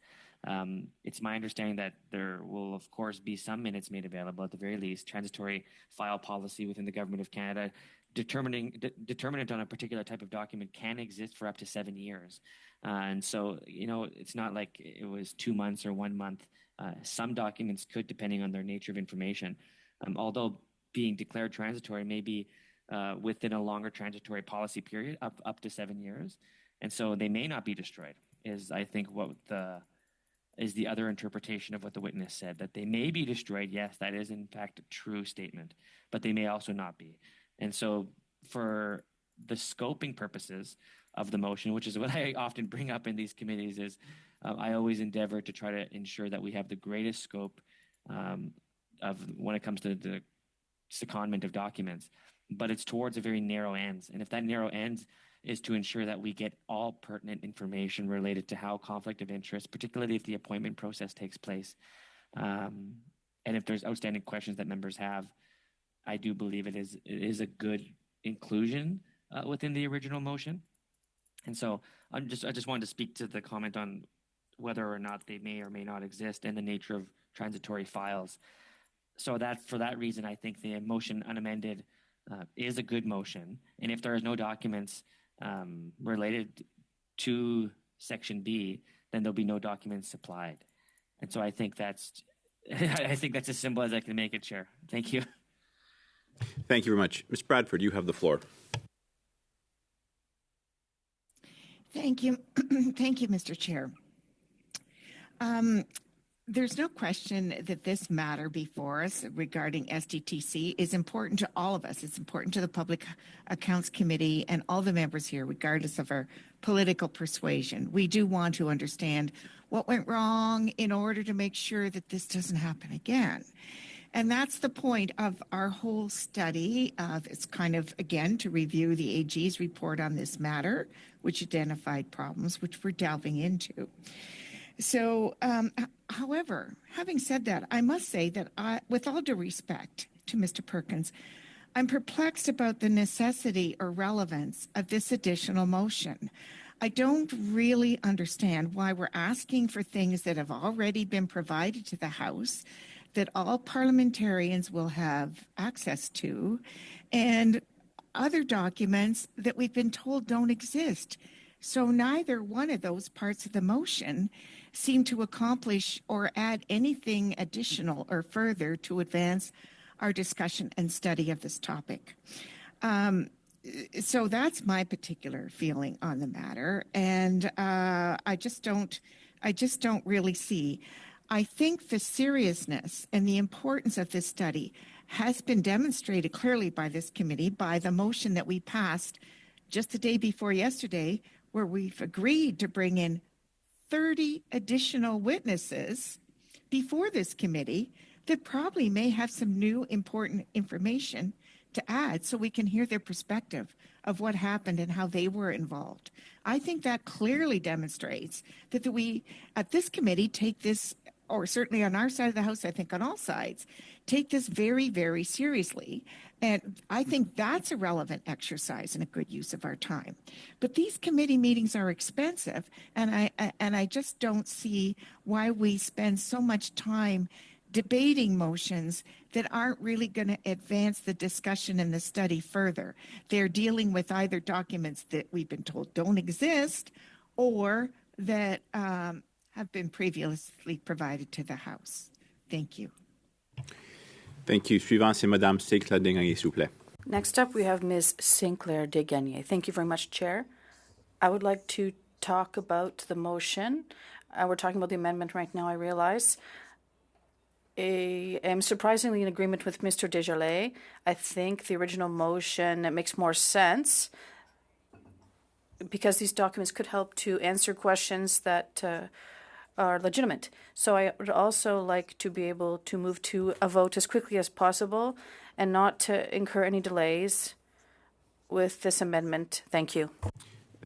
It's my understanding that there will, of course, be some minutes made available, at the very least. Transitory file policy within the Government of Canada determinant on a particular type of document can exist for up to 7 years. And so, it's not like it was 2 months or 1 month. Some documents could, depending on their nature of information, although being declared transitory may be within a longer transitory policy period, up to 7 years. And so they may not be destroyed, is I think what is the other interpretation of what the witness said, that they may be destroyed. Yes, that is in fact a true statement, but they may also not be. And so for the scoping purposes of the motion, which is what I often bring up in these committees, is I always endeavor to try to ensure that we have the greatest scope of when it comes to the secondment of documents, but it's towards a very narrow ends. And if that narrow ends is to ensure that we get all pertinent information related to how conflict of interest, particularly if the appointment process takes place, and if there's outstanding questions that members have, I do believe it is a good inclusion within the original motion. And so I just wanted to speak to the comment on whether or not they may or may not exist and the nature of transitory files. So that for that reason, I think the motion unamended is a good motion. And if there is no documents related to Section B, then there'll be no documents supplied. And so I think that's as simple as I can make it, Chair. Thank you.
Thank you very much. Ms. Bradford, you have the floor.
Thank you. Thank you, Mr. Chair. There's no question that this matter before us regarding SDTC is important to all of us. It's important to the Public Accounts Committee and all the members here, regardless of our political persuasion. We do want to understand what went wrong in order to make sure that this doesn't happen again. And that's the point of our whole study. It's kind of, again, to review the AG's report on this matter, which identified problems, which we're delving into. So, however, having said that, I must say that with all due respect to Mr. Perkins, I'm perplexed about the necessity or relevance of this additional motion. I don't really understand why we're asking for things that have already been provided to the House, that all parliamentarians will have access to, and other documents that we've been told don't exist. So neither one of those parts of the motion seem to accomplish or add anything additional or further to advance our discussion and study of this topic. So that's my particular feeling on the matter, and I just don't really see. I think the seriousness and the importance of this study has been demonstrated clearly by this committee by the motion that we passed just the day before yesterday, where we've agreed to bring in 30 additional witnesses before this committee that probably may have some new important information to add so we can hear their perspective of what happened and how they were involved. I think that clearly demonstrates that we at this committee take this, or certainly on our side of the House, I think on all sides, take this very, very seriously. And I think that's a relevant exercise and a good use of our time. But these committee meetings are expensive, and I just don't see why we spend so much time debating motions that aren't really going to advance the discussion and the study further. They're dealing with either documents that we've been told don't exist or that have been previously provided to the House. Thank you.
Thank you. Suivant, c'est Madame Sinclair Desgagnés, s'il vous plaît.
Next up, we have Ms. Sinclair Desgagnés. Thank you very much, Chair. I would like to talk about the motion. We're talking about the amendment right now, I realize. am surprisingly in agreement with Mr. Desjardins. I think the original motion makes more sense because these documents could help to answer questions that are legitimate. So I would also like to be able to move to a vote as quickly as possible and not to incur any delays with this amendment. Thank you.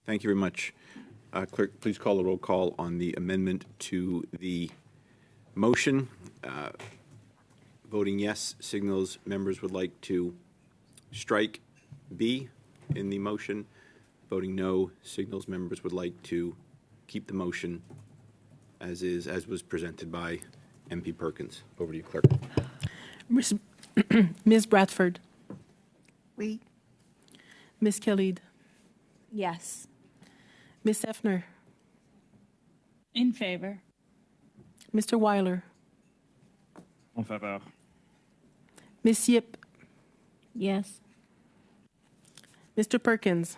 Thank you very much. Clerk, please call a roll call on the amendment to the motion. Voting yes signals members would like to strike B in the motion. Voting no signals members would like to keep the motion as is, as was presented by MP Perkins. Over to you, Clerk.
Ms. Bradford.
Oui.
Ms. Khalid.
Yes.
Ms. Effner.
In favor.
Mr. Weiler.
En faveur.
Ms. Yip.
Yes.
Mr. Perkins.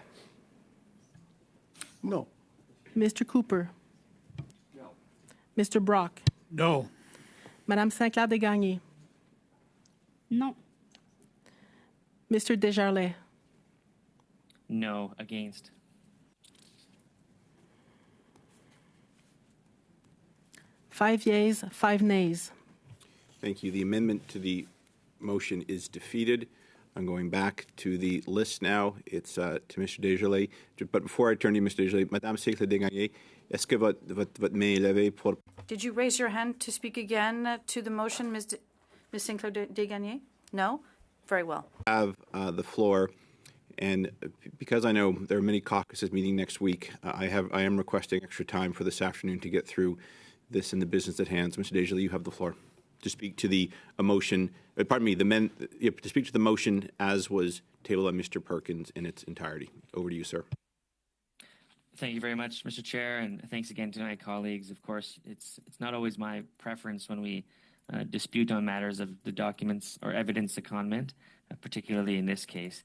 No.
Mr. Cooper.
No.
Mr. Brock.
No.
Madame Sinclair Desgagnés.
Non.
Mr. Desjardins.
No. Against.
Five yeas, 5 nays.
Thank you. The amendment to the motion is defeated. I'm going back to the list now. It's to Mr. Desjardins. But before I turn to you, Mr. Desjardins, Madame Sinclair Desgagnés, est-ce que votre main est levée pour...
Did you raise your hand to speak again to the motion, Ms. Sinclair Desgagnés? No? Very well.
Have the floor, and because I know there are many caucuses meeting next week, I am requesting extra time for this afternoon to get through this in the business at hand. So, Mr. Desjardins, you have the floor to speak to the motion. Pardon me, to speak to the motion as was tabled by Mr. Perkins in its entirety. Over to you, sir.
Thank you very much, Mr. Chair, and thanks again to my colleagues. Of course, it's not always my preference when we dispute on matters of the documents or evidence secondment, particularly in this case.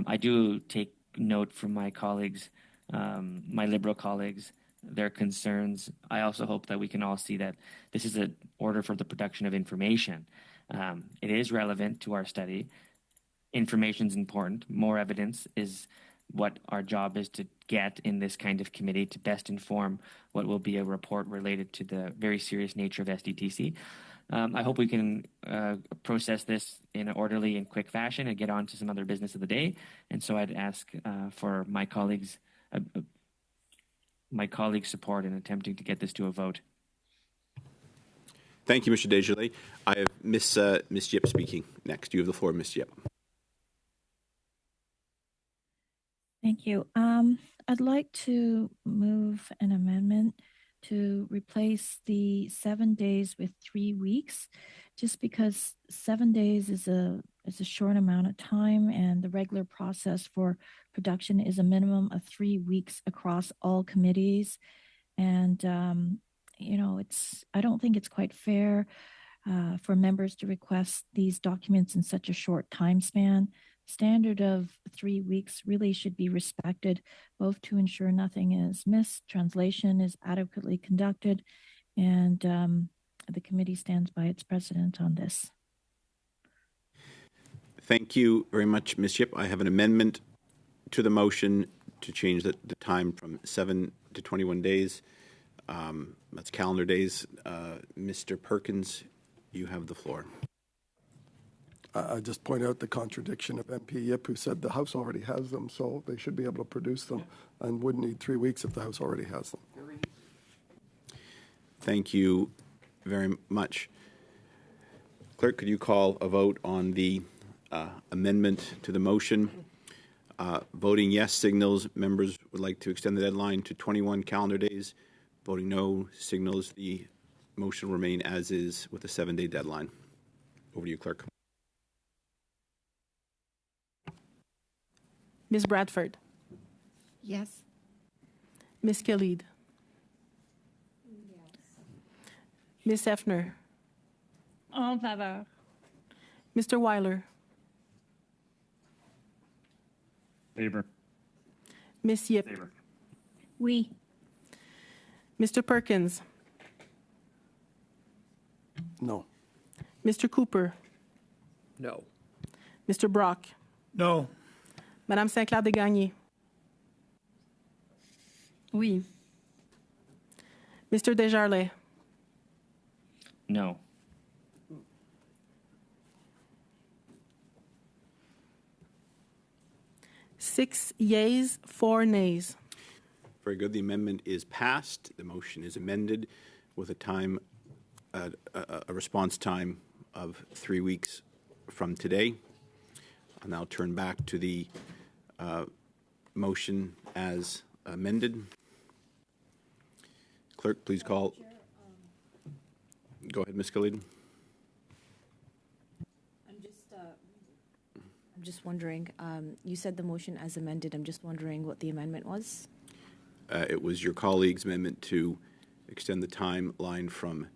I do take note from my colleagues, my Liberal colleagues, their concerns. I also hope that we can all see that this is an order for the production of information. It is relevant to our study. Information is important. More evidence is what our job is to get in this kind of committee to best inform what will be a report related to the very serious nature of SDTC. I hope we can process this in an orderly and quick fashion and get on to some other business of the day. And so I'd ask for my colleagues' support in attempting to get this to a vote.
Thank you, Mr. Desjardins. I have Miss Yip speaking next. You have the floor, Miss Yip.
Thank you. I'd like to move an amendment to replace the 7 days with 3 weeks, just because 7 days is a short amount of time, and the regular process for production is a minimum of 3 weeks across all committees. And I don't think it's quite fair for members to request these documents in such a short time span. Standard of 3 weeks really should be respected, both to ensure nothing is missed, translation is adequately conducted, and the committee stands by its precedent on this.
Thank you very much, Ms. Yip. I have an amendment to the motion to change the time from 7 to 21 days. That's calendar days. Mr. Perkins, you have the floor.
I just point out the contradiction of MP Yip, who said the House already has them, so they should be able to produce them and wouldn't need 3 weeks if the House already has them.
Thank you very much. Clerk, could you call a vote on the amendment to the motion? Voting yes signals members would like to extend the deadline to 21 calendar days. Voting no signals the motion will remain as is with a 7-day deadline. Over to you, Clerk.
Ms. Bradford.
Yes.
Ms. Khalid. Ms. Effner.
En faveur.
Mr. Weiler.
Favor.
Ms. Yip.
Favor.
Oui.
Mr. Perkins.
No.
Mr. Cooper,
No.
Mr. Brock,
No.
Madame Saint-Clair Desgagnés,
Oui.
Mr. Desjardins,
No.
Six yeas, 4 nays.
Very good. The amendment is passed. The motion is amended with a time, a response time of 3 weeks from today. I'll now turn back to the motion as amended. Clerk, please call. Go ahead, Ms. Khalid.
I'm just wondering, you said the motion as amended. I'm just wondering what the amendment was.
It was your colleague's amendment to extend the timeline from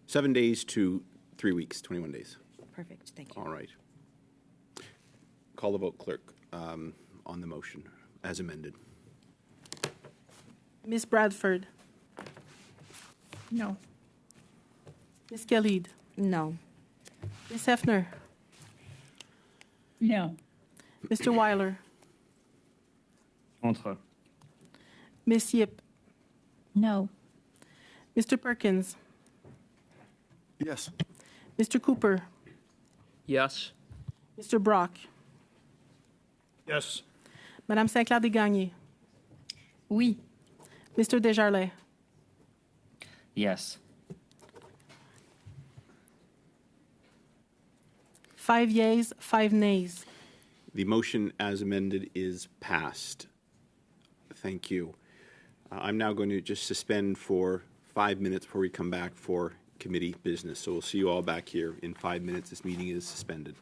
7 days to 3 weeks, 21 days.
Perfect. Thank you.
All right. Call the vote, clerk, on the motion as amended.
Miss Bradford,
No.
Miss Khalid,
No.
Miss Hefner,
No.
Mr. Weiler,
Contre.
Miss Yip,
No.
Mr. Perkins,
Yes.
Mr. Cooper,
Yes.
Mr. Brock,
Yes.
Madame Saint-Clair Desgagnés,
Oui.
Mr. Desjardins,
Yes.
5 yeas, 5 nays.
The motion as amended is passed. Thank you. I'm now going to just suspend for 5 minutes before we come back for committee business. So we'll see you all back here in 5 minutes. This meeting is suspended.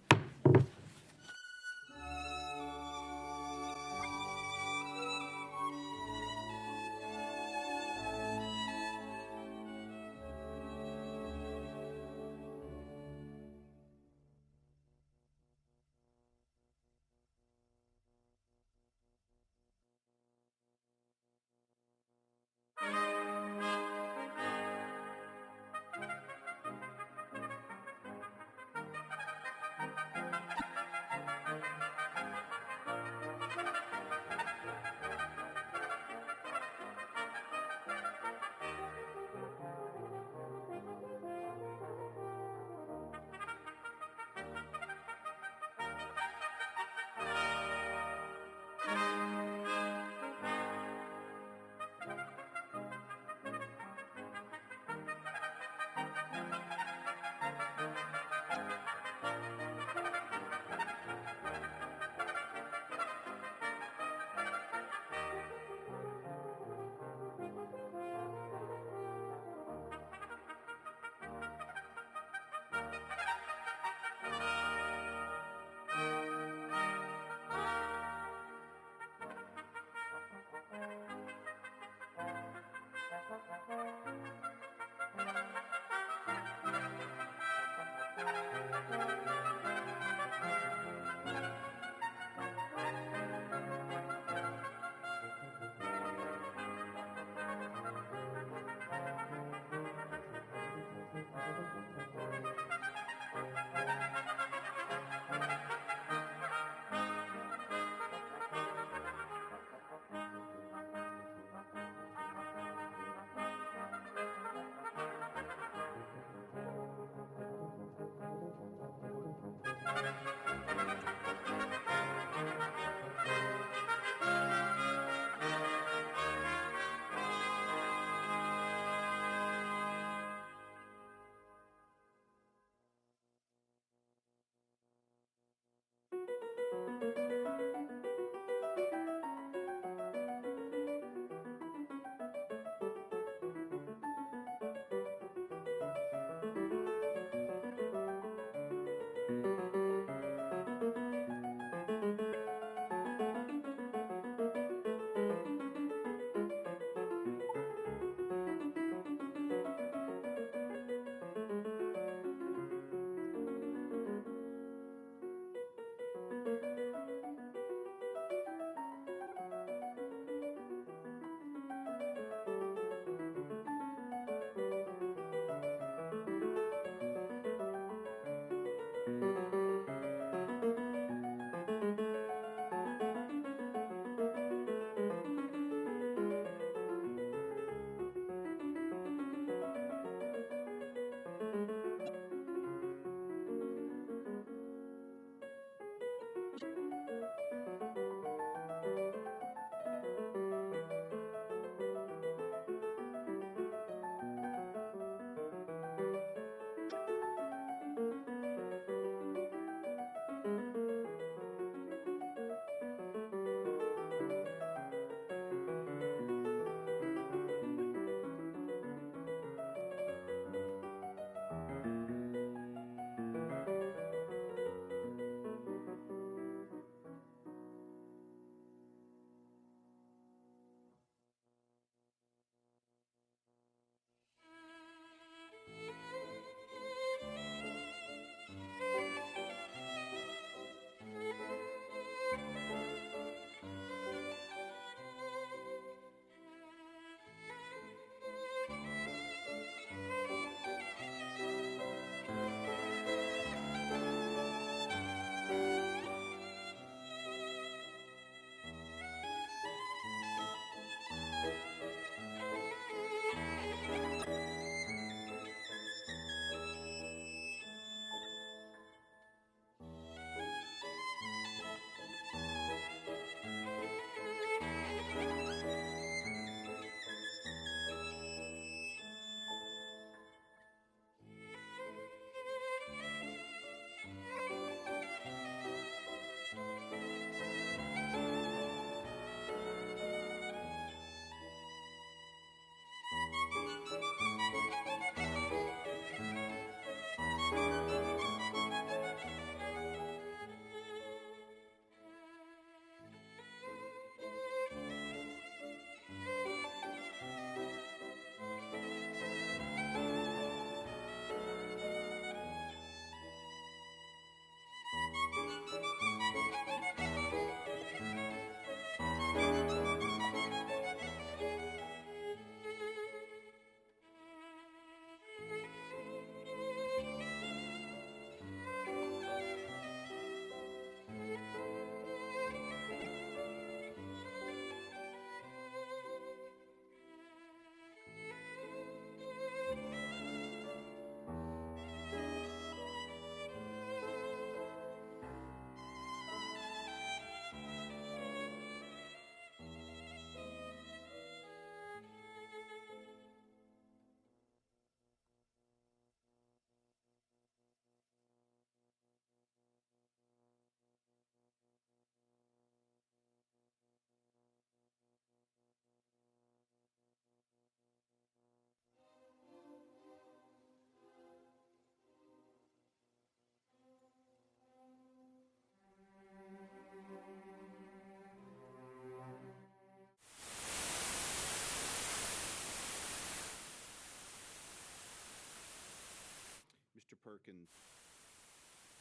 Perkins,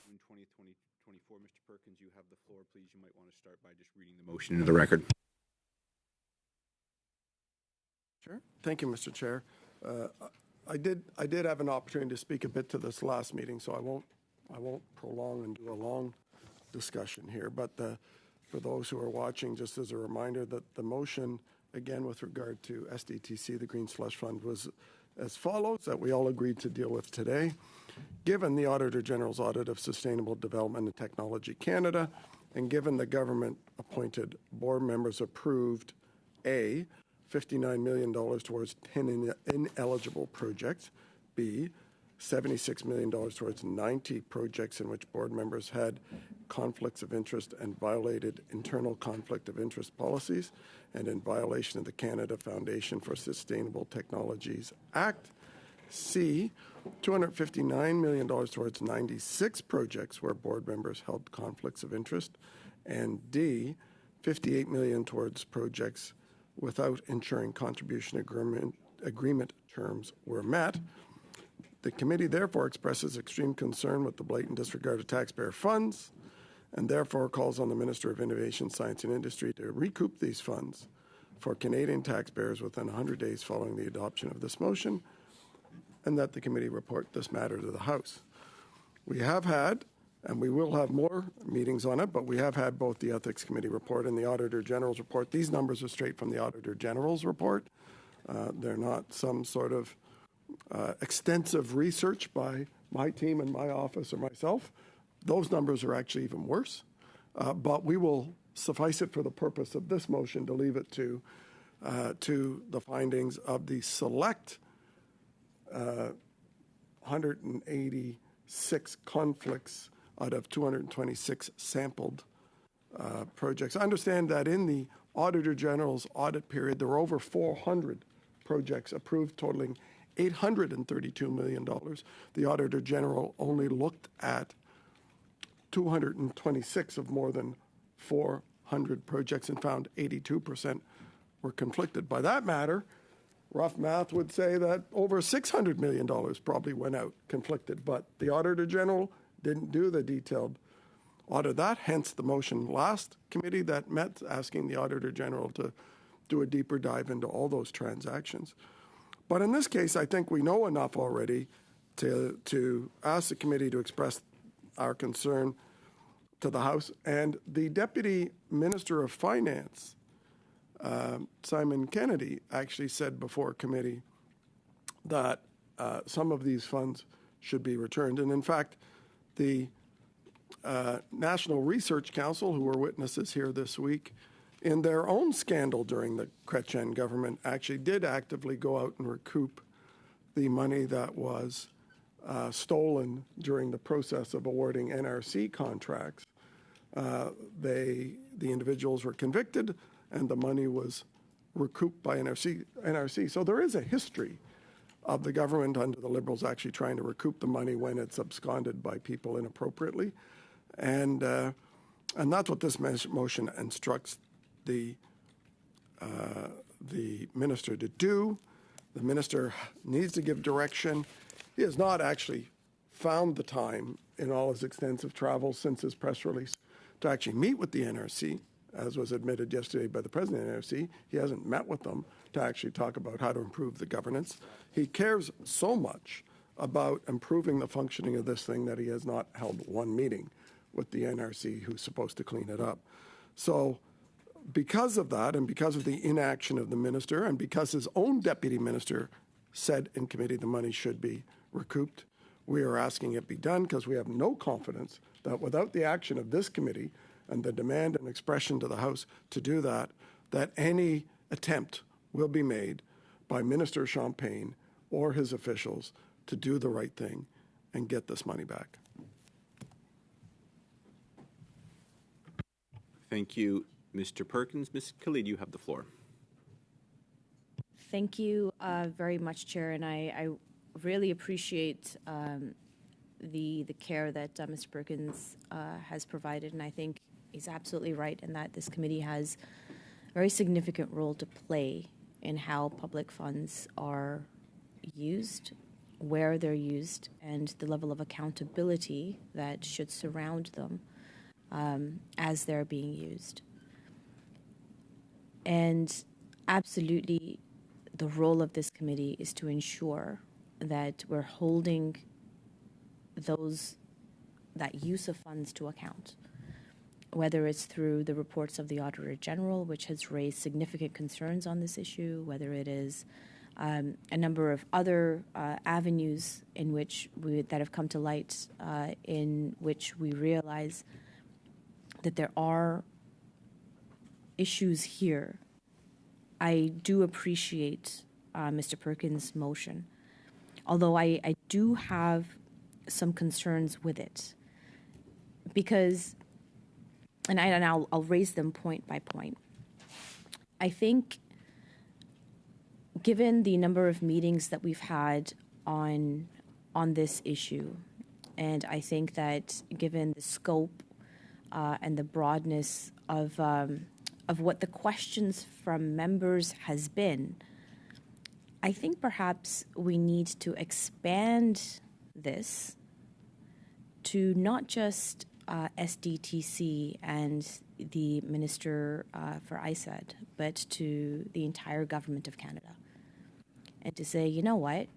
June 20th, 2024. Mr. Perkins, you have the floor, please. You might want to start by just reading the motion into the record.
Sure. Thank you, Mr. Chair. I did have an opportunity to speak a bit to this last meeting, so I won't prolong and do a long discussion here. But for those who are watching, just as a reminder that the motion, again, with regard to SDTC, the Green Slush Fund, was as follows, that we all agreed to deal with today. Given the Auditor General's audit of Sustainable Development and Technology Canada, and given the government-appointed board members approved, A, $59 million towards 10 ineligible projects, B, $76 million towards 90 projects in which board members had conflicts of interest and violated internal conflict of interest policies, and in violation of the Canada Foundation for Sustainable Technologies Act. C, $259 million towards 96 projects where board members held conflicts of interest. And D, $58 million towards projects without ensuring contribution agreement terms were met. The committee therefore expresses extreme concern with the blatant disregard of taxpayer funds, and therefore calls on the Minister of Innovation, Science and Industry to recoup these funds for Canadian taxpayers within 100 days following the adoption of this motion, and that the committee report this matter to the House. We have had, and we will have more meetings on it, but we have had both the Ethics Committee report and the Auditor General's report. These numbers are straight from the Auditor General's report. They're not some sort of extensive research by my team and my office or myself. Those numbers are actually even worse. But we will suffice it for the purpose of this motion to leave it to the findings of the select 186 conflicts out of 226 sampled projects. I understand that in the Auditor General's audit period, there were over 400 projects approved, totaling $832 million. The Auditor General only looked at 226 of more than 400 projects and found 82% were conflicted. By that matter, rough math would say that over $600 million probably went out conflicted, but the Auditor General didn't do the detailed audit of that, hence the motion last committee that met asking the Auditor General to do a deeper dive into all those transactions. But in this case, I think we know enough already to ask the committee to express our concern to the House. And the Deputy Minister of Finance, Simon Kennedy, actually said before committee that some of these funds should be returned. And in fact, the National Research Council, who were witnesses here this week, in their own scandal during the Chrétien government, actually did actively go out and recoup the money that was stolen during the process of awarding NRC contracts. The individuals were convicted, and the money was recouped by NRC. So there is a history of the government under the Liberals actually trying to recoup the money when it's absconded by people inappropriately. And that's what this motion instructs the minister to do. The minister needs to give direction. He has not actually found the time in all his extensive travels since his press release to actually meet with the NRC, as was admitted yesterday by the president of the NRC. He hasn't met with them to actually talk about how to improve the governance. He cares so much about improving the functioning of this thing that he has not held one meeting with the NRC, who's supposed to clean it up. So because of that, and because of the inaction of the minister, and because his own deputy minister said in committee the money should be recouped, we are asking it be done because we have no confidence that without the action of this committee and the demand and expression to the House to do that, that any attempt will be made by Minister Champagne or his officials to do the right thing and get this money back.
Thank you, Mr. Perkins. Ms. Khalid, you have the floor.
Thank you very much, Chair, and I really appreciate the care that Mr. Perkins has provided, and I think he's absolutely right in that this committee has a very significant role to play in how public funds are used where they're used, and the level of accountability that should surround them as they're being used. And absolutely, the role of this committee is to ensure that we're holding that use of funds to account, whether it's through the reports of the Auditor General, which has raised significant concerns on this issue, whether it is a number of other avenues in which that have come to light, in which we realize that there are issues here. I do appreciate Mr. Perkins' motion, although I do have some concerns with it, because, and I'll raise them point by point. I think, given the number of meetings that we've had on this issue, and I think that given the scope and the broadness of what the questions from members has been, I think perhaps we need to expand this to not just SDTC and the Minister for ISED, but to the entire Government of Canada. And to say, you know what,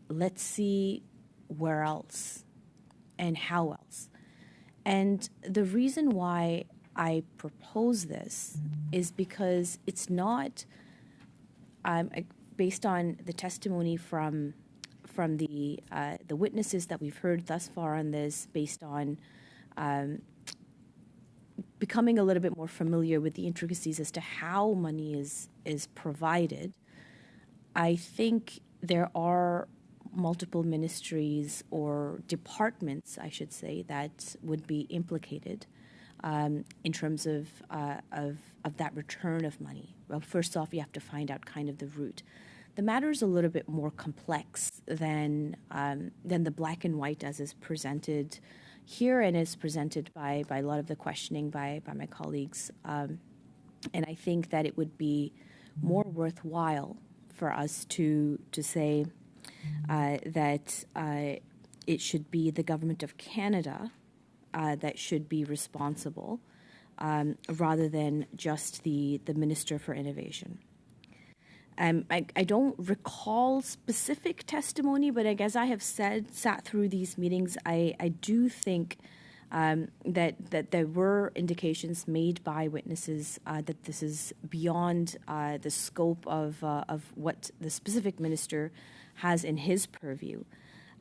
let's see where else and how else. And the reason why I propose this is because it's not based on the testimony from the witnesses that we've heard thus far on this, based on becoming a little bit more familiar with the intricacies as to how money is provided. I think there are multiple ministries or departments, I should say, that would be implicated in terms of that return of money. Well, first off, you have to find out kind of the route. The matter is a little bit more complex than the black and white as is presented here and is presented by a lot of the questioning by my colleagues. And I think that it would be more worthwhile for us to say that it should be the Government of Canada that should be responsible rather than just the Minister for Innovation. I don't recall specific testimony, but as I have sat through these meetings, I do think that there were indications made by witnesses that this is beyond the scope of what the specific minister has in his purview.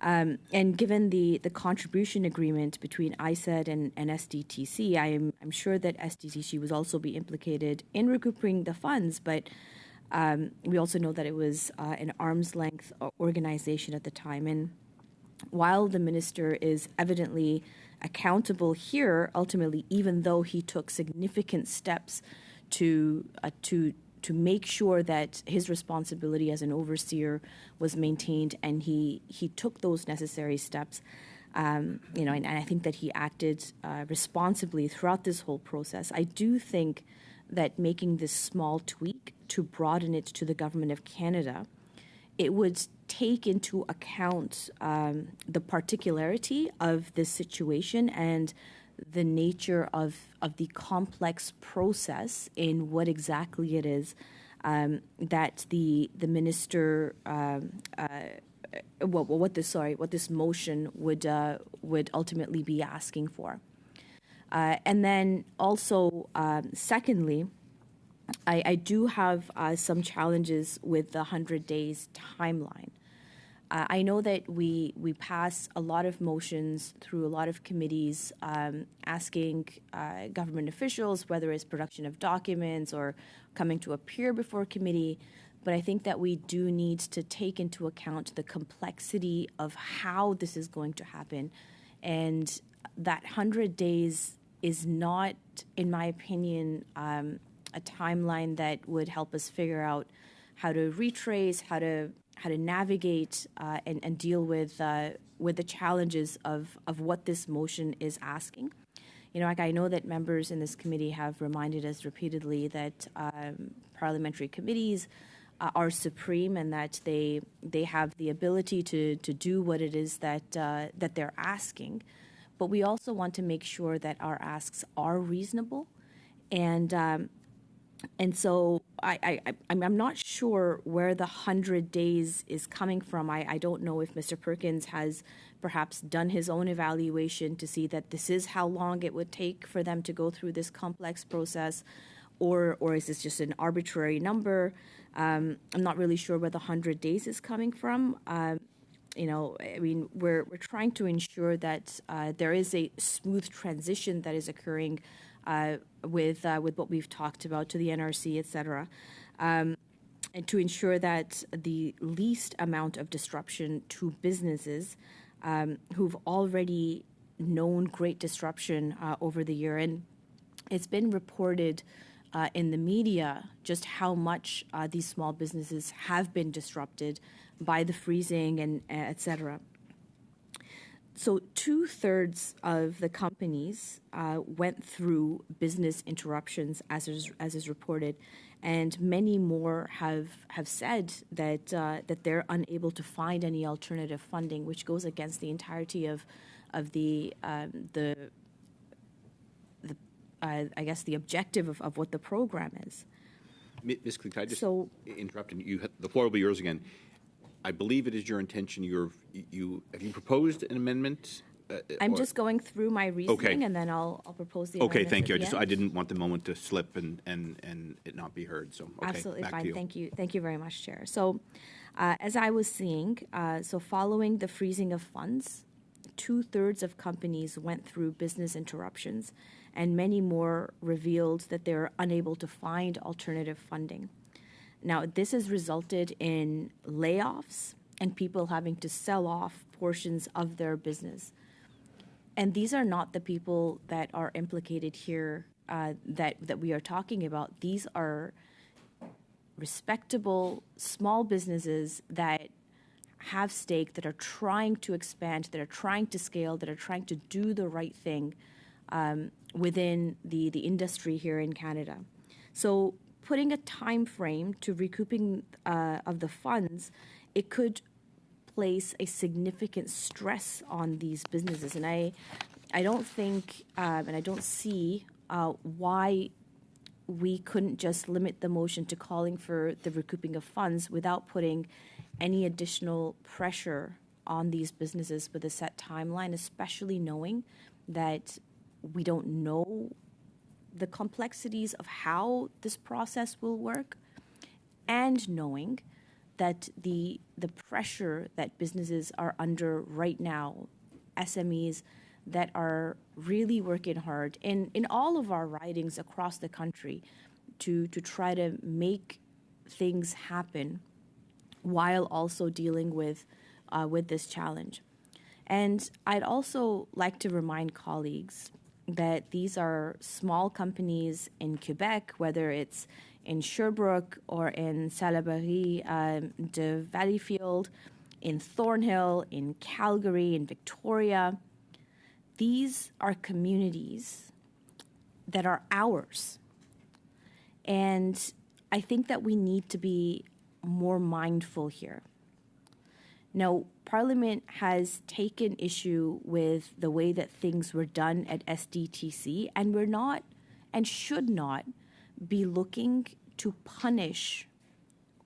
And given the contribution agreement between ISED and SDTC, I'm sure that SDTC would also be implicated in recouping the funds, but we also know that it was an arm's length organization at the time. And while the minister is evidently accountable here, ultimately, even though he took significant steps to make sure that his responsibility as an overseer was maintained, and he took those necessary steps, and I think that he acted responsibly throughout this whole process. I do think that making this small tweak to broaden it to the Government of Canada, it would take into account the particularity of this situation and the nature of the complex process in what exactly it is that the minister what this motion would ultimately be asking for. And then also, secondly, I do have some challenges with the 100 days timeline. I know that we pass a lot of motions through a lot of committees asking government officials, whether it's production of documents or coming to appear before committee, but I think that we do need to take into account the complexity of how this is going to happen. And that 100 days is not, in my opinion, a timeline that would help us figure out how to retrace, how to navigate and deal with the challenges of what this motion is asking. I know that members in this committee have reminded us repeatedly that parliamentary committees are supreme and that they have the ability to do what it is that they're asking. But we also want to make sure that our asks are reasonable, and so I'm not sure where the 100 days is coming from. I don't know if Mr. Perkins has perhaps done his own evaluation to see that this is how long it would take for them to go through this complex process, or is this just an arbitrary number? I'm not really sure where the 100 days is coming from. We're trying to ensure that there is a smooth transition that is occurring with what we've talked about to the NRC, et cetera, and to ensure that the least amount of disruption to businesses who've already known great disruption over the year. And it's been reported in the media just how much these small businesses have been disrupted by the freezing and et cetera. So 2/3 of the companies went through business interruptions, as is reported, and many more have said that they're unable to find any alternative funding, which goes against the entirety of the I guess the objective of what the program is.
Ms. Could I just interrupt? And the floor will be yours again. I believe it is your intention. Have you proposed an amendment?
I'm just going through my reasoning, and then I'll propose the amendment.
Okay, thank you. I didn't want the moment to slip and it not be heard. So
absolutely
back
fine.
to you.
Thank you very much, Chair. So, as I was saying, following the freezing of funds, 2/3 of companies went through business interruptions, and many more revealed that they're unable to find alternative funding. Now, this has resulted in layoffs and people having to sell off portions of their business. And these are not the people that are implicated here that we are talking about. These are respectable small businesses that have stake, that are trying to expand, that are trying to scale, that are trying to do the right thing within the industry here in Canada. So putting a time frame to recouping of the funds, it could place a significant stress on these businesses. And I don't think, and I don't see why we couldn't just limit the motion to calling for the recouping of funds without putting any additional pressure on these businesses with a set timeline, especially knowing that we don't know the complexities of how this process will work, and knowing that the pressure that businesses are under right now, SMEs that are really working hard in all of our ridings across the country to try to make things happen while also dealing with this challenge. And I'd also like to remind colleagues that these are small companies in Quebec, whether it's in Sherbrooke or in Salaberry de Valleyfield, in Thornhill, in Calgary, in Victoria. These are communities that are ours. And I think that we need to be more mindful here. Now, Parliament has taken issue with the way that things were done at SDTC, and we're not and should not be looking to punish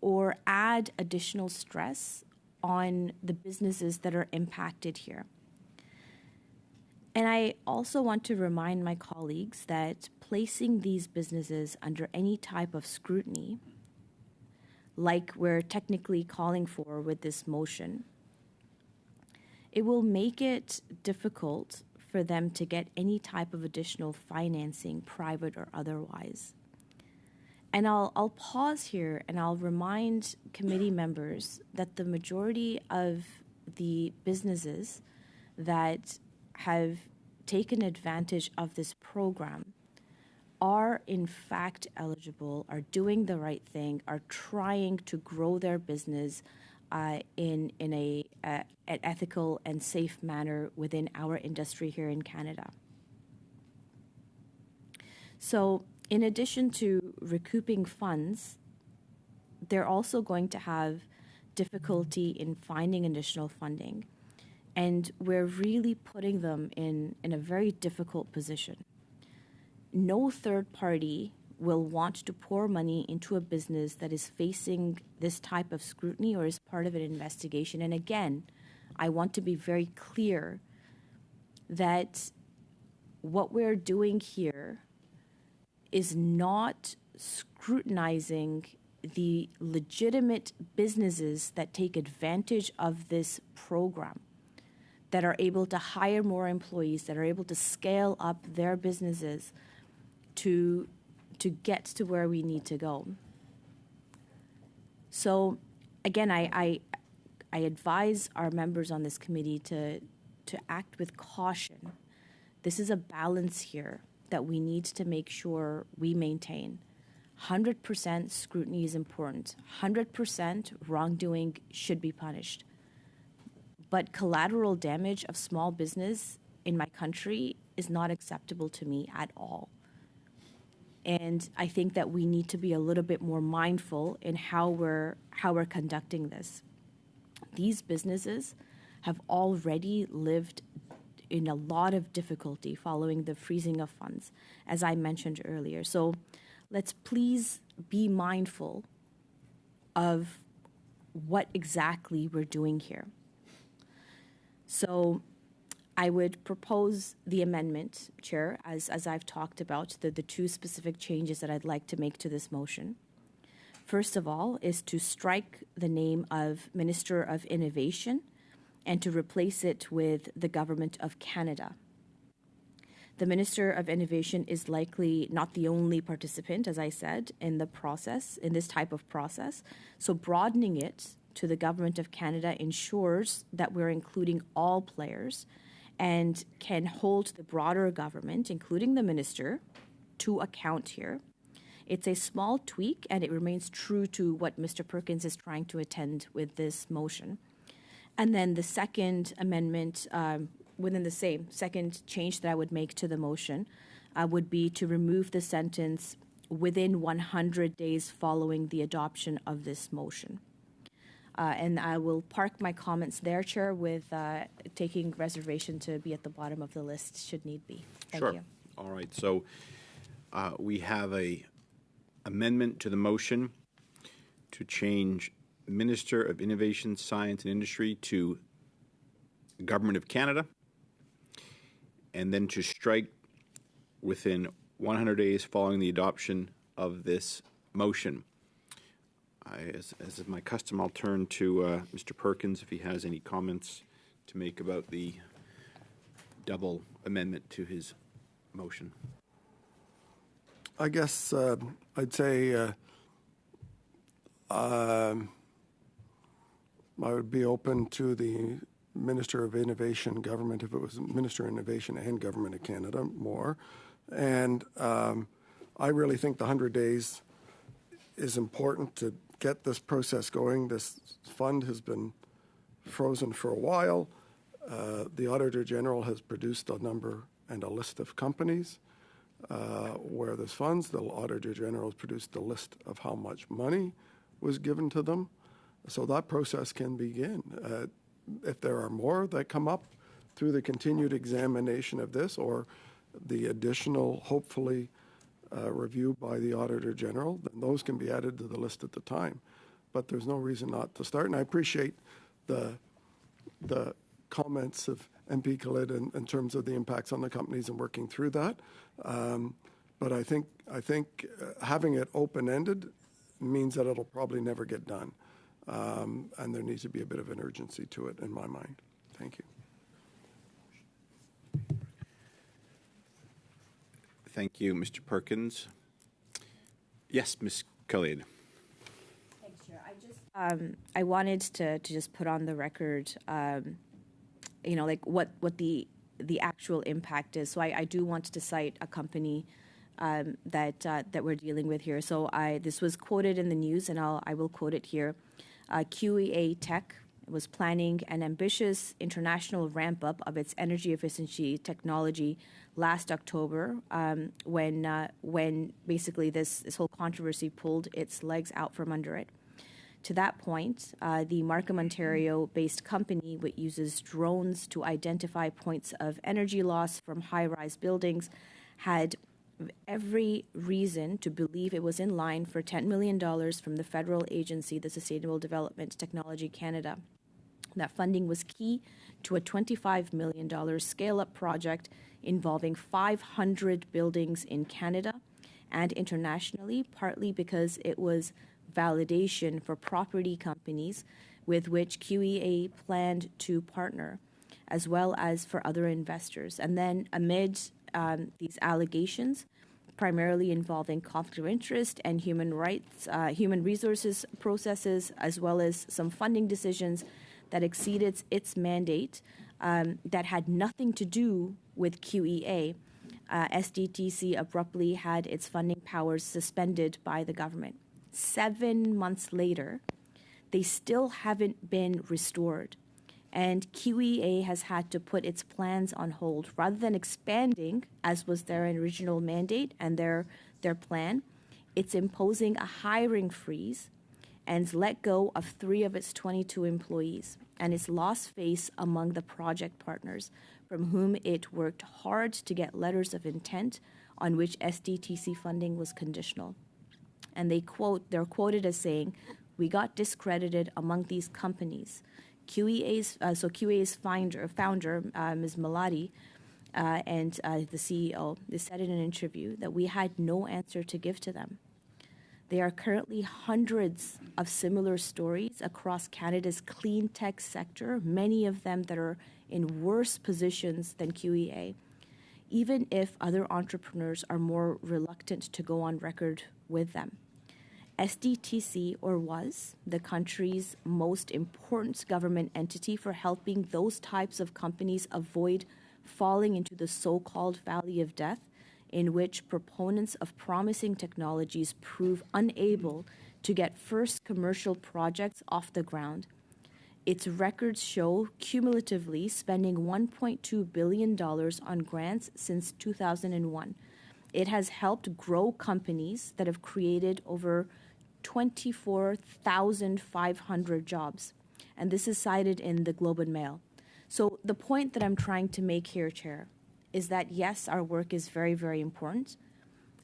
or add additional stress on the businesses that are impacted here. And I also want to remind my colleagues that placing these businesses under any type of scrutiny, like we're technically calling for with this motion, it will make it difficult for them to get any type of additional financing, private or otherwise. And I'll pause here and I'll remind committee members that the majority of the businesses that have taken advantage of this program are in fact eligible, are doing the right thing, are trying to grow their business in an ethical and safe manner within our industry here in Canada. So in addition to recouping funds, they're also going to have difficulty in finding additional funding. And we're really putting them in a very difficult position. No third party will want to pour money into a business that is facing this type of scrutiny or is part of an investigation. And again, I want to be very clear that what we're doing here is not scrutinizing the legitimate businesses that take advantage of this program, that are able to hire more employees, that are able to scale up their businesses to get to where we need to go. So again, I advise our members on this committee to act with caution. This is a balance here that we need to make sure we maintain. 100% scrutiny is important. 100% wrongdoing should be punished. But collateral damage of small business in my country is not acceptable to me at all. And I think that we need to be a little bit more mindful in how we're conducting this. These businesses have already lived in a lot of difficulty following the freezing of funds, as I mentioned earlier. So let's please be mindful of what exactly we're doing here. So I would propose the amendment, Chair, as I've talked about, the two specific changes that I'd like to make to this motion. First of all, is to strike the name of Minister of Innovation and to replace it with the Government of Canada. The Minister of Innovation is likely not the only participant, as I said, in the process, in this type of process. So broadening it to the Government of Canada ensures that we're including all players and can hold the broader government, including the minister, to account here. It's a small tweak, and it remains true to what Mr. Perkins is trying to attend with this motion. And then the second amendment, within the same second change that I would make to the motion, would be to remove the sentence within 100 days following the adoption of this motion. And I will park my comments there, Chair, with taking reservation to be at the bottom of the list should need be. Thank you.
All right. So we have a amendment to the motion to change Minister of Innovation, Science and Industry to Government of Canada, and then to strike within 100 days following the adoption of this motion. As is my custom, I'll turn to Mr. Perkins if he has any comments to make about the double amendment to his motion.
I guess I'd say I would be open to the Minister of Innovation Government if it was Minister of Innovation and Government of Canada more. And I really think the 100 days is important to get this process going. This fund has been frozen for a while. The Auditor General has produced a number and a list of companies where there's funds. The Auditor General has produced a list of how much money was given to them. So that process can begin. If there are more that come up through the continued examination of this or the additional, hopefully, review by the Auditor General, then those can be added to the list at the time. But there's no reason not to start. And I appreciate the comments of MP Khalid in terms of the impacts on the companies and working through that. But I think having it open-ended means that it'll probably never get done. And there needs to be a bit of an urgency to it in my mind. Thank you.
Thank you, Mr. Perkins. Yes, Ms. Khalid.
Thanks, Chair. I wanted to just put on the record, like what the actual impact is. So I do want to cite a company that we're dealing with here. So this was quoted in the news, and I will quote it here. QEA Tech was planning an ambitious international ramp-up of its energy efficiency technology last October when basically this whole controversy pulled its legs out from under it. To that point, the Markham, Ontario-based company, which uses drones to identify points of energy loss from high-rise buildings, had every reason to believe it was in line for $10 million from the federal agency, the Sustainable Development Technology Canada. That funding was key to a $25 million scale-up project involving 500 buildings in Canada and internationally, partly because it was validation for property companies with which QEA planned to partner, as well as for other investors. And then amid these allegations, primarily involving conflict of interest and human rights, human resources processes, as well as some funding decisions that exceeded its mandate that had nothing to do with QEA, SDTC abruptly had its funding powers suspended by the government. 7 months later, they still haven't been restored. And QEA has had to put its plans on hold. Rather than expanding, as was their original mandate and their plan, it's imposing a hiring freeze and let go of 3 of its 22 employees. And it's lost face among the project partners, from whom it worked hard to get letters of intent on which SDTC funding was conditional. And they're quoted as saying, "We got discredited among these companies." QEA's founder, Ms. Malati, and the CEO, they said in an interview that we had no answer to give to them. There are currently hundreds of similar stories across Canada's clean tech sector, many of them that are in worse positions than QEA, even if other entrepreneurs are more reluctant to go on record with them. SDTC, or was, the country's most important government entity for helping those types of companies avoid falling into the so-called valley of death, in which proponents of promising technologies prove unable to get first commercial projects off the ground. Its records show cumulatively spending $1.2 billion on grants since 2001. It has helped grow companies that have created over 24,500 jobs. And this is cited in the Globe and Mail. So the point that I'm trying to make here, Chair, is that yes, our work is very, very important,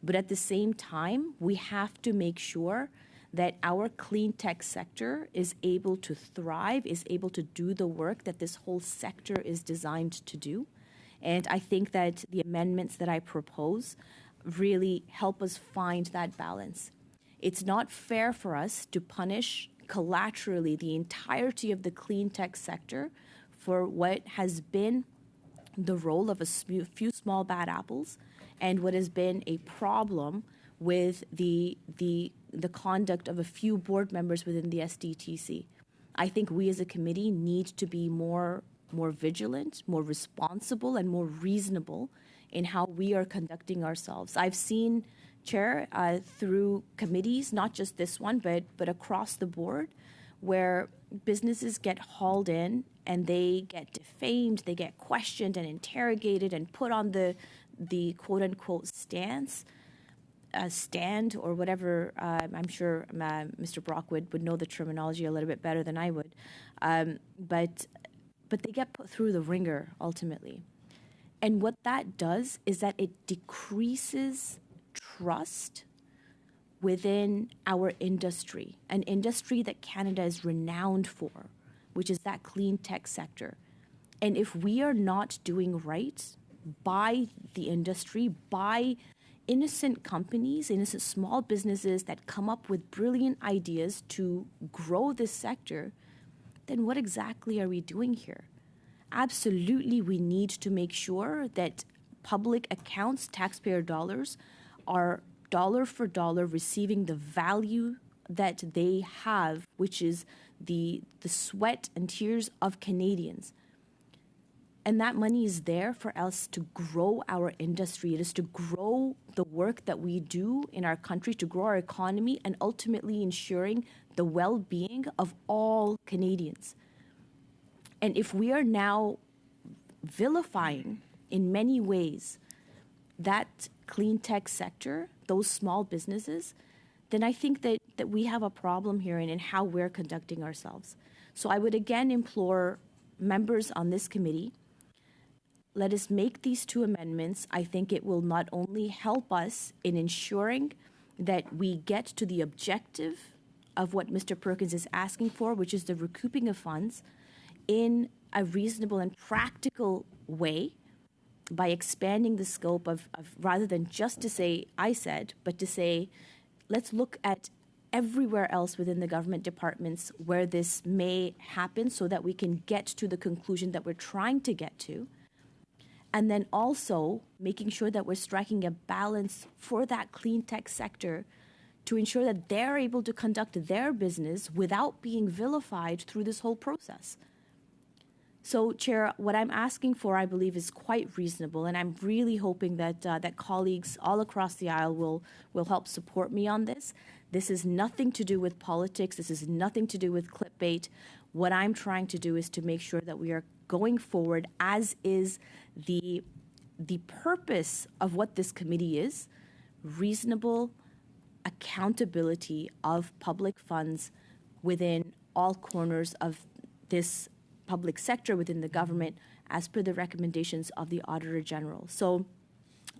but at the same time, we have to make sure that our clean tech sector is able to thrive, is able to do the work that this whole sector is designed to do. And I think that the amendments that I propose really help us find that balance. It's not fair for us to punish collaterally the entirety of the clean tech sector for what has been the role of a few small bad apples and what has been a problem with the conduct of a few board members within the SDTC. I think we as a committee need to be more vigilant, more responsible, and more reasonable in how we are conducting ourselves. I've seen, Chair, through committees, not just this one, but across the board, where businesses get hauled in and they get defamed, they get questioned and interrogated and put on the quote-unquote stand or whatever. I'm sure Mr. Brock would know the terminology a little bit better than I would. But they get put through the ringer ultimately. And what that does is that it decreases trust within our industry, an industry that Canada is renowned for, which is that clean tech sector. And if we are not doing right by the industry, by innocent companies, innocent small businesses that come up with brilliant ideas to grow this sector, then what exactly are we doing here? Absolutely, we need to make sure that public accounts, taxpayer dollars, are dollar for dollar receiving the value that they have, which is the sweat and tears of Canadians. And that money is there for us to grow our industry. It is to grow the work that we do in our country, to grow our economy, and ultimately ensuring the well-being of all Canadians. And if we are now vilifying in many ways that clean tech sector, those small businesses, then I think that that we have a problem here in how we're conducting ourselves. So I would again implore members on this committee, let us make these two amendments. I think it will not only help us in ensuring that we get to the objective of what Mr. Perkins is asking for, which is the recouping of funds, in a reasonable and practical way by expanding the scope of rather than just to say, I said, but to say, let's look at everywhere else within the government departments where this may happen so that we can get to the conclusion that we're trying to get to. And then also making sure that we're striking a balance for that clean tech sector to ensure that they're able to conduct their business without being vilified through this whole process. So, Chair, what I'm asking for, I believe, is quite reasonable, and I'm really hoping that that colleagues all across the aisle will help support me on this. This is nothing to do with politics. This is nothing to do with clickbait. What I'm trying to do is to make sure that we are going forward, as is the purpose of what this committee is, reasonable accountability of public funds within all corners of this public sector within the government as per the recommendations of the Auditor General. So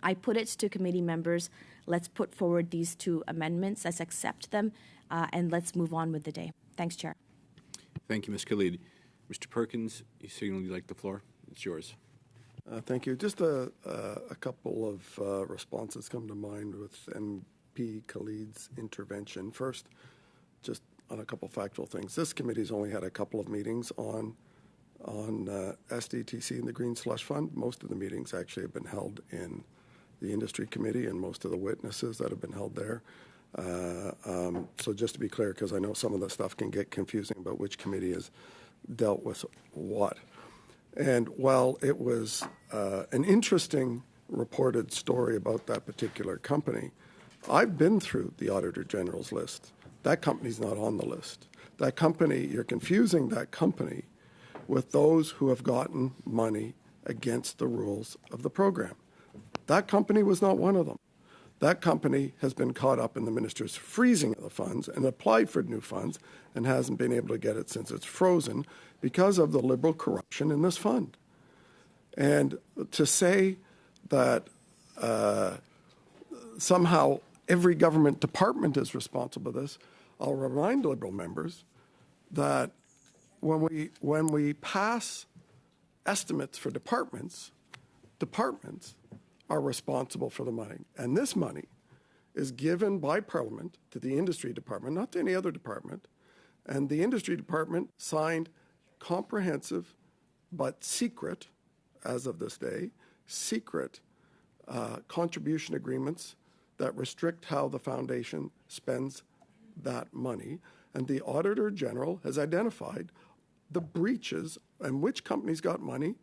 I put it to committee members, let's put forward these two amendments, let's accept them, and let's move on with the day. Thanks, Chair.
Thank you, Ms. Khalid. Mr. Perkins, you signaled you'd like the floor. It's yours.
Thank you. Just a couple of responses come to mind with MP Khalid's intervention. First, just on a couple factual things. This committee's only had a couple of meetings on SDTC and the Green Slush Fund. Most of the meetings actually have been held in the Industry Committee, and most of the witnesses that have been held there. So just to be clear, because I know some of the stuff can get confusing about which committee has dealt with what. And while it was an interesting reported story about that particular company, I've been through the Auditor General's list. That company's not on the list. That company, you're confusing that company with those who have gotten money against the rules of the program. That company was not one of them. That company has been caught up in the minister's freezing of the funds and applied for new funds and hasn't been able to get it since it's frozen because of the Liberal corruption in this fund. And to say that somehow every government department is responsible for this, I'll remind Liberal members that when we pass estimates for departments are responsible for the money. And this money is given by Parliament to the Industry Department, not to any other department. And the Industry Department signed comprehensive but secret, as of this day, secret contribution agreements that restrict how the foundation spends that money. And the Auditor General has identified the breaches and which companies got money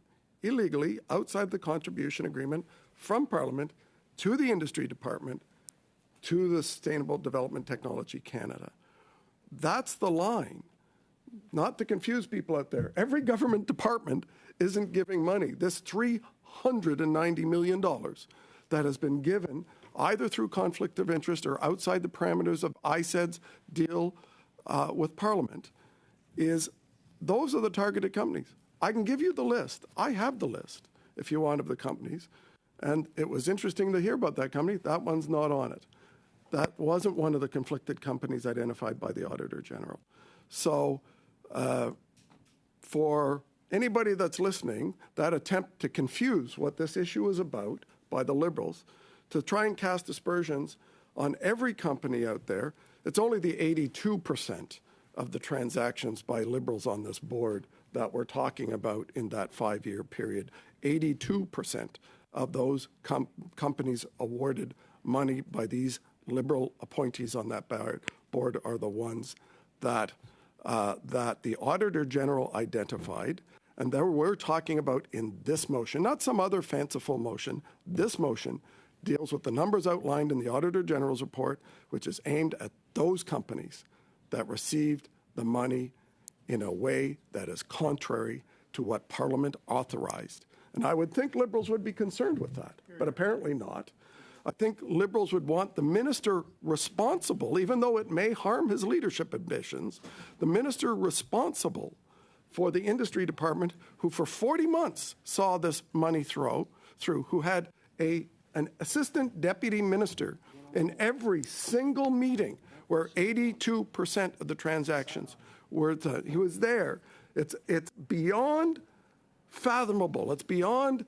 illegally outside the contribution agreement from Parliament to the Industry Department to the Sustainable Development Technology Canada. That's the line. Not to confuse people out there. Every government department isn't giving money. This $390 million that has been given either through conflict of interest or outside the parameters of ISED's deal with Parliament those are the targeted companies. I can give you the list. I have the list, if you want, of the companies. And it was interesting to hear about that company. That one's not on it. That wasn't one of the conflicted companies identified by the Auditor General. So for anybody that's listening, that attempt to confuse what this issue is about by the Liberals, to try and cast aspersions on every company out there, it's only the 82% of the transactions by Liberals on this board that we're talking about in that 5-year period. 82% of those companies awarded money by these Liberal appointees on that board are the ones that the Auditor General identified, and that we're talking about in this motion, not some other fanciful motion. This motion deals with the numbers outlined in the Auditor General's report, which is aimed at those companies that received the money in a way that is contrary to what Parliament authorized. And I would think Liberals would be concerned with that, but apparently not. I think Liberals would want the minister responsible, even though it may harm his leadership ambitions, the minister responsible for the industry department, who for 40 months saw this money through, who had an assistant deputy minister in every single meeting where 82% of the transactions were, he was there. It's beyond fathomable. It's beyond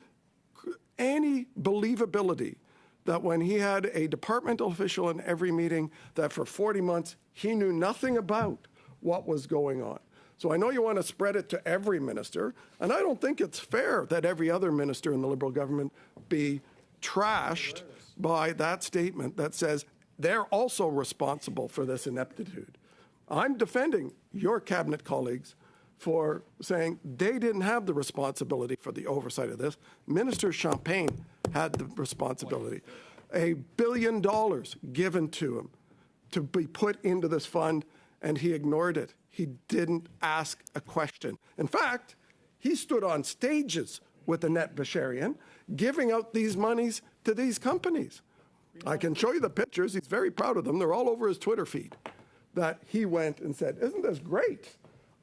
any believability that when he had a departmental official in every meeting, that for 40 months he knew nothing about what was going on. So I know you want to spread it to every minister, and I don't think it's fair that every other minister in the Liberal government be trashed by that statement that says they're also responsible for this ineptitude. I'm defending your cabinet colleagues for saying they didn't have the responsibility for the oversight of this. Minister Champagne had the responsibility. $1 billion given to him to be put into this fund, and he ignored it. He didn't ask a question. In fact, he stood on stages with Annette Basharian giving out these monies to these companies. I can show you the pictures. He's very proud of them. They're all over his Twitter feed. That he went and said, isn't this great?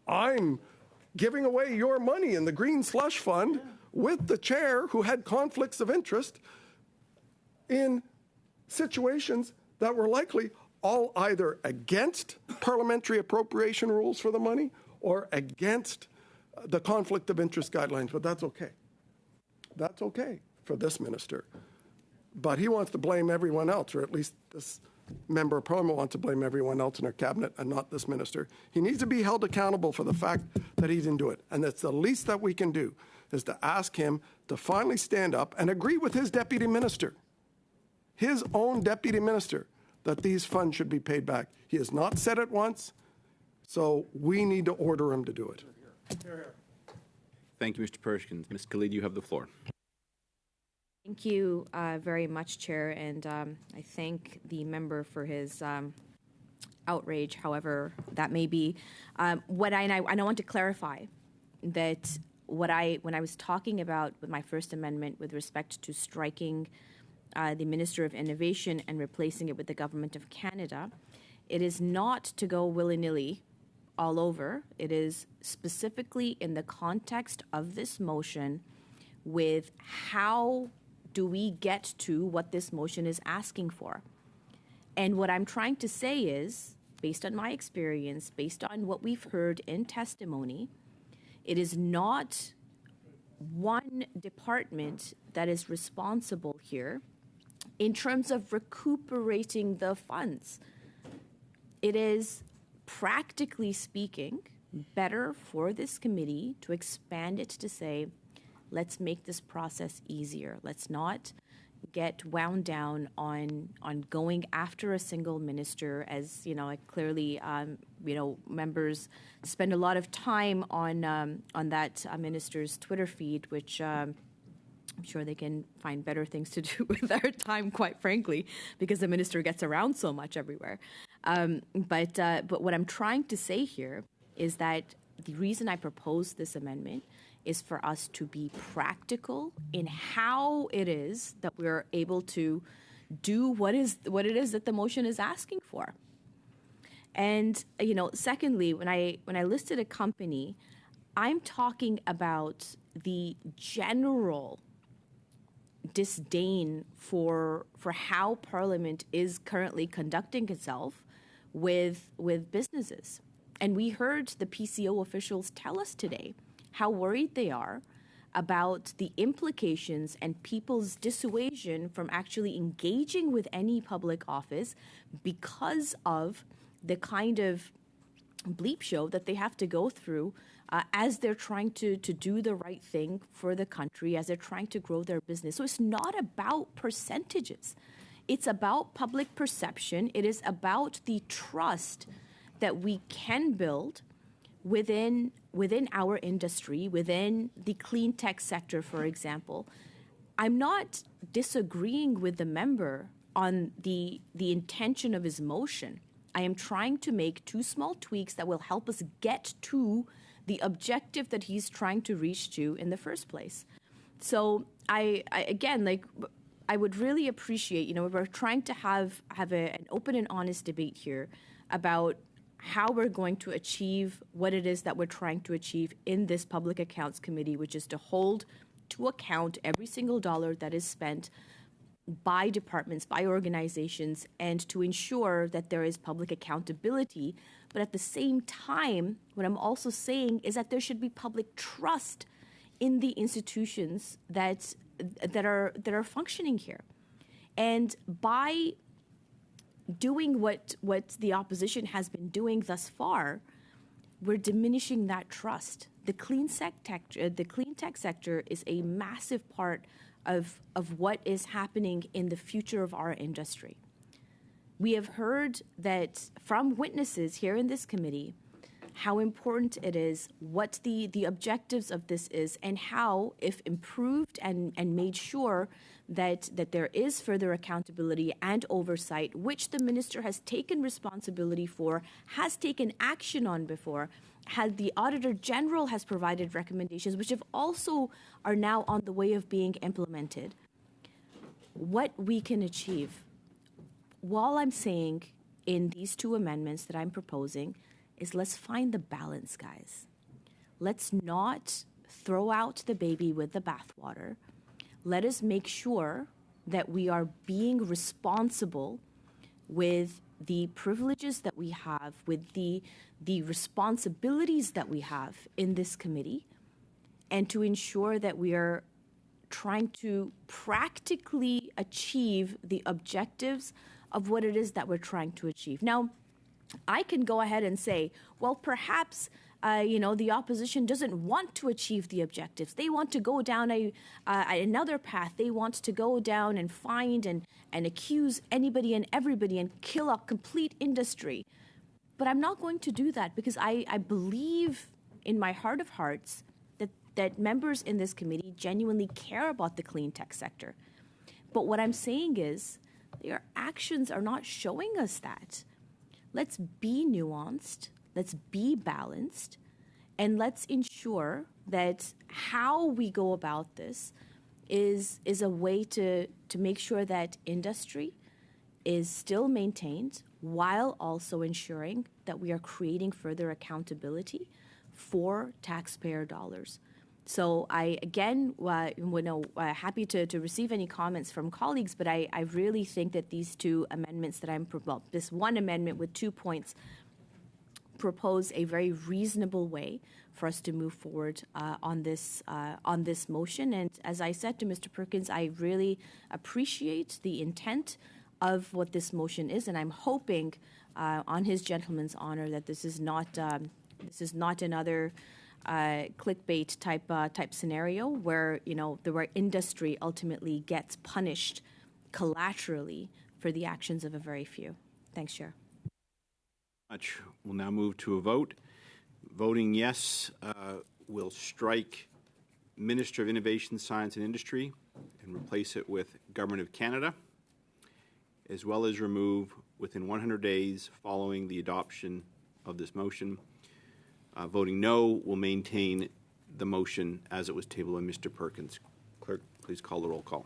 I'm giving away your money in the Green Slush Fund with the chair who had conflicts of interest in situations that were likely all either against parliamentary appropriation rules for the money or against the conflict of interest guidelines. But that's okay. That's okay for this minister. But he wants to blame everyone else, or at least this member of parliament wants to blame everyone else in her cabinet and not this minister. He needs to be held accountable for the fact that he didn't do it. And that's the least that we can do, is to ask him to finally stand up and agree with his deputy minister, his own deputy minister, that these funds should be paid back. He has not said it once, so we need to order him to do it.
Thank you, Mr. Pershkins. Ms. Khalid, you have the floor.
Thank you very much, Chair, and I thank the member for his outrage, however that may be. I want to clarify that when I was talking about with my First Amendment with respect to striking the Minister of Innovation and replacing it with the Government of Canada, it is not to go willy-nilly all over. It is specifically in the context of this motion with how do we get to what this motion is asking for. And what I'm trying to say is, based on my experience, based on what we've heard in testimony, it is not one department that is responsible here in terms of recuperating the funds. It is, practically speaking, better for this committee to expand it to say, let's make this process easier. Let's not get wound down on going after a single minister, as clearly members spend a lot of time on that minister's Twitter feed, which I'm sure they can find better things to do with their time, quite frankly, because the minister gets around so much everywhere. But what I'm trying to say here is that the reason I proposed this amendment is for us to be practical in how it is that we're able to do what it is that the motion is asking for. And secondly, when I listed a company, I'm talking about the general disdain for how Parliament is currently conducting itself with businesses. And we heard the PCO officials tell us today how worried they are about the implications and people's dissuasion from actually engaging with any public office because of the kind of bleep show that they have to go through as they're trying to do the right thing for the country, as they're trying to grow their business. So it's not about percentages. It's about public perception. It is about the trust that we can build within our industry, within the clean tech sector, for example. I'm not disagreeing with the member on the intention of his motion. I am trying to make two small tweaks that will help us get to the objective that he's trying to reach to in the first place. So I again, I would really appreciate, we're trying to have an open and honest debate here about how we're going to achieve what it is that we're trying to achieve in this Public Accounts Committee, which is to hold to account every single dollar that is spent by departments, by organizations, and to ensure that there is public accountability. But at the same time, what I'm also saying is that there should be public trust in the institutions that are functioning here. And by doing what the opposition has been doing thus far, we're diminishing that trust. The clean tech sector is a massive part of what is happening in the future of our industry. We have heard that from witnesses here in this committee how important it is, what the objectives of this is, and how, if improved and made sure that there is further accountability and oversight, which the minister has taken responsibility for, has taken action on before, the Auditor General has provided recommendations, which have also are now on the way of being implemented. What we can achieve, while I'm saying in these two amendments that I'm proposing, is let's find the balance, guys. Let's not throw out the baby with the bathwater. Let us make sure that we are being responsible with the privileges that we have, with the responsibilities that we have in this committee, and to ensure that we are trying to practically achieve the objectives of what it is that we're trying to achieve. Now, I can go ahead and say, well, perhaps the opposition doesn't want to achieve the objectives. They want to go down another path. They want to go down and find and accuse anybody and everybody and kill a complete industry. But I'm not going to do that, because I believe in my heart of hearts that members in this committee genuinely care about the clean tech sector. But what I'm saying is their actions are not showing us that. Let's be nuanced, let's be balanced, and let's ensure that how we go about this is a way to make sure that industry is still maintained while also ensuring that we are creating further accountability for taxpayer dollars. So I, again, happy to receive any comments from colleagues, but I really think that these two amendments that this one amendment with 2 points propose a very reasonable way for us to move forward on this motion. And as I said to Mr. Perkins, I really appreciate the intent of what this motion is, and I'm hoping on his gentleman's honor that this is not another clickbait type scenario where where industry ultimately gets punished collaterally for the actions of a very few. Thanks, Chair.
We'll now move to a vote. Voting yes will strike Minister of Innovation, Science and Industry and replace it with Government of Canada, as well as remove within 100 days following the adoption of this motion. Voting no will maintain the motion as it was tabled by Mr. Perkins. Clerk, please call the roll call.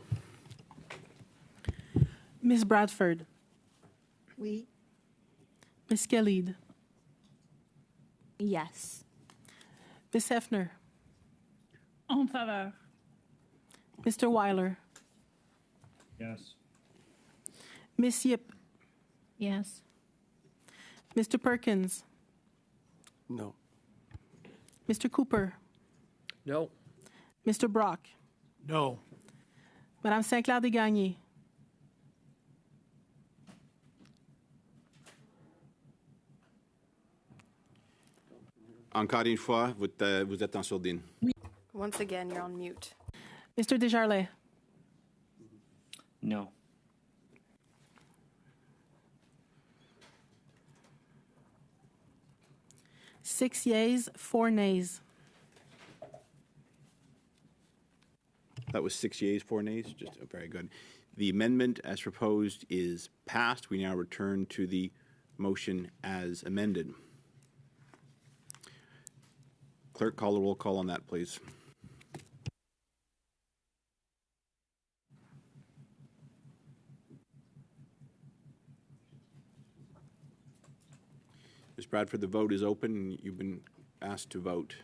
Ms. Bradford.
Oui.
Ms. Khalid.
Yes.
Ms. Hefner.
En faveur.
Mr. Weiler.
Yes.
Ms. Yip.
Yes.
Mr. Perkins.
No.
Mr. Cooper.
No.
Mr. Brock.
No.
Madame Saint-Clair-Desgagnés.
Encore une fois, vous êtes en sourdine.
Once again, you're on mute.
Mr. Desjarlais.
No.
Six yeas, 4 nays.
That was 6 yeas, 4 nays. Just very good. The amendment as proposed is passed. We now return to the motion as amended. Clerk, call the roll call on that, please. Ms. Bradford, the vote is open, and you've been asked to vote.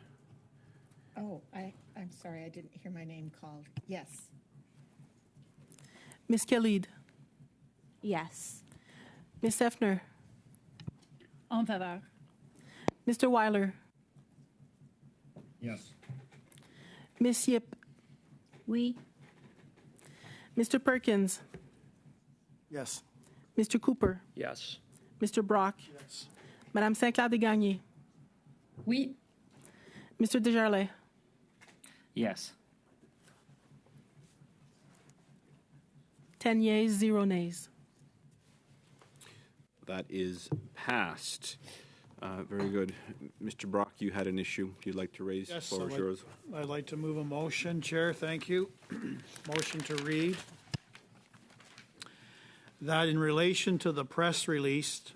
Oh, I'm sorry, I didn't hear my name called. Yes.
Ms. Khalid,
Yes.
Ms. Hefner,
En faveur.
Mr. Weiler,
Yes.
Ms. Yip,
Oui.
Mr. Perkins,
Yes.
Mr. Cooper,
Yes.
Mr. Brock, Madame Saint-Clair Desgagnés,
Oui.
Mr. Desjarlais,
Yes.
10 yeas, 0 nays.
That is passed. Very good. Mr. Brock, you had an issue you'd like to raise.
Yes,
Floor is yours.
I'd like to move a motion, Chair, thank you. Motion to read that in relation to the press release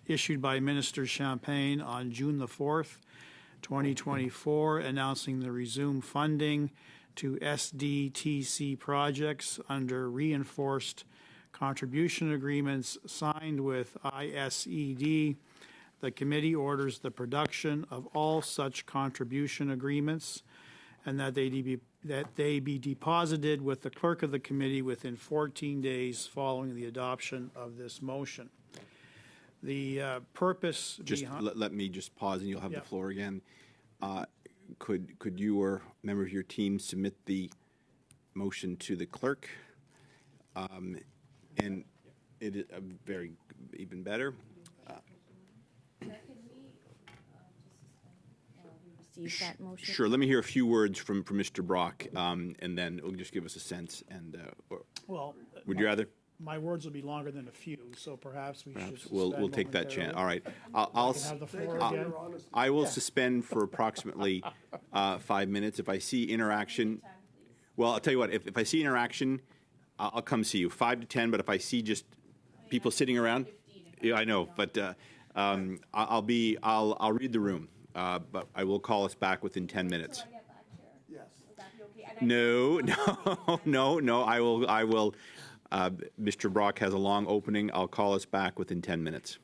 issued by Minister Champagne on June the 4th, 2024, announcing the resumed funding to SDTC projects under reinforced contribution agreements signed with ISED. The committee orders the production of all such contribution agreements and that they be deposited with the clerk of the committee within 14 days following the adoption of this motion. The purpose
Just
behind...
let me just pause, and you'll have
Yeah.
the floor again. Could you or a member of your team submit the motion to the clerk? And it is even better.
Receive that motion?
Sure. Let me hear a few words from Mr. Brock, and then it'll just give us a sense. And
Well,
would you rather?
my words will be longer than a few, so perhaps we should
We'll
suspend
take that chance.
momentarily.
All right. I'll
Can I have the floor again?
I will suspend for approximately 5 minutes. If I see interaction, well, I'll tell you what. If I see interaction, I'll come see you. 5 to 10. But if I see just people sitting around, yeah, I know. But I'll read the room. But I will call us back within 10 minutes.
Yes.
No. I will. Mr. Brock has a long opening. I'll call us back within 10 minutes.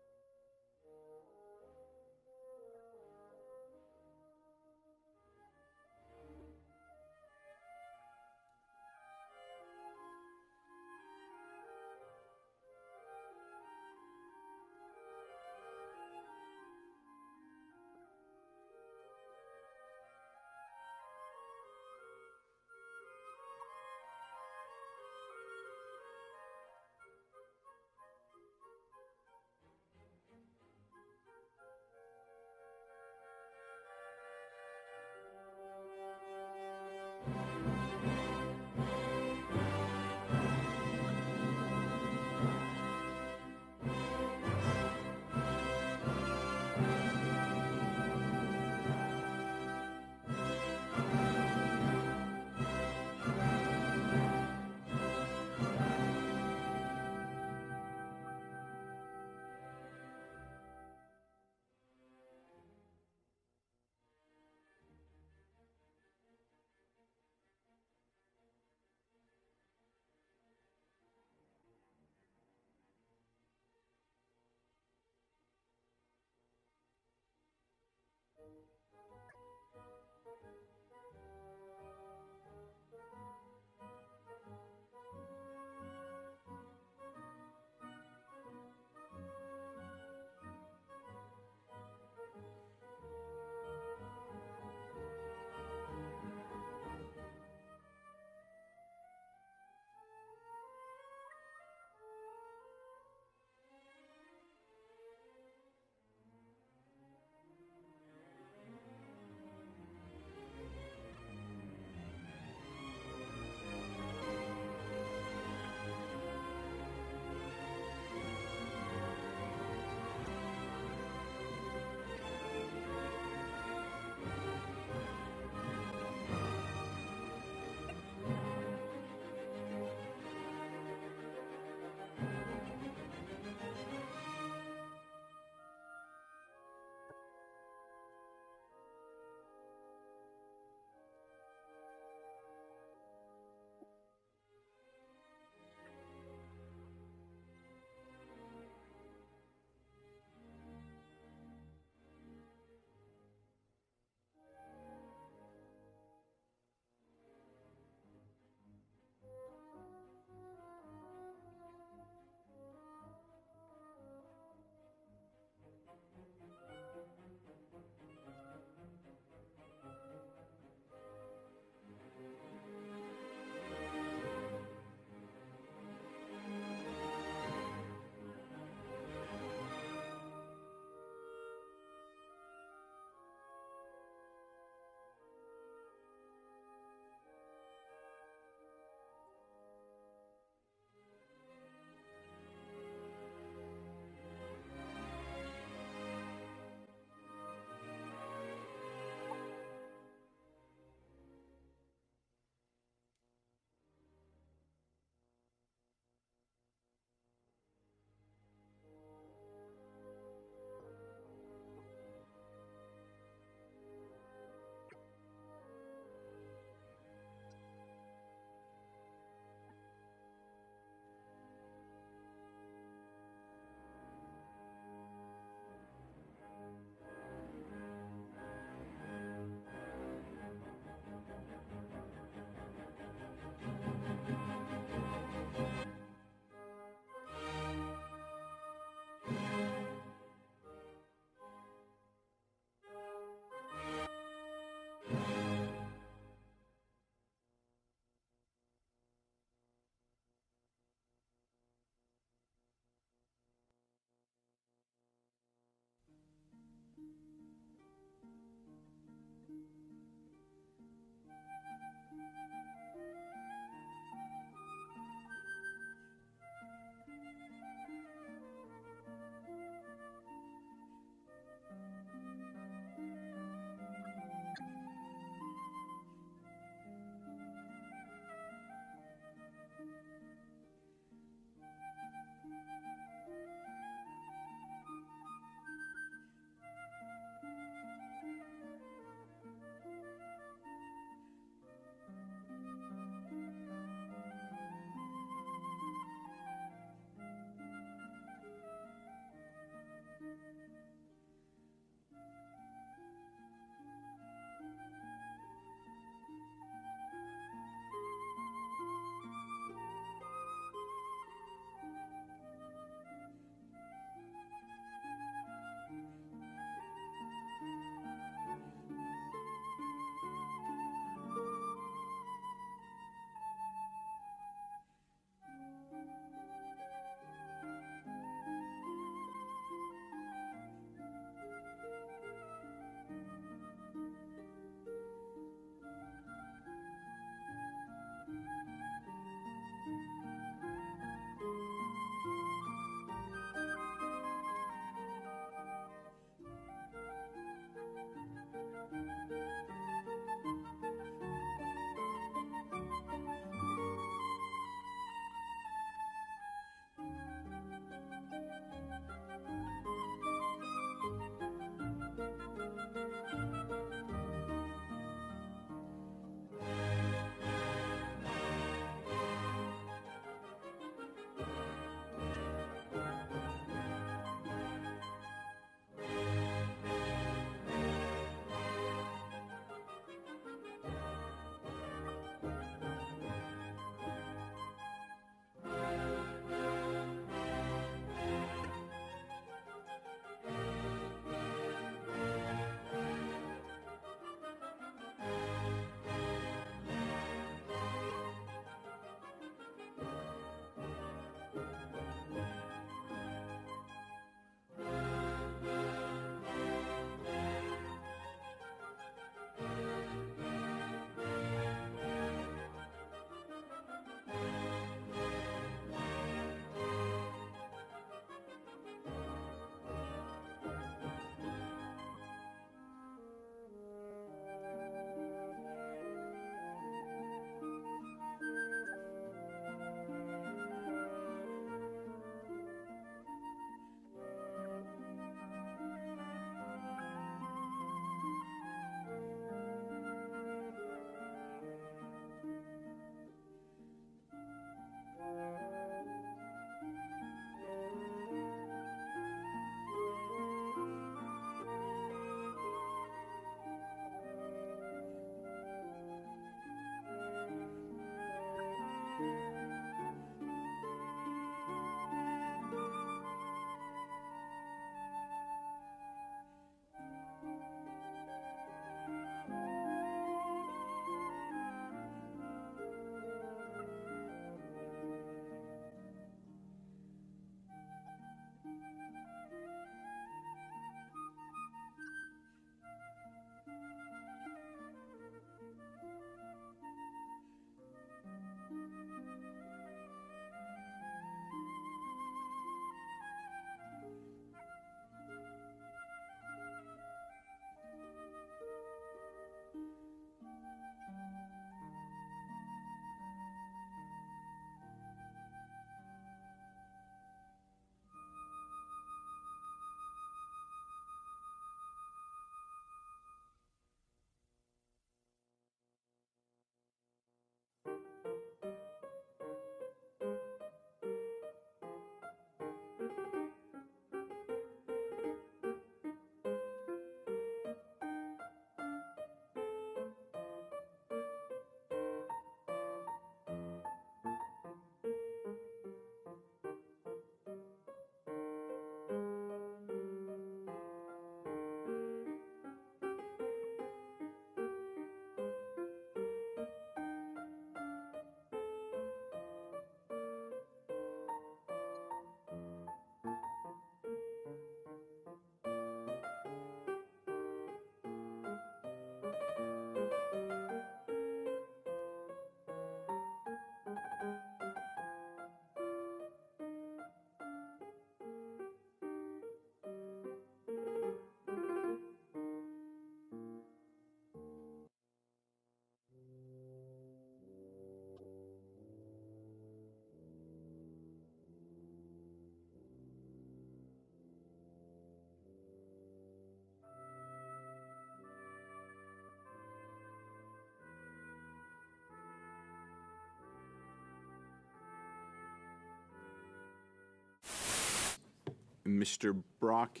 Mr. Brock,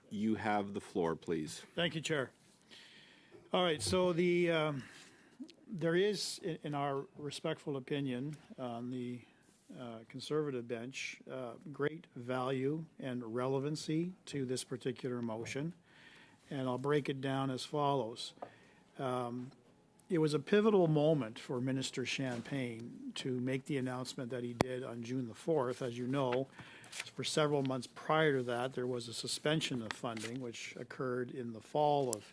you have the floor, please.
Thank you, Chair. All right, so there is, in our respectful opinion, on the Conservative bench, great value and relevancy to this particular motion, and I'll break it down as follows. It was a pivotal moment for Minister Champagne to make the announcement that he did on June the 4th. As you know, for several months prior to that, there was a suspension of funding, which occurred in the fall of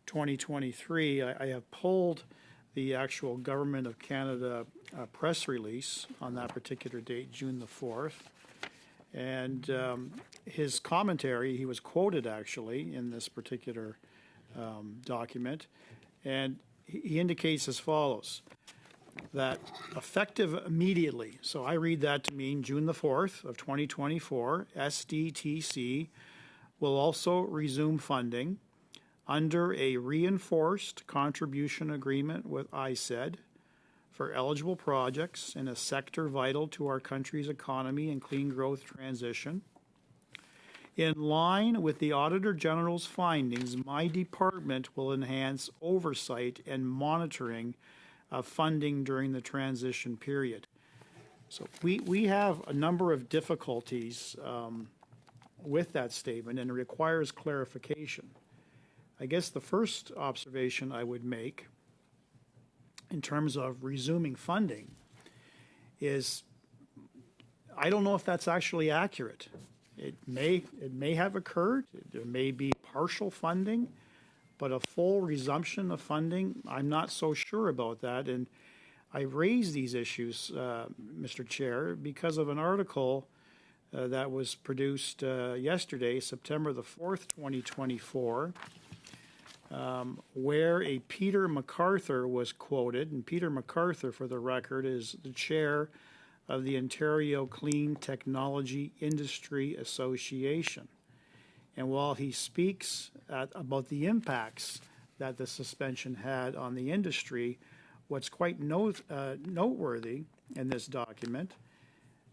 2023. I have pulled the actual Government of Canada press release on that particular date, June the 4th. And his commentary, he was quoted actually in this particular document, and he indicates as follows, that effective immediately, so I read that to mean June the 4th of 2024, SDTC will also resume funding under a reinforced contribution agreement with ISED for eligible projects in a sector vital to our country's economy and clean growth transition. In line with the Auditor General's findings, my department will enhance oversight and monitoring of funding during the transition period. So we have a number of difficulties with that statement, and it requires clarification. I guess the first observation I would make in terms of resuming funding is I don't know if that's actually accurate. It may have occurred. There may be partial funding, but a full resumption of funding, I'm not so sure about that. And I raise these issues, Mr. Chair, because of an article that was produced yesterday, September the 4th, 2024, where a Peter MacArthur was quoted. And Peter MacArthur, for the record, is the chair of the Ontario Clean Technology Industry Association. And while he speaks about the impacts that the suspension had on the industry, what's quite noteworthy in this document,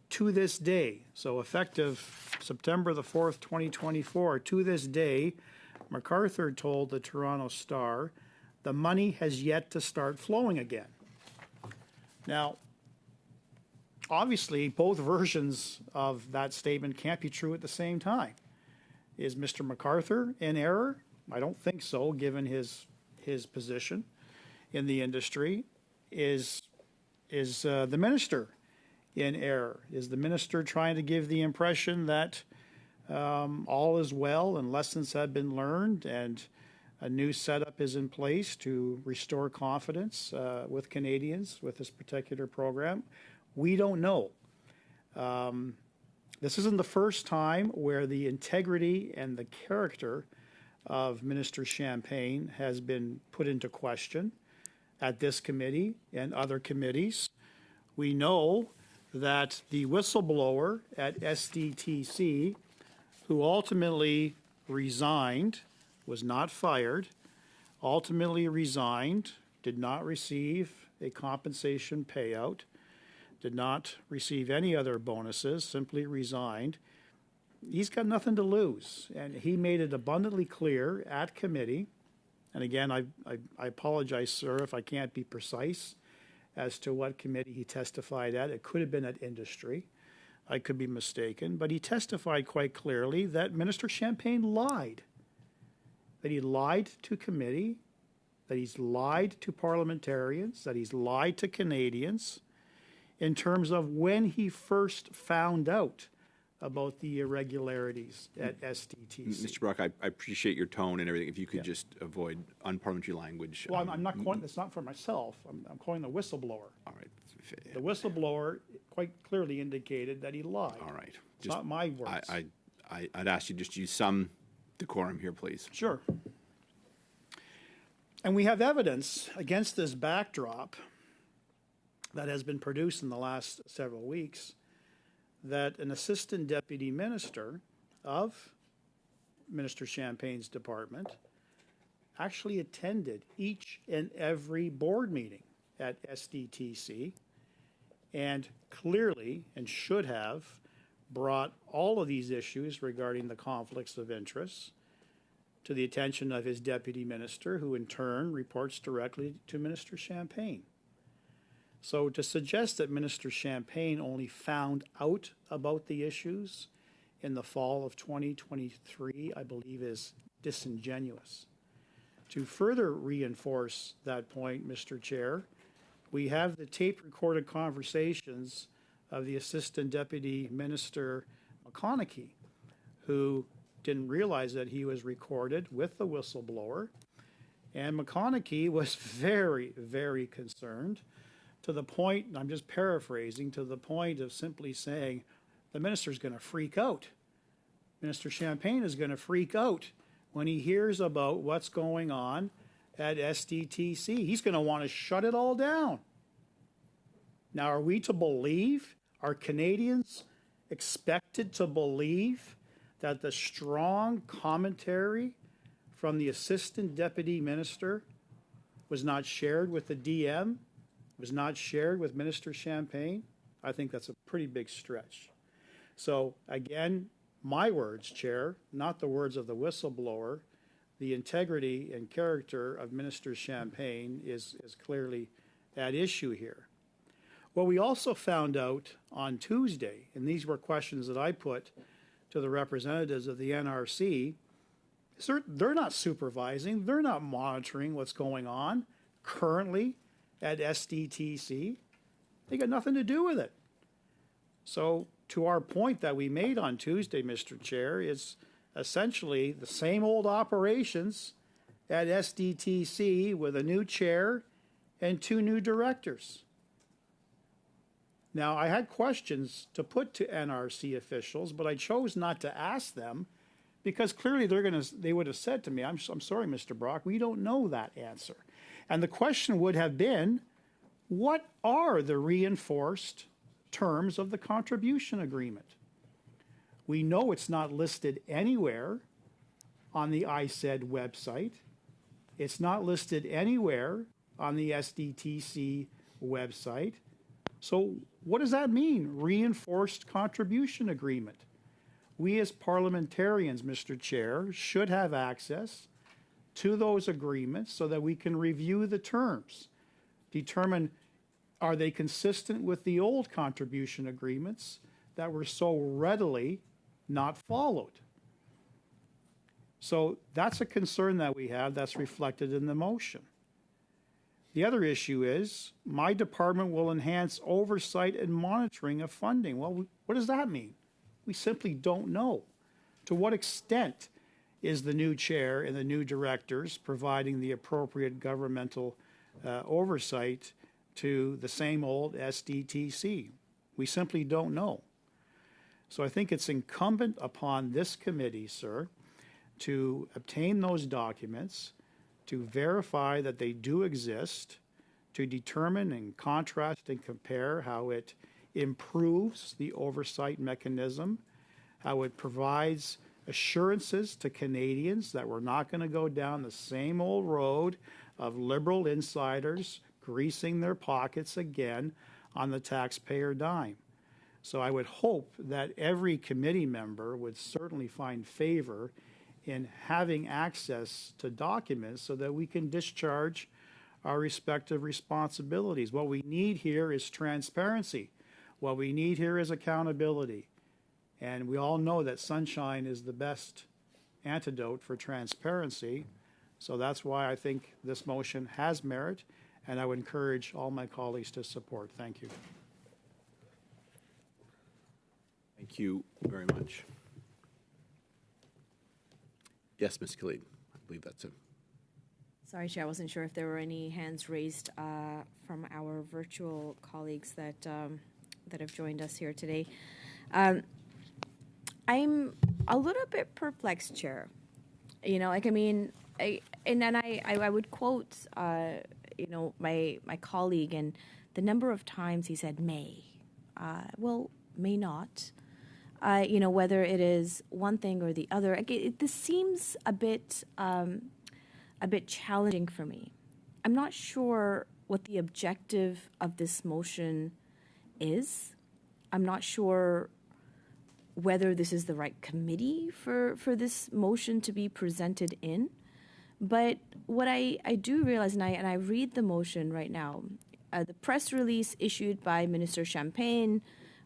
to this day, so effective September the 4th, 2024, to this day, MacArthur told the Toronto Star, the money has yet to start flowing again. Now, obviously, both versions of that statement can't be true at the same time. Is Mr. MacArthur in error? I don't think so, given his position in the industry. Is the minister in error? Is the minister trying to give the impression that all is well and lessons have been learned and a new setup is in place to restore confidence with Canadians with this particular program? We don't know. This isn't the first time where the integrity and the character of Minister Champagne has been put into question at this committee and other committees. We know that the whistleblower at SDTC, who ultimately resigned, was not fired, ultimately resigned, did not receive a compensation payout, did not receive any other bonuses, simply resigned. He's got nothing to lose. And he made it abundantly clear at committee, and again, I apologize, sir, if I can't be precise as to what committee he testified at. It could have been at industry. I could be mistaken. But he testified quite clearly that Minister Champagne lied, that he lied to committee, that he's lied to parliamentarians, that he's lied to Canadians in terms of when he first found out about the irregularities at SDTC.
Mr. Brock, I appreciate your tone and everything. If you could just avoid unparliamentary language.
Well, I'm not quoting, it's not for myself. I'm quoting the whistleblower.
All right.
The whistleblower quite clearly indicated that he lied.
All right.
It's not my words.
I'd ask you just to use some decorum here, please.
Sure. And we have evidence against this backdrop that has been produced in the last several weeks that an assistant deputy minister of Minister Champagne's department actually attended each and every board meeting at SDTC and clearly and should have brought all of these issues regarding the conflicts of interest to the attention of his deputy minister, who in turn reports directly to Minister Champagne. So to suggest that Minister Champagne only found out about the issues in the fall of 2023, I believe, is disingenuous. To further reinforce that point, Mr. Chair, we have the tape-recorded conversations of the Assistant Deputy Minister McConaughey, who didn't realize that he was recorded with the whistleblower. And McConaughey was very, very concerned, to the point, I'm just paraphrasing, to the point of simply saying, the minister's going to freak out. Minister Champagne is going to freak out when he hears about what's going on at SDTC. He's going to want to shut it all down. Now, are we to believe, are Canadians expected to believe that the strong commentary from the Assistant Deputy Minister was not shared with the DM, was not shared with Minister Champagne? I think that's a pretty big stretch. So again, my words, Chair, not the words of the whistleblower, the integrity and character of Minister Champagne is clearly at issue here. What we also found out on Tuesday, and these were questions that I put to the representatives of the NRC, is they're not supervising, they're not monitoring what's going on currently at SDTC. They got nothing to do with it. So to our point that we made on Tuesday, Mr. Chair, is essentially the same old operations at SDTC with a new chair and 2 new directors. Now, I had questions to put to NRC officials, but I chose not to ask them because clearly they would have said to me, I'm sorry, Mr. Brock, we don't know that answer. And the question would have been, what are the reinforced terms of the contribution agreement? We know it's not listed anywhere on the ISED website. It's not listed anywhere on the SDTC website. So what does that mean, reinforced contribution agreement? We as parliamentarians, Mr. Chair, should have access to those agreements so that we can review the terms, determine are they consistent with the old contribution agreements that were so readily not followed. So that's a concern that we have that's reflected in the motion. The other issue is my department will enhance oversight and monitoring of funding. Well, what does that mean? We simply don't know. To what extent is the new chair and the new directors providing the appropriate governmental oversight to the same old SDTC? We simply don't know. So I think it's incumbent upon this committee, sir, to obtain those documents, to verify that they do exist, to determine and contrast and compare how it improves the oversight mechanism, how it provides assurances to Canadians that we're not going to go down the same old road of liberal insiders greasing their pockets again on the taxpayer dime. So I would hope that every committee member would certainly find favor in having access to documents so that we can discharge our respective responsibilities. What we need here is transparency. What we need here is accountability. And we all know that sunshine is the best antidote for transparency. So that's why I think this motion has merit, and I would encourage all my colleagues to support. Thank you.
Thank you very much. Yes, Ms. Khalid, I believe that's it.
Sorry, Chair, I wasn't sure if there were any hands raised from our virtual colleagues that have joined us here today. I'm a little bit perplexed, Chair. You know, like, I mean, I would quote, my colleague and the number of times he said may. Well, may not. Whether it is one thing or the other. This seems a bit challenging for me. I'm not sure what the objective of this motion is. I'm not sure whether this is the right committee for this motion to be presented in. But what I do realize, and I read the motion right now, the press release issued by Minister Champagne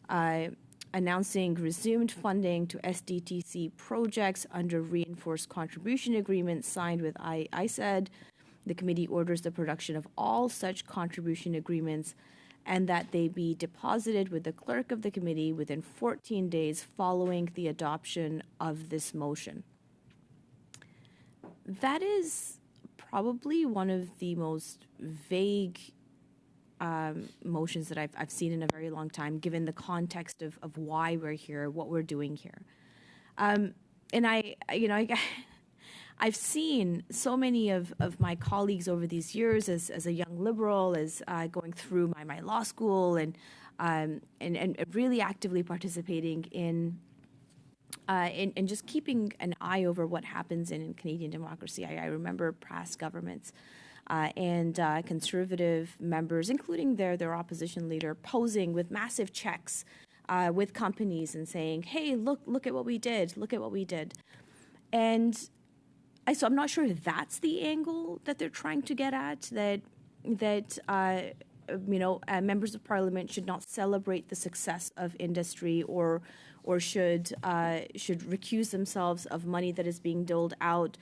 announcing resumed funding to SDTC projects under reinforced contribution agreements signed with ISED. The committee orders the production of all such contribution agreements and that they be deposited with the clerk of the committee within 14 days following the adoption of this motion. That is probably one of the most vague motions that I've seen in a very long time, given the context of why we're here, what we're doing here. And I've seen so many of my colleagues over these years as a young liberal, as going through my law school and really actively participating in just keeping an eye over what happens in Canadian democracy. I remember past governments and conservative members, including their opposition leader, posing with massive checks with companies and saying, "Hey, look at what we did! Look at what we did!" And so I'm not sure if that's the angle that they're trying to get at. That members of parliament should not celebrate the success of industry or should recuse themselves of money that is being doled out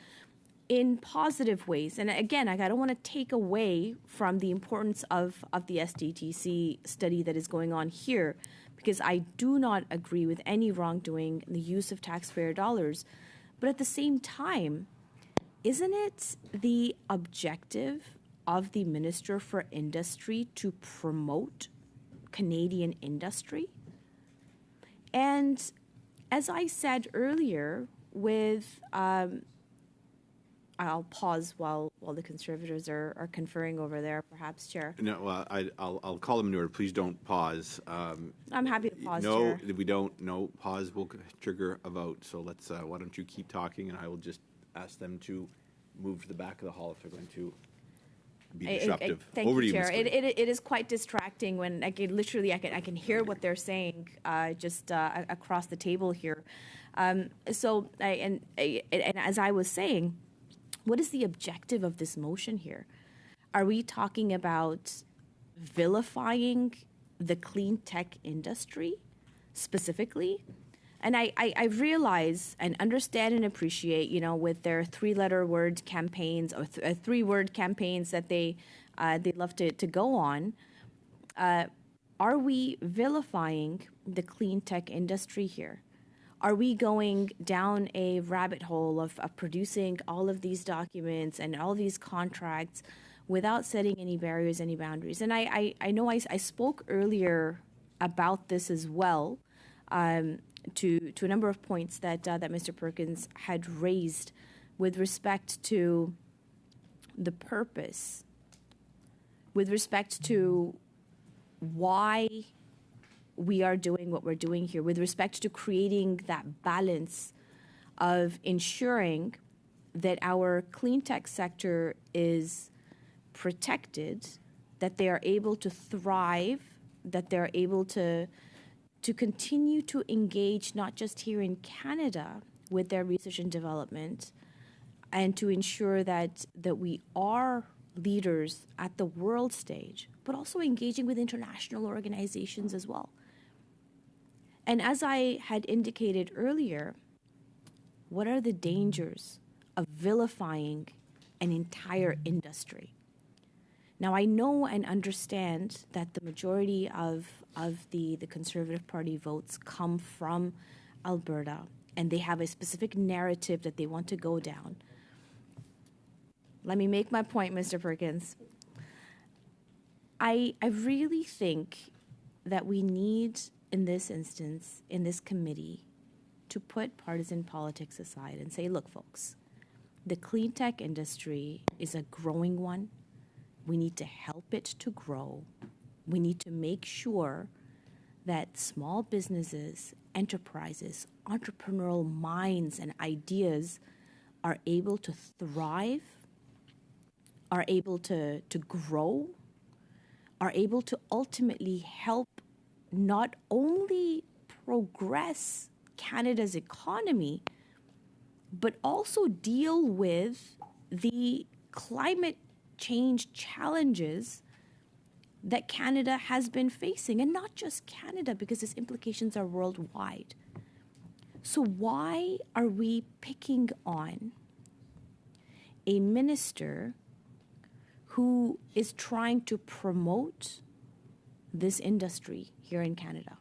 in positive ways. And again, I don't want to take away from the importance of the SDTC study that is going on here, because I do not agree with any wrongdoing in the use of taxpayer dollars. But at the same time, isn't it the objective of the Minister for Industry to promote Canadian industry? And as I said earlier, I'll pause while the Conservatives are conferring over there, perhaps, Chair.
No, well, I'll call them in order. Please don't pause.
I'm happy to pause,
no,
Chair.
we don't. No, pause will trigger a vote. So let's. Why don't you keep talking, and I will just ask them to move to the back of the hall if they're going to be disruptive.
Thank
Over
you,
to you,
Chair.
Ms. Quinn.
It is quite distracting when I can hear what they're saying just across the table here. And as I was saying, what is the objective of this motion here? Are we talking about vilifying the clean tech industry specifically? And I realize and understand and appreciate, with their three-letter word campaigns or three-word campaigns that they love to go on, are we vilifying the clean tech industry here? Are we going down a rabbit hole of producing all of these documents and all these contracts without setting any barriers, any boundaries? And I know I spoke earlier about this as well, to a number of points that Mr. Perkins had raised with respect to the purpose, with respect to why we are doing what we're doing here, with respect to creating that balance of ensuring that our clean tech sector is protected, that they are able to thrive, that they're able to continue to engage not just here in Canada with their research and development, and to ensure that we are leaders at the world stage, but also engaging with international organizations as well. And as I had indicated earlier, what are the dangers of vilifying an entire industry? Now, I know and understand that the majority of the Conservative Party votes come from Alberta, and they have a specific narrative that they want to go down. Let me make my point, Mr. Perkins. I really think that we need, in this instance, in this committee, to put partisan politics aside and say, look, folks, the clean tech industry is a growing one. We need to help it to grow. We need to make sure that small businesses, enterprises, entrepreneurial minds, and ideas are able to thrive, are able to grow, are able to ultimately help not only progress Canada's economy, but also deal with the climate change challenges that Canada has been facing, and not just Canada, because its implications are worldwide. So why are we picking on a minister who is trying to promote this industry here in Canada?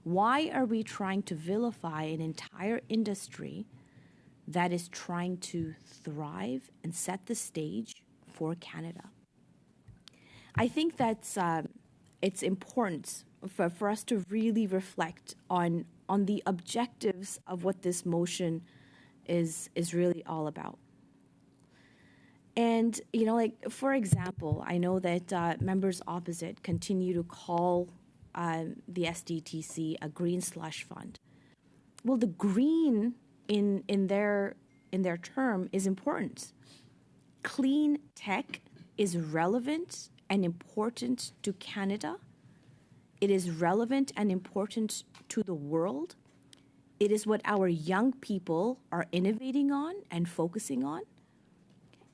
Why are we trying to vilify an entire industry that is trying to thrive and set the stage for Canada? I think that's it's important for us to really reflect on the objectives of what this motion is really all about. And, you know, like, for example, I know that members opposite continue to call the SDTC a green slush fund. Well, the green in their term is important. Clean tech is relevant and important to Canada. It is relevant and important to the world. It is what our young people are innovating on and focusing on.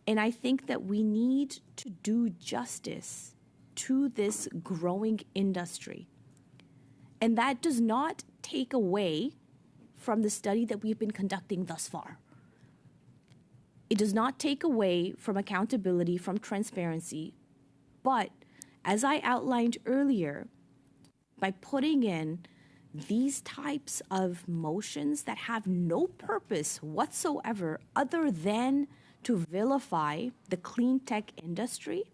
And I think that we need to do justice to this growing industry. And that does not take away from the study that we've been conducting thus far. It does not take away from accountability, from transparency. But as I outlined earlier, by putting in these types of motions that have no purpose whatsoever other than to vilify the clean tech industry,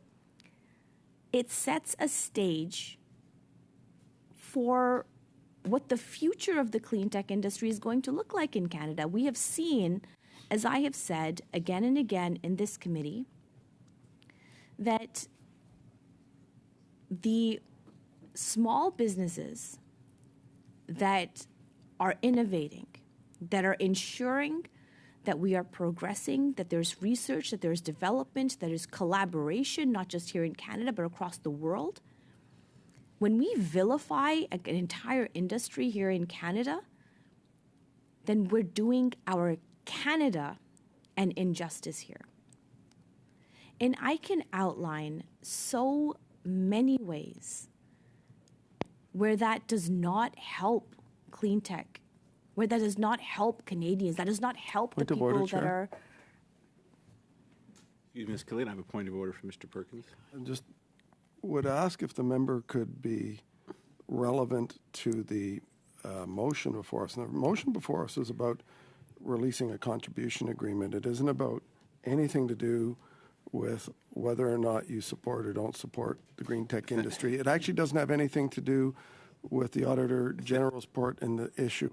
it sets a stage for what the future of the clean tech industry is going to look like in Canada. We have seen, as I have said again and again in this committee, that the small businesses that are innovating, that are ensuring that we are progressing, that there's research, that there's development, that there's collaboration, not just here in Canada, but across the world. When we vilify an entire industry here in Canada, then we're doing our Canada an injustice here. And I can outline so many ways where that does not help clean tech, where that does not help Canadians, that does not help the people that are...
Excuse me, Ms. Khalid, I have a point of order for Mr. Perkins.
I just would ask if the member could be relevant to the motion before us. And the motion before us is about releasing a contribution agreement. It isn't about anything to do with whether or not you support or don't support the green tech industry. It actually doesn't have anything to do with the Auditor General's report and the issue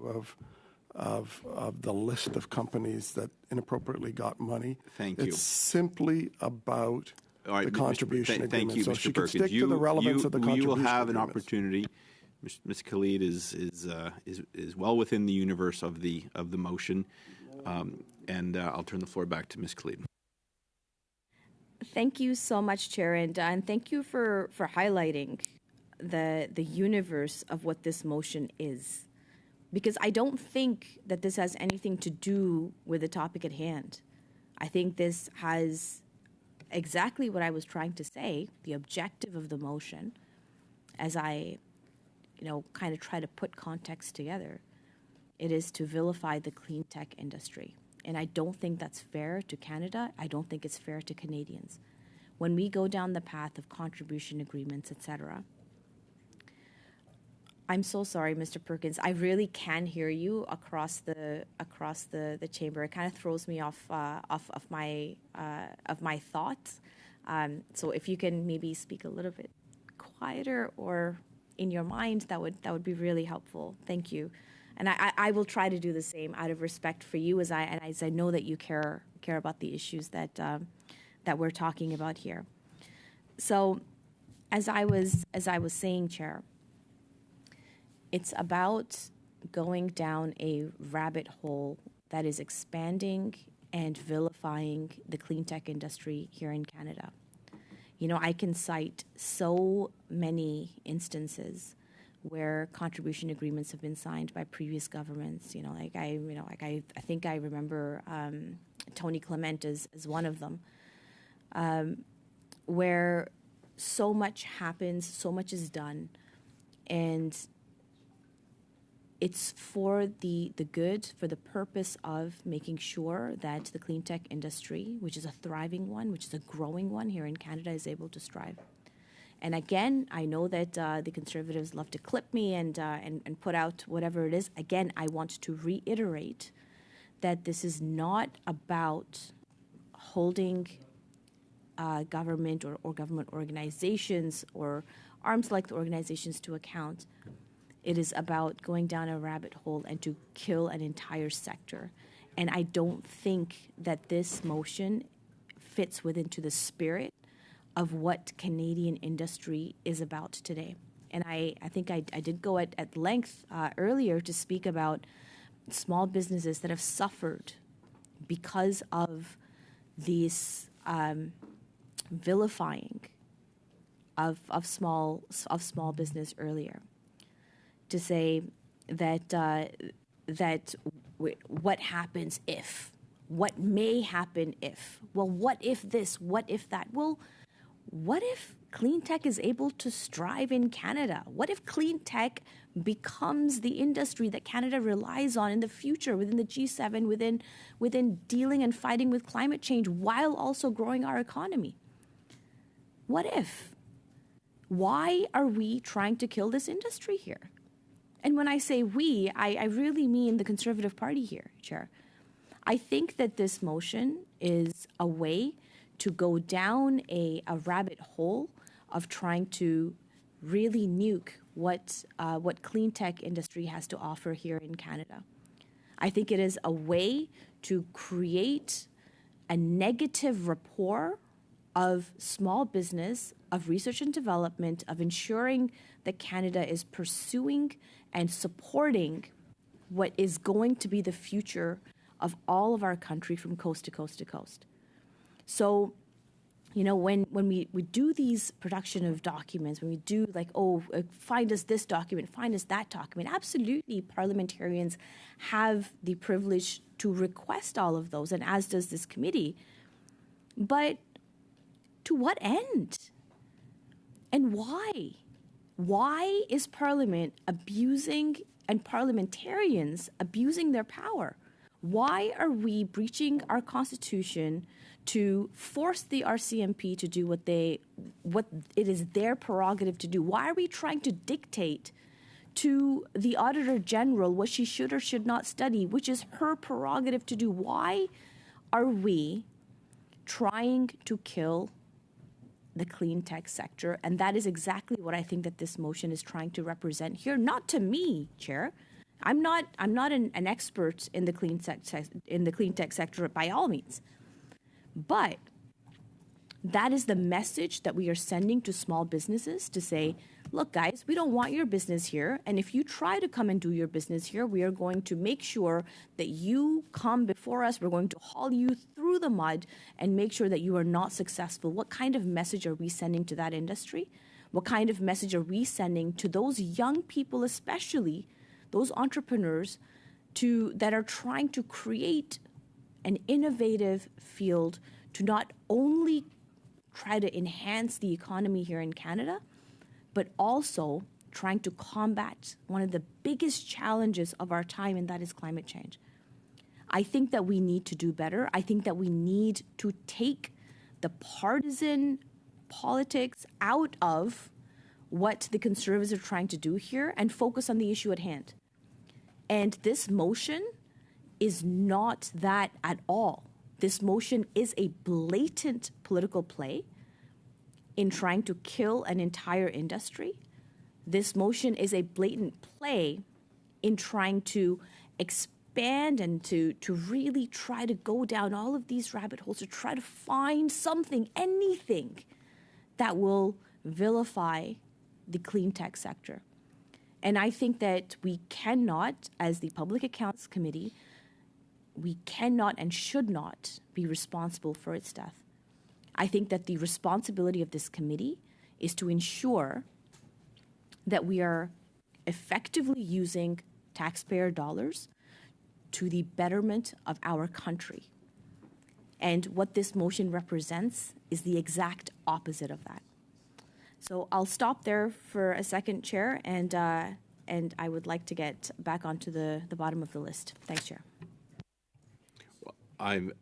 of the list of companies that inappropriately got money.
Thank you.
It's simply about the contribution agreement.
Thank you,
so
Mr.
she
Perkins.
can stick to the relevance of the contribution
You will have an
agreements.
opportunity. Ms. Khalid is well within the universe of the motion, and I'll turn the floor back to Ms. Khalid.
Thank you so much, Chair, and thank you for highlighting the universe of what this motion is, because I don't think that this has anything to do with the topic at hand. I think this has exactly what I was trying to say, the objective of the motion, as I, kind of try to put context together. It is to vilify the clean tech industry. And I don't think that's fair to Canada. I don't think it's fair to Canadians. When we go down the path of contribution agreements, etc., I'm so sorry, Mr. Perkins. I really can hear you across the chamber. It kind of throws me off of my thoughts. So if you can maybe speak a little bit quieter or in your mind, that would be really helpful. Thank you. And I will try to do the same out of respect for you, as I know that you care about the issues that we're talking about here. So, as I was saying, Chair, it's about going down a rabbit hole that is expanding and vilifying the clean tech industry here in Canada. I can cite so many instances where contribution agreements have been signed by previous governments. I think I remember Tony Clement as one of them, where so much happens, so much is done, and it's for the good, for the purpose of making sure that the clean tech industry, which is a thriving one, which is a growing one here in Canada, is able to strive. And again, I know that the Conservatives love to clip me and put out whatever it is. Again, I want to reiterate that this is not about holding government or government organizations or arms-length organizations to account. It is about going down a rabbit hole and to kill an entire sector. And I don't think that this motion fits into the spirit of what Canadian industry is about today. And I think I did go at length earlier to speak about small businesses that have suffered because of these vilifying of small business earlier. To say that what happens if, what may happen if, well, what if this, what if that? Well, what if clean tech is able to strive in Canada? What if clean tech becomes the industry that Canada relies on in the future within the G7, within dealing and fighting with climate change while also growing our economy? What if? Why are we trying to kill this industry here? And when I say we, I really mean the Conservative Party here, Chair. I think that this motion is a way to go down a rabbit hole of trying to really nuke what clean tech industry has to offer here in Canada. I think it is a way to create a negative rapport of small business, of research and development, of ensuring that Canada is pursuing and supporting what is going to be the future of all of our country from coast to coast to coast. So, when we do these production of documents, when we do find us this document, find us that document, absolutely parliamentarians have the privilege to request all of those, and as does this committee. But to what end? And why? Why is Parliament abusing and parliamentarians abusing their power? Why are we breaching our Constitution to force the RCMP to do what it is their prerogative to do? Why are we trying to dictate to the Auditor General what she should or should not study, which is her prerogative to do? Why are we trying to kill the clean tech sector? And that is exactly what I think that this motion is trying to represent here. Not to me, Chair. I'm not an expert in the clean tech sector by all means. But that is the message that we are sending to small businesses to say, look, guys, we don't want your business here. And if you try to come and do your business here, we are going to make sure that you come before us. We're going to haul you through the mud and make sure that you are not successful. What kind of message are we sending to that industry? What kind of message are we sending to those young people, especially those entrepreneurs that are trying to create an innovative field to not only try to enhance the economy here in Canada, but also trying to combat one of the biggest challenges of our time, and that is climate change. I think that we need to do better. I think that we need to take the partisan politics out of what the Conservatives are trying to do here and focus on the issue at hand. And this motion is not that at all. This motion is a blatant political play in trying to kill an entire industry. This motion is a blatant play in trying to expand and to really try to go down all of these rabbit holes to try to find something, anything that will vilify the clean tech sector. And I think that we cannot, as the Public Accounts Committee, we cannot and should not be responsible for its death. I think that the responsibility of this committee is to ensure that we are effectively using taxpayer dollars to the betterment of our country. And what this motion represents is the exact opposite of that. So I'll stop there for a second, Chair, and I would like to get back onto the bottom of the list. Thanks, Chair.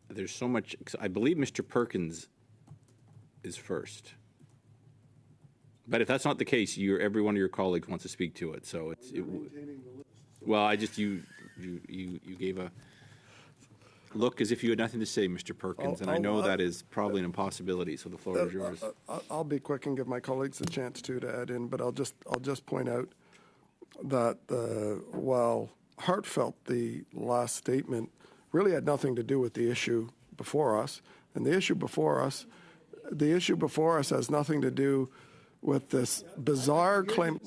There's so much. I believe Mr. Perkins is first. But if that's not the case, every one of your colleagues wants to speak to it. So well, you gave a look as if you had nothing to say, Mr. Perkins, and I know that is probably an impossibility. So the floor is yours.
I'll be quick and give my colleagues a chance to add in, but I'll just point out that while heartfelt, the last statement really had nothing to do with the issue before us, and the issue before us has nothing to do with this bizarre claim.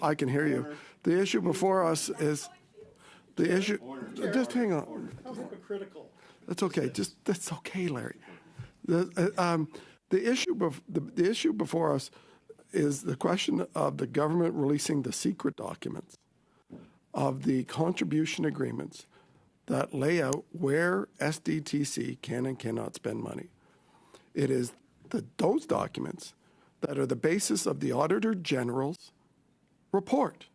I can hear you. The issue before us is the issue. Just hang on. That's okay. That's okay, Larry. The issue before us is the question of the government releasing the secret documents of the contribution agreements that lay out where SDTC can and cannot spend money. It is those documents that are the basis of the Auditor General's report.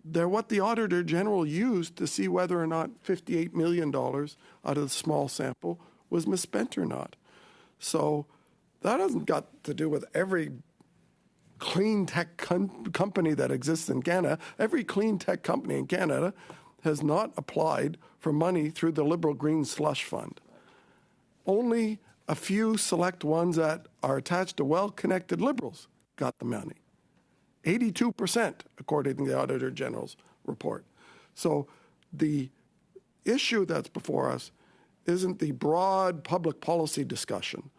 They're what the Auditor General used to see whether or not $58 million out of the small sample was misspent or not. So that hasn't got to do with every clean tech company that exists in Canada. Every clean tech company in Canada has not applied for money through the Liberal Green Slush Fund. Only a few select ones that are attached to well-connected Liberals got the money. 82%, according to the Auditor General's report. So the issue that's before us isn't the broad public policy discussion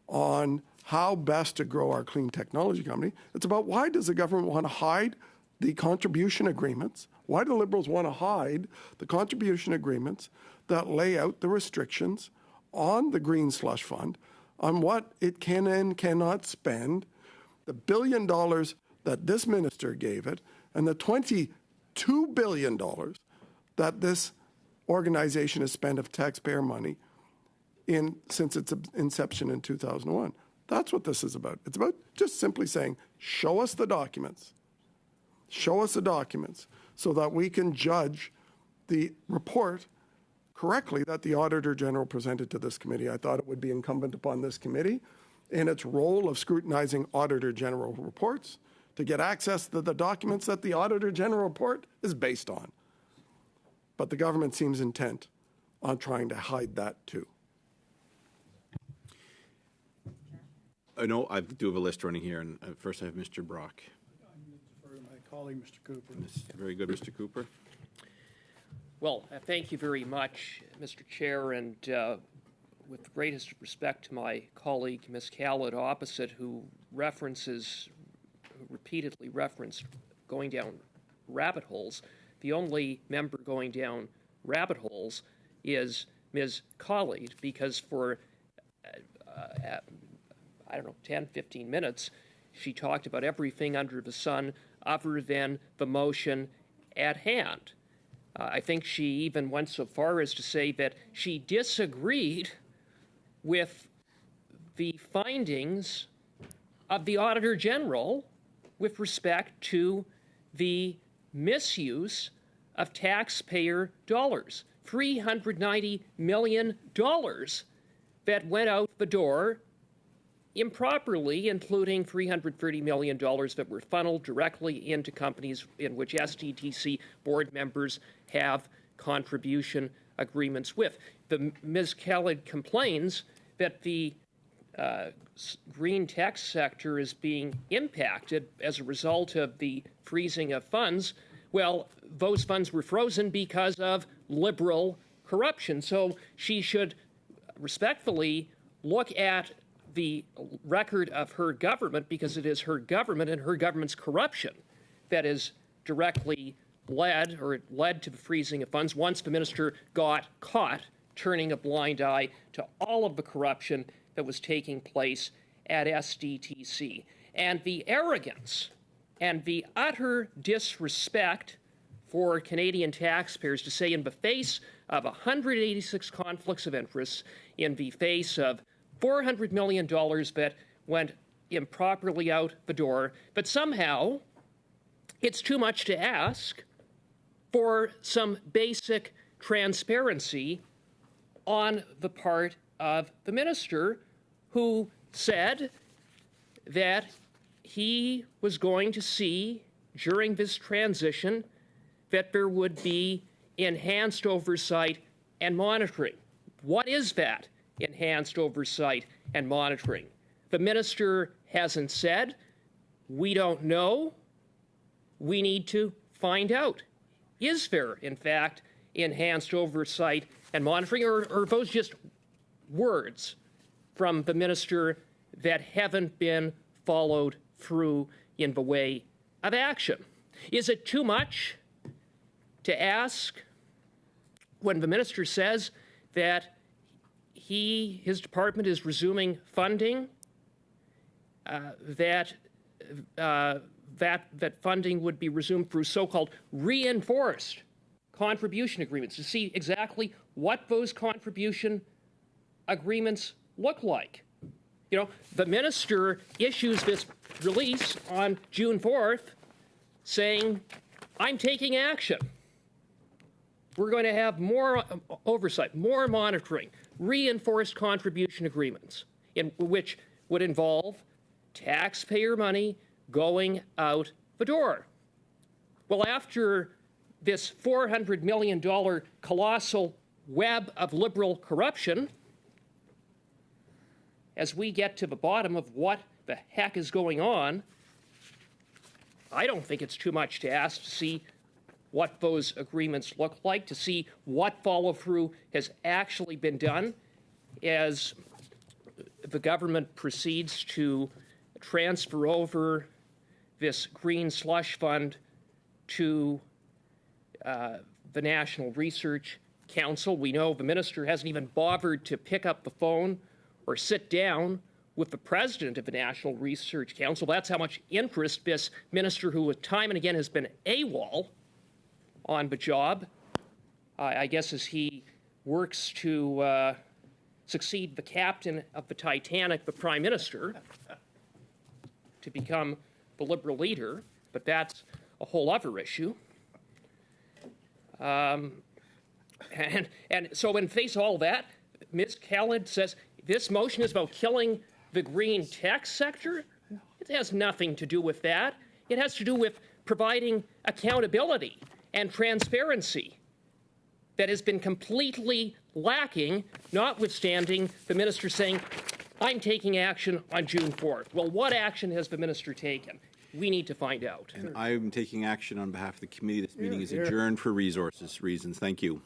on how best to grow our clean technology company. It's about why does the government want to hide the contribution agreements? Why do Liberals want to hide the contribution agreements that lay out the restrictions on the Green Slush Fund, on what it can and cannot spend, the $1 billion that this minister gave it, and the $22 billion that this organization has spent of taxpayer money since its inception in 2001. That's what this is about. It's about just simply saying, show us the documents. Show us the documents so that we can judge the report correctly that the Auditor General presented to this committee. I thought it would be incumbent upon this committee in its role of scrutinizing Auditor General reports to get access to the documents that the Auditor General report is based on. But the government seems intent on trying to hide that too.
No, I do have a list running here, and first I have Mr. Brock.
For my colleague, Mr. Cooper.
Very good, Mr. Cooper.
Well, thank you very much, Mr. Chair, and with the greatest respect to my colleague, Ms. Khalid, opposite, who repeatedly referenced going down rabbit holes. The only member going down rabbit holes is Ms. Khalid, because for 10, 15 minutes, she talked about everything under the sun other than the motion at hand. I think she even went so far as to say that she disagreed with the findings of the Auditor General with respect to the misuse of taxpayer dollars. $390 million that went out the door improperly, including $330 million that were funneled directly into companies in which SDTC board members have contribution agreements with. Ms. Khalid complains that the green tech sector is being impacted as a result of the freezing of funds. Well, those funds were frozen because of Liberal corruption. So she should respectfully look at the record of her government, because it is her government and her government's corruption that is directly led to the freezing of funds once the minister got caught turning a blind eye to all of the corruption that was taking place at SDTC. And the arrogance and the utter disrespect for Canadian taxpayers to say, in the face of 186 conflicts of interest, in the face of $400 million that went improperly out the door, but somehow it's too much to ask for some basic transparency on the part of the minister, who said that he was going to see during this transition that there would be enhanced oversight and monitoring. What is that enhanced oversight and monitoring? The minister hasn't said. We don't know. We need to find out. Is there, in fact, enhanced oversight and monitoring, or are those just words from the minister that haven't been followed through in the way of action? Is it too much to ask when the minister says that his department is resuming funding, that funding would be resumed through so-called reinforced contribution agreements, to see exactly what those contribution agreements look like? You know, the minister issues this release on June 4th saying, I'm taking action. We're going to have more oversight, more monitoring, reinforced contribution agreements, which would involve taxpayer money going out the door. Well, after this $400 million colossal web of Liberal corruption, as we get to the bottom of what the heck is going on, I don't think it's too much to ask to see what those agreements look like, to see what follow-through has actually been done as the government proceeds to transfer over this green slush fund to the National Research Council. We know the minister hasn't even bothered to pick up the phone or sit down with the president of the National Research Council. That's how much interest this minister, who time and again has been AWOL on the job, I guess as he works to succeed the captain of the Titanic, the Prime Minister, to become the Liberal leader, but that's a whole other issue. And so in face of all that, Ms. Khaled says this motion is about killing the green tech sector. It has nothing to do with that. It has to do with providing accountability and transparency that has been completely lacking, notwithstanding the minister saying, I'm taking action on June 4th. Well, what action has the minister taken? We need to find out.
And I'm taking action on behalf of the committee. This meeting is adjourned for resources reasons. Thank you.